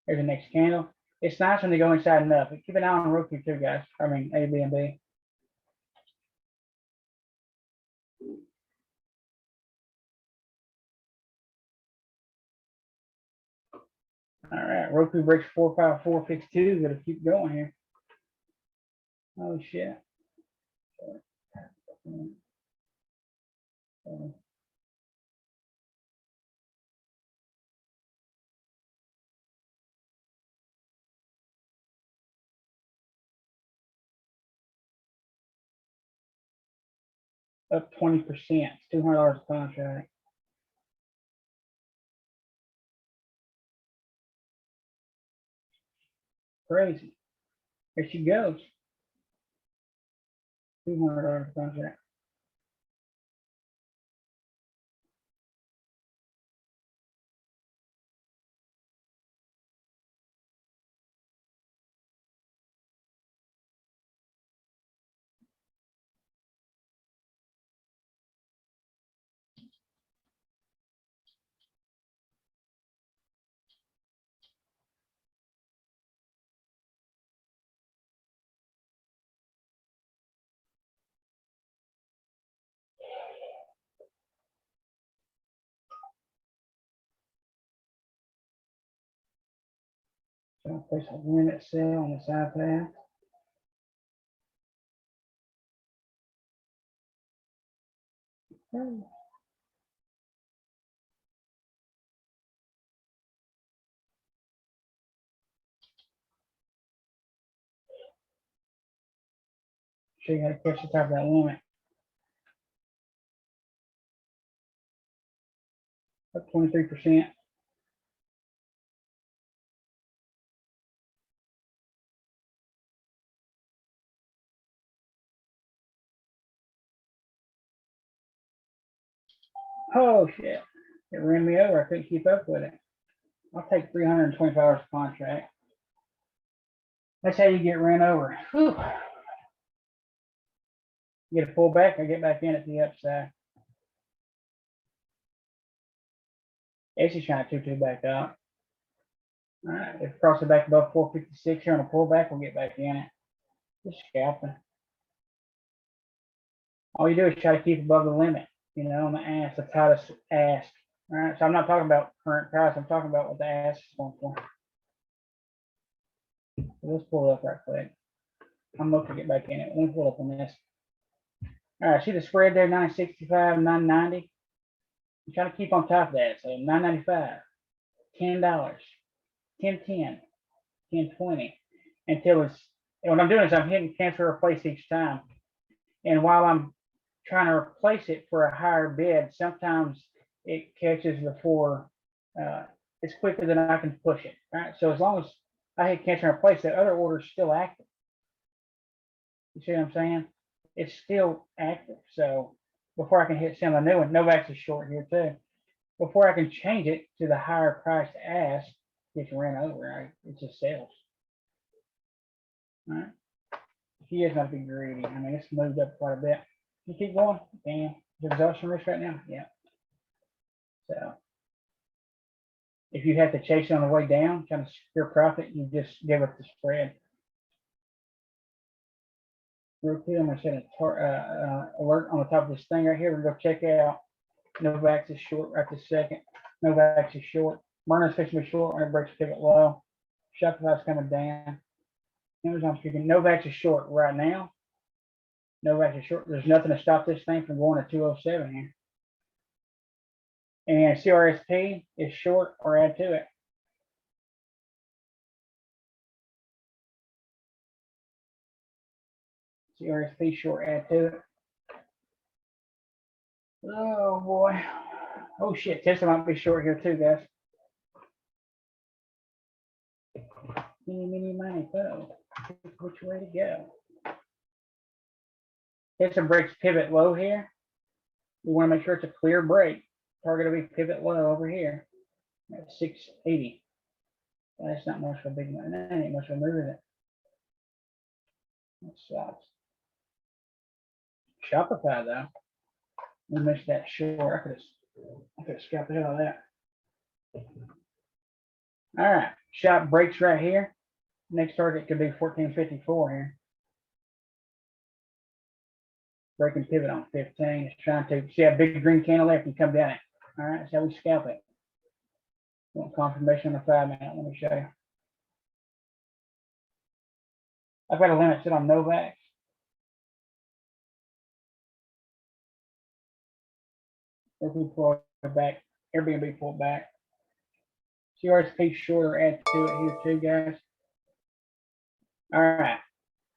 Here's the next candle. It's nice when they go inside and up. Keep an eye on Roku too, guys. I mean Airbnb. All right, Roku breaks 454.52. Gotta keep going here. Oh shit. Up 20%. It's $200 a contract. Crazy. There she goes. $200 a contract. So I'll place a limit sale on this iPad. Okay. Sure you gotta catch the top of that limit. Up 23%. Oh shit. It ran me over. I couldn't keep up with it. I'll take $325 a contract. That's how you get ran over. Whew. Get a pullback, I get back in at the upside. She's trying to 2-2 back up. All right, if it crosses back above 456 here on a pullback, we'll get back in it. Just scalping. All you do is try to keep above the limit, you know, on the ask, the tightest ask. All right, so I'm not talking about current price, I'm talking about what the ask is going for. So let's pull up right quick. I'm looking to get back in it. Let's pull up on this. All right, see the spread there, 965, 990. I'm trying to keep on top of that. So 995, $10, 1010, 1020 until it's, and what I'm doing is I'm hitting cancel replace each time. And while I'm trying to replace it for a higher bid, sometimes it catches before it's quicker than I can push it. Right. So as long as I hit cancel and replace, the other order is still active. You see what I'm saying? It's still active. So before I can hit send a new one, Novak's is short here too. Before I can change it to the higher price ask, it's ran over. Right? It just sells. All right. He is not being greedy. I mean, it's moved up quite a bit. You keep going. Damn. Is exhaustion risk right now? Yeah. So if you have to chase it on the way down, trying to secure profit, you just give up the spread. Real quick, I'm gonna set a alert on the top of this thing right here. We're gonna go check out Novak's is short right this second. Novak's is short. Myrna's fixing to be short when it breaks pivot low. Shopify's coming down. Amazon's speaking. Novak's is short right now. Novak's is short. There's nothing to stop this thing from going to 207 here. And CRSP is short or add to it. CRSP short, add to it. Oh boy. Oh shit, Tesla might be short here too, guys. Mini, money, go. Which way to go? Tesla breaks pivot low here. We want to make sure it's a clear break. Target will be pivot low over here at 680. That's not much of a big one. That ain't much of a move, is it? That sucks. Shopify though. We missed that short. I could have scalped the hell out of that. All right, shop breaks right here. Next target could be 1454 here. Breaking pivot on 15. It's trying to see a big green candle there and come down it. All right, that's how we scalp it. Want confirmation on the 5 minute? Let me show you. I've got a limit set on Novak. Airbnb pulled back. Airbnb pulled back. CRSP shorter, add to it here too, guys. All right.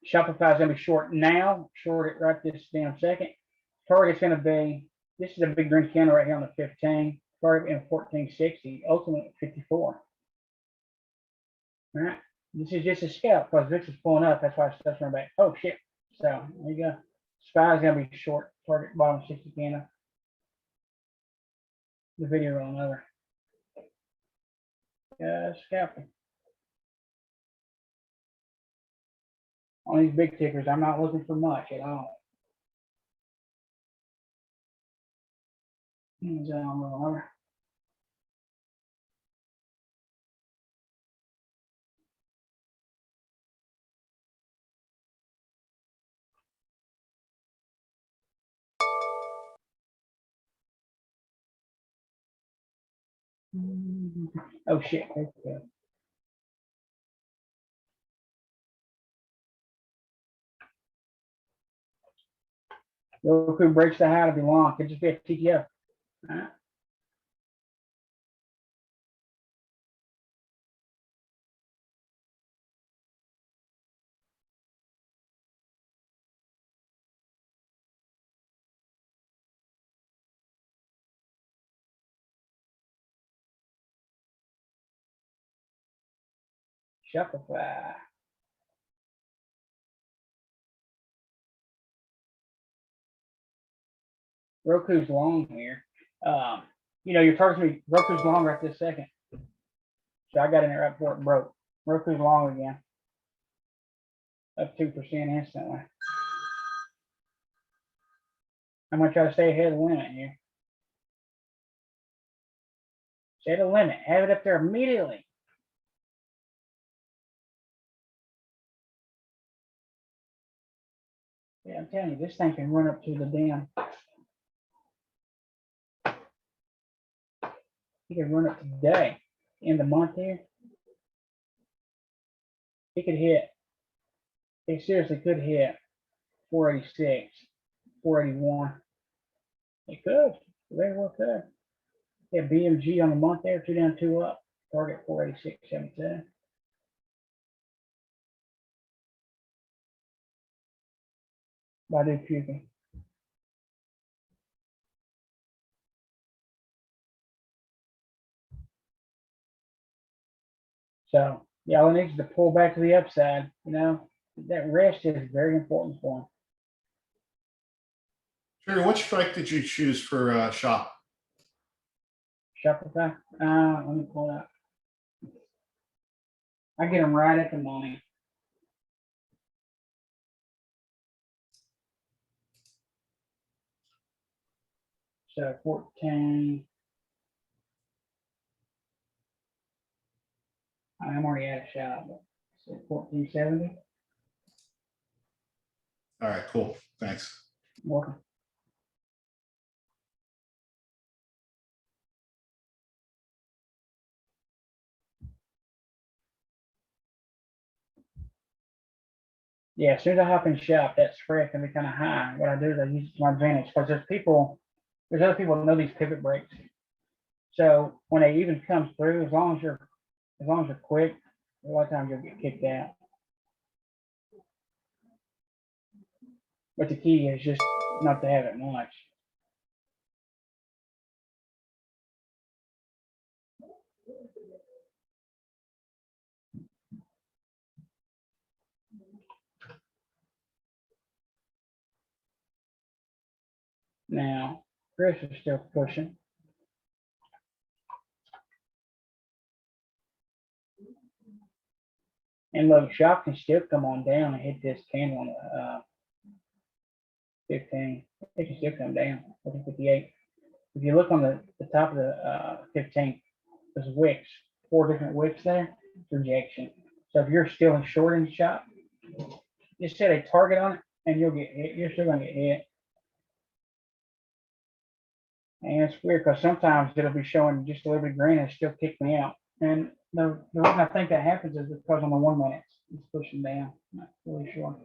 Shopify is going to be short now. Short it right this damn second. Target's going to be, this is a big green candle right here on the 15. Target in 1460. Ultimate 54. All right. This is just a scalp because this is pulling up. That's why it's touching back. Oh shit. So there you go. SPY is going to be short. Target bottom 60 candle. The video rolling over. Scalping. On these big tickers, I'm not looking for much at all. Rolling over. Oh shit. Okay. Roku breaks the high to be long. Could just be a TTF. All right. Shopify. Roku's long here. You know, your target's Roku's long right this second. So I got in there right before it broke. Roku's long again. Up 2% instantly. I'm gonna try to stay ahead of the limit here. Set a limit. Have it up there immediately. Yeah, I'm telling you, this thing can run up to the damn. He could run up today, in the month here. He could hit. He seriously could hit 486, 481. It could. Very well could. Yeah, BMG on the month there, 2 down, 2 up. Target 486.72. Badu puking. So y'all needs to pull back to the upside. You know, that rest is very important for him. Jerry, what strike did you choose for shop? Shopify. Let me pull it up. I get them right at the money. So 14. I'm already at a shop. So 1470. All right, cool. Thanks. Welcome. Yeah, as soon as I hop in shop, that spread can be kind of high. What I do is I use it to my advantage because there's other people that know these pivot breaks. So when they even comes through, as long as you're quick, a lot of times you'll get kicked out. But the key is just not to have it much. Now, Chris is still pushing. And look, shop can still come on down and hit this candle on the 15. It can still come down. Look at 58. If you look on the top of the 15, there's wicks, 4 different wicks there. Rejection. So if you're still in short in shop, just set a target on it and you'll get hit. You're still gonna get hit. And it's weird because sometimes it'll be showing just a little bit green and still kick me out. And the reason I think that happens is because on the 1 minute it's pushing down. I'm not really sure.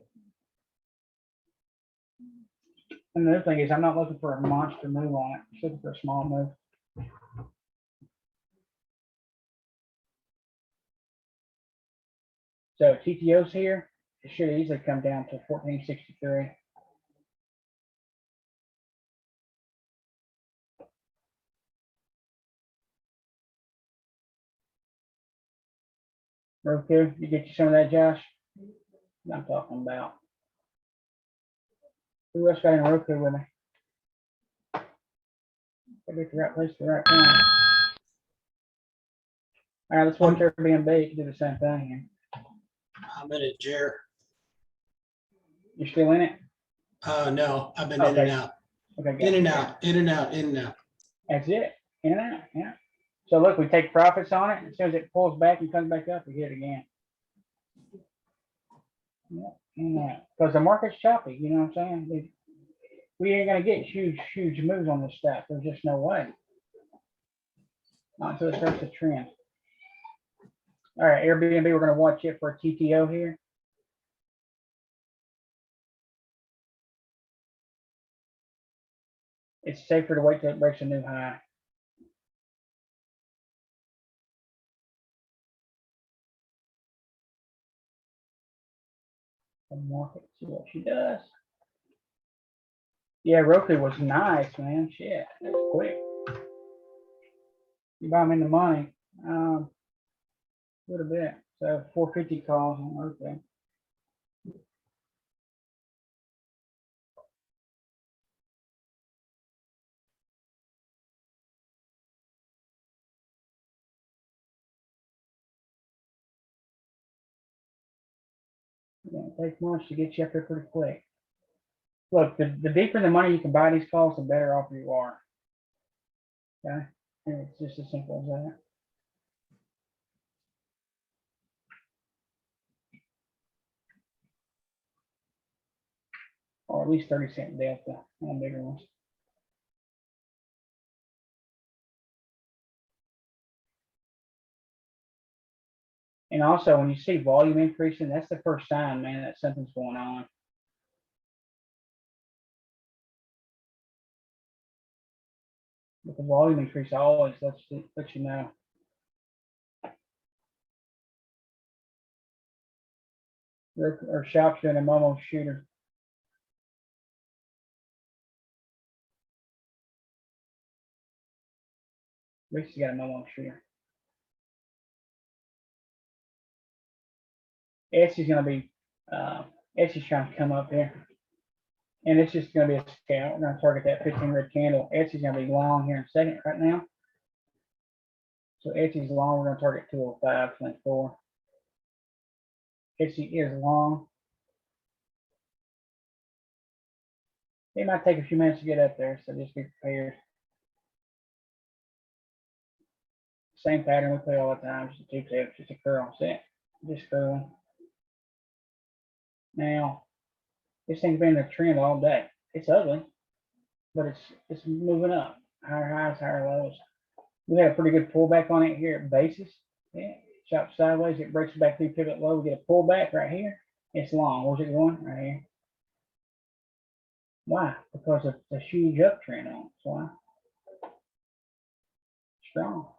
And the other thing is I'm not looking for a monster move on it. I'm just looking for a small move. So TTO's here. It should easily come down to 1463. Roku, you get you some of that, Josh? I'm talking about. Who else got in Roku with me? I get the right place at the right time. All right, let's watch Airbnb. You can do the same thing here. I'm in it, Jer. You're still in it? No, I've been in and out. Okay, In and out, in and out, in and out. That's it. In and out, yeah. So look, we take profits on it. As soon as it pulls back and comes back up, we hit it again. Yeah, because the market's choppy, you know what I'm saying? We ain't gonna get huge moves on this stuff. There's just no way. Not until it starts to trend. All right, Airbnb, we're gonna watch it for a TTO here. It's safer to wait till it breaks a new high. The market, see what she does. Yeah, Roku was nice, man. Shit, that's quick. You buy them in the money. What a bit. So 450 calls on Roku. It don't take much to get you up there pretty quick. Look, the deeper the money you can buy these calls, the better off you are. Okay, and it's just as simple as that. Or at least 30-cent delta on bigger ones. And also, when you see volume increasing, that's the first sign, man, that something's going on. But the volume increase always lets you know. Or shop's doing a Momo shooter. Reese got a no on shooter. Etsy's gonna be, Etsy's trying to come up here. And it's just gonna be a scout. We're gonna target that 15 red candle. Etsy's gonna be long here in a second right now. So Etsy's long, we're gonna target 205.4. Etsy is long. It might take a few minutes to get up there, so just be prepared. Same pattern we play all the time, just a two tip, just a curl set, just curling. Now, this thing's been in a trend all day. It's ugly, but it's moving up. Higher highs, higher lows. We had a pretty good pullback on it here at basis. Yeah, chop sideways, it breaks back through pivot low. We get a pullback right here. It's long. Where's it going? Right here. Why? Because of the huge uptrend on it. That's why. Strong.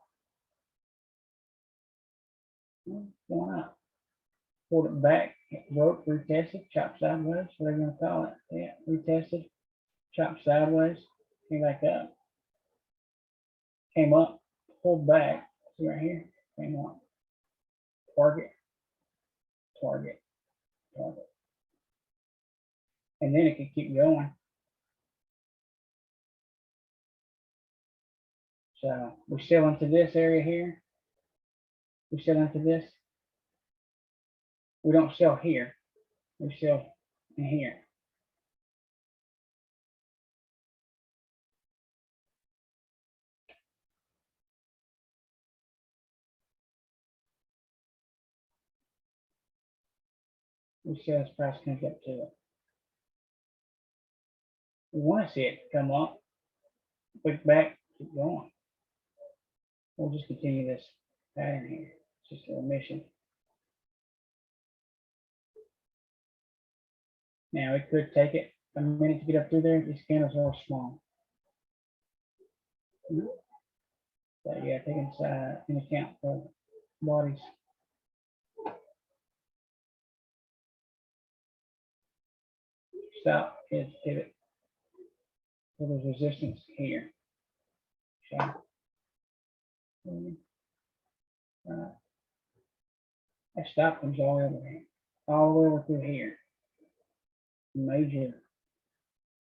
Going up. Pulled it back, broke, retested, chopped sideways, whatever you want to call it. Yeah, retested, chopped sideways, came back up. Came up, pulled back, see right here, came up. Target, target, target. And then it can keep going. So we're still into this area here. We sell into this. We don't sell here. We sell in here. We sell as price comes up to it. We want to see it come up, click back, keep going. We'll just continue this pattern here. It's just a mission. Now it could take it a minute to get up through there. These candles are small. But yeah, take into account for bodies. Stop is pivot. So there's resistance here. Shot. That stop comes all over here, all the way over through here.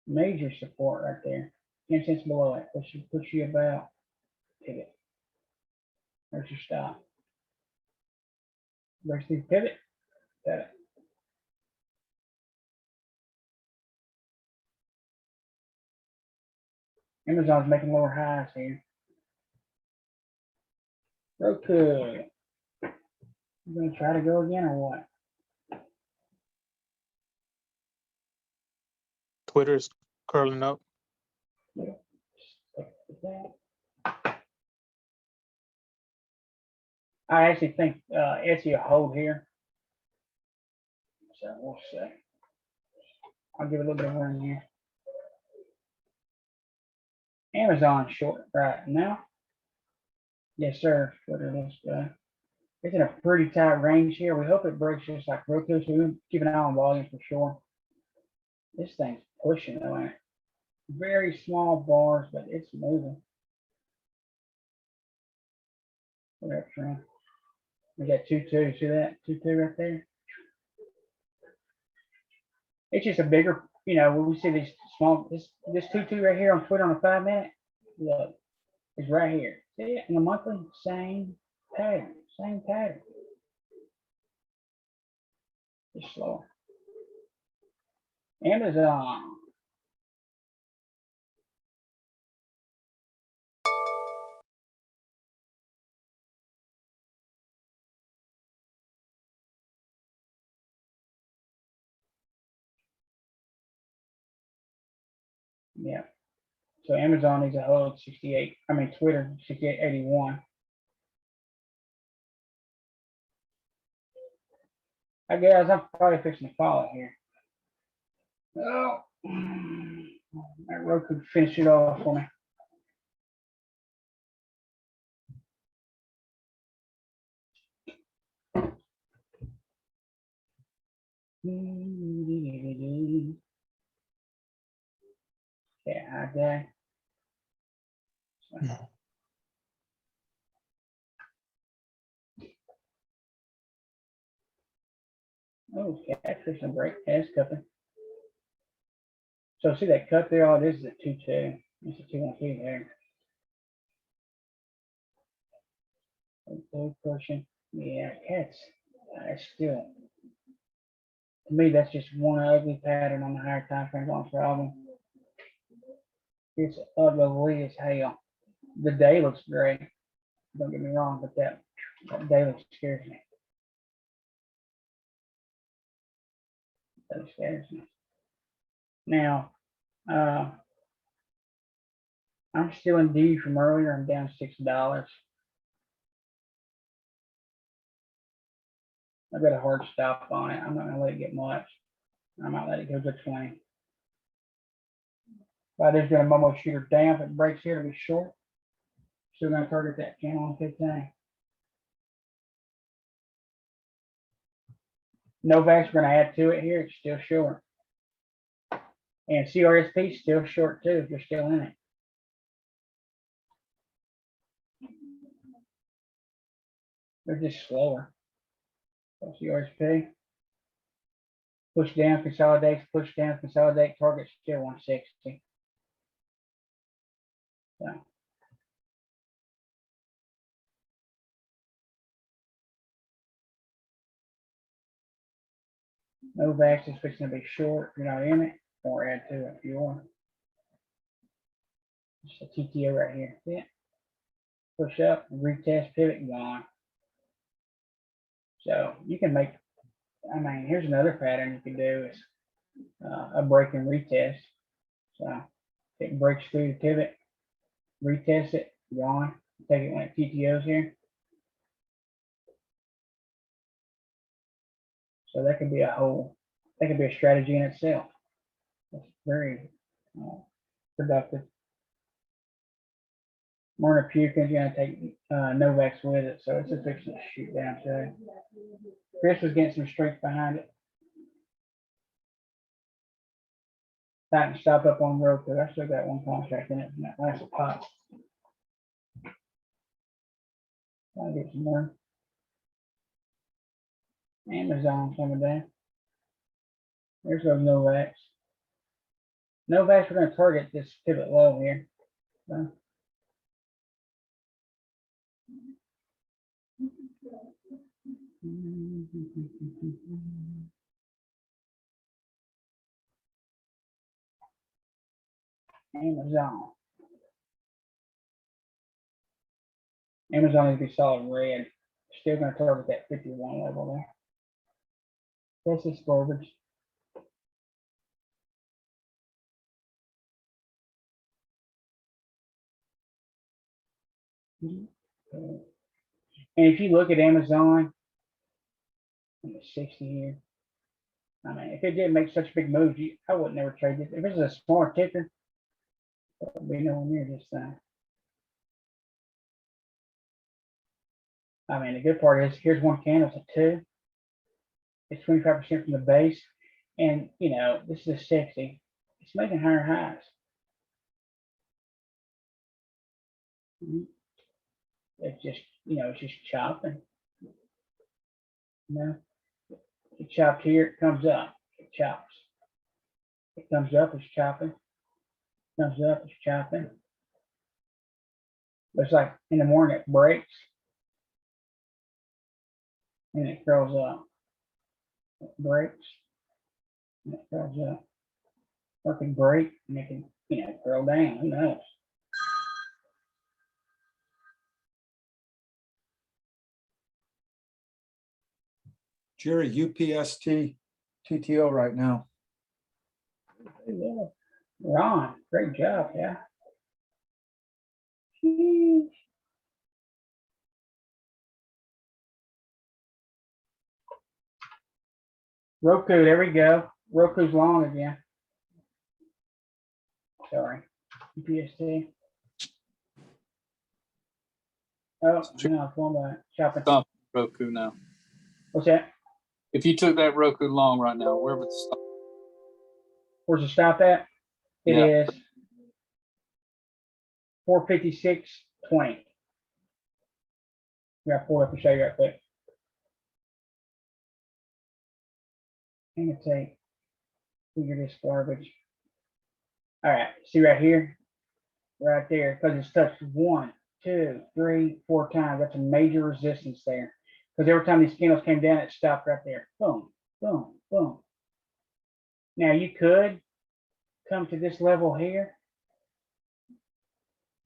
Major support right there. 10 cents below it. Push you about pivot. There's your stop. Breaks through pivot. Got it. Amazon's making lower highs here. Roku. You gonna try to go again or what? Twitter's curling up. I actually think Etsy will hold here. So we'll see. I'll give it a little bit of room here. Amazon short right now. Yes, sir. Twitter looks good. It's in a pretty tight range here. We hope it breaks just like Roku. So we'll keep an eye on volume for sure. This thing's pushing though, ain't it? Very small bars, but it's moving. Whatever, trend. We got 2-2. See that? 2-2 right there. It's just a bigger, you know, when we see these small, this 2-2 right here on Twitter on a 5 minute, look, it's right here. See it in the monthly? Same pattern. Same pattern. Just slower. Amazon. Yeah. So Amazon needs a hold 68. I mean Twitter 68.81. I guess I'm probably fixing to follow it here. Oh, that Roku finish it off for me. Yeah, I guess. Oh, catfish and break, test cupping. So see that cut there, all this is a 2-2. It's a 2-1-2 there. Okay, pushing. Yeah, cats. Still, to me, that's just one ugly pattern on the higher time frame on problem. It's ugly as hell. The day looks great. Don't get me wrong, but that day looks scares me. That scares me. Now, I'm still in D from earlier. I'm down $6. I've got a hard stop on it. I'm not gonna let it get much. I might let it go to 20. But there's gonna Momo shooter down. If it breaks here, it'll be short. Still gonna target that channel on 15. Novak's gonna add to it here. It's still short. And CRSP still short too if you're still in it. They're just slower. So CRSP. Push down, consolidates, push down, consolidate, target still 160. So. Novak's is fixing to be short. You're not in it, or add to it if you are. Just a TTO right here. Yeah. Push up, retest, pivot, gone. So you can make, I mean, here's another pattern you can do is a break and retest. So it breaks through the pivot, retest it, gone. Take it when it TTOs here. So that could be that could be a strategy in itself. It's very productive. Marner Pukin's gonna take Novak's with it, so it's a fixing to shoot down too. Chris was getting some strength behind it. Time to stop up on Roku. I still got one contract in it from that last pop. I'll get some more. Amazon coming down. There's those Novaks. Novaks, we're going to target this pivot low here. So. Amazon is be solid red. Still going to target that 51 level there. This is garbage. And if you look at Amazon, 60 here. I mean, if it didn't make such big moves, I would never trade it. If it was a smaller ticker, it would be nowhere near this thing. I mean, the good part is here's one candle, it's a 2. It's 25% from the base. And, you know, this is a 60. It's making higher highs. It's just, you know, it's just chopping. You know, it chopped here, it comes up, it chops. It comes up, it's chopping. Comes up, it's chopping. Looks like in the morning it breaks. And it curls up. It breaks. And it curls up. Or it can break and it can, you know, curl down. Who knows? Jerry, UPST TTO right now. Yeah. Ron, great job, yeah. Sheesh. Roku, there we go. Roku's long again. Sorry. UPST. Oh, no, it's one by shopping. Stop Roku now. What's that? If you took that Roku long right now, where would it stop? Where's the stop at? It Yeah. is 456.20. Yeah, pull up and show you right quick. Annotate. Figure this garbage. All right, see right here, right there, because it's touched 1, 2, 3, 4 times. That's a major resistance there. Because every time these candles came down, it stopped right there. Boom, boom, boom. Now you could come to this level here.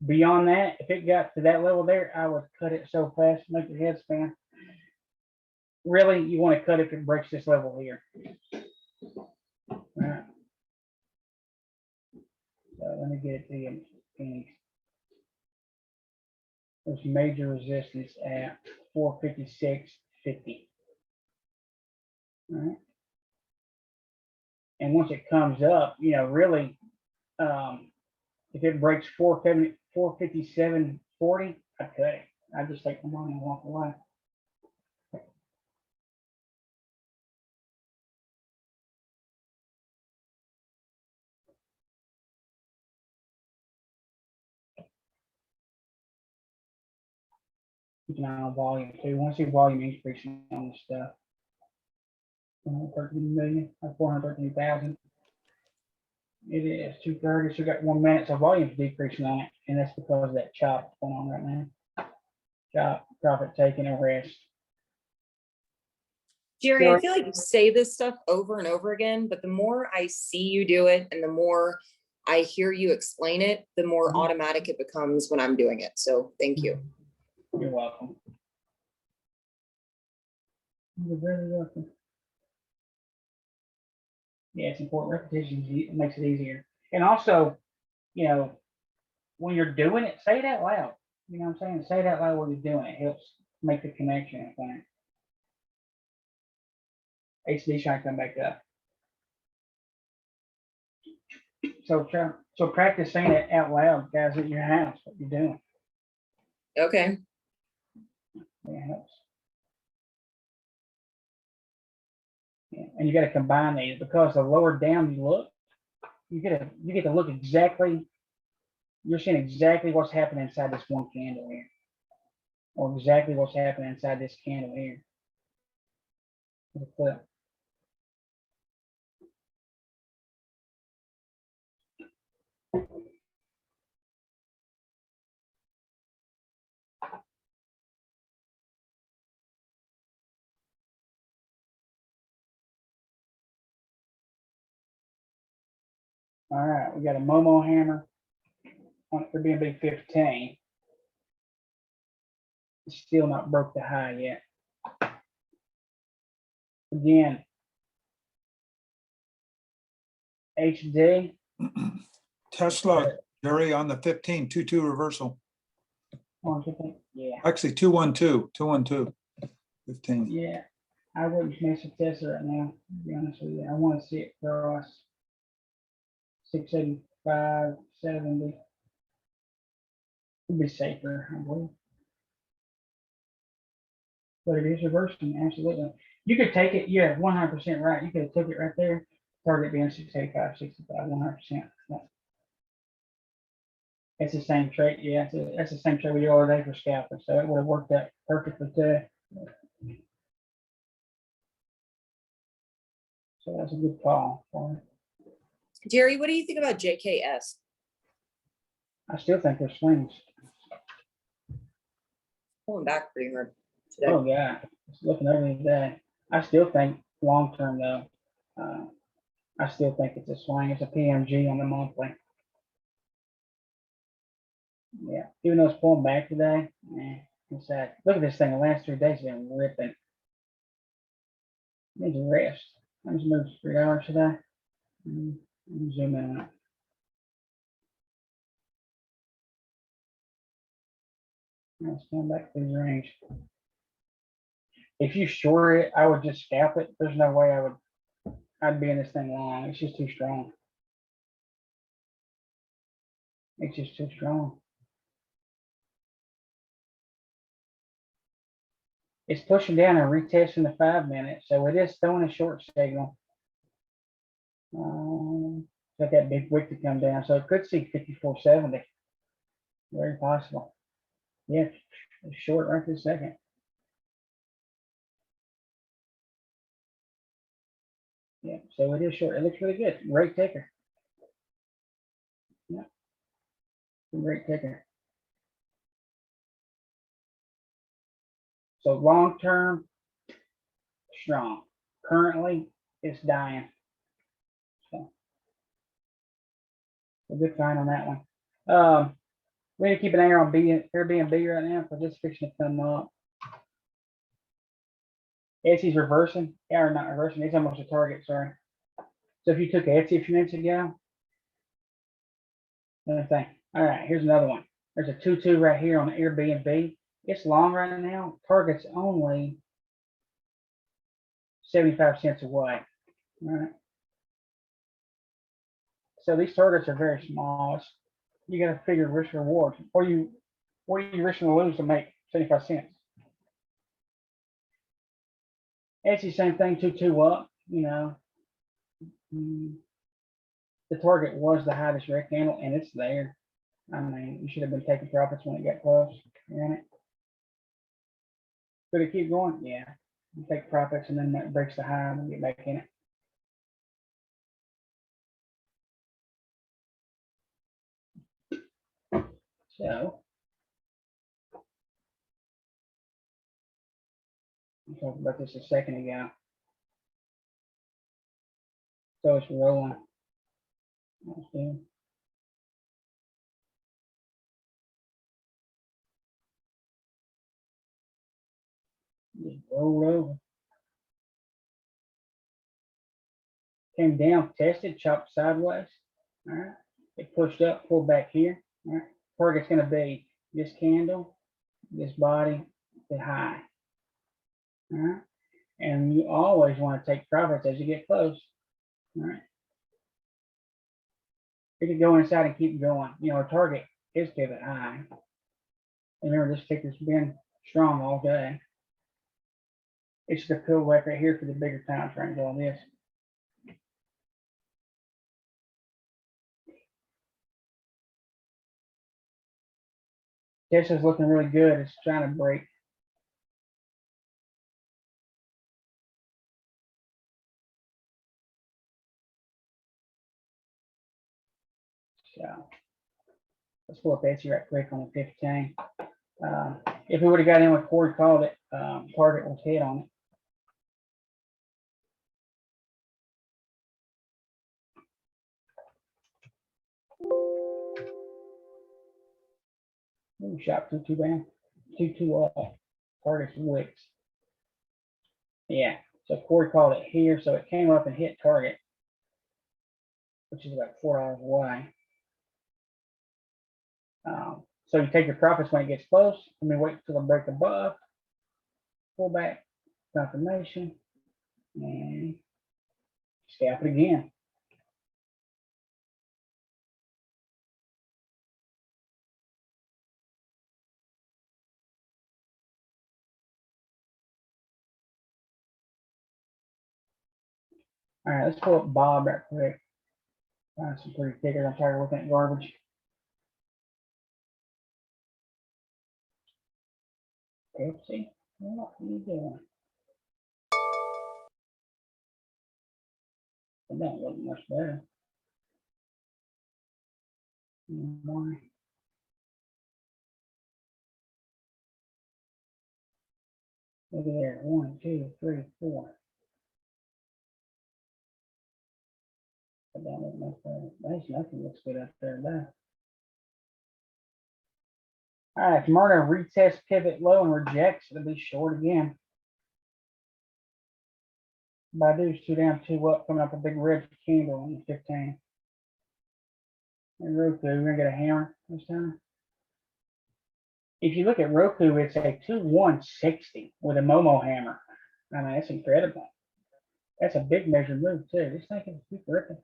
Beyond that, if it got to that level there, I would cut it so fast, make your head spin. Really, you want to cut if it breaks this level here. All right. So let me get it to you, Phoenix. There's major resistance at 456.50. All right. And once it comes up, you know, really, if it breaks 457.40, I cut it. I just take the money and walk away. Keep an eye on volume too. Once your volume increasing on this stuff. 113 million, 413,000. It is 2:30, so we got 1 minute. So volume's decreasing on it, and that's because of that chop going on right now. Chop, profit taking a rest. Jerry, I feel like you say this stuff over and over again, but the more I see you do it and the more I hear you explain it, the more automatic it becomes when I'm doing it. So thank you. You're welcome. You're very welcome. Yeah, it's important. Repetition makes it easier. And also, you know, when you're doing it, say it out loud. You know what I'm saying? Say it out loud while you're doing it. It helps make the connection, I think. HD trying to come back up. So practice saying it out loud, guys, at your house, what you're doing. Okay. Yeah, it helps. Yeah, and you got to combine these because the lower down you look, you get to look exactly. You're seeing exactly what's happening inside this one candle here, or exactly what's happening inside this candle here. All right, we got a Momo hammer on it for BNB 15. It's still not broke the high yet. Again, HD. Tesla, Jerry, on the 15, 2-2 reversal. Yeah. Actually, 2-1-2, 2-1-2, 15. Yeah, I wouldn't mess with Tesla right now, to be honest with you. I want to see it cross 685, 70. It'd be safer, I believe. But it is reversing, absolutely. You could take it, yeah, 100% right. You could have took it right there. Target being 685, 65, 100%. It's the same trade, yeah. That's the same trade we do all day for scalping, so it would have worked out perfectly too. So that's a good call for me. Jerry, what do you think about JKS? I still think they're swings. Pulling back pretty hard today. Oh yeah, just looking over today. I still think long term though. I still think it's a swing. It's a PMG on the monthly. Yeah, even though it's pulling back today, it's that. Look at this thing. The last 3 days has been ripping. Needs a rest. I just moved 3 hours today. Zoom in on it. Let's come back to the range. If you short it, I would just scalp it. There's no way I'd be in this thing long. It's just too strong. It's just too strong. It's pushing down and retesting the 5 minutes, so it is throwing a short signal. Got that big wick to come down, so it could see 54.70. Very possible. Yeah, it's short right this second. Yeah, so it is short. It looks really good. Great ticker. Yeah. Great ticker. So long term, strong. Currently, it's dying. So a good find on that one. We need to keep an eye on Airbnb right now because it's fixing to come up. Etsy's reversing, or not reversing, it's almost a target, sorry. So if you took Etsy a few minutes ago, another thing. All right, here's another one. There's a 2-2 right here on the Airbnb. It's long right now. Target's only 75 cents away. All right. So these targets are very small. You got to figure risk reward. What are you risking to lose to make 75 cents? Etsy, same thing, 2-2 up, you know. The target was the highest red candle and it's there. I mean, you should have been taking profits when it got close. Right? Could it keep going? Yeah. You take profits and then that breaks the high and get back in it. So we talked about this a second ago. So it's rolling. Let's see. Just rolled over. Came down, tested, chopped sideways. All right. It pushed up, pulled back here. All right. Target's going to be this candle, this body, the high. All right. And you always want to take profits as you get close. All right. You can go inside and keep going. You know, a target is pivot high. And remember, this ticker's been strong all day. It's the pull back right here for the bigger time frame on this. This is looking really good. It's trying to break. So let's pull up Etsy right quick on the 15. If we would have got in with Corey called it, target was hit on it. Ooh, shot 2-2 down, 2-2 up. Target's wicks. Yeah, so Corey called it here, so it came up and hit target, which is about $4 away. So you take your profits when it gets close. I mean, wait until it break above, pull back, confirmation, and scalp it again. All right, let's pull up Bob right quick. Find some pretty tickers. I'm tired of looking at garbage. Oopsie, what are you doing? It don't look much better. Why? Look at there. 1, 2, 3, 4. That don't look much better. There's nothing looks good up there now. All right, tomorrow retest pivot low and rejects. It'll be short again. Baidu's 2 down, 2 up, coming up a big red candle on the 15. And Roku, we're gonna get a hammer this time. If you look at Roku, it's a 2-1-60 with a Momo hammer. I mean, that's incredible. That's a big measured move too. This thing can keep ripping.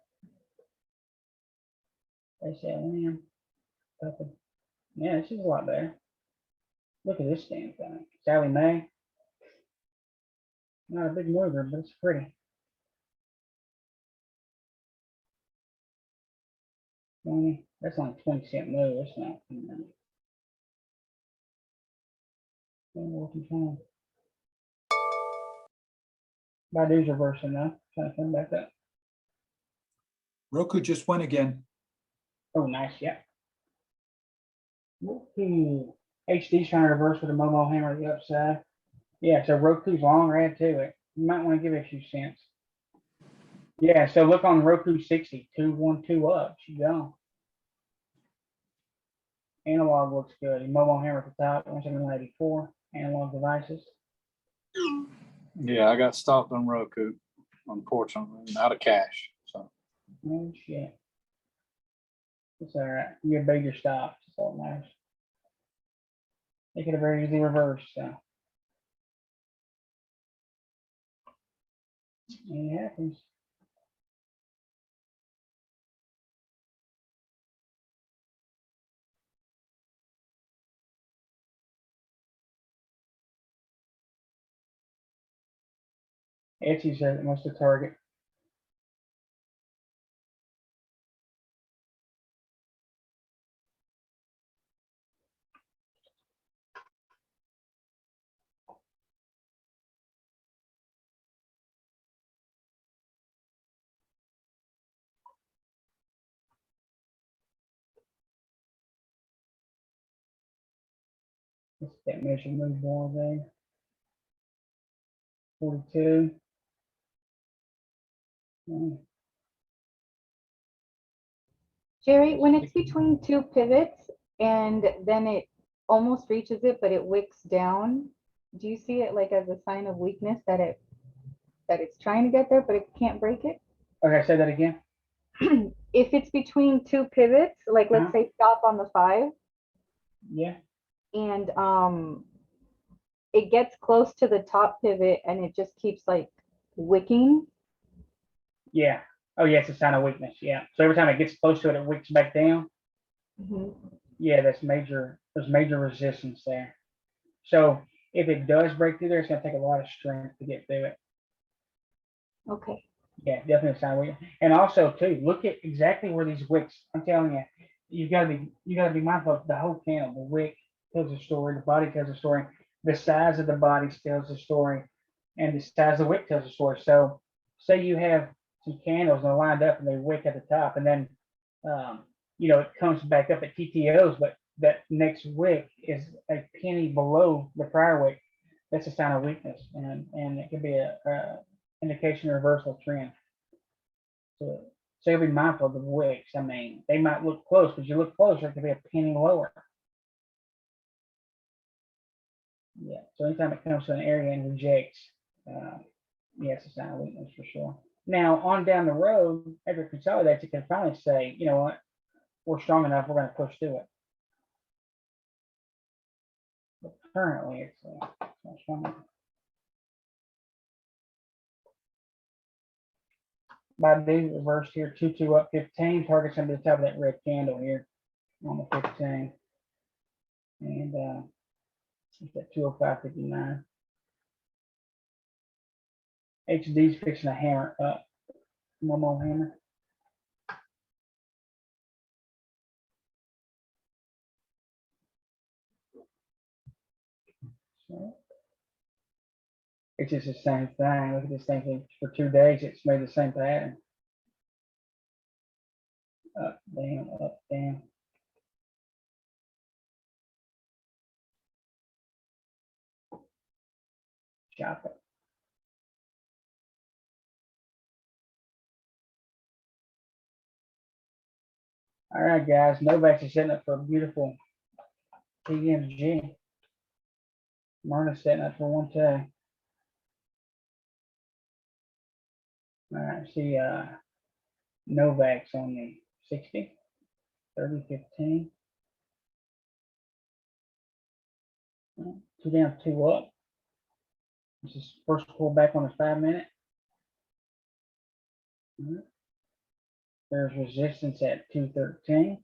They say, man, yeah, this is a lot better. Look at this damn thing. Sally Mae. Not a big mover, but it's pretty. 20. That's only 20-cent move. That's not. Badu's reversing now, trying to come back up. Roku just went again. Oh, nice, yeah. Roku. HD's trying to reverse with a Momo hammer the upside. Yeah, so Roku's long red to it. You might want to give it a few cents. Yeah, so look on Roku 60, 212 up. She's gone. Analog looks good. Momo hammer at the top, 171.84. Analog devices. Yeah, I got stopped on Roku, unfortunately, out of cash. So Oh shit. It's all right. You obeyed your stops. That's all that matters. They could have very easily reversed. So it happens. Etsy says it wants to target. Let's get measure move ball there. 42. Jerry, when it's between two pivots and then it almost reaches it, but it wicks down, do you see it like as a sign of weakness that it's trying to get there, but it can't break it? Okay, say that again. If it's between two pivots, like let's Uh-huh. say stop on the 5, Yeah. and it gets close to the top pivot and it just keeps like wicking. Yeah. Oh, yeah, it's a sign of weakness. Yeah. So every time it gets close to it, it wicks back down. Yeah, that's major. There's major resistance there. So if it does break through there, it's gonna take a lot of strength to get through it. Okay. Yeah, definitely a sign of weakness. And also too, look at exactly where these wicks. I'm telling you, you gotta be mindful of the whole candle. The wick tells a story, the body tells a story, the size of the body tells a story, and the size of the wick tells a story. So say you have some candles and they're lined up and they wick at the top, and then it comes back up at TTOs, but that next wick is a penny below the prior wick. That's a sign of weakness, and it could be a indication of reversal trend. So be mindful of the wicks. I mean, they might look close, but you look closer, it could be a penny lower. Yeah. So anytime it comes to an area and rejects, yeah, it's a sign of weakness for sure. Now, on down the road, after it consolidates, it can finally say, you know what, we're strong enough, we're going to push through it. But currently, it's not strong enough. Baidu reversed here, 2-2 up 15, targets under the top of that red candle here on the 15. And it's at 205.59. HD's fixing a hammer up. One more hammer. So it's just the same thing. Look at this thing for 2 days. It's made the same pattern. Up, down, up, down. Chop it. All right, guys. Novak's is setting up for a beautiful PMG. Myrna's setting up for 1 2. All right, see Novak's on the 60, 30, 15. 2 down, 2 up. This is first pull back on the 5 minute. There's resistance at 213.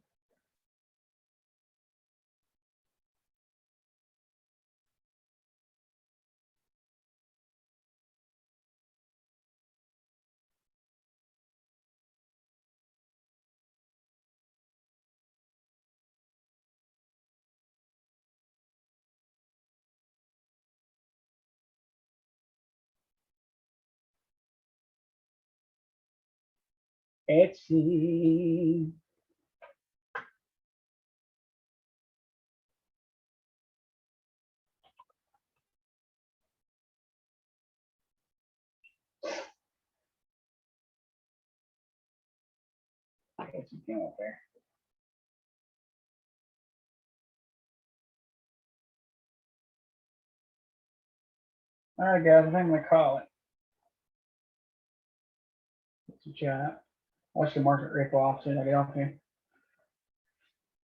Etsy. Etsy came up there. All right, guys, I think I'm gonna call it. It's a chat. Watch the market rip off soon as I get off here.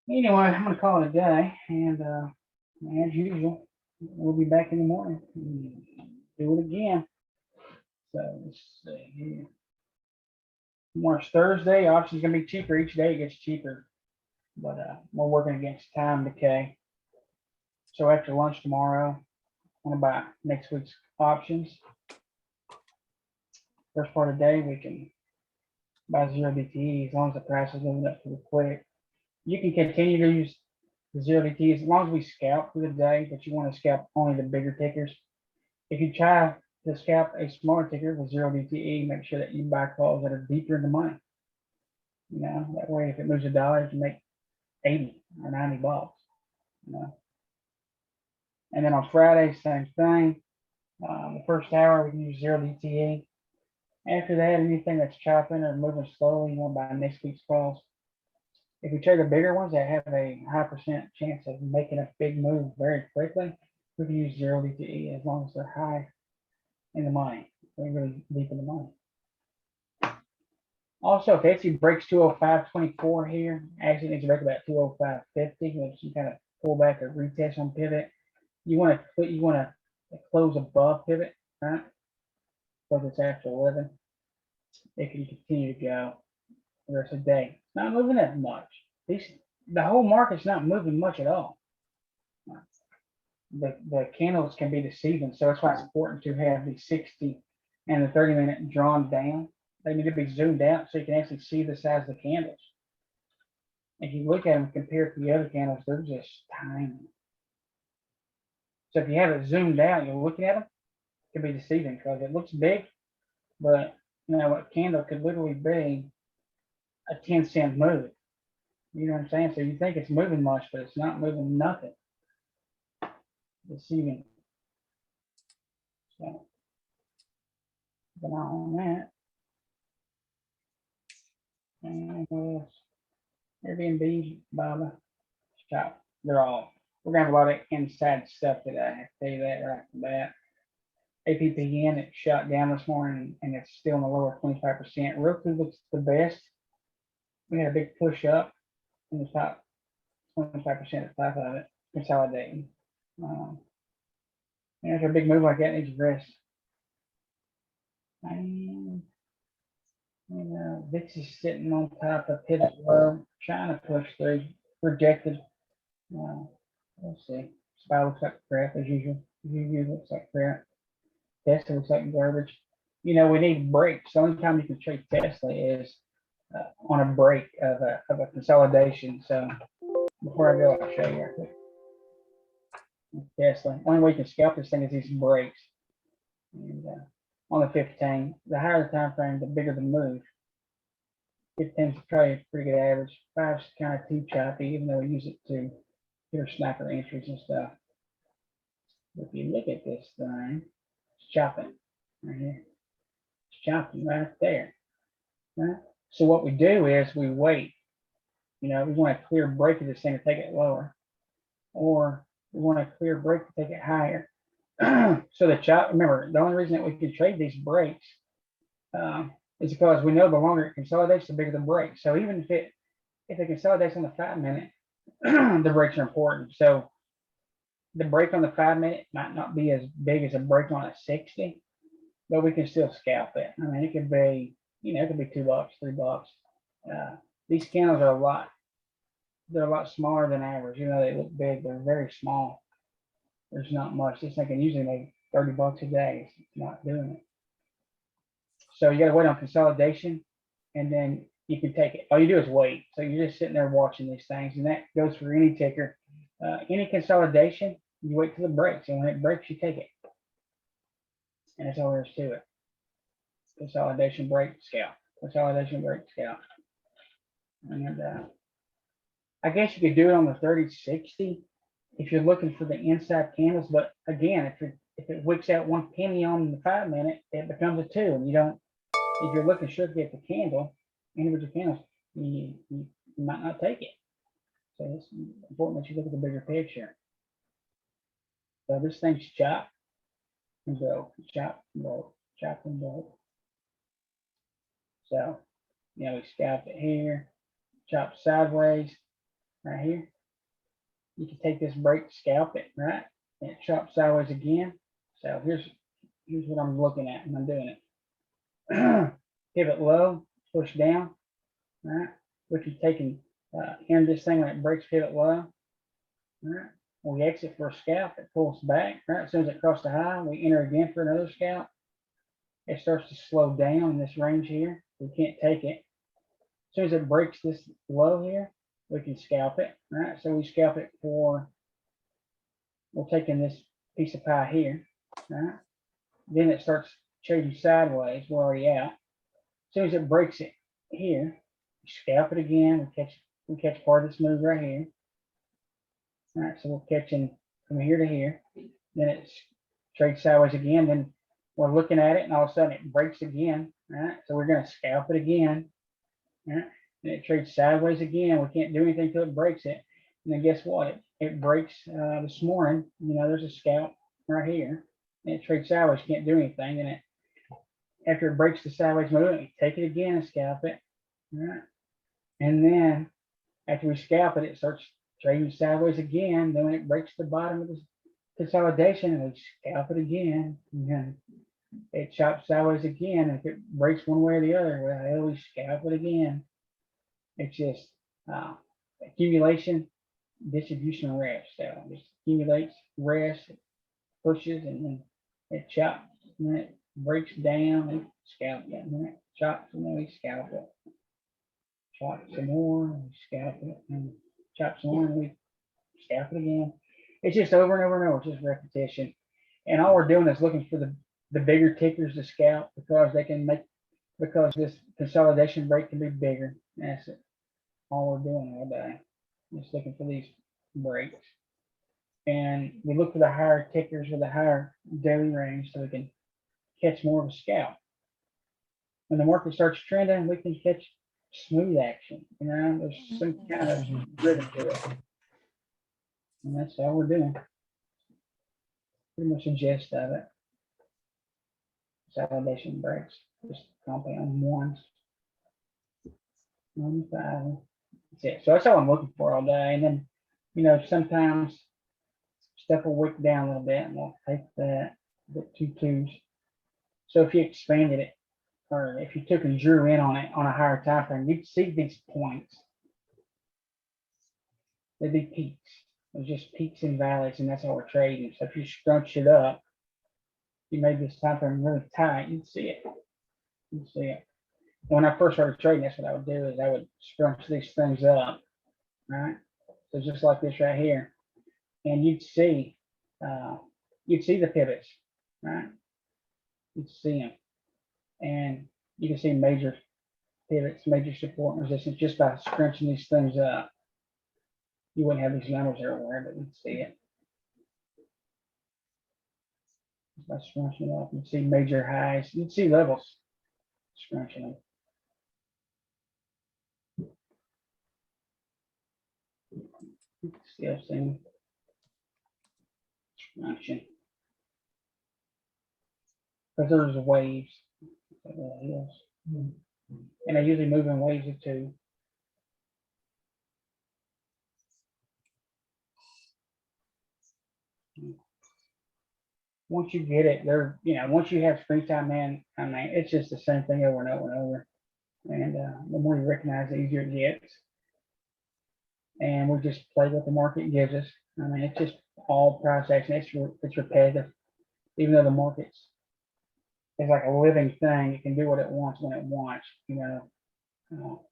Anyway, I'm gonna call it a day, and as usual, we'll be back in the morning. Do it again. So let's see here. Tomorrow's Thursday. Options gonna be cheaper each day. It gets cheaper, but we're working against time decay. So after lunch tomorrow, I'm gonna buy next week's options. First part of the day, we can buy 0DTE as long as the price is moving up pretty quick. You can continue to use the 0DTE as long as we scalp for the day, but you want to scalp only the bigger tickers. If you try to scalp a smaller ticker with 0DTE, make sure that you buy calls that are deeper in the money. You know, that way if it moves $1, you can make 80 or 90 bucks. You know. And then on Friday, same thing. The first hour we can use 0DTE. After that, anything that's chopping or moving slowly, you want to buy next week's calls. If you trade the bigger ones that have a high percent chance of making a big move very quickly, we can use 0DTE as long as they're high in the money. They're really deep in the money. Also, if Etsy breaks 205.24 here, actually needs to break about 205.50 with some kind of pullback or retest on pivot. You want to close above pivot, right? Because it's after 11. It can continue to go the rest of the day. It's not moving that much. The whole market's not moving much at all. The candles can be deceiving, so that's why it's important to have the 60 and the 30-minute drawn down. They need to be zoomed out so you can actually see the size of the candles. If you look at them compared to the other candles, they're just tiny. So if you have it zoomed out, you're looking at them, it can be deceiving because it looks big, but you know what candle could literally be a 10-cent move. You know what I'm saying? So you think it's moving much, but it's not moving nothing. Deceiving. So, keep an eye on that. And Airbnb, Baba, shop. We're gonna have a lot of inside stuff today. I have to tell you that right off the bat. APPN, it shot down this morning and it's still in the lower 25%. Roku looks the best. We had a big push up in the top 25% at the top of it, consolidating. And after a big move like that, it needs to rest. And VIX is sitting on top of pivot low, trying to push through, rejected. Let's see. SPY looks like crap as usual. Usually looks like crap. Tesla looks like garbage. You know, we need breaks. The only time you can trade Tesla is on a break of a consolidation. So before I go, I'll show you real quick. Tesla. Only way you can scalp this thing is these breaks. And on the 15, the higher the time frame, the bigger the move. 15 is probably a pretty good average. 5 is kind of too choppy, even though we use it to get our sniper entries and stuff. If you look at this thing, it's chopping right here. It's chopping right there. Right? So what we do is we wait. You know, we want a clear break of this thing to take it lower, or we want a clear break to take it higher. So the chop, remember, the only reason that we can trade these breaks is because we know the longer it consolidates, the bigger the break. So even if it consolidates on the 5-minute, the breaks are important. So the break on the 5-minute might not be as big as a break on a 60, but we can still scalp it. I mean, it could be, you know, it could be $2, $3. These candles are they're a lot smaller than average. You know, they look big, they're very small. There's not much. This thing can usually make $30 a day. It's not doing it. So you got to wait on consolidation, and then you can take it. All you do is wait. So you're just sitting there watching these things, and that goes for any ticker. Any consolidation, you wait till it breaks, and when it breaks, you take it. And that's all there is to it. Consolidation, break, scalp, consolidation break scalp. And I guess you could do it on the 30-60 if you're looking for the inside candles, but again, if it wicks out 1 penny on the 5 minute, it becomes a 2, and you don't. If you're looking strictly at the candle, individual candles, you might not take it. So it's important that you look at the bigger picture. So this thing's chopped and broke, chopped and broke, chopped and broke. So, you know, we scalp it here, chop sideways right here. You can take this break, scalp it, right? And it chops sideways again. So here's what I'm looking at when I'm doing it. Pivot low, push down, right? We can take and end this thing when it breaks pivot low, right? When we exit for a scalp, it pulls back, right? As soon as it crosses the high, we enter again for another scalp. It starts to slow down in this range here. We can't take it. As soon as it breaks this low here, we can scalp it, right? So we scalp it for, we're taking this piece of pie here, right? Then it starts trading sideways. We're already out. As soon as it breaks it here, we scalp it again. We catch part of this move right here. All right, so we're catching from here to here. Then it trades sideways again. Then we're looking at it, and all of a sudden it breaks again. Right, so we're going to scalp it again. Right, and it trades sideways again. We can't do anything till it breaks it. And then guess what? It breaks this morning. You know, there's a scalp right here, and it trades sideways. Can't do anything. And after it breaks the sideways movement, we take it again and scalp it. Right, and then after we scalp it, it starts trading sideways again. Then when it breaks the bottom of the consolidation, we scalp it again. And then it chops sideways again. If it breaks one way or the other, well, we scalp it again. It's just accumulation, distribution, rest. So it just accumulates, rest, it pushes, and then it chops, and then it breaks down, and scalp it, and then it chops, and then we scalp it. Chop some more, and we scalp it, and chop some more, and we scalp it again. It's just over and over and over, it's just repetition. And all we're doing is looking for the bigger tickers to scalp because this consolidation break can be bigger. That's it. All we're doing all day. Just looking for these breaks. And we look for the higher tickers with the higher daily range so we can catch more of a scalp. When the market starts trending, we can catch smooth action. You know, there's some kind of rhythm to it. And that's all we're doing. Pretty much the gist of it. Consolidation breaks, just compound ones. 1, 5. That's it. So that's all I'm looking for all day. And then, you know, sometimes stuff will wick down a little bit, and we'll take that, put 2 2s. So if you expanded it, or if you took and drew in on it on a higher time frame, you'd see these points. They'd be peaks. There's just peaks and valleys, and that's how we're trading. So if you scrunch it up, you made this time frame really tight, you'd see it. You'd see it. When I first started trading, that's what I would do is I would scrunch these things up, right? So just like this right here, and you'd see the pivots, right? You'd see them, and you can see major pivots, major support and resistance just by scrunching these things up. You wouldn't have these numbers everywhere, but you'd see it. By scrunching up, you'd see major highs, you'd see levels scrunching them. Still seeing scrunching. Because there's waves. And they usually move in waves of 2. Once you get it, once you have screen time, man, I mean, it's just the same thing over and over and over. And the more you recognize, the easier it gets. And we just play what the market gives us. I mean, it's just all price action. It's repetitive. Even though the market's is like a living thing, it can do what it wants when it wants. You know,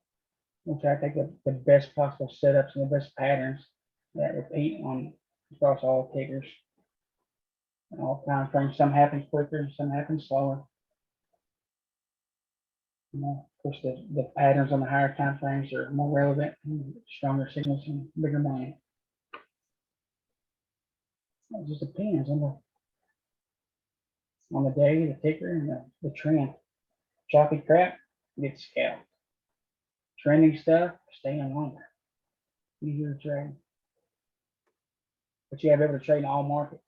we'll try to take the best possible setups and the best patterns that repeat on across all tickers. All time frames. Some happen quicker, some happen slower. You know, of course, the patterns on the higher time frames are more relevant, stronger signals and bigger money. It just depends on the day, the ticker, and the trend. Choppy crap gets scalped. Trending stuff, stay in longer. Easier to trade. But you have to be able to trade in all markets.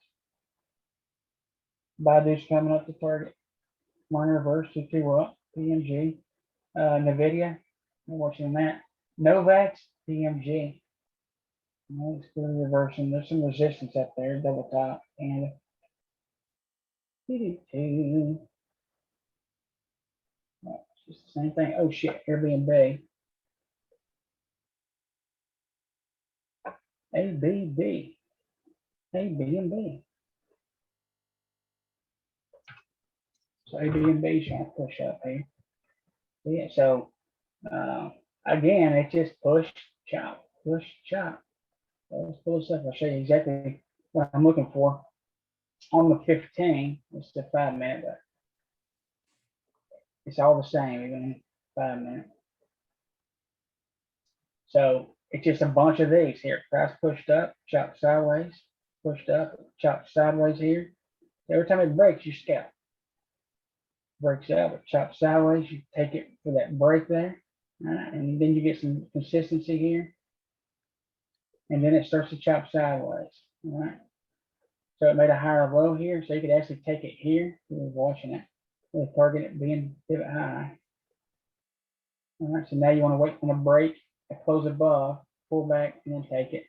Baidu's coming up to target. Martin reverse, 2 up, PMG. NVIDIA, I'm watching that. Novax, PMG. It's clearly reversing. There's some resistance up there, double top, and it's just the same thing. Oh shit, Airbnb. ABB. ABB. So ABB is trying to push up here. Yeah, so again, it just push, chop, push, chop. So let's pull this up. I'll show you exactly what I'm looking for. On the 15, it's the 5 minute, but it's all the same, even 5 minutes. So it's just a bunch of these here. Price pushed up, chopped sideways, pushed up, chopped sideways here. Every time it breaks, you scalp. Breaks up, it chops sideways, you take it for that break there. And then you get some consistency here. And then it starts to chop sideways. All right. So it made a higher low here, so you could actually take it here. We were watching it. We'll target it being pivot high. All right, so now you want to wait on a break, a close above, pull back, and then take it.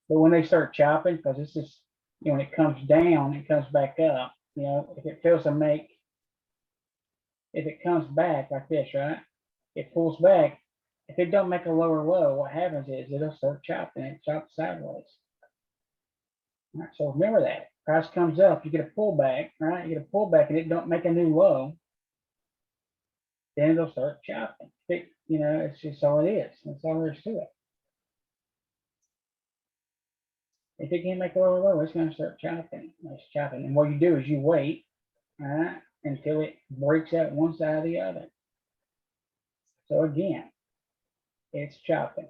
But when they start chopping, because this is, you know, when it comes down, it comes back up. You know, if it fails to make, if it comes back like this, right? It pulls back. If it don't make a lower low, what happens is it'll start chopping. It chops sideways. All right, so remember that. Price comes up, you get a pullback, right? You get a pullback and it don't make a new low. Then it'll start chopping. You know, it's just all it is. That's all there is to it. If it can't make a lower low, it's going to start chopping. It's chopping. And what you do is you wait, all right, until it breaks out one side or the other. So again, it's chopping.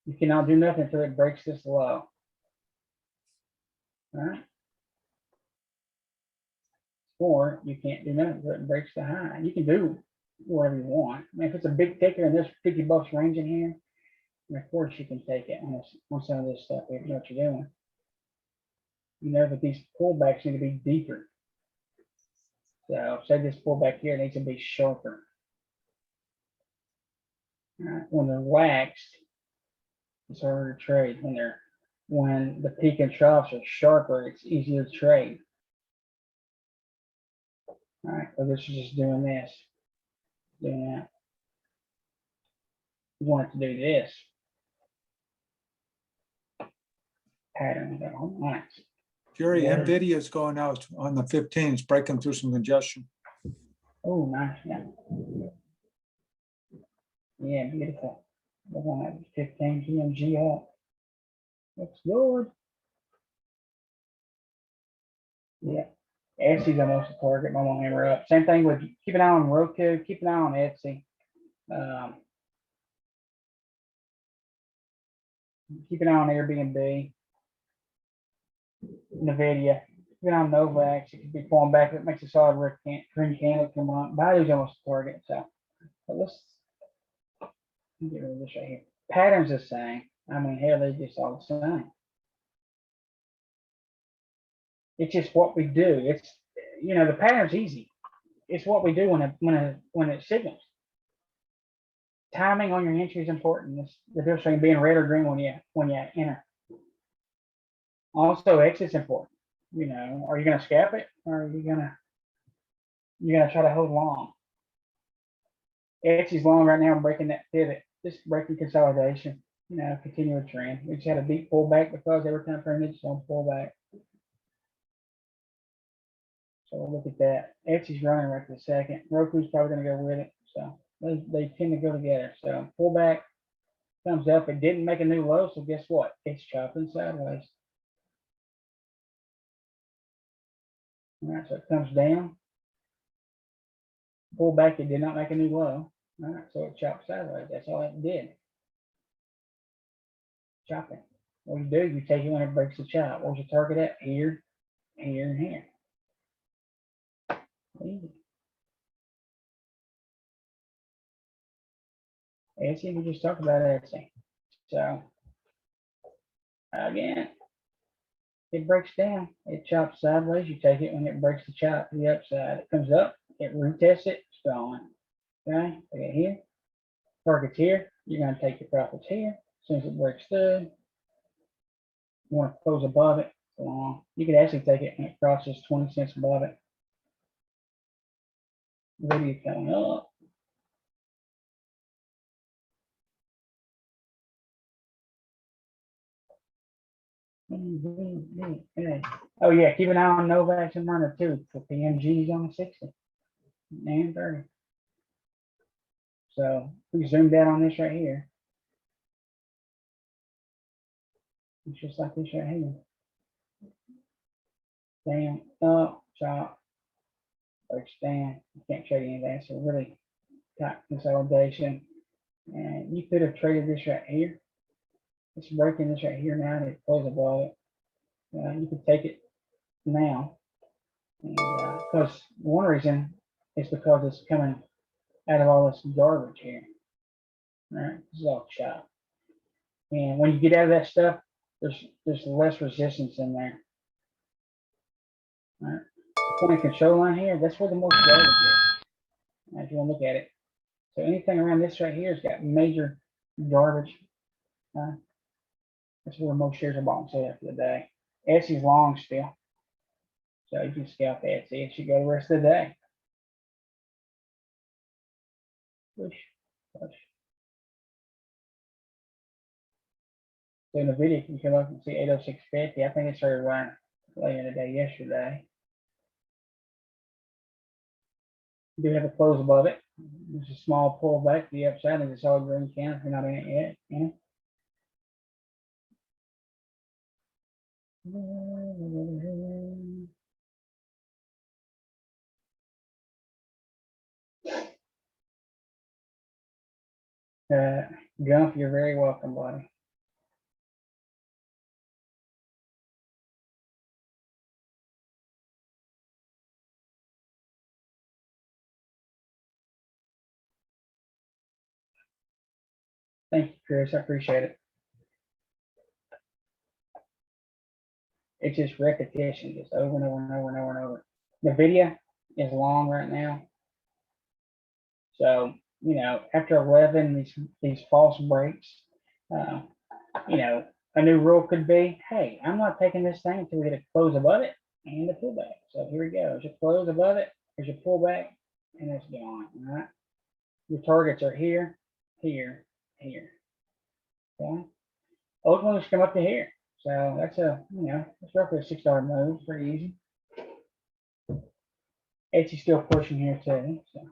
You cannot do nothing until it breaks this low. All right. Or you can't do nothing until it breaks the high. You can do whatever you want. I mean, if it's a big ticker and there's 50 bucks range in here, of course you can take it on some of this stuff if you know what you're doing. You know, but these pullbacks need to be deeper. So say this pullback here needs to be sharper. When they're waxed, it's harder to trade. When the peak and troughs are sharper, it's easier to trade. All right, so this is just doing this, doing that. You want it to do this. Pattern. All right. Jerry, Yeah. NVIDIA is going out on the 15th, it's breaking through some congestion. Oh, nice. Yeah. Yeah, beautiful. We're going to have 15 PMG up. Looks good. Yeah. Etsy's almost a target. I won't hammer up. Same thing with keep an eye on Roku, keep an eye on Etsy. Keep an eye on Airbnb, NVIDIA, keep an eye on Novax. It could be pulling back. It makes a solid green candle come on. Baidu's almost a target. So but let's get rid of this right here. Patterns the same. I mean, hell, they just all the same. It's just what we do. It's, you know, the pattern's easy. It's what we do when it signals. Timing on your entry is important. It's the difference between being red or green when you enter. Also, exit's important. You know, are you going to scalp it, or are you gonna try to hold long? Etsy's long right now, breaking that pivot, just breaking consolidation. You know, continue a trend. We just had a deep pullback because every time frame it's on pullback. So we'll look at that. Etsy's running right this second. Roku's probably going to go with it. So they tend to go together. So pullback comes up. It didn't make a new low. So guess what? It's chopping sideways. All right. So it comes down. Pull back, it did not make a new low. All right, so it chopped sideways. That's all it did. Chopping. What you do, you take it when it breaks the chop. Where's your target at? Here, here, and here. Easy. Etsy, we just talked about Etsy. So again, it breaks down. It chops sideways. You take it when it breaks the chop to the upside. It comes up. It retests it. It's gone. Okay, take it here. Target's here. You're going to take your profits here. As soon as it breaks through, you want to close above it. You could actually take it when it crosses 20 cents above it. Video coming up. Oh yeah, keep an eye on Novaks and Runner too for PMGs on the 60 and 30. So we zoomed out on this right here. It's just like this right here. Down, up, chop, breaks down. You can't trade any of that. So really tight consolidation. And you could have traded this right here. It's breaking this right here now. It close above it. You could take it now. And because one reason is because it's coming out of all this garbage here. All right, this is all chop. And when you get out of that stuff, there's less resistance in there. All right, the point of control line here, that's where the most garbage is. If you want to look at it. So anything around this right here has got major garbage. That's where most shares are bought and sold for the day. Etsy's long still. So you can scalp Etsy. It should go the rest of the day. Push, push. So in the video, you can come up and see 806.50. I think it started running later in the day yesterday. You do have a close above it. There's a small pullback to the upside. There's a solid green candle if you're not in it yet. Gump, you're very welcome, buddy. Thank you, Chris. I appreciate it. It's just repetition, just over and over and over and over and over. The video is long right now. So, you know, after 11, these false breaks, you know, a new rule could be, hey, I'm not taking this thing until we get a close above it and a pullback. So here we go. There's a close above it, there's a pullback, and it's gone. All right. Your targets are here, here, here. Okay. Ultimately, let's come up to here. So that's it's roughly a $6 move, pretty easy. Etsy's still pushing here too. So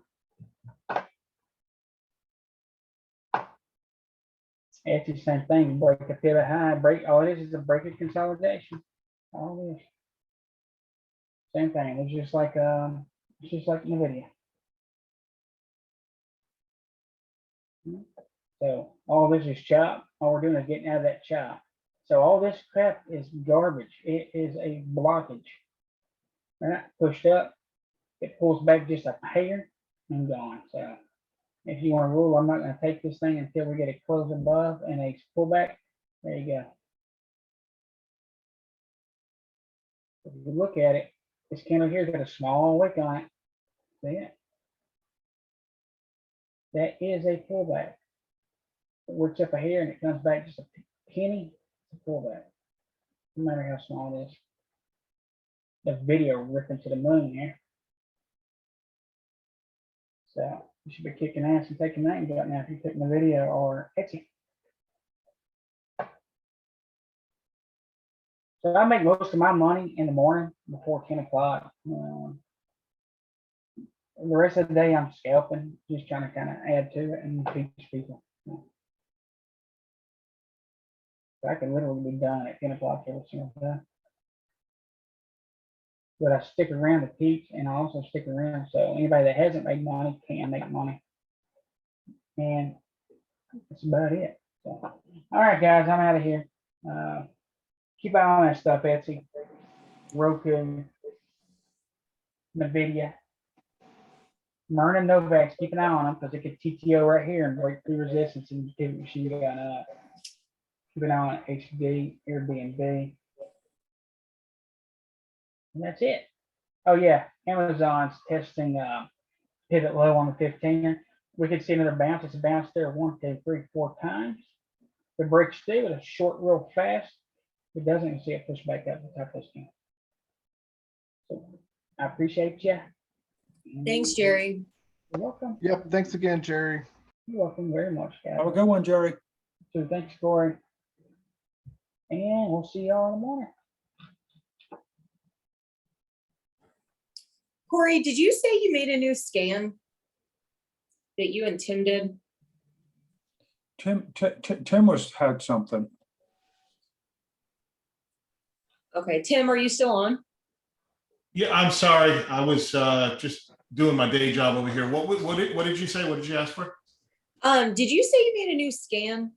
Etsy, same thing, break a pivot high, break. All it is a break of consolidation. All it is. Same thing. It's just like NVIDIA. So all this is chop. All we're doing is getting out of that chop. So all this crap is garbage. It is a blockage. Right? Pushed up, it pulls back just a hair and gone. So if you want to rule, I'm not going to take this thing until we get a close above and a pullback. There you go. If you look at it, this candle here's got a small wick on it. See it? That is a pullback. It works up a hair and it comes back just a penny. It's a pullback. No matter how small it is. The video ripping to the moon here. So you should be kicking ass and taking names right now if you're taking the video or Etsy. So I make most of my money in the morning before 10 o'clock. The rest of the day I'm scalping, just trying to kind of add to it and teach people. So I can literally be done at 10 o'clock every single day. but I stick around to teach and I also stick around. So anybody that hasn't made money can make money. And that's about it. So, all right, guys, I'm out of here. Keep an eye on that stuff, Etsy, Roku, NVIDIA. Myrna Novaks, keep an eye on them because it could TTO right here and break through resistance and give you shoot got keep an eye on HD, Airbnb. And that's it. Oh yeah, Amazon's testing pivot low on the 15er. We could see another bounce. It's a bounce there 1, 2, 3, 4 times. If it breaks through with a short real fast, if it doesn't, you see it push back up the top of this thing. So I appreciate you. Thanks, Jerry. You're welcome. Yep, thanks again, Jerry. You're welcome very much, guys. Have a good one, Jerry. So thanks, Corey. And we'll see y'all in the morning. Corey, did you say you made a new scan that you and Tim did? Tim had something. Okay, Tim, are you still on? Yeah, I'm sorry. I was just doing my day job over here. What did you say? What did you ask for? Did you say you made a new scan?